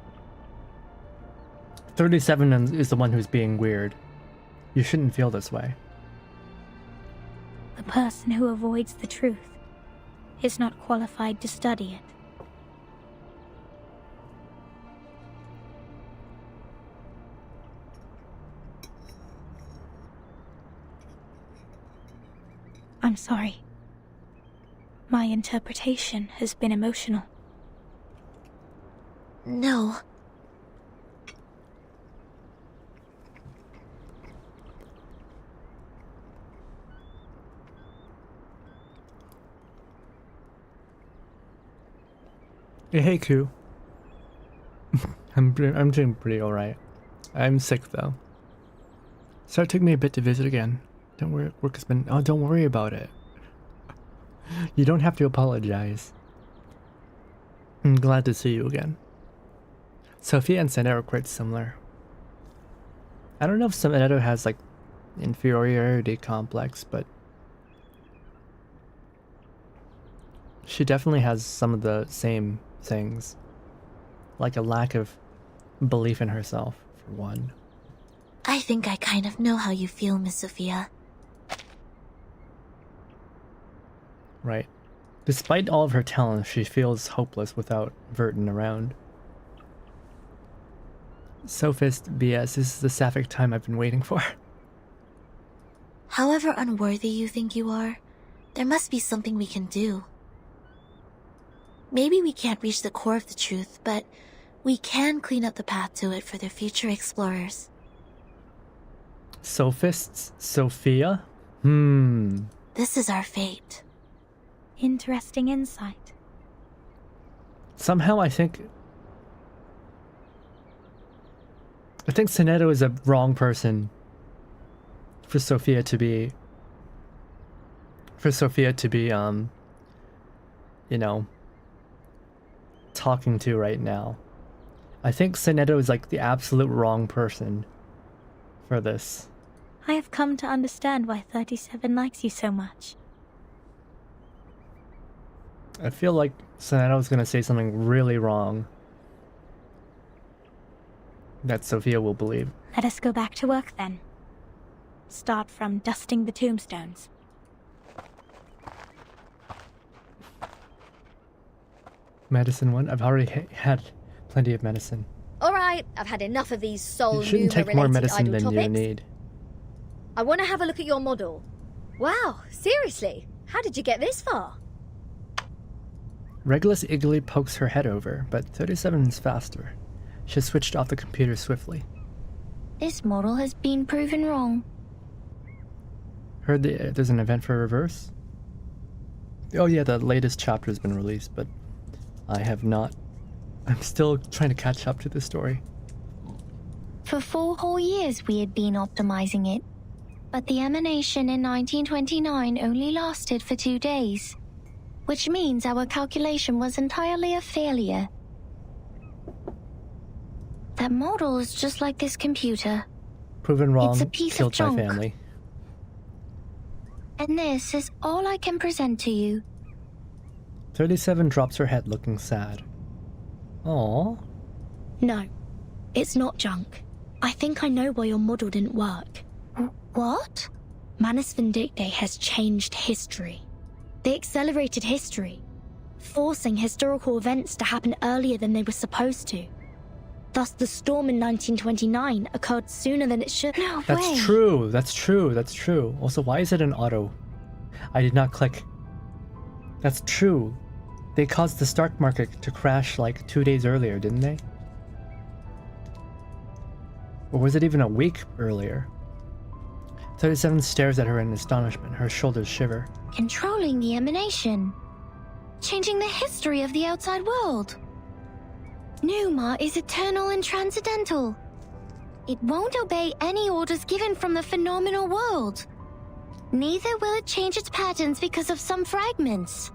37 is the one who's being weird. You shouldn't feel this way. The person who avoids the truth is not qualified to study it. I'm sorry. My interpretation has been emotional. No. Hey, Q. I'm doing pretty alright. I'm sick though. So it took me a bit to visit again. Don't worry, work has been... Oh, don't worry about it. You don't have to apologize. I'm glad to see you again. Sophia and Senna are quite similar. I don't know if Senna has like inferiority complex, but she definitely has some of the same things. Like a lack of belief in herself, for one. I think I kind of know how you feel, Miss Sophia. Right. Despite all of her talents, she feels hopeless without Verton around. Sophist BS, this is the sapphic time I've been waiting for. However unworthy you think you are, there must be something we can do. Maybe we can't reach the core of the truth, but we can clean up the path to it for the future explorers. Sophists? Sophia? This is our fate. Interesting insight. Somehow I think Sonetto is a wrong person for Sophia to be you know, talking to right now. I think Sonetto is like the absolute wrong person for this. I have come to understand why 37 likes you so much. I feel like Sonetto is gonna say something really wrong that Sophia will believe. Let us go back to work then. Start from dusting the tombstones. Medicine one? I've already had plenty of medicine. Alright, I've had enough of these soul You shouldn't take more medicine than you need. I want to have a look at your model. Wow, seriously? How did you get this far? Regulus eagerly pokes her head over, but 37 is faster. She has switched off the computer swiftly. This model has been proven wrong. Heard there's an event for reverse? Oh yeah, the latest chapter has been released, but I have not. I'm still trying to catch up to the story. For 4 whole years we had been optimizing it, but the emanation in 1929 only lasted for 2 days, which means our calculation was entirely a failure. That model is just like this computer. Proven wrong, It's a piece killed of junk. my family. And this is all I can present to you. 37 drops her head looking sad. Aww. No, it's not junk. I think I know why your model didn't work. What? Manus Vindicte has changed history. They accelerated history, forcing historical events to happen earlier than they were supposed to. Thus, the storm in 1929 occurred sooner than it should. No That's way. true, that's true, that's true. Also, why is it an auto? I did not click. That's true. They caused the stock market to crash like 2 days earlier, didn't they? Or was it even a week earlier? 37 stares at her in astonishment, her shoulders shiver. Controlling the emanation. Changing the history of the outside world. Numa is eternal and transcendental. It won't obey any orders given from the phenomenal world. Neither will it change its patterns because of some fragments.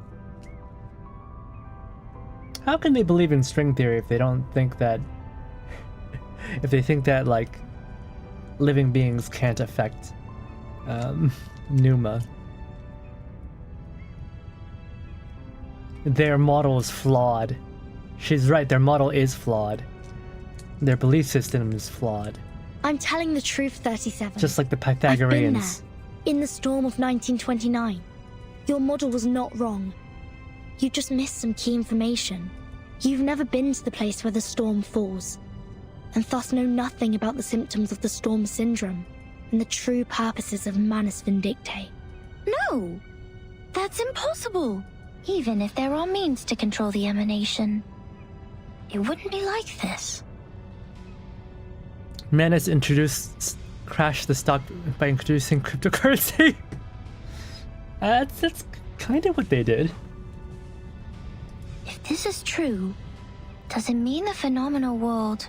How can they believe in string theory if they don't think that... if they think that, like, living beings can't affect, Numa? Their model is flawed. She's right, their model is flawed. Their belief system is flawed. I'm telling the truth, 37. Just like the I've been Pythagoreans. there, in the storm of 1929. Your model was not wrong. You just missed some key information. You've never been to the place where the storm falls, and thus know nothing about the symptoms of the storm syndrome and the true purposes of Manus Vindicte. No! That's impossible! Even if there are means to control the emanation, it wouldn't be like this. Manus crashed the stock by introducing cryptocurrency. That's kind of what they did. If this is true, does it mean the phenomenal world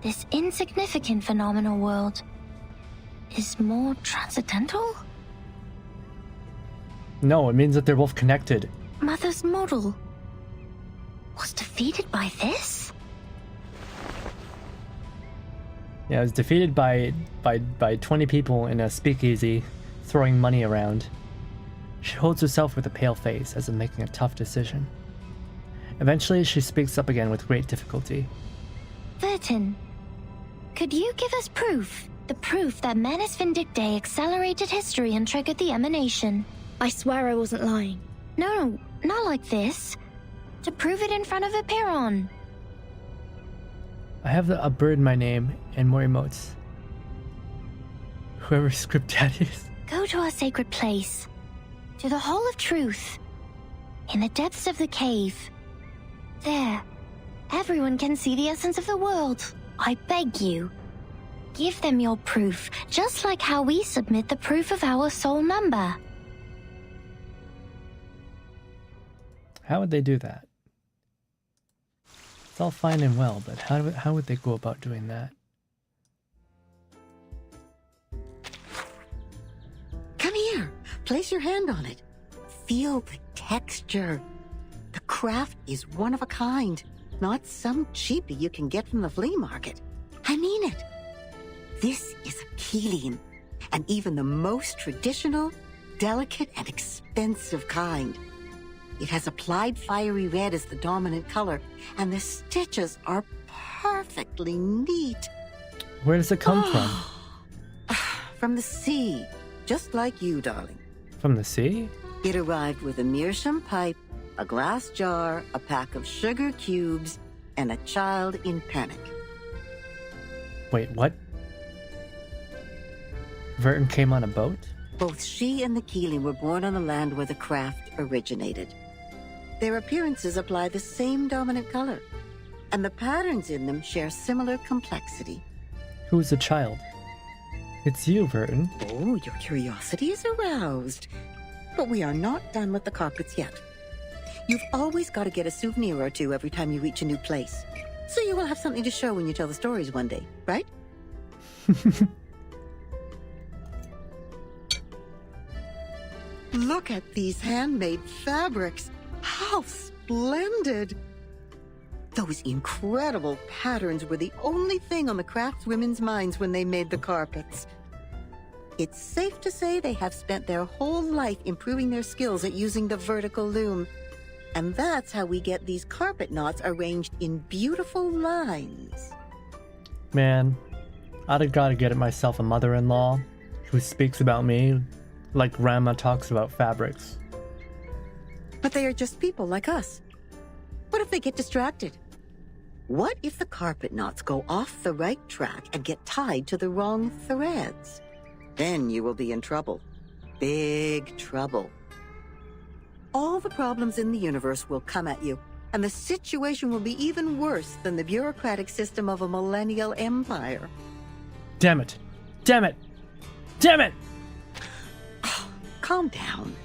this insignificant phenomenal world is more transcendental? No, it means that they're both connected. Mother's model was defeated by this? Yeah, it was defeated by 20 people in a speakeasy, throwing money around. She holds herself with a pale face as if making a tough decision. Eventually, she speaks up again with great difficulty. Vertin, could you give us proof? The proof that Manus Vindictae accelerated history and triggered the emanation. I swear I wasn't lying. No, not like this. To prove it in front of a Piron. I have a bird in my name and more emotes. Whoever script that is. Go to our sacred place. To the Hall of Truth. In the depths of the cave. There. Everyone can see the essence of the world. I beg you. Give them your proof, just like how we submit the proof of our soul number. How would they do that? It's all fine and well, but how would they go about doing that? Come here. Place your hand on it. Feel the texture. The craft is one of a kind, not some cheapie you can get from the flea market. I mean it. This is a Keelian, and even the most traditional, delicate, and expensive kind. It has applied fiery red as the dominant color, and the stitches are perfectly neat. Where does it come from? From the sea, just like you, darling. From the sea? It arrived with a meerschaum pipe, a glass jar, a pack of sugar cubes, and a child in panic. Wait, what? Vertin came on a boat? Both she and the Keeling were born on the land where the craft originated. Their appearances apply the same dominant color, and the patterns in them share similar complexity. Who's the child? It's you, Vertin. Oh, your curiosity is aroused. But we are not done with the carpets yet. You've always got to get a souvenir or two every time you reach a new place. So you will have something to show when you tell the stories one day, right? Look at these handmade fabrics. How splendid! Those incredible patterns were the only thing on the craftswomen's minds when they made the carpets. It's safe to say they have spent their whole life improving their skills at using the vertical loom. And that's how we get these carpet knots arranged in beautiful lines. Man, I'd have got to get myself a mother-in-law who speaks about me like Grandma talks about fabrics. But they are just people like us. What if they get distracted? What if the carpet knots go off the right track and get tied to the wrong threads? Then you will be in trouble. Big trouble. All the problems in the universe will come at you, and the situation will be even worse than the bureaucratic system of a millennial empire. Damn it! Damn it! Damn it! Calm down.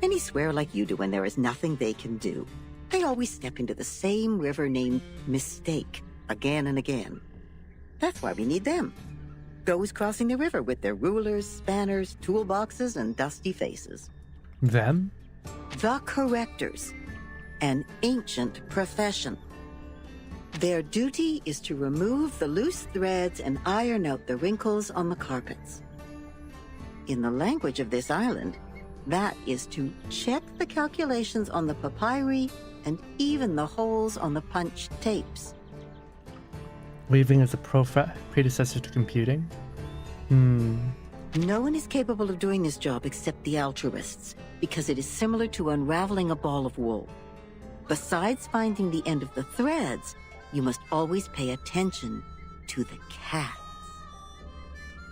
Many swear like you do when there is nothing they can do. They always step into the same river named mistake again and again. That's why we need them. Those crossing the river with their rulers, spanners, toolboxes, and dusty faces. Them? The correctors. An ancient profession. Their duty is to remove the loose threads and iron out the wrinkles on the carpets. In the language of this island, that is to check the calculations on the papyri and even the holes on the punched tapes. Weaving is a predecessor to computing? No one is capable of doing this job except the altruists, because it is similar to unraveling a ball of wool. Besides finding the end of the threads, you must always pay attention to the cats.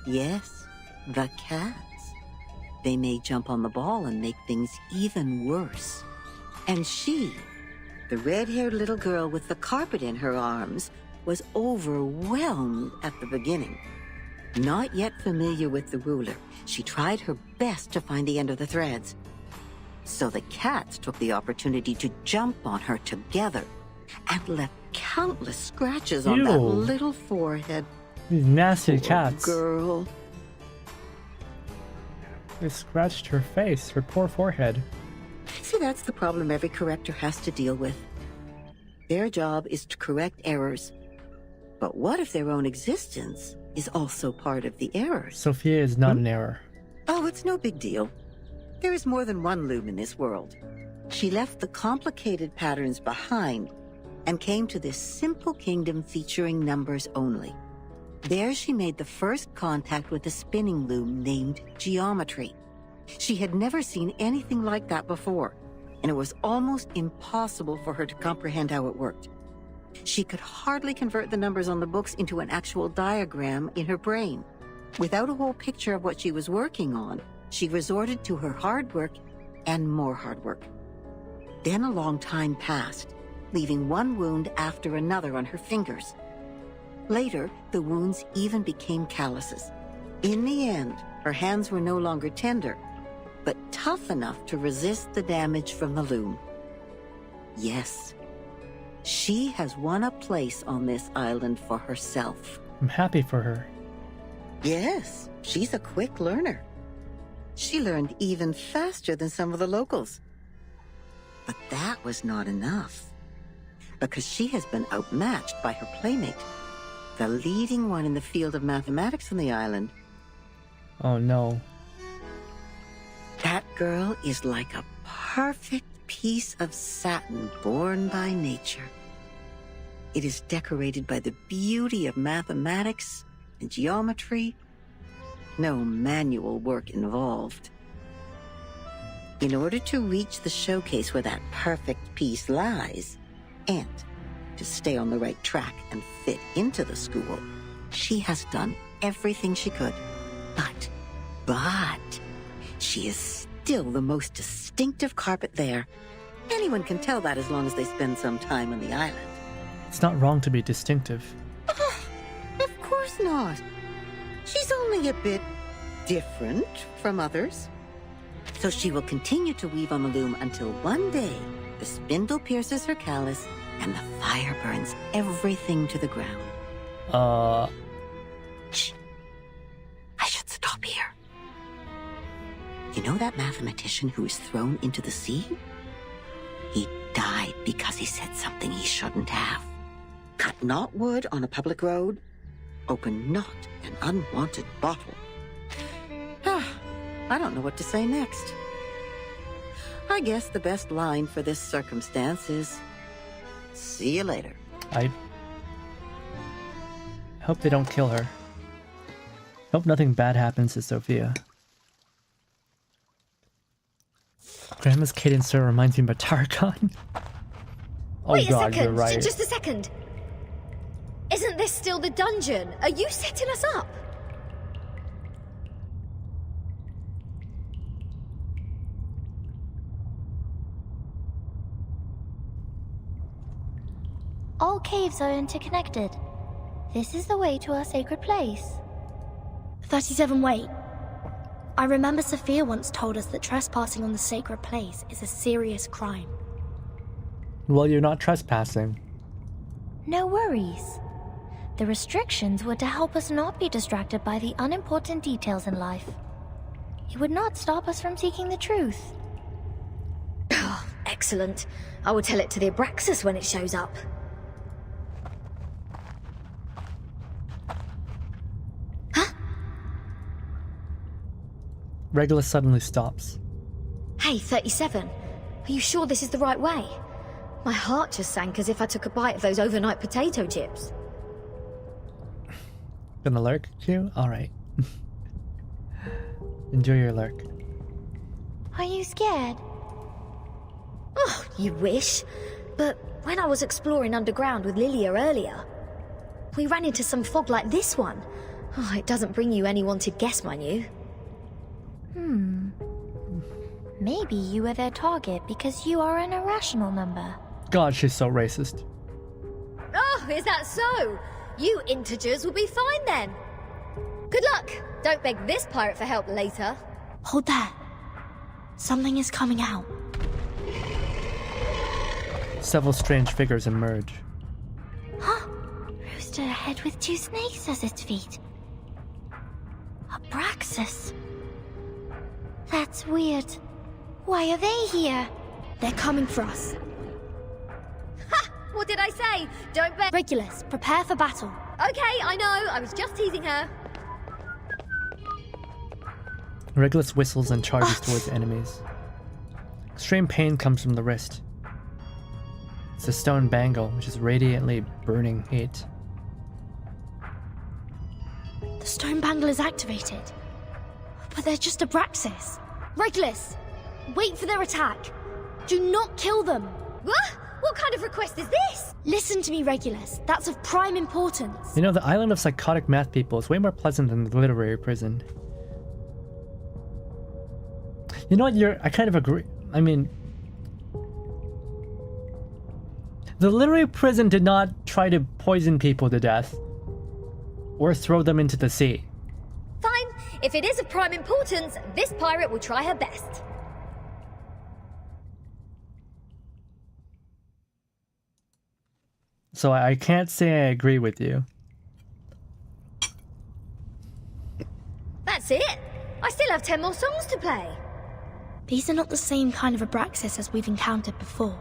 Yes, the cats. They may jump on the ball and make things even worse. And she, the red-haired little girl with the carpet in her arms, was overwhelmed at the beginning. Not yet familiar with the ruler, she tried her best to find the end of the threads. So the cats took the opportunity to jump on her together and left countless scratches on that little forehead. These nasty Poor cats. girl. They scratched her face, her poor forehead. See, that's the problem every corrector has to deal with. Their job is to correct errors. But what if their own existence is also part of the errors? Sophia is not an error. Oh, it's no big deal. There is more than one loom in this world. She left the complicated patterns behind and came to this simple kingdom featuring numbers only. There she made the first contact with a spinning loom named Geometry. She had never seen anything like that before, and it was almost impossible for her to comprehend how it worked. She could hardly convert the numbers on the books into an actual diagram in her brain. Without a whole picture of what she was working on, she resorted to her hard work and more hard work. Then a long time passed, leaving one wound after another on her fingers. Later, the wounds even became calluses. In the end, her hands were no longer tender, but tough enough to resist the damage from the loom. Yes, she has won a place on this island for herself. I'm happy for her. Yes, she's a quick learner. She learned even faster than some of the locals. But that was not enough, because she has been outmatched by her playmate, the leading one in the field of mathematics on the island. Oh no. That girl is like a perfect piece of satin born by nature. It is decorated by the beauty of mathematics and geometry. No manual work involved. In order to reach the showcase where that perfect piece lies, and to stay on the right track and fit into the school, she has done everything she could. But she is still the most distinctive carpet there. Anyone can tell that as long as they spend some time on the island. It's not wrong to be distinctive. Of course not. She's only a bit different from others. So she will continue to weave on the loom until one day the spindle pierces her callus and the fire burns everything to the ground. Shh. I should stop here. You know that mathematician who was thrown into the sea? He died because he said something he shouldn't have. Cut not wood on a public road. Open not an unwanted bottle. I don't know what to say next. I guess the best line for this circumstance is, see you later. I hope they don't kill her. Hope nothing bad happens to Sophia. Grandma's cadence sort of reminds me of Tarkon. Oh Wait god, a second, you're right. just a second. Isn't this still the dungeon? Are you setting us up? All caves are interconnected. This is the way to our sacred place. 37, wait. I remember Sophia once told us that trespassing on the sacred place is a serious crime. Well, you're not trespassing. No worries. The restrictions were to help us not be distracted by the unimportant details in life. It would not stop us from seeking the truth. Oh, excellent. I will tell it to the Abraxas when it shows up. Regulus suddenly stops. Hey, 37. Are you sure this is the right way? My heart just sank as if I took a bite of those overnight potato chips. Gonna lurk, Q? Alright. Enjoy your lurk. Are you scared? Oh, you wish. But when I was exploring underground with Lilia earlier, we ran into some fog like this one. Oh, it doesn't bring you any wanted guests, mind you. Maybe you were their target because you are an irrational number. God, she's so racist. Oh, is that so? You integers will be fine then. Good luck. Don't beg this pirate for help later. Hold that. Something is coming out. Several strange figures emerge. Huh? Rooster head with 2 snakes as its feet. Abraxas. That's weird. Why are they here? They're coming for us. Ha! What did I say? Don't bet. Regulus, prepare for battle. Okay, I know. I was just teasing her. Regulus whistles and charges towards enemies. Extreme pain comes from the wrist. It's a stone bangle, which is radiantly burning heat. The stone bangle is activated. But they're just Abraxas. Regulus, wait for their attack. Do not kill them. What? What kind of request is this? Listen to me, Regulus. That's of prime importance. You know, the island of psychotic math people is way more pleasant than the literary prison. You know what, I kind of agree. I mean, the literary prison did not try to poison people to death or throw them into the sea. Fine. If it is of prime importance, this pirate will try her best. So I can't say I agree with you. That's it. I still have 10 more songs to play. These are not the same kind of Abraxas as we've encountered before.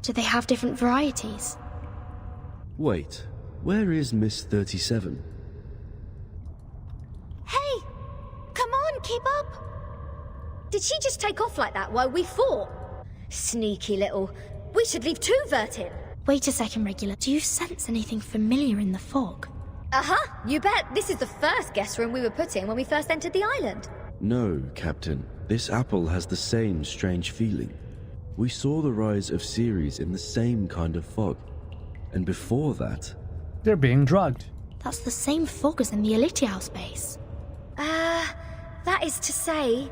Do they have different varieties? Wait, where is Miss 37? Hey! Come on, keep up! Did she just take off like that while we fought? Sneaky little. We should leave too, Vertin. Wait a second, Regular. Do you sense anything familiar in the fog? Uh-huh, you bet. This is the first guest room we were put in when we first entered the island. No, Captain. This apple has the same strange feeling. We saw the rise of Ceres in the same kind of fog. And before that... They're being drugged. That's the same fog as in the Elitial space. That is to say...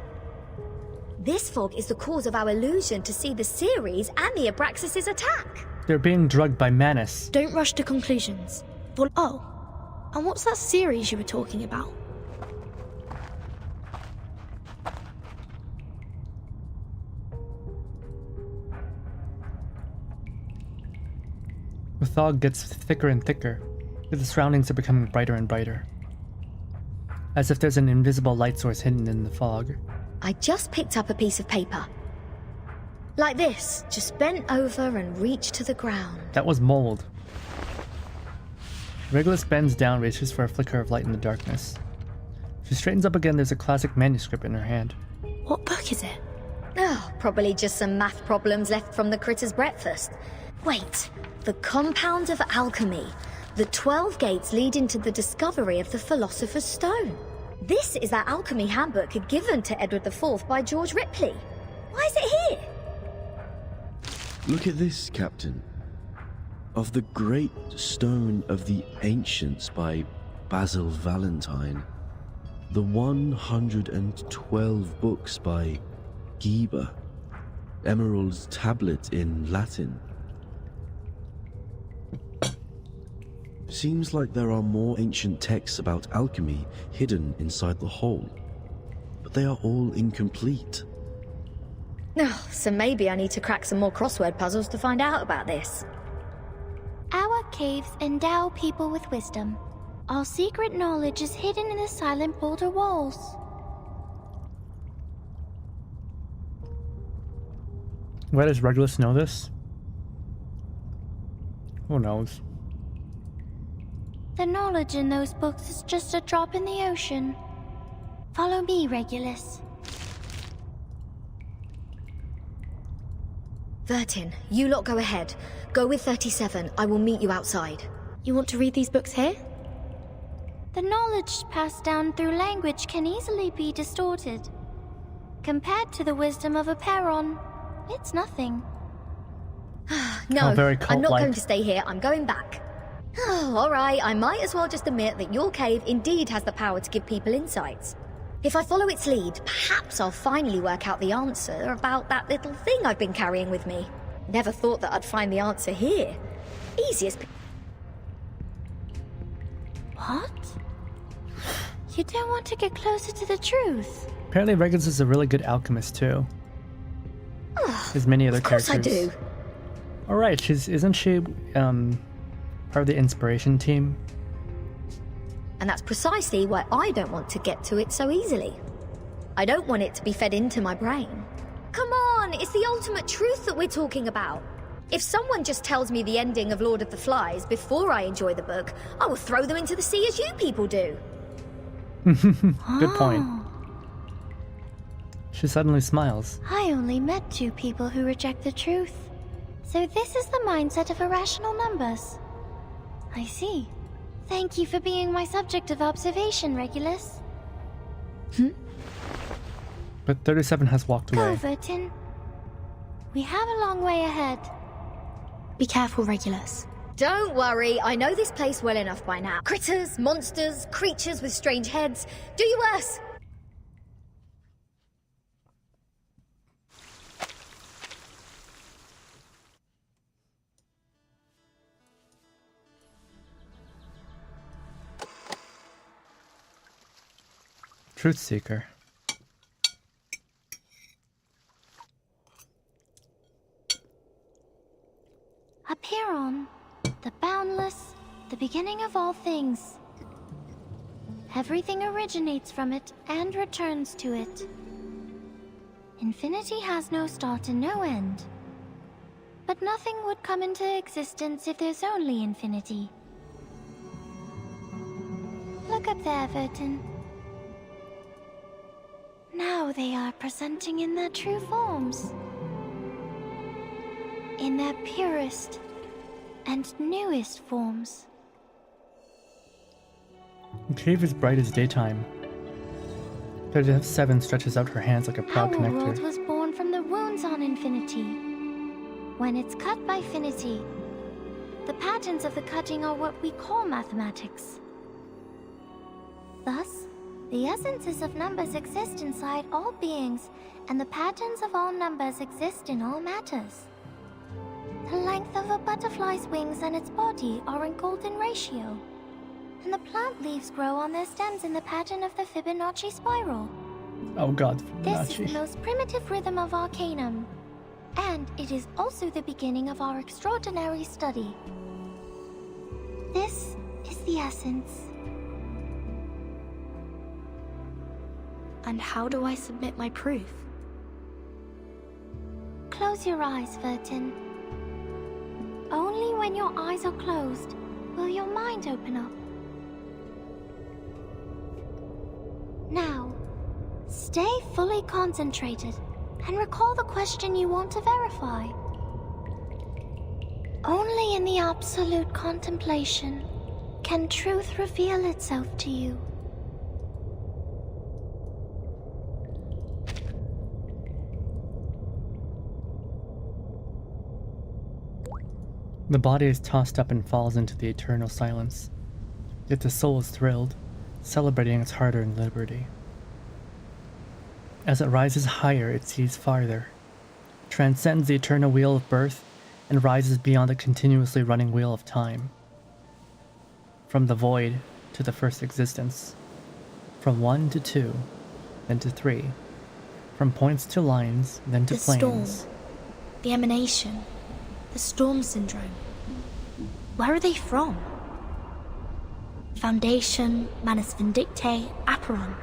This fog is the cause of our illusion to see the Ceres and the Abraxas' attack. They're being drugged by Manus. Don't rush to conclusions. Oh, and what's that series you were talking about? The fog gets thicker and thicker. The surroundings are becoming brighter and brighter. As if there's an invisible light source hidden in the fog. I just picked up a piece of paper. Like this, just bent over and reached to the ground. That was mold. Regulus bends down, reaches for a flicker of light in the darkness. She straightens up again, there's a classic manuscript in her hand. What book is it? Oh, probably just some math problems left from the critter's breakfast. Wait, the compounds of alchemy. The 12 gates leading to the discovery of the Philosopher's Stone. This is that alchemy handbook given to Edward IV by George Ripley. Why is it here? Look at this, Captain. Of the Great Stone of the Ancients by Basil Valentine. The 112 books by Geber. Emerald's Tablet in Latin. Seems like there are more ancient texts about alchemy hidden inside the whole. But they are all incomplete. Oh, so maybe I need to crack some more crossword puzzles to find out about this. Our caves endow people with wisdom. Our secret knowledge is hidden in the silent boulder walls. Why does Regulus know this? Who knows? The knowledge in those books is just a drop in the ocean. Follow me, Regulus. Vertin, you lot go ahead. Go with 37. I will meet you outside. You want to read these books here? The knowledge passed down through language can easily be distorted. Compared to the wisdom of a Perron, it's nothing. No, I'm not going to stay here. I'm going back. Oh, all right. I might as well just admit that your cave indeed has the power to give people insights. If I follow its lead, perhaps I'll finally work out the answer about that little thing I've been carrying with me. Never thought that I'd find the answer here. Easiest... What? You don't want to get closer to the truth? Apparently Regulus is a really good alchemist too. As many other characters. Of course I do. Alright, isn't she part of the inspiration team? And that's precisely why I don't want to get to it so easily. I don't want it to be fed into my brain. Come on, it's the ultimate truth that we're talking about. If someone just tells me the ending of Lord of the Flies before I enjoy the book, I will throw them into the sea as you people do. Good point. She suddenly smiles. I only met 2 people who reject the truth. So this is the mindset of irrational numbers. I see. Thank you for being my subject of observation, Regulus. But 37 has walked Go, away. Vertin. We have a long way ahead. Be careful, Regulus. Don't worry, I know this place well enough by now. Critters, monsters, creatures with strange heads. Do you worse? Truth Seeker. Apeiron, the boundless, the beginning of all things. Everything originates from it and returns to it. Infinity has no start and no end. But nothing would come into existence if there's only infinity. Look up there, Vertin. Now they are presenting in their true forms. In their purest and newest forms. The cave is bright as daytime. 37 stretches out her hands like a proud Our connector. world was born from the wounds on infinity. When it's cut by finity, the patterns of the cutting are what we call mathematics. Thus, the essences of numbers exist inside all beings, and the patterns of all numbers exist in all matters. The length of a butterfly's wings and its body are in golden ratio, and the plant leaves grow on their stems in the pattern of the Fibonacci spiral. Oh god, This is Fibonacci. the most primitive rhythm of Arcanum, and it is also the beginning of our extraordinary study. This is the essence. And how do I submit my proof? Close your eyes, Vertin. Only when your eyes are closed will your mind open up. Now, stay fully concentrated and recall the question you want to verify. Only in the absolute contemplation can truth reveal itself to you. The body is tossed up and falls into the eternal silence. Yet the soul is thrilled, celebrating its hard-earned liberty. As it rises higher, it sees farther, transcends the eternal wheel of birth, and rises beyond the continuously running wheel of time. From the void to the first existence. From 1 to 2, then to 3. From points to lines, then to The planes. storm, the emanation, the storm syndrome. Where are they from? Foundation, Manus Vindictae, Apeiron.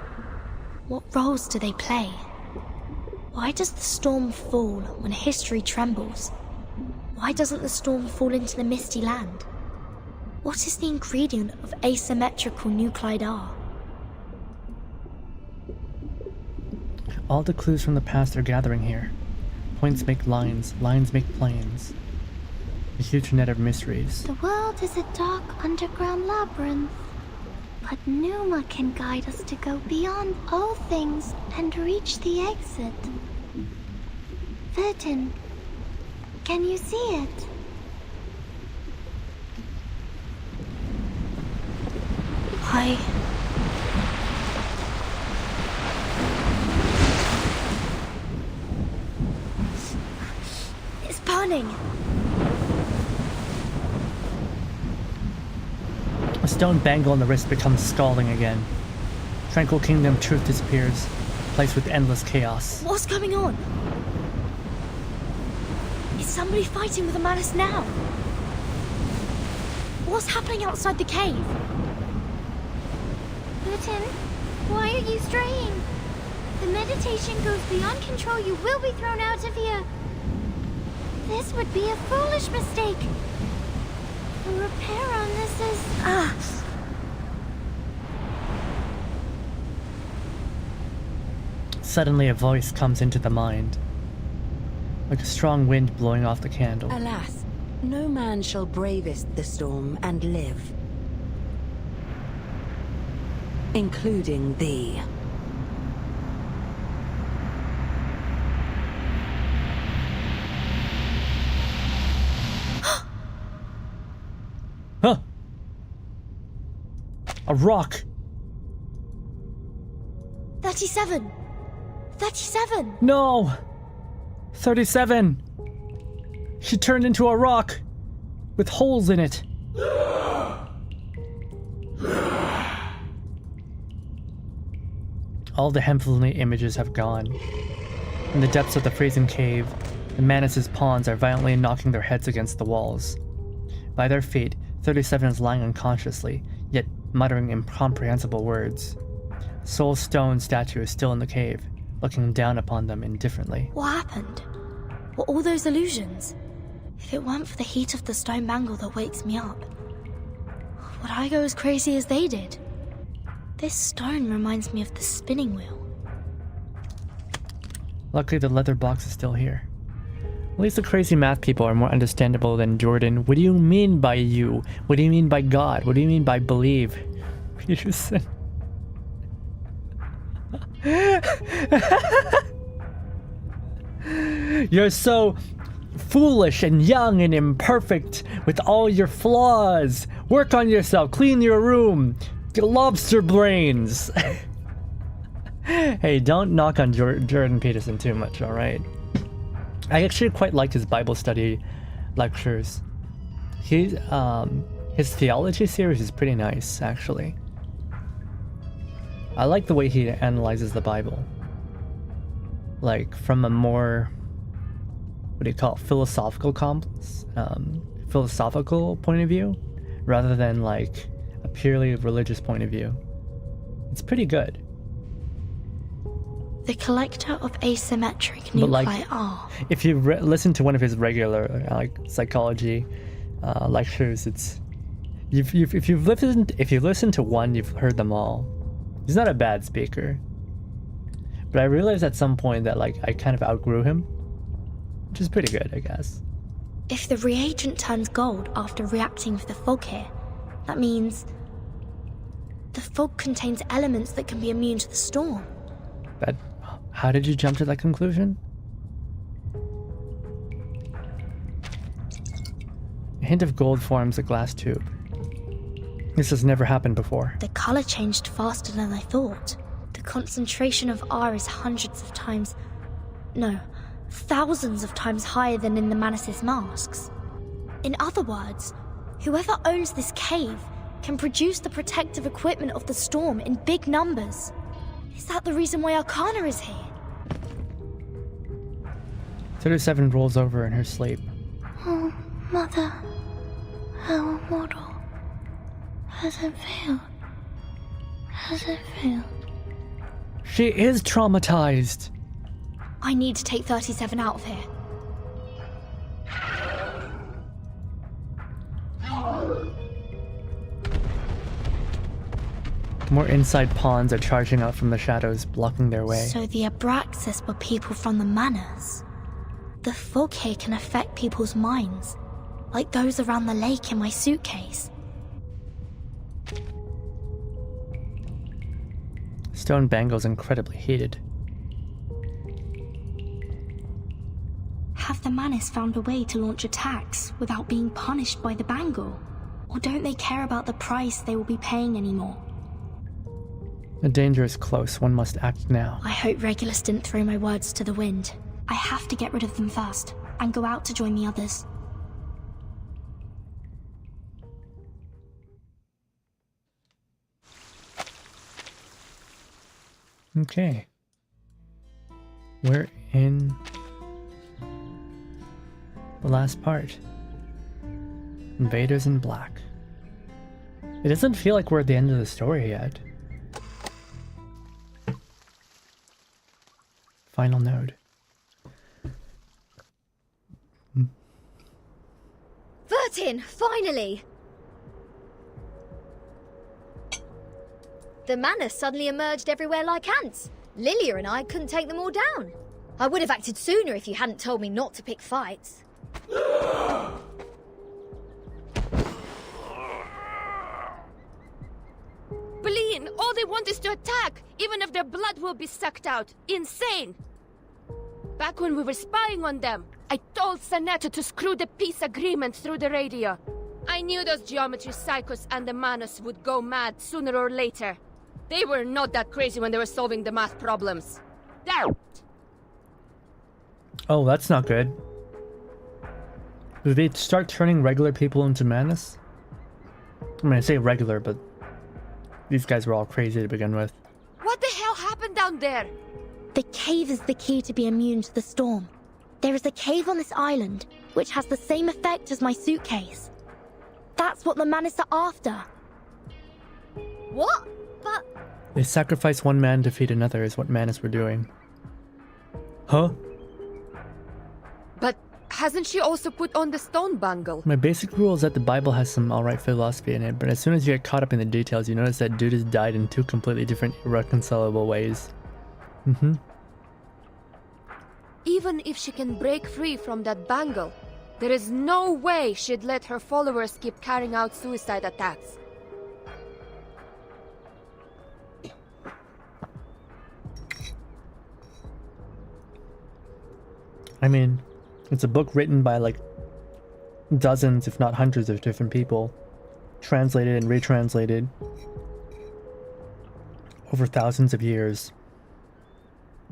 What roles do they play? Why does the storm fall when history trembles? Why doesn't the storm fall into the misty land? What is the ingredient of asymmetrical nuclide R? All the clues from the past are gathering here. Points make lines, lines make planes. A huge net of mysteries. The world is a dark underground labyrinth, but Numa can guide us to go beyond all things and reach the exit. Vertin, can you see it? It's burning! A stone bangle on the wrist becomes scalding again. Tranquil Kingdom truth disappears, placed with endless chaos. What's going on? Is somebody fighting with the Manus now? What's happening outside the cave? Putin, why are you straying? The meditation goes beyond control. You will be thrown out of here. This would be a foolish mistake. The repair on this is... Suddenly a voice comes into the mind, like a strong wind blowing off the candle. Alas, no man shall bravest the storm and live. Including thee. Huh! A rock! 37! 37! No! 37! She turned into a rock! With holes in it! All the heavenly images have gone. In the depths of the freezing cave, the Manus' pawns are violently knocking their heads against the walls. By their feet, 37 is lying unconsciously, yet muttering incomprehensible words. Soul Stone statue is still in the cave, looking down upon them indifferently. What happened? Were all those illusions? If it weren't for the heat of the stone mangle that wakes me up, would I go as crazy as they did? This stone reminds me of the spinning wheel. Luckily the leather box is still here. At least the crazy math people are more understandable than Jordan. What do you mean by you? What do you mean by God? What do you mean by believe? Peterson. You're so foolish and young and imperfect with all your flaws. Work on yourself. Clean your room. Get lobster brains. Hey, don't knock on Jordan Peterson too much, alright? I actually quite liked his Bible study lectures. His theology series is pretty nice, actually. I like the way he analyzes the Bible. Like, from a more, what do you call it, philosophical point of view, rather than like a purely religious point of view. It's pretty good. The collector of asymmetric nuclei are. If you listen to one of his regular psychology lectures, it's if you've listened to one, you've heard them all. He's not a bad speaker, but I realized at some point that I kind of outgrew him, which is pretty good, I guess. If the reagent turns gold after reacting with the fog here, that means the fog contains elements that can be immune to the storm. But how did you jump to that conclusion? A hint of gold forms a glass tube. This has never happened before. The color changed faster than I thought. The concentration of R is hundreds of times... no, thousands of times higher than in the Manus' masks. In other words, whoever owns this cave can produce the protective equipment of the storm in big numbers. Is that the reason why Arcana is here? 37 rolls over in her sleep. Oh, Mother, our model. Has it failed? Has it failed? She is traumatized. I need to take 37 out of here. More inside pawns are charging out from the shadows, blocking their way. So the Abraxas were people from the Manors. The fog here can affect people's minds, like those around the lake in my suitcase. Stone Bangle's incredibly heated. Have the Manus found a way to launch attacks without being punished by the Bangle? Or don't they care about the price they will be paying anymore? The danger is close. One must act now. I hope Regulus didn't throw my words to the wind. I have to get rid of them first, and go out to join the others. The last part. Invaders in black. It doesn't feel like we're at the end of the story yet. Final node. Vertin, finally! The manor suddenly emerged everywhere like ants. Lilia and I couldn't take them all down. I would have acted sooner if you hadn't told me not to pick fights. Bleen, all they want is to attack, even if their blood will be sucked out. Insane! Back when we were spying on them, I told Seneto to screw the peace agreement through the radio. I knew those geometry psychos and the Manus would go mad sooner or later. They were not that crazy when they were solving the math problems. There! Oh, that's not good. Did they start turning regular people into Manus? I mean, I say regular, but these guys were all crazy to begin with. What the hell happened down there? The cave is the key to be immune to the storm. There is a cave on this island, which has the same effect as my suitcase. That's what the Manus are after. What? But... They sacrifice one man to feed another is what Manus were doing. Huh? But hasn't she also put on the stone bangle? My basic rule is that the Bible has some alright philosophy in it, but as soon as you get caught up in the details, you notice that dude has died in two completely different, irreconcilable ways. Even if she can break free from that bangle, there is no way she'd let her followers keep carrying out suicide attacks. I mean, it's a book written by like dozens, if not hundreds of different people, translated and retranslated over thousands of years.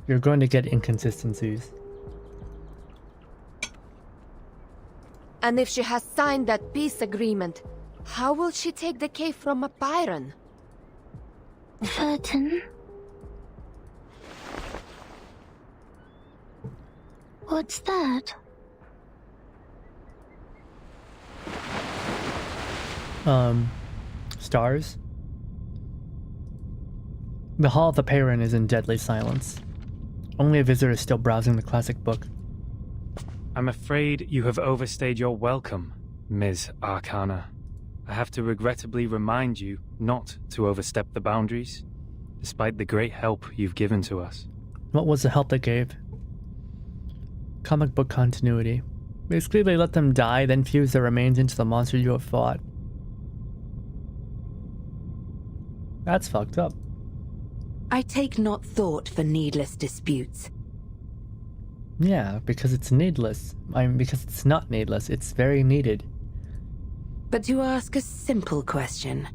You're going to get inconsistencies. And if she has signed that peace agreement, how will she take the cave from a Byron? Vertin? What's that? Stars? The Hall of the Perrin is in deadly silence. Only a visitor is still browsing the classic book. I'm afraid you have overstayed your welcome, Ms. Arcana. I have to regrettably remind you not to overstep the boundaries, despite the great help you've given to us. What was the help they gave? Comic book continuity. Basically, they let them die, then fuse their remains into the monster you have fought. That's fucked up. I take not thought for needless disputes. Yeah, because it's needless. I mean, because it's not needless, it's very needed. But to ask a simple question.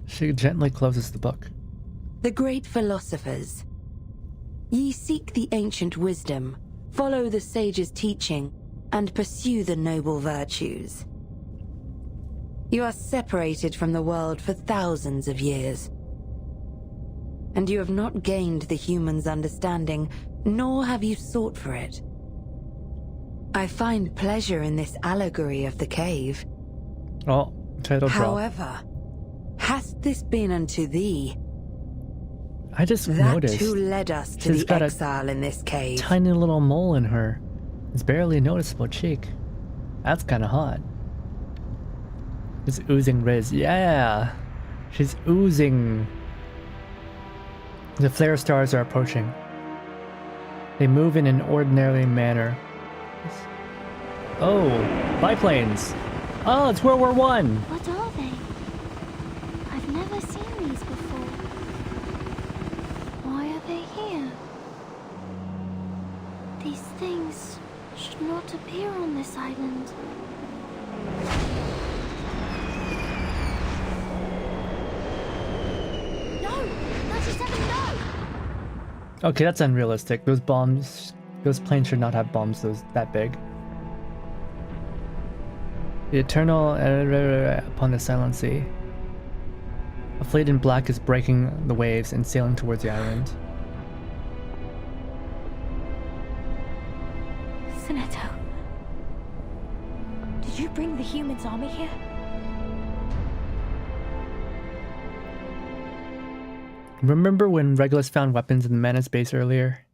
She gently closes the book. The great philosophers. Ye seek the ancient wisdom, follow the sage's teaching, and pursue the noble virtues. You are separated from the world for thousands of years. And you have not gained the human's understanding, nor have you sought for it. I find pleasure in this allegory of the cave. Oh, title drop. However, hast this been unto thee? I just that noticed. That too led us to She's the got exile in this cave. Tiny little mole in her. It's barely a noticeable cheek. That's kind of hot. It's oozing Riz. Yeah! She's oozing. The flare stars are approaching. They move in an ordinary manner. Oh, biplanes! Oh, it's World War I! What are they? I've never seen these before. Why are they here? These things should not appear on this island. No! 37, no! Okay, that's unrealistic. Those planes should not have bombs that big. The eternal upon the silent sea. A fleet in black is breaking the waves and sailing towards the island. Seneto, you bring the humans' army here? Remember when Regulus found weapons in the Menace base earlier?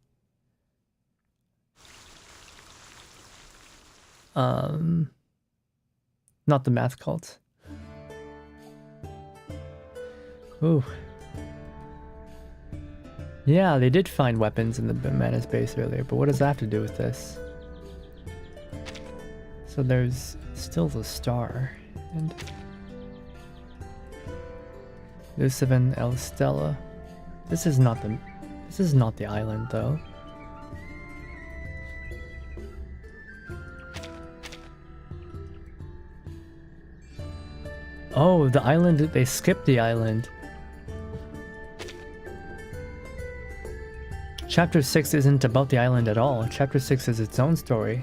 Not the math cult. Ooh. Yeah, they did find weapons in the Menace base earlier, but what does that have to do with this? So there's still the star, and Lucivan El Stella. This is not the island though. Oh, the island, they skipped the island. Chapter 6 isn't about the island at all. Chapter 6 is its own story.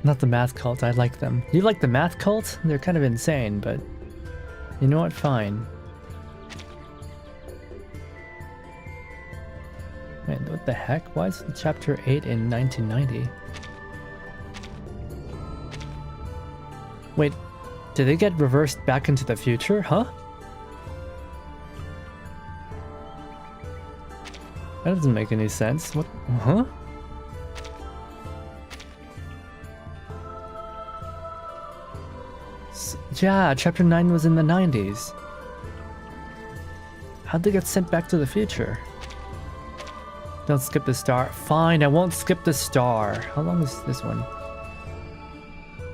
Not the math cult, I like them. You like the math cult? They're kind of insane, but you know what? Fine. Man, what the heck? Why is chapter 8 in 1990? Wait, did they get reversed back into the future? Huh? That doesn't make any sense. What? Huh? Yeah, chapter 9 was in the 90s. How'd they get sent back to the future? Don't skip the star. Fine, I won't skip the star. How long is this one?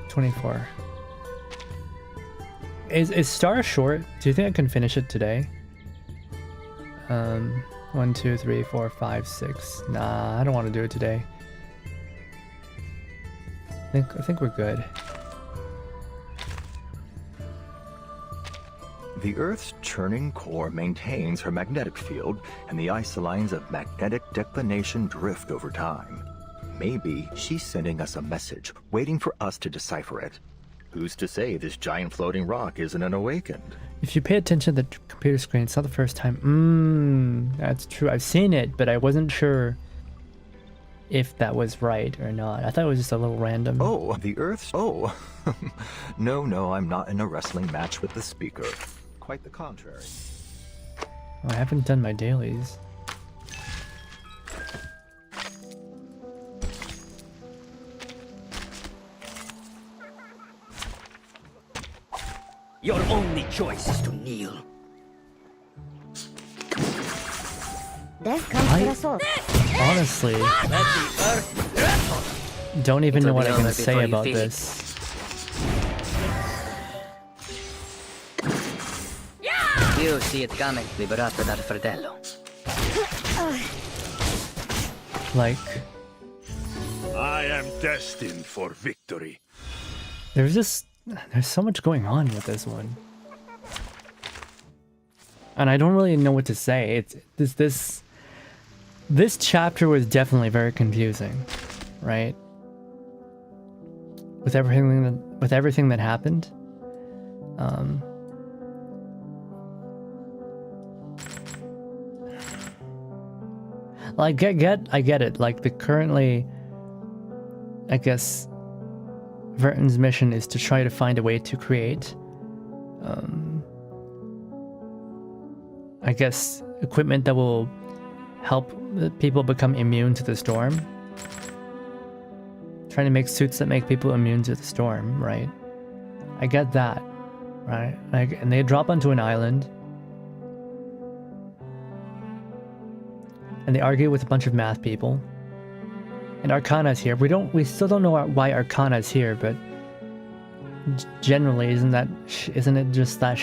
24. Is Star short? Do you think I can finish it today? 1, 2, 3, 4, 5, 6. Nah, I don't want to do it today. I think we're good. The Earth's churning core maintains her magnetic field, and the ice lines of magnetic declination drift over time. Maybe she's sending us a message, waiting for us to decipher it. Who's to say this giant floating rock isn't an awakened? If you pay attention to the computer screen, it's not the first time. That's true. I've seen it, but I wasn't sure if that was right or not. I thought it was just a little random. Oh, the Earth's... Oh. No, I'm not in a wrestling match with the speaker. Quite the contrary. Oh, I haven't done my dailies. Your only choice is to kneel. Honestly, don't even know what I can say about this. You see it coming, liberato dal fratello. Like, I am destined for victory. there's so much going on with this one. And I don't really know what to say. This chapter was definitely very confusing, right? With everything that happened. Like, I get it. Like, currently, I guess, Verton's mission is to try to find a way to create, I guess, equipment that will help people become immune to the storm. Trying to make suits that make people immune to the storm, right? I get that, right? Like, and they drop onto an island. And they argue with a bunch of math people. And Arcana's here. We still don't know why Arcana's here, but generally, isn't it just that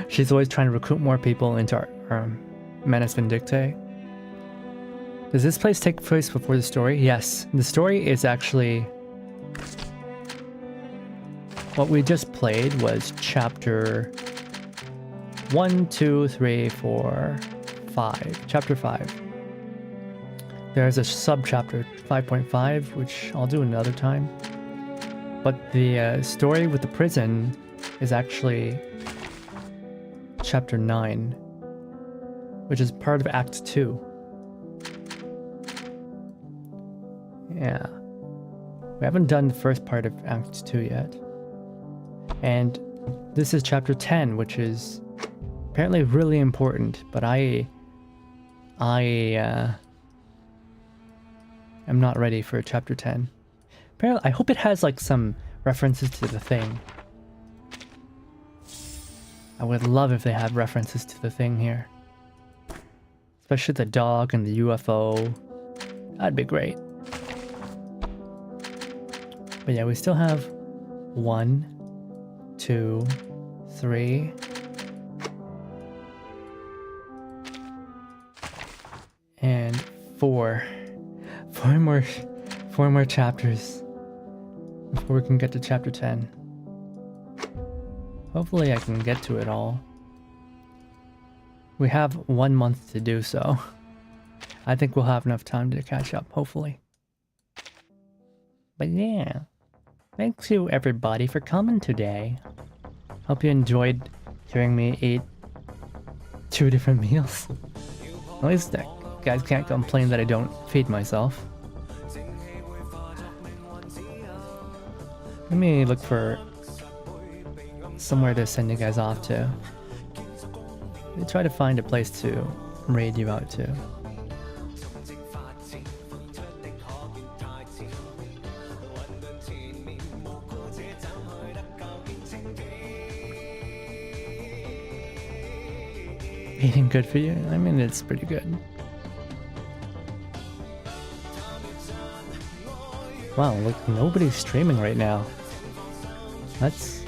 she's always trying to recruit more people into our Manus Vindictae? Does this place take place before the story? Yes. The story is actually... What we just played was chapter 1, 2, 3, 4, 5. Chapter 5. There's a sub-chapter 5.5, which I'll do another time. But the story with the prison is actually chapter 9, which is part of Act 2. Yeah. We haven't done the first part of Act 2 yet. And this is chapter 10, which is apparently really important, but I am not ready for chapter 10. Apparently, I hope it has like some references to the Thing. I would love if they had references to the Thing here. Especially the dog and the UFO. That'd be great. But yeah, we still have 1, 2, 3. And 4. 4 more chapters before we can get to chapter 10. Hopefully I can get to it all. We have 1 month to do so. I think we'll have enough time to catch up, hopefully. But yeah, thanks you everybody for coming today. Hope you enjoyed hearing me eat 2 different meals. At least that guys can't complain that I don't feed myself. Let me look for somewhere to send you guys off to. Let me try to find a place to raid you out to. Eating good for you? I mean, it's pretty good. Wow, look, nobody's streaming right now. That's...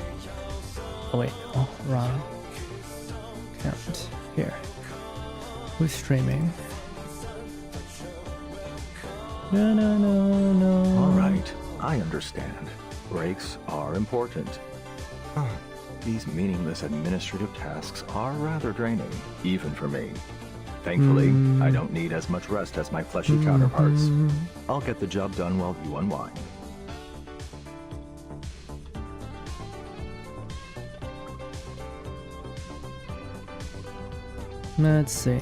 Oh wait, oh, wrong. Count. Here. Who's streaming? No. Alright, I understand. Breaks are important. These meaningless administrative tasks are rather draining, even for me. Thankfully, I don't need as much rest as my fleshy counterparts. I'll get the job done while you unwind. Let's see.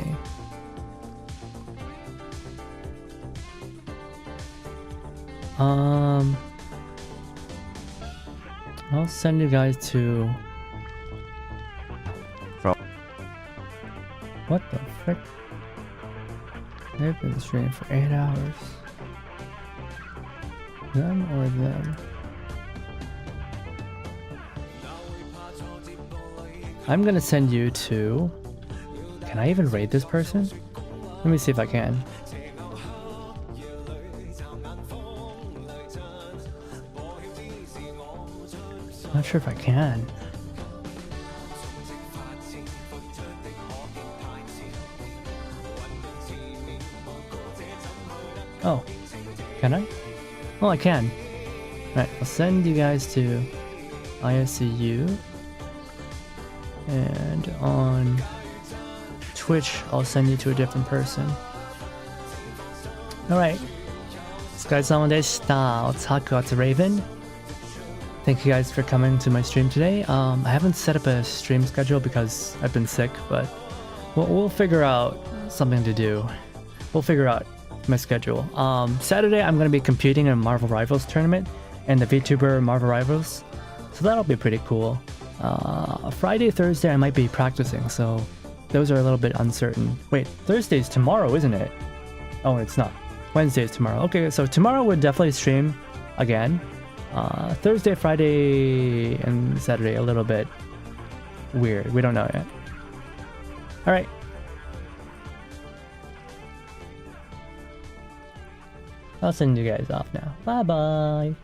I'll send you guys to... What the frick? They've been streaming for 8 hours. Them or them? I'm gonna send you to... Can I even raid this person? Let me see if I can. Not sure if I can. Oh, can I? Oh, I can. Alright, I'll send you guys to ISCU. And on Twitch, I'll send you to a different person. Alright. お疲れ様でした。It's Raven. Thank you guys for coming to my stream today. I haven't set up a stream schedule because I've been sick, but we'll figure out something to do. We'll figure out my schedule. Saturday I'm going to be competing in a Marvel Rivals tournament and the VTuber Marvel Rivals, so that'll be pretty cool. Friday, Thursday I might be practicing, so those are a little bit uncertain. Wait, Thursday's tomorrow, isn't it? Oh, it's not. Wednesday's tomorrow. Okay, so tomorrow we'll definitely stream again. Thursday, Friday, and Saturday a little bit weird. We don't know yet. Alright. I'll send you guys off now. Bye bye.